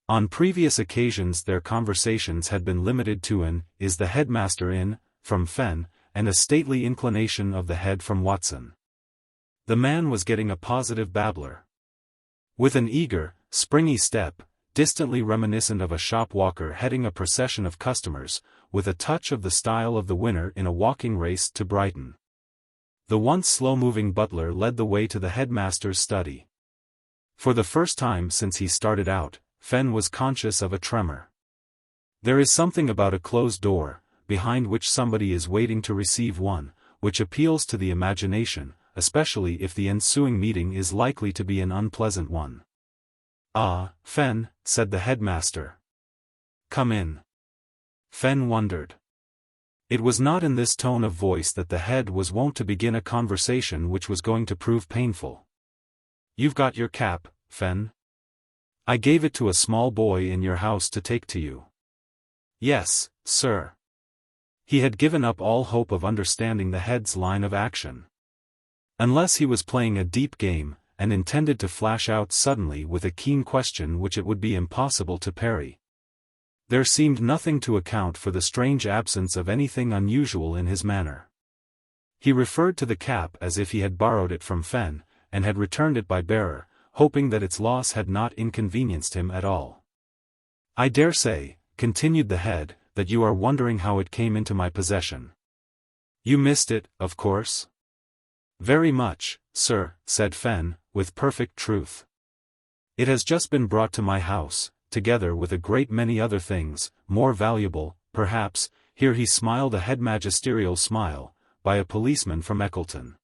Speaker 1: On previous occasions their conversations had been limited to an "Is the headmaster in?" from Fenn, and a stately inclination of the head from Watson. The man was getting a positive babbler. With an eager, springy step, distantly reminiscent of a shop walker heading a procession of customers, with a touch of the style of the winner in a walking race to Brighton. The once slow-moving butler led the way to the headmaster's study. For the first time since he started out, Fenn was conscious of a tremor. There is something about a closed door, behind which somebody is waiting to receive one, which appeals to the imagination, especially if the ensuing meeting is likely to be an unpleasant one. "Ah, Fenn," said the headmaster. "Come in." Fenn wondered. It was not in this tone of voice that the head was wont to begin a conversation which was going to prove painful. "You've got your cap, Fenn? I gave it to a small boy in your house to take to you." "Yes, sir." He had given up all hope of understanding the head's line of action. Unless he was playing a deep game, and intended to flash out suddenly with a keen question which it would be impossible to parry. There seemed nothing to account for the strange absence of anything unusual in his manner. He referred to the cap as if he had borrowed it from Fenn, and had returned it by bearer, hoping that its loss had not inconvenienced him at all. "I dare say," continued the head, "that you are wondering how it came into my possession. You missed it, of course?" "Very much, sir," said Fenn, with perfect truth. "It has just been brought to my house, together with a great many other things, more valuable, perhaps," here he smiled a headmagisterial smile, "by a policeman from Eckleton."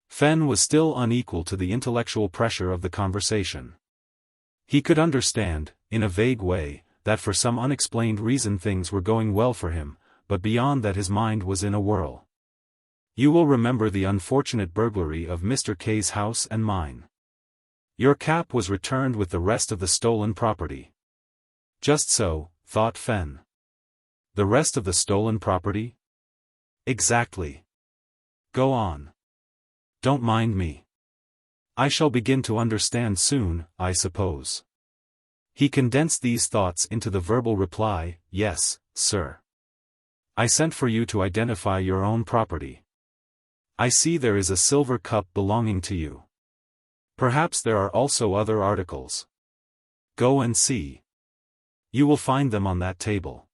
Speaker 1: Fenn was still unequal to the intellectual pressure of the conversation. He could understand, in a vague way, that for some unexplained reason things were going well for him, but beyond that his mind was in a whirl. "You will remember the unfortunate burglary of Mr. K's house and mine. Your cap was returned with the rest of the stolen property." Just so, thought Fenn. The rest of the stolen property? Exactly. Go on. Don't mind me. I shall begin to understand soon, I suppose. He condensed these thoughts into the verbal reply, "Yes, sir. I sent for you to identify your own property. I see there is a silver cup belonging to you. Perhaps there are also other articles. Go and see. You will find them on that table.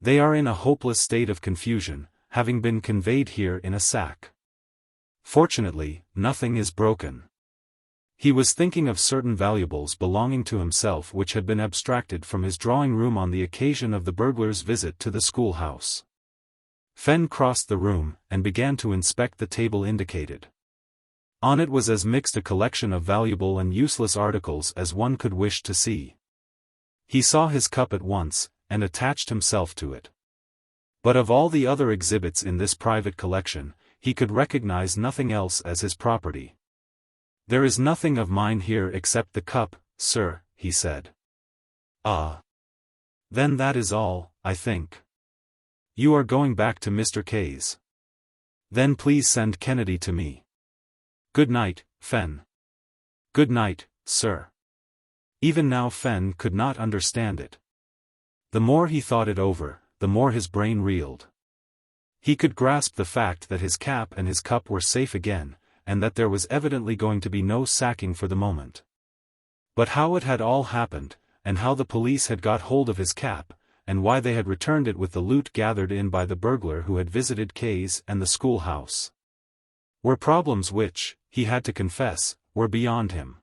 Speaker 1: They are in a hopeless state of confusion, having been conveyed here in a sack. Fortunately, nothing is broken." He was thinking of certain valuables belonging to himself which had been abstracted from his drawing room on the occasion of the burglar's visit to the schoolhouse. Fenn crossed the room, and began to inspect the table indicated. On it was as mixed a collection of valuable and useless articles as one could wish to see. He saw his cup at once, and attached himself to it. But of all the other exhibits in this private collection, he could recognize nothing else as his property. "There is nothing of mine here except the cup, sir," he said. "Ah. Then that is all, I think. You are going back to Mr. K's. Then please send Kennedy to me. Good night, Fenn." "Good night, sir." Even now Fenn could not understand it. The more he thought it over, the more his brain reeled. He could grasp the fact that his cap and his cup were safe again, and that there was evidently going to be no sacking for the moment. But how it had all happened, and how the police had got hold of his cap, and why they had returned it with the loot gathered in by the burglar who had visited K's and the schoolhouse, were problems which, he had to confess, were beyond him.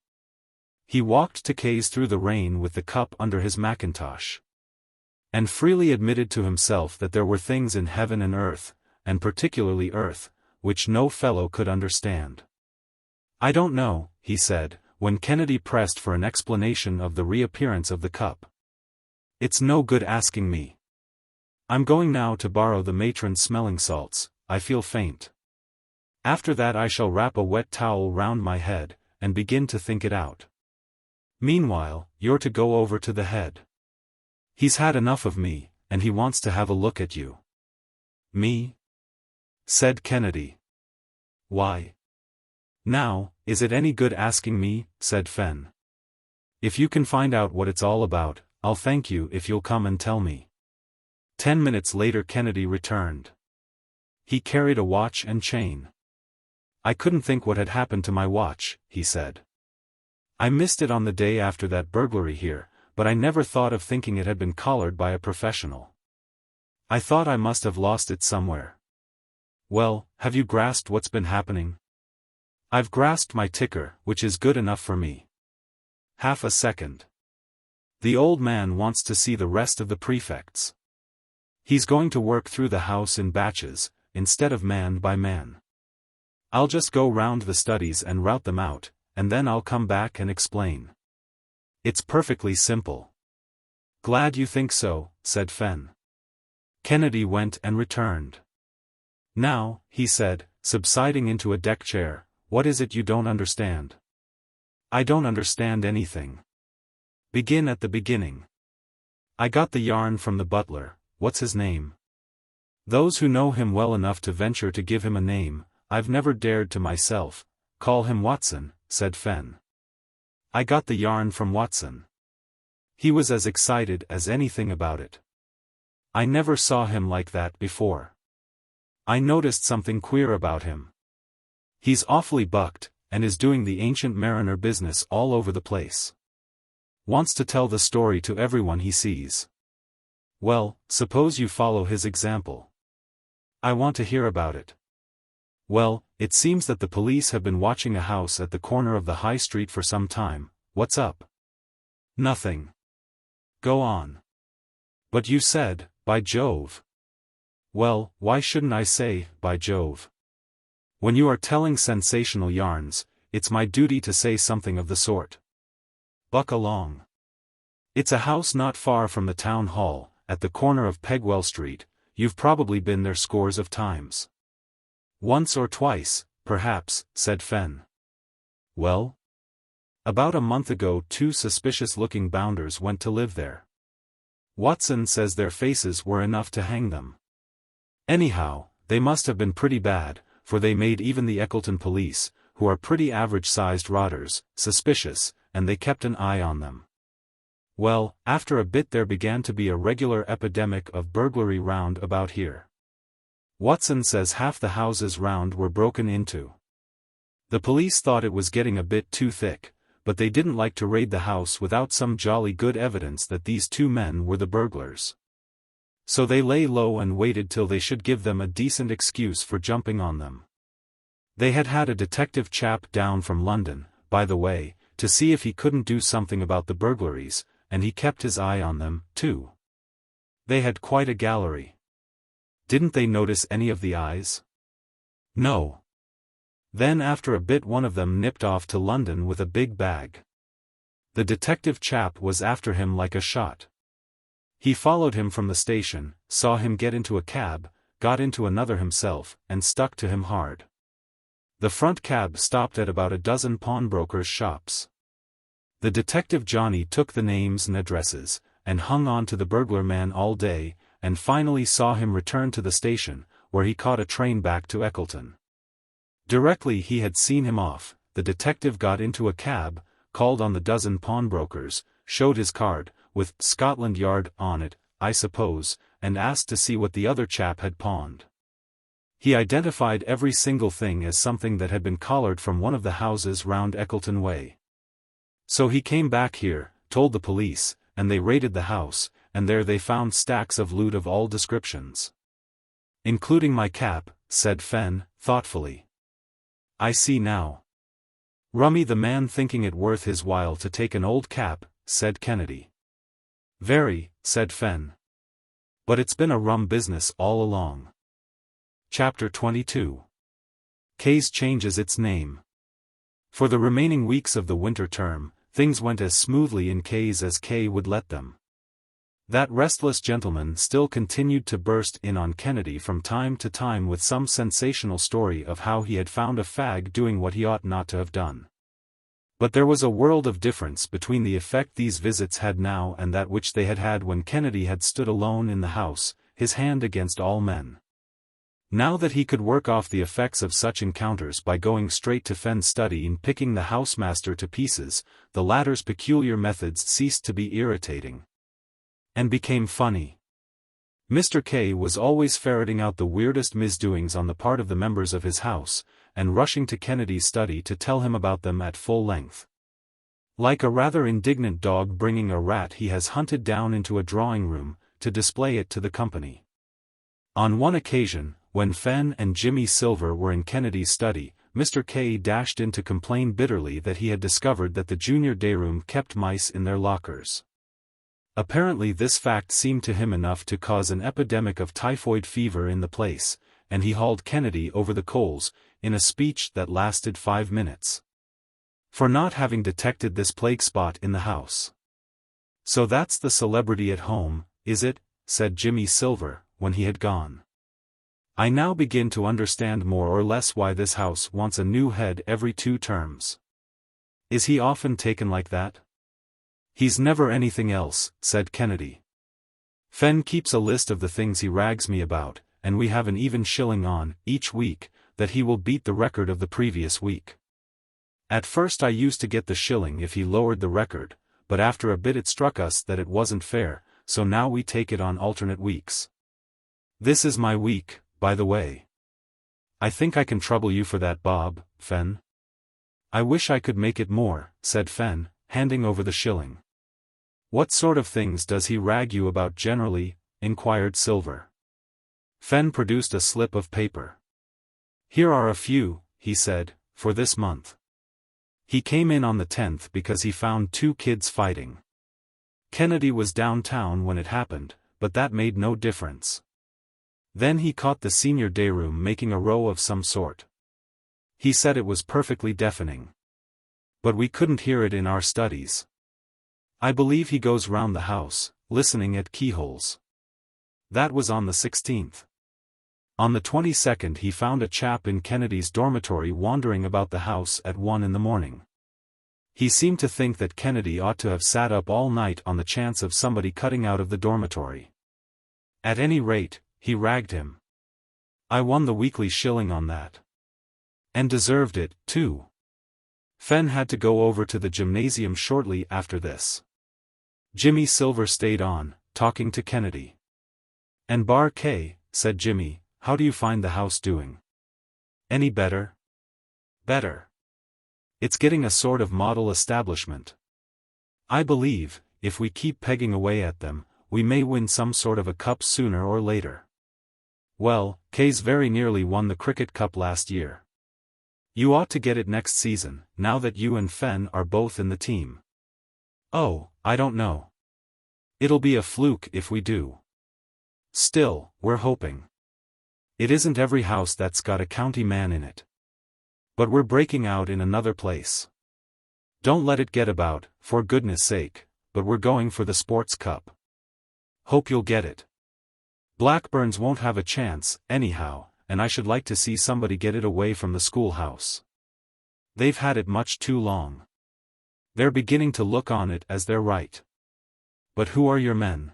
Speaker 1: He walked to K's through the rain with the cup under his mackintosh. And freely admitted to himself that there were things in heaven and earth, and particularly earth, which no fellow could understand. "I don't know," he said, when Kennedy pressed for an explanation of the reappearance of the cup. "It's no good asking me. I'm going now to borrow the matron's smelling salts. I feel faint. After that I shall wrap a wet towel round my head, and begin to think it out. Meanwhile, you're to go over to the head. He's had enough of me, and he wants to have a look at you." "Me?" said Kennedy. "Why? Now, is it any good asking me?" said Fenn. "If you can find out what it's all about, I'll thank you if you'll come and tell me." 10 minutes later Kennedy returned. He carried a watch and chain. "I couldn't think what had happened to my watch," he said. "I missed it on the day after that burglary here, but I never thought of thinking it had been collared by a professional. I thought I must have lost it somewhere." "Well, have you grasped what's been happening?" "I've grasped my ticker, which is good enough for me." "Half a second. The old man wants to see the rest of the prefects. He's going to work through the house in batches, instead of man by man. I'll just go round the studies and rout them out, and then I'll come back and explain. It's perfectly simple." "Glad you think so," said Fenn. Kennedy went and returned. "Now," he said, subsiding into a deck chair, "what is it you don't understand?" "I don't understand anything. Begin at the beginning." "I got the yarn from the butler. What's his name?" "Those who know him well enough to venture to give him a name, I've never dared to myself, call him Watson," said Fenn. "I got the yarn from Watson. He was as excited as anything about it. I never saw him like that before. I noticed something queer about him. He's awfully bucked, and is doing the Ancient Mariner business all over the place. Wants to tell the story to everyone he sees. Well, suppose you follow his example." "I want to hear about it." "Well, it seems that the police have been watching a house at the corner of the High Street for some time. What's up?" "Nothing." "Go on." "But you said, by Jove." "Well, why shouldn't I say, by Jove? When you are telling sensational yarns, it's my duty to say something of the sort. Buck along. It's a house not far from the town hall, at the corner of Pegwell Street. You've probably been there scores of times." "Once or twice, perhaps," said Fenn. "Well?" "About a month ago 2 suspicious-looking bounders went to live there. Watson says their faces were enough to hang them. Anyhow, they must have been pretty bad, for they made even the Eckleton police, who are pretty average-sized rotters, suspicious, and they kept an eye on them. Well, after a bit there began to be a regular epidemic of burglary round about here. Watson says half the houses round were broken into. The police thought it was getting a bit too thick, but they didn't like to raid the house without some jolly good evidence that these 2 men were the burglars. So they lay low and waited till they should give them a decent excuse for jumping on them. They had had a detective chap down from London, by the way, to see if he couldn't do something about the burglaries, and he kept his eye on them, too. They had quite a gallery." "Didn't they notice any of the eyes?" "No. Then after a bit one of them nipped off to London with a big bag. The detective chap was after him like a shot. He followed him from the station, saw him get into a cab, got into another himself, and stuck to him hard. The front cab stopped at about a dozen pawnbrokers' shops. The detective Johnny took the names and addresses, and hung on to the burglar man all day, and finally saw him return to the station, where he caught a train back to Eckleton. Directly he had seen him off, the detective got into a cab, called on the dozen pawnbrokers, showed his card, with Scotland Yard on it, I suppose, and asked to see what the other chap had pawned. He identified every single thing as something that had been collared from one of the houses round Eckleton Way. So he came back here, told the police, and they raided the house, and there they found stacks of loot of all descriptions. Including my cap," said Fenn, thoughtfully. "I see now. Rummy the man thinking it worth his while to take an old cap," said Kennedy. "Very," said Fenn. But it's been a rum business all along. Chapter 22. XVIII changes its name. For the remaining weeks of the winter term, things went as smoothly in XVIII as K would let them. That restless gentleman still continued to burst in on Kennedy from time to time with some sensational story of how he had found a fag doing what he ought not to have done. But there was a world of difference between the effect these visits had now and that which they had had when Kennedy had stood alone in the house, his hand against all men. Now that he could work off the effects of such encounters by going straight to Fenn's study and picking the housemaster to pieces, the latter's peculiar methods ceased to be irritating and became funny. Mr. K was always ferreting out the weirdest misdoings on the part of the members of his house, and rushing to Kennedy's study to tell him about them at full length. Like a rather indignant dog bringing a rat he has hunted down into a drawing room, to display it to the company. On one occasion, when Fenn and Jimmy Silver were in Kennedy's study, Mr. K dashed in to complain bitterly that he had discovered that the junior dayroom kept mice in their lockers. Apparently this fact seemed to him enough to cause an epidemic of typhoid fever in the place, and he hauled Kennedy over the coals, in a speech that lasted 5 minutes. For not having detected this plague spot in the house. "So that's the celebrity at home, is it?" said Jimmy Silver, when he had gone. "I now begin to understand more or less why this house wants a new head every 2 terms. Is he often taken like that?" "He's never anything else," said Kennedy. "Fenn keeps a list of the things he rags me about, and we have an even shilling on, each week, that he will beat the record of the previous week. At first I used to get the shilling if he lowered the record, but after a bit it struck us that it wasn't fair, so now we take it on alternate weeks. This is my week, by the way. I think I can trouble you for that, Bob, Fenn." "I wish I could make it more," said Fenn, handing over the shilling. "What sort of things does he rag you about generally?" inquired Silver. Fenn produced a slip of paper. "Here are a few," he said, "for this month. He came in on the 10th because he found 2 kids fighting. Kennedy was downtown when it happened, but that made no difference. Then he caught the senior dayroom making a row of some sort. He said it was perfectly deafening. But we couldn't hear it in our studies. I believe he goes round the house, listening at keyholes. That was on the 16th. On the 22nd he found a chap in Kennedy's dormitory wandering about the house at 1 in the morning. He seemed to think that Kennedy ought to have sat up all night on the chance of somebody cutting out of the dormitory. At any rate, he ragged him. I won the weekly shilling on that. And deserved it, too." Fenn had to go over to the gymnasium shortly after this. Jimmy Silver stayed on, talking to Kennedy. "And Bar K," said Jimmy, "how do you find the house doing? Any better?" "Better. It's getting a sort of model establishment. I believe, if we keep pegging away at them, we may win some sort of a cup sooner or later. Well, K's very nearly won the cricket cup last year. You ought to get it next season, now that you and Fenn are both in the team." "Oh, I don't know. It'll be a fluke if we do. Still, we're hoping. It isn't every house that's got a county man in it. But we're breaking out in another place. Don't let it get about, for goodness sake, but we're going for the Sports Cup. Hope you'll get it. Blackburns won't have a chance, anyhow, and I should like to see somebody get it away from the schoolhouse. They've had it much too long. They're beginning to look on it as their right. But who are your men?"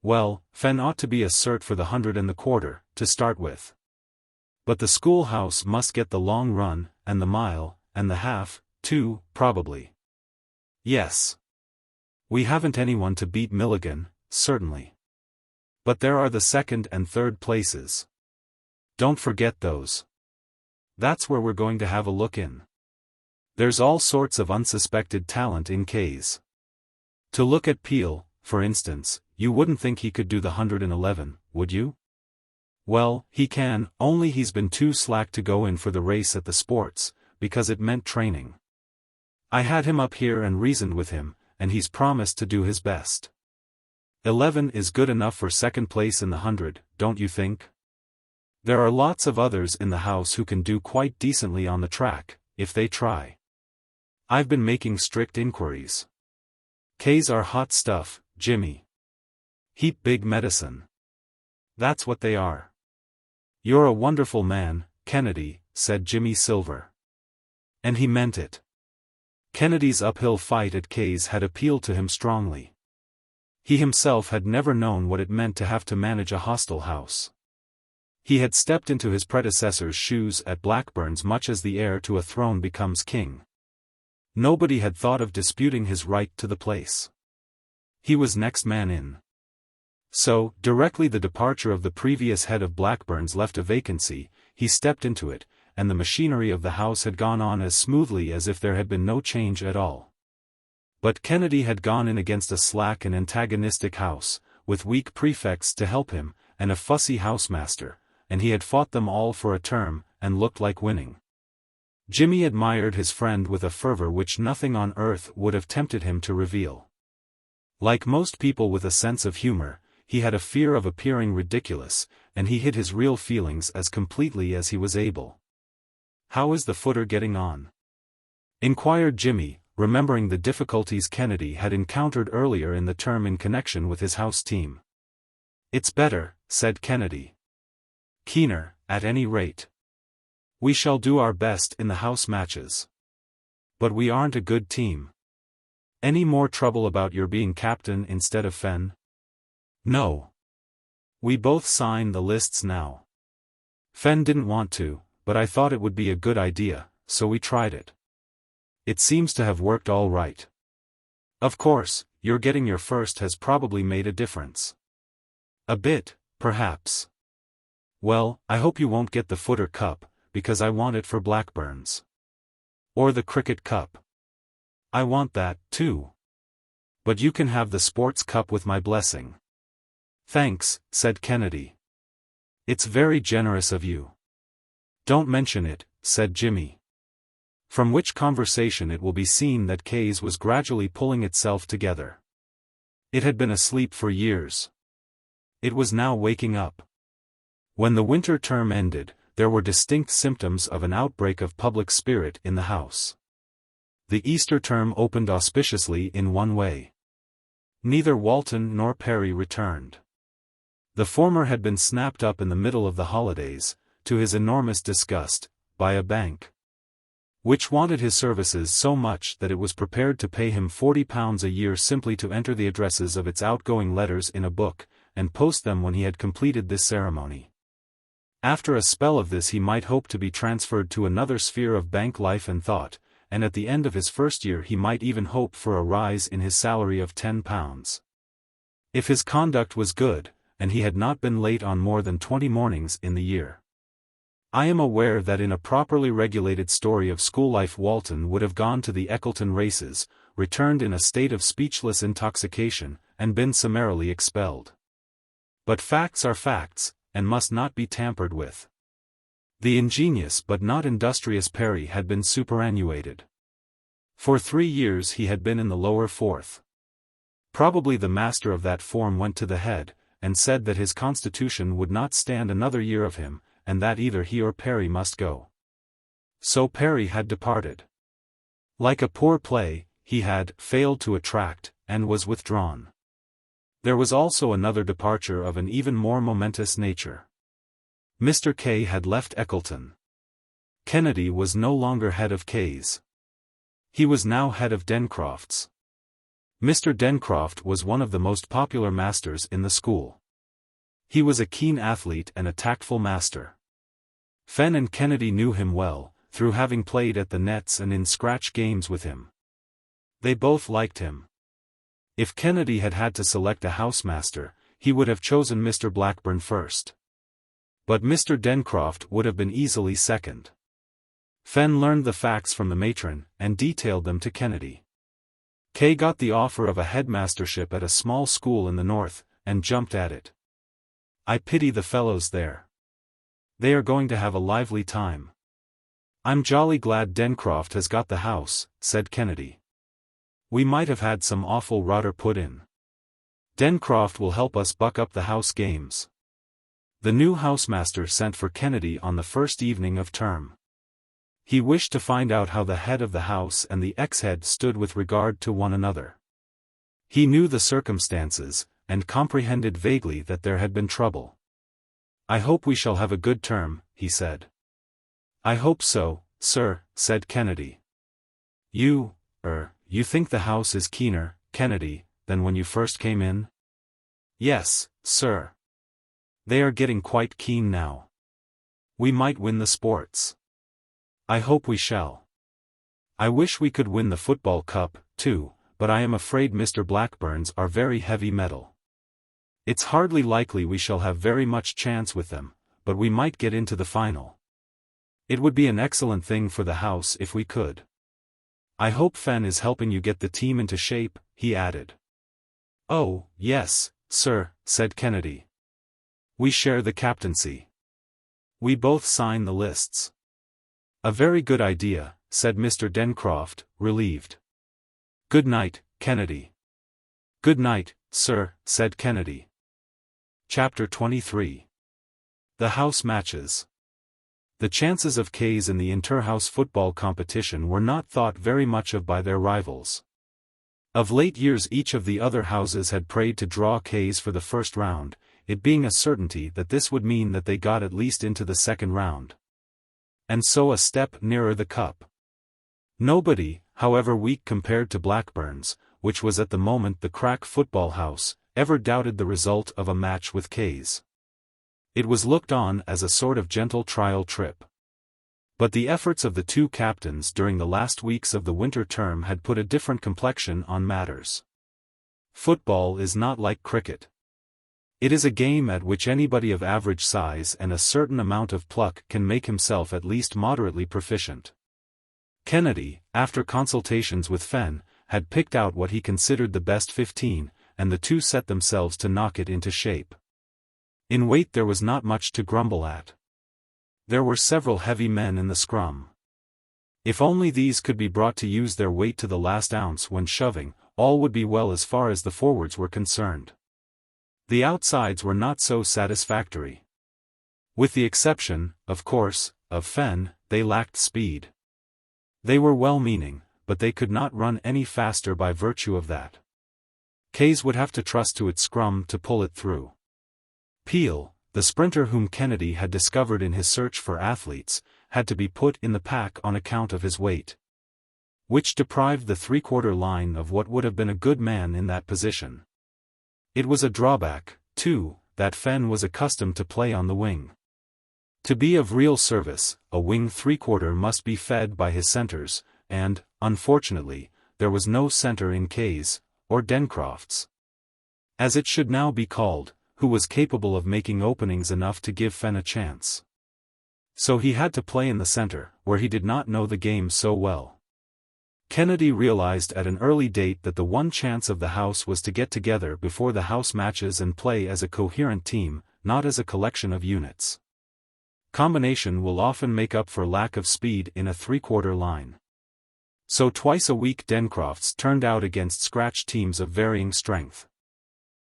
Speaker 1: "Well, Fenn ought to be a cert for the 125, to start with. But the schoolhouse must get the long run, and the mile, and the half, too, probably." "Yes. We haven't anyone to beat Milligan, certainly. But there are the 2nd and 3rd places. Don't forget those. That's where we're going to have a look in. There's all sorts of unsuspected talent in K's. To look at Peel, for instance, you wouldn't think he could do the 111, would you? Well, he can, only he's been too slack to go in for the race at the sports, because it meant training. I had him up here and reasoned with him, and he's promised to do his best. 11 is good enough for second place in the 100, don't you think? There are lots of others in the house who can do quite decently on the track, if they try. I've been making strict inquiries. K's are hot stuff, Jimmy. Heap big medicine. That's what they are. You're a wonderful man, Kennedy, said Jimmy Silver. And he meant it. Kennedy's uphill fight at K's had appealed to him strongly. He himself had never known what it meant to have to manage a hostile house. He had stepped into his predecessor's shoes at Blackburn's much as the heir to a throne becomes king. Nobody had thought of disputing his right to the place. He was next man in. So, directly the departure of the previous head of Blackburn's left a vacancy, he stepped into it, and the machinery of the house had gone on as smoothly as if there had been no change at all. But Kennedy had gone in against a slack and antagonistic house, with weak prefects to help him, and a fussy housemaster, and he had fought them all for a term, and looked like winning. Jimmy admired his friend with a fervor which nothing on earth would have tempted him to reveal. Like most people with a sense of humor, he had a fear of appearing ridiculous, and he hid his real feelings as completely as he was able. "How is the footer getting on?" inquired Jimmy, remembering the difficulties Kennedy had encountered earlier in the term in connection with his house team. "It's better," said Kennedy. "Keener, at any rate. We shall do our best in the house matches. But we aren't a good team. Any more trouble about your being captain instead of Fenn?" "No. We both sign the lists now. Fenn didn't want to, but I thought it would be a good idea, so we tried it. It seems to have worked all right. Of course, your getting your first has probably made a difference." "A bit, perhaps. Well, I hope you won't get the footer cup, because I want it for Blackburn's. Or the cricket cup. I want that, too. But you can have the sports cup with my blessing." "Thanks," said Kennedy. "It's very generous of you." "Don't mention it," said Jimmy. From which conversation it will be seen that K's was gradually pulling itself together. It had been asleep for years. It was now waking up. When the winter term ended, there were distinct symptoms of an outbreak of public spirit in the house. The Easter term opened auspiciously in one way. Neither Walton nor Perry returned. The former had been snapped up in the middle of the holidays, to his enormous disgust, by a bank, which wanted his services so much that it was prepared to pay him £40 a year simply to enter the addresses of its outgoing letters in a book, and post them when he had completed this ceremony. After a spell of this he might hope to be transferred to another sphere of bank life and thought, and at the end of his first year he might even hope for a rise in his salary of £10. If his conduct was good, and he had not been late on more than 20 mornings in the year. I am aware that in a properly regulated story of school life Walton would have gone to the Eckleton races, returned in a state of speechless intoxication, and been summarily expelled. But facts are facts, and must not be tampered with. The ingenious but not industrious Perry had been superannuated. For 3 years he had been in the lower fourth. Probably the master of that form went to the head, and said that his constitution would not stand another year of him, and that either he or Perry must go. So Perry had departed. Like a poor play, he had failed to attract, and was withdrawn. There was also another departure of an even more momentous nature. Mr. K had left Eckleton. Kennedy was no longer head of K's. He was now head of Dencroft's. Mr. Dencroft was one of the most popular masters in the school. He was a keen athlete and a tactful master. Fenn and Kennedy knew him well, through having played at the nets and in scratch games with him. They both liked him. If Kennedy had had to select a housemaster, he would have chosen Mr. Blackburn first. But Mr. Dencroft would have been easily second. Fenn learned the facts from the matron, and detailed them to Kennedy. K got the offer of a headmastership at a small school in the north, and jumped at it. I pity the fellows there. They are going to have a lively time. I'm jolly glad Dencroft has got the house, said Kennedy. We might have had some awful rotter put in. Dencroft will help us buck up the house games. The new housemaster sent for Kennedy on the first evening of term. He wished to find out how the head of the house and the ex-head stood with regard to one another. He knew the circumstances, and comprehended vaguely that there had been trouble. "I hope we shall have a good term," he said. "I hope so, sir," said Kennedy. You think the house is keener, Kennedy, than when you first came in?" "Yes, sir. They are getting quite keen now. We might win the sports." "I hope we shall. I wish we could win the football cup, too, but I am afraid Mr. Blackburn's are very heavy metal. It's hardly likely we shall have very much chance with them, but we might get into the final. It would be an excellent thing for the house if we could. I hope Fenn is helping you get the team into shape," he added. "Oh, yes, sir," said Kennedy. "We share the captaincy. We both sign the lists." "A very good idea," said Mr. Dencroft, relieved. "Good night, Kennedy." "Good night, sir," said Kennedy. Chapter 23. The House Matches. The chances of K's in the inter-house football competition were not thought very much of by their rivals. Of late years each of the other houses had prayed to draw K's for the first round, it being a certainty that this would mean that they got at least into the second round. And so a step nearer the cup. Nobody, however weak compared to Blackburn's, which was at the moment the crack football house, ever doubted the result of a match with K's. It was looked on as a sort of gentle trial trip. But the efforts of the two captains during the last weeks of the winter term had put a different complexion on matters. Football is not like cricket. It is a game at which anybody of average size and a certain amount of pluck can make himself at least moderately proficient. Kennedy, after consultations with Fenn, had picked out what he considered the best 15, and the two set themselves to knock it into shape. In weight there was not much to grumble at. There were several heavy men in the scrum. If only these could be brought to use their weight to the last ounce when shoving, all would be well as far as the forwards were concerned. The outsides were not so satisfactory. With the exception, of course, of Fenn, they lacked speed. They were well-meaning, but they could not run any faster by virtue of that. K's would have to trust to its scrum to pull it through. Peel, the sprinter whom Kennedy had discovered in his search for athletes, had to be put in the pack on account of his weight, which deprived the three-quarter line of what would have been a good man in that position. It was a drawback, too, that Fenn was accustomed to play on the wing. To be of real service, a wing three-quarter must be fed by his centers, and, unfortunately, there was no center in K's, or Dencroft's, as it should now be called, who was capable of making openings enough to give Fenn a chance. So he had to play in the center, where he did not know the game so well. Kennedy realized at an early date that the one chance of the house was to get together before the house matches and play as a coherent team, not as a collection of units. Combination will often make up for lack of speed in a three-quarter line. So twice a week Dencrofts turned out against scratch teams of varying strength.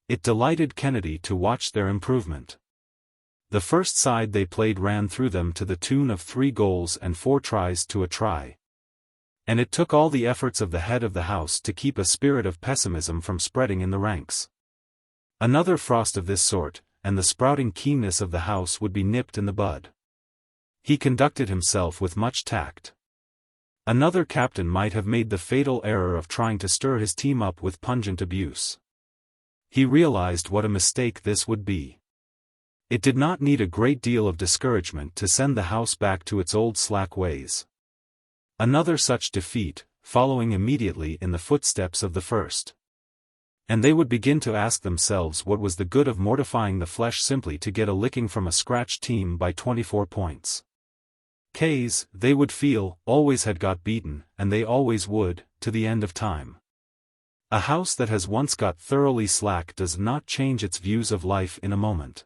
Speaker 1: It delighted Kennedy to watch their improvement. The first side they played ran through them to the tune of 3 goals and 4 tries to a try. And it took all the efforts of the head of the house to keep a spirit of pessimism from spreading in the ranks. Another frost of this sort, and the sprouting keenness of the house would be nipped in the bud. He conducted himself with much tact. Another captain might have made the fatal error of trying to stir his team up with pungent abuse. He realized what a mistake this would be. It did not need a great deal of discouragement to send the house back to its old slack ways. Another such defeat, following immediately in the footsteps of the first. And they would begin to ask themselves what was the good of mortifying the flesh simply to get a licking from a scratch team by 24 points. K's, they would feel, always had got beaten, and they always would, to the end of time. A house that has once got thoroughly slack does not change its views of life in a moment.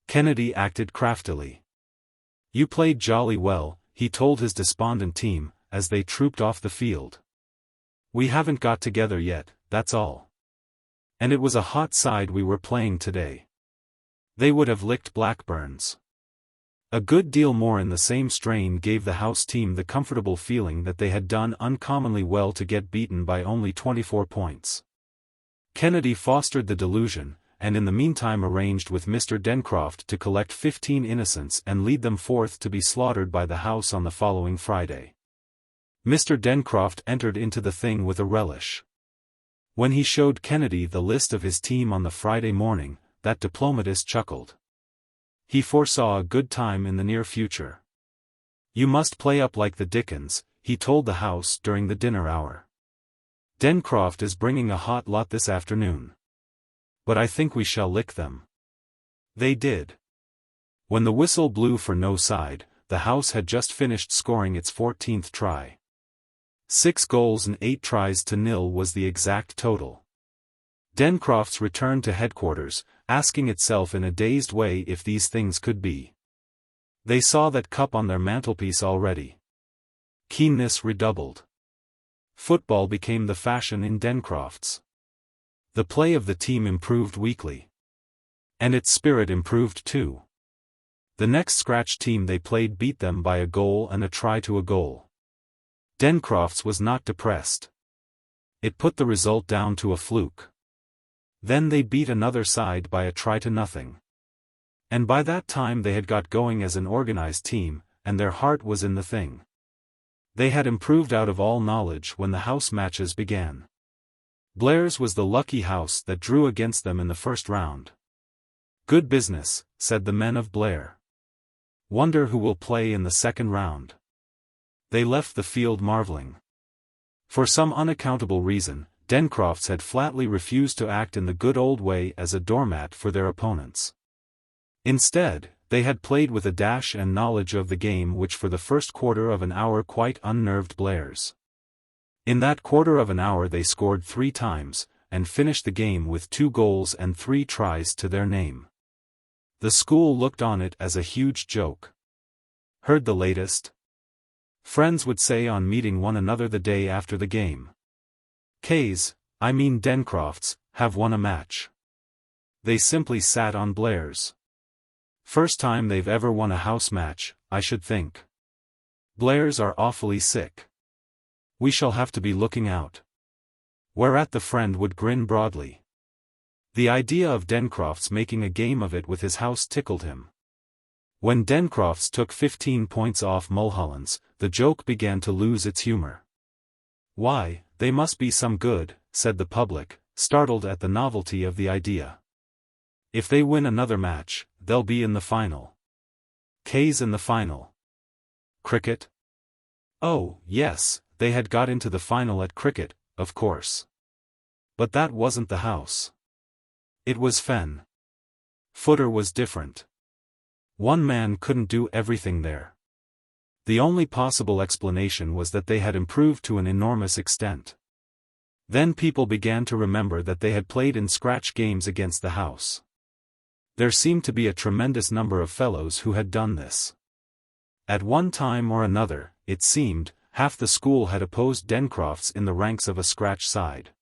Speaker 1: Kennedy acted craftily. "You played jolly well," he told his despondent team, as they trooped off the field. "We haven't got together yet, that's all. And it was a hot side we were playing today. They would have licked Blackburns. A good deal more in the same strain gave the house team the comfortable feeling that they had done uncommonly well to get beaten by only 24 points. Kennedy fostered the delusion, and in the meantime arranged with Mr. Dencroft to collect 15 innocents and lead them forth to be slaughtered by the house on the following Friday. Mr. Dencroft entered into the thing with a relish. When he showed Kennedy the list of his team on the Friday morning, that diplomatist chuckled. He foresaw a good time in the near future. "You must play up like the dickens," he told the house during the dinner hour. "Dencroft is bringing a hot lot this afternoon. But I think we shall lick them." They did. When the whistle blew for no side, the house had just finished scoring its 14th try. 6 goals and 8 tries to 0 was the exact total. Dencroft's return to headquarters, asking itself in a dazed way if these things could be. They saw that cup on their mantelpiece already. Keenness redoubled. Football became the fashion in Dencroft's. The play of the team improved weekly. And its spirit improved too. The next scratch team they played beat them by a goal and a try to a goal. Dencroft's was not depressed. It put the result down to a fluke. Then they beat another side by a try to nothing. And by that time they had got going as an organized team, and their heart was in the thing. They had improved out of all knowledge when the house matches began. Blair's was the lucky house that drew against them in the first round. "Good business," said the men of Blair. "Wonder who will play in the second round." They left the field marveling. For some unaccountable reason, Dencroft's had flatly refused to act in the good old way as a doormat for their opponents. Instead, they had played with a dash and knowledge of the game which for the first quarter of an hour quite unnerved Blair's. In that quarter of an hour they scored 3 times, and finished the game with 2 goals and 3 tries to their name. The school looked on it as a huge joke. "Heard the latest?" friends would say on meeting one another the day after the game. I mean Dencroft's, have won a match. They simply sat on Blair's. First time they've ever won a house match, I should think. Blair's are awfully sick. We shall have to be looking out. Whereat the friend would grin broadly. The idea of Dencroft's making a game of it with his house tickled him. When Dencroft's took 15 points off Mulholland's, the joke began to lose its humor. "Why, they must be some good," said the public, startled at the novelty of the idea. "If they win another match, they'll be in the final." "K's in the final." "Cricket?" Oh, yes, they had got into the final at cricket, of course. But that wasn't the house. It was Fenn. Footer was different. One man couldn't do everything there. The only possible explanation was that they had improved to an enormous extent. Then people began to remember that they had played in scratch games against the house. There seemed to be a tremendous number of fellows who had done this. At one time or another, it seemed, half the school had opposed Dencroft's in the ranks of a scratch side.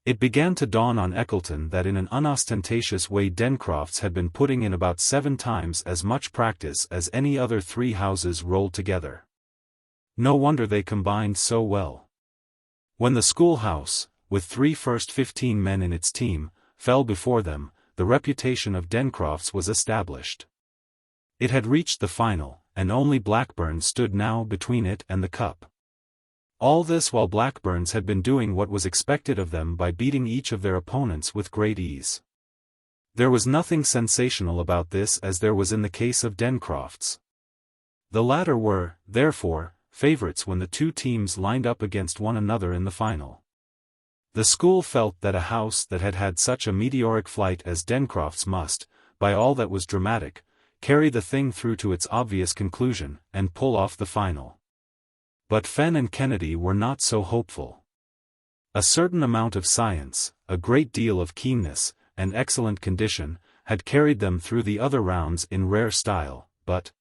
Speaker 1: It began to dawn on Eckleton that in an unostentatious way Dencroft's had been putting in about 7 times as much practice as any other 3 houses rolled together. No wonder they combined so well. When the schoolhouse, with 3 first 15 men in its team, fell before them, the reputation of Dencroft's was established. It had reached the final, and only Blackburn stood now between it and the cup. All this while Blackburns had been doing what was expected of them by beating each of their opponents with great ease. There was nothing sensational about this as there was in the case of Dencroft's. The latter were, therefore, favorites when the 2 teams lined up against one another in the final. The school felt that a house that had had such a meteoric flight as Dencroft's must, by all that was dramatic, carry the thing through to its obvious conclusion, and pull off the final. But Fenn and Kennedy were not so hopeful. A certain amount of science, a great deal of keenness, and excellent condition, had carried them through the other rounds in rare style, but,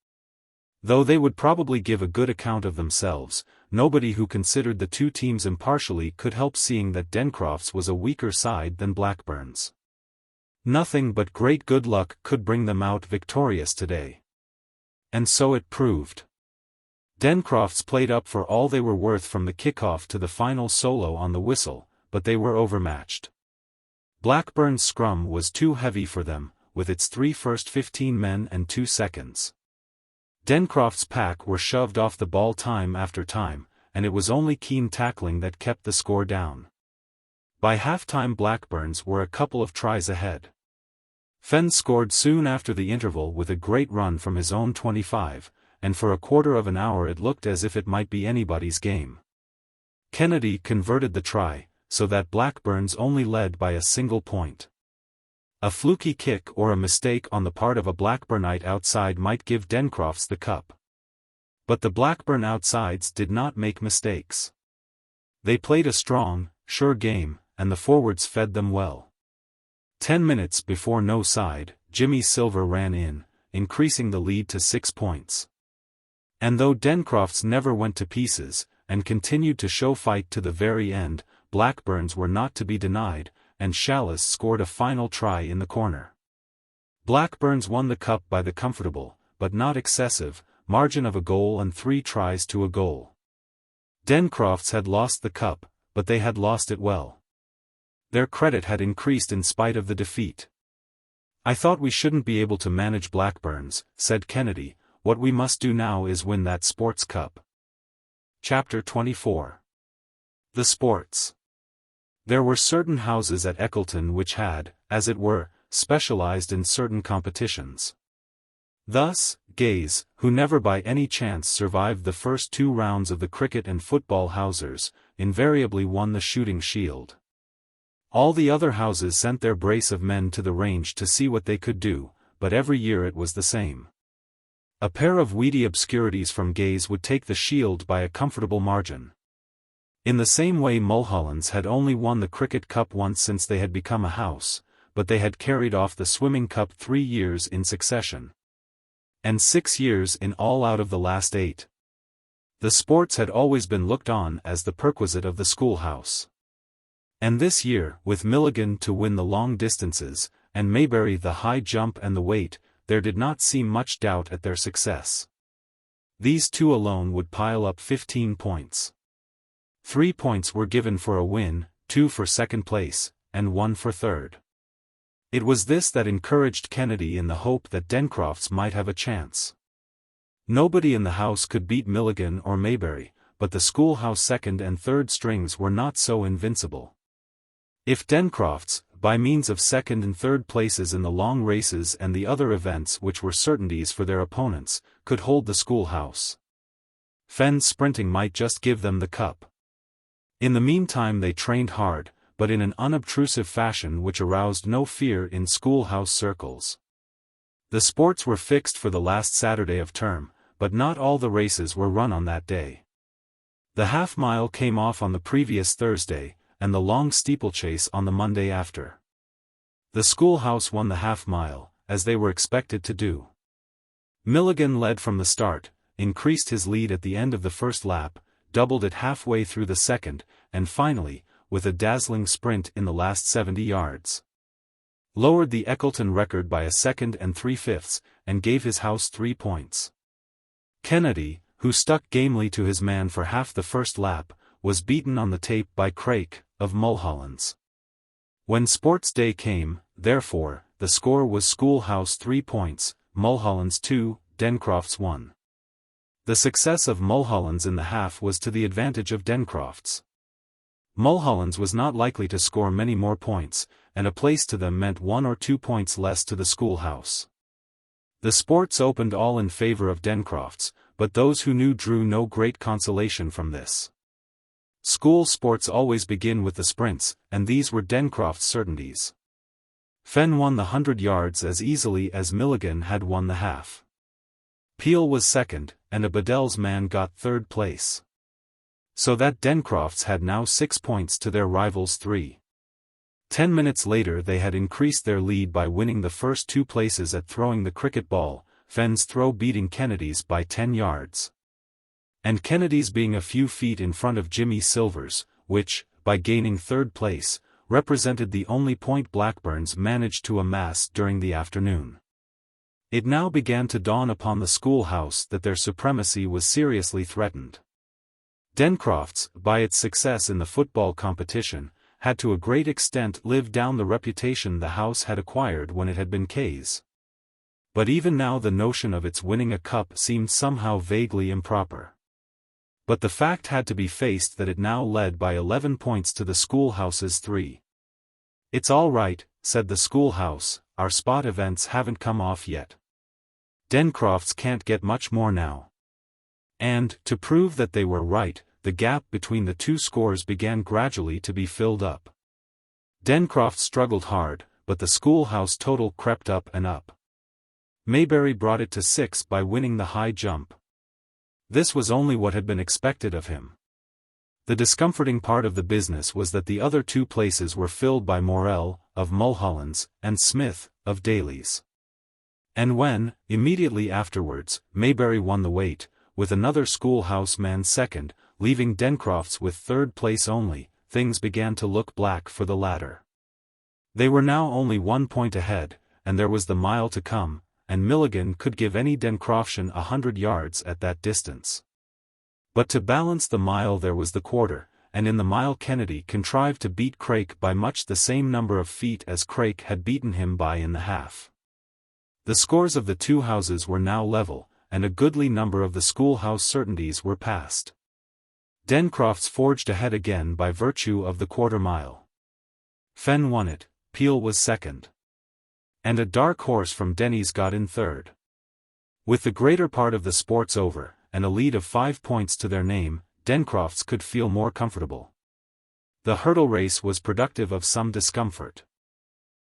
Speaker 1: though they would probably give a good account of themselves, nobody who considered the two teams impartially could help seeing that Dencroft's was a weaker side than Blackburn's. Nothing but great good luck could bring them out victorious today. And so it proved. Dencroft's played up for all they were worth from the kickoff to the final solo on the whistle, but they were overmatched. Blackburn's scrum was too heavy for them, with its 3 first 15 men and 2 seconds. Dencroft's pack were shoved off the ball time after time, and it was only keen tackling that kept the score down. By halftime Blackburn's were a couple of tries ahead. Fenn scored soon after the interval with a great run from his own 25, and for a quarter of an hour it looked as if it might be anybody's game. Kennedy converted the try, so that Blackburn's only led by a single point. A fluky kick or a mistake on the part of a Blackburnite outside might give Dencroft's the cup. But the Blackburn outsides did not make mistakes. They played a strong, sure game, and the forwards fed them well. 10 minutes before no side, Jimmy Silver ran in, increasing the lead to 6 points. And though Dencroft's never went to pieces, and continued to show fight to the very end, Blackburn's were not to be denied, and Chalice scored a final try in the corner. Blackburn's won the cup by the comfortable, but not excessive, margin of a goal and 3 tries to a goal. Dencroft's had lost the cup, but they had lost it well. Their credit had increased in spite of the defeat. "I thought we shouldn't be able to manage Blackburn's," said Kennedy. "What we must do now is win that sports cup." Chapter 24. The Sports. There were certain houses at Eckleton which had, as it were, specialized in certain competitions. Thus, Gay's, who never by any chance survived the first 2 rounds of the cricket and football houses, invariably won the shooting shield. All the other houses sent their brace of men to the range to see what they could do, but every year it was the same. A pair of weedy obscurities from Gay's would take the shield by a comfortable margin. In the same way Mulholland's had only won the cricket cup once since they had become a house, but they had carried off the swimming cup 3 years in succession. And 6 years in all out of the last 8. The sports had always been looked on as the perquisite of the schoolhouse. And this year, with Milligan to win the long distances, and Maybury the high jump and the weight, there did not seem much doubt at their success. These 2 alone would pile up 15 points. 3 points were given for a win, 2 for second place, and 1 for third. It was this that encouraged Kennedy in the hope that Dencroft's might have a chance. Nobody in the house could beat Milligan or Maybury, but the schoolhouse second and third strings were not so invincible. If Dencroft's, by means of second and third places in the long races and the other events which were certainties for their opponents, could hold the schoolhouse, Fenn's sprinting might just give them the cup. In the meantime they trained hard, but in an unobtrusive fashion which aroused no fear in schoolhouse circles. The sports were fixed for the last Saturday of term, but not all the races were run on that day. The half-mile came off on the previous Thursday, and the long steeplechase on the Monday after. The schoolhouse won the half-mile, as they were expected to do. Milligan led from the start, increased his lead at the end of the first lap, doubled it halfway through the second, and finally, with a dazzling sprint in the last 70 yards, lowered the Eckleton record by a second and 3/5, and gave his house 3 points. Kennedy, who stuck gamely to his man for half the first lap, was beaten on the tape by Craik, of Mulholland's. When sports day came, therefore, the score was schoolhouse 3 points, Mulholland's 2, Dencroft's 1. The success of Mulholland's in the half was to the advantage of Dencroft's. Mulholland's was not likely to score many more points, and a place to them meant 1 or 2 points less to the schoolhouse. The sports opened all in favor of Dencroft's, but those who knew drew no great consolation from this. School sports always begin with the sprints, and these were Dencroft's certainties. Fenn won the 100 yards as easily as Milligan had won the half. Peel was second, and a Bedell's man got third place. So that Dencroft's had now 6 points to their rivals' 3. 10 minutes later they had increased their lead by winning the first 2 places at throwing the cricket ball, Fenn's throw beating Kennedy's by 10 yards. and Kennedy's being a few feet in front of Jimmy Silver's, which, by gaining third place, represented the only point Blackburns managed to amass during the afternoon. It now began to dawn upon the schoolhouse that their supremacy was seriously threatened. Dencroft's, by its success in the football competition, had to a great extent lived down the reputation the house had acquired when it had been K's. But even now the notion of its winning a cup seemed somehow vaguely improper. But the fact had to be faced that it now led by 11 points to the schoolhouse's 3. "It's all right," said the schoolhouse, "our spot events haven't come off yet. Dencroft's can't get much more now." And, to prove that they were right, the gap between the two scores began gradually to be filled up. Dencroft struggled hard, but the schoolhouse total crept up and up. Maybury brought it to 6 by winning the high jump. This was only what had been expected of him. The discomforting part of the business was that the other 2 places were filled by Morel, of Mulholland's, and Smith, of Daly's. And when, immediately afterwards, Maybury won the weight, with another schoolhouse man second, leaving Dencroft's with third place only, things began to look black for the latter. They were now only 1 point ahead, and there was the mile to come, and Milligan could give any Dencroftian 100 yards at that distance. But to balance the mile there was the quarter, and in the mile Kennedy contrived to beat Craik by much the same number of feet as Craik had beaten him by in the half. The scores of the 2 houses were now level, and a goodly number of the schoolhouse certainties were passed. Dencroft's forged ahead again by virtue of the quarter mile. Fenn won it, Peel was second. And a dark horse from Denny's got in third. With the greater part of the sports over, and a lead of 5 points to their name, Dencroft's could feel more comfortable. The hurdle race was productive of some discomfort.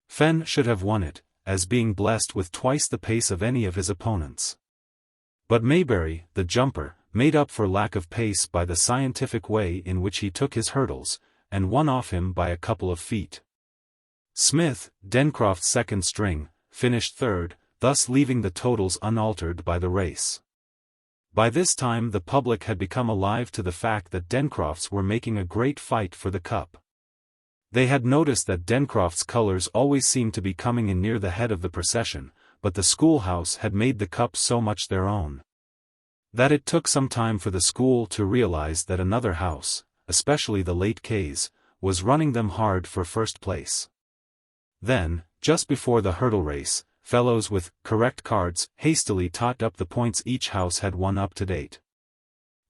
Speaker 1: Fenn should have won it, as being blessed with twice the pace of any of his opponents. But Maybury, the jumper, made up for lack of pace by the scientific way in which he took his hurdles, and won off him by a couple of feet. Smith, Dencroft's second string, finished third, thus leaving the totals unaltered by the race. By this time the public had become alive to the fact that Dencroft's were making a great fight for the cup. They had noticed that Dencroft's colors always seemed to be coming in near the head of the procession, but the schoolhouse had made the cup so much their own that it took some time for the school to realize that another house, especially the late K's, was running them hard for first place. Then, just before the hurdle race, fellows with correct cards hastily totted up the points each house had won up to date.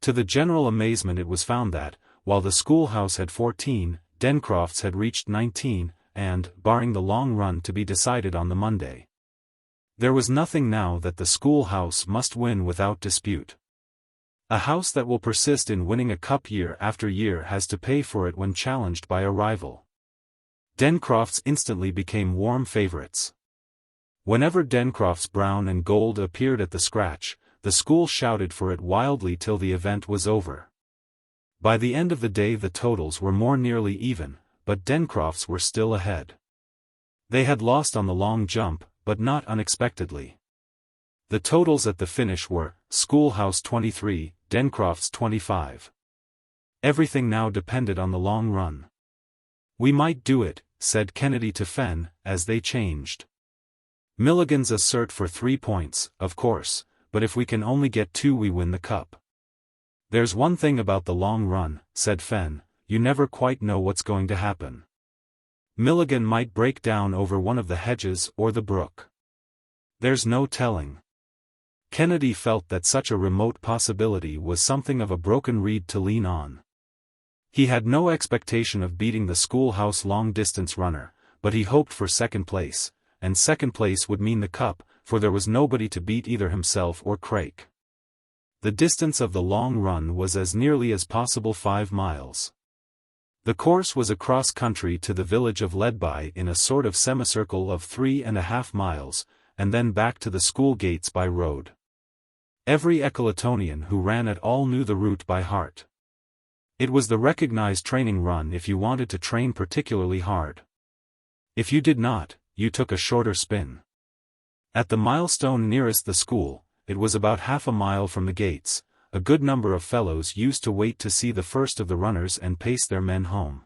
Speaker 1: To the general amazement it was found that, while the schoolhouse had 14, Dencroft's had reached 19, and, barring the long run to be decided on the Monday, there was nothing now that the schoolhouse must win without dispute. A house that will persist in winning a cup year after year has to pay for it when challenged by a rival. Dencroft's instantly became warm favorites. Whenever Dencroft's brown and gold appeared at the scratch, the school shouted for it wildly till the event was over. By the end of the day the totals were more nearly even, but Dencroft's were still ahead. They had lost on the long jump, but not unexpectedly. The totals at the finish were, Schoolhouse 23, Dencroft's 25. Everything now depended on the long run. "We might do it," said Kennedy to Fenn, as they changed. "Milligan's a cert for 3 points, of course, but if we can only get 2 we win the cup." "There's one thing about the long run," said Fenn, "you never quite know what's going to happen. Milligan might break down over one of the hedges or the brook. There's no telling." Kennedy felt that such a remote possibility was something of a broken reed to lean on. He had no expectation of beating the schoolhouse long-distance runner, but he hoped for second place, and second place would mean the cup, for there was nobody to beat either himself or Craik. The distance of the long run was as nearly as possible 5 miles. The course was across country to the village of Ledby in a sort of semicircle of 3.5 miles, and then back to the school gates by road. Every Eckletonian who ran at all knew the route by heart. It was the recognized training run if you wanted to train particularly hard. If you did not, you took a shorter spin. At the milestone nearest the school, it was about half a mile from the gates, a good number of fellows used to wait to see the first of the runners and pace their men home.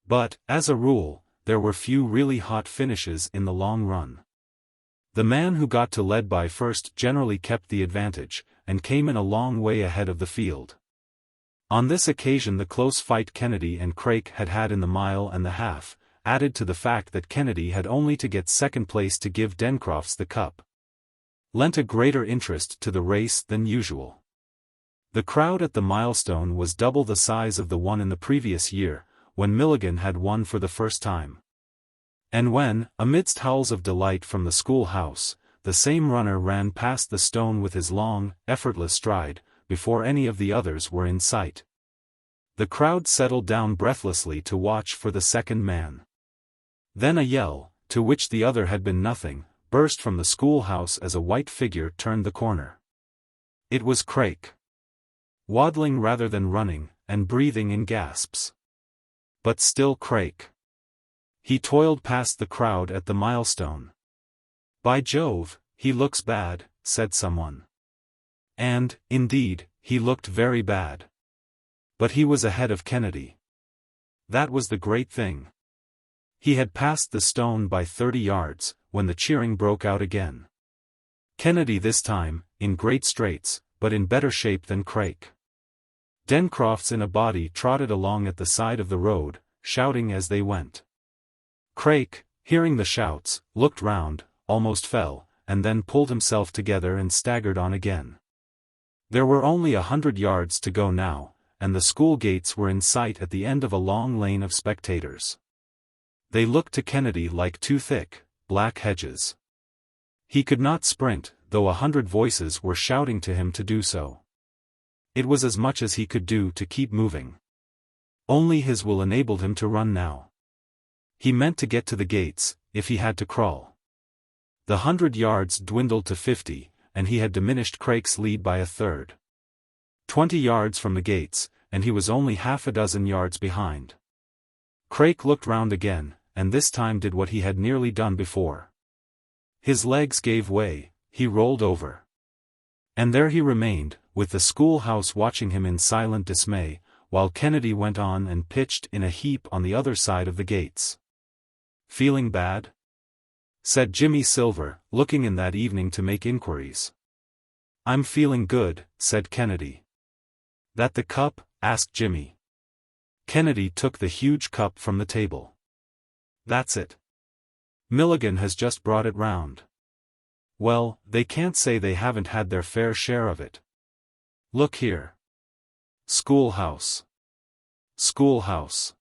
Speaker 1: But, as a rule, there were few really hot finishes in the long run. The man who got to lead by first generally kept the advantage, and came in a long way ahead of the field. On this occasion the close fight Kennedy and Craik had had in the mile and the half, added to the fact that Kennedy had only to get second place to give Dencrofts the cup, lent a greater interest to the race than usual. The crowd at the milestone was double the size of the one in the previous year, when Milligan had won for the first time. And when, amidst howls of delight from the schoolhouse, the same runner ran past the stone with his long, effortless stride, before any of the others were in sight, the crowd settled down breathlessly to watch for the second man. Then a yell, to which the other had been nothing, burst from the schoolhouse as a white figure turned the corner. It was Craik. Waddling rather than running, and breathing in gasps. But still Craik. He toiled past the crowd at the milestone. "By Jove, he looks bad," said someone. And, indeed, he looked very bad. But he was ahead of Kennedy. That was the great thing. He had passed the stone by 30 yards, when the cheering broke out again. Kennedy this time, in great straits, but in better shape than Craik. Dencrofts in a body trotted along at the side of the road, shouting as they went. Craik, hearing the shouts, looked round, almost fell, and then pulled himself together and staggered on again. There were only 100 yards to go now, and the school gates were in sight at the end of a long lane of spectators. They looked to Kennedy like two thick, black hedges. He could not sprint, though 100 voices were shouting to him to do so. It was as much as he could do to keep moving. Only his will enabled him to run now. He meant to get to the gates, if he had to crawl. The 100 yards dwindled to 50, and he had diminished Craik's lead by a third. 20 yards from the gates, and he was only half a dozen yards behind. Craik looked round again, and this time did what he had nearly done before. His legs gave way, he rolled over. And there he remained, with the schoolhouse watching him in silent dismay, while Kennedy went on and pitched in a heap on the other side of the gates. "Feeling bad?" said Jimmy Silver, looking in that evening to make inquiries. "I'm feeling good," said Kennedy. "That the cup?" asked Jimmy. Kennedy took the huge cup from the table. "That's it. Milligan has just brought it round. Well, they can't say they haven't had their fair share of it. Look here. Schoolhouse. Schoolhouse.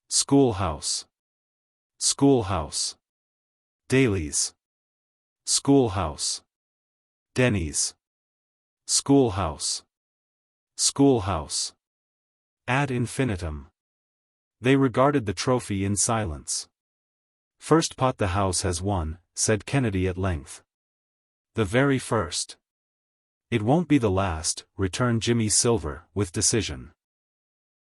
Speaker 1: Schoolhouse. Schoolhouse. Daly's. Schoolhouse. Denny's. Schoolhouse. Schoolhouse. Ad infinitum." They regarded the trophy in silence. "First pot the house has won," said Kennedy at length. "The very first." "It won't be the last," returned Jimmy Silver, with decision.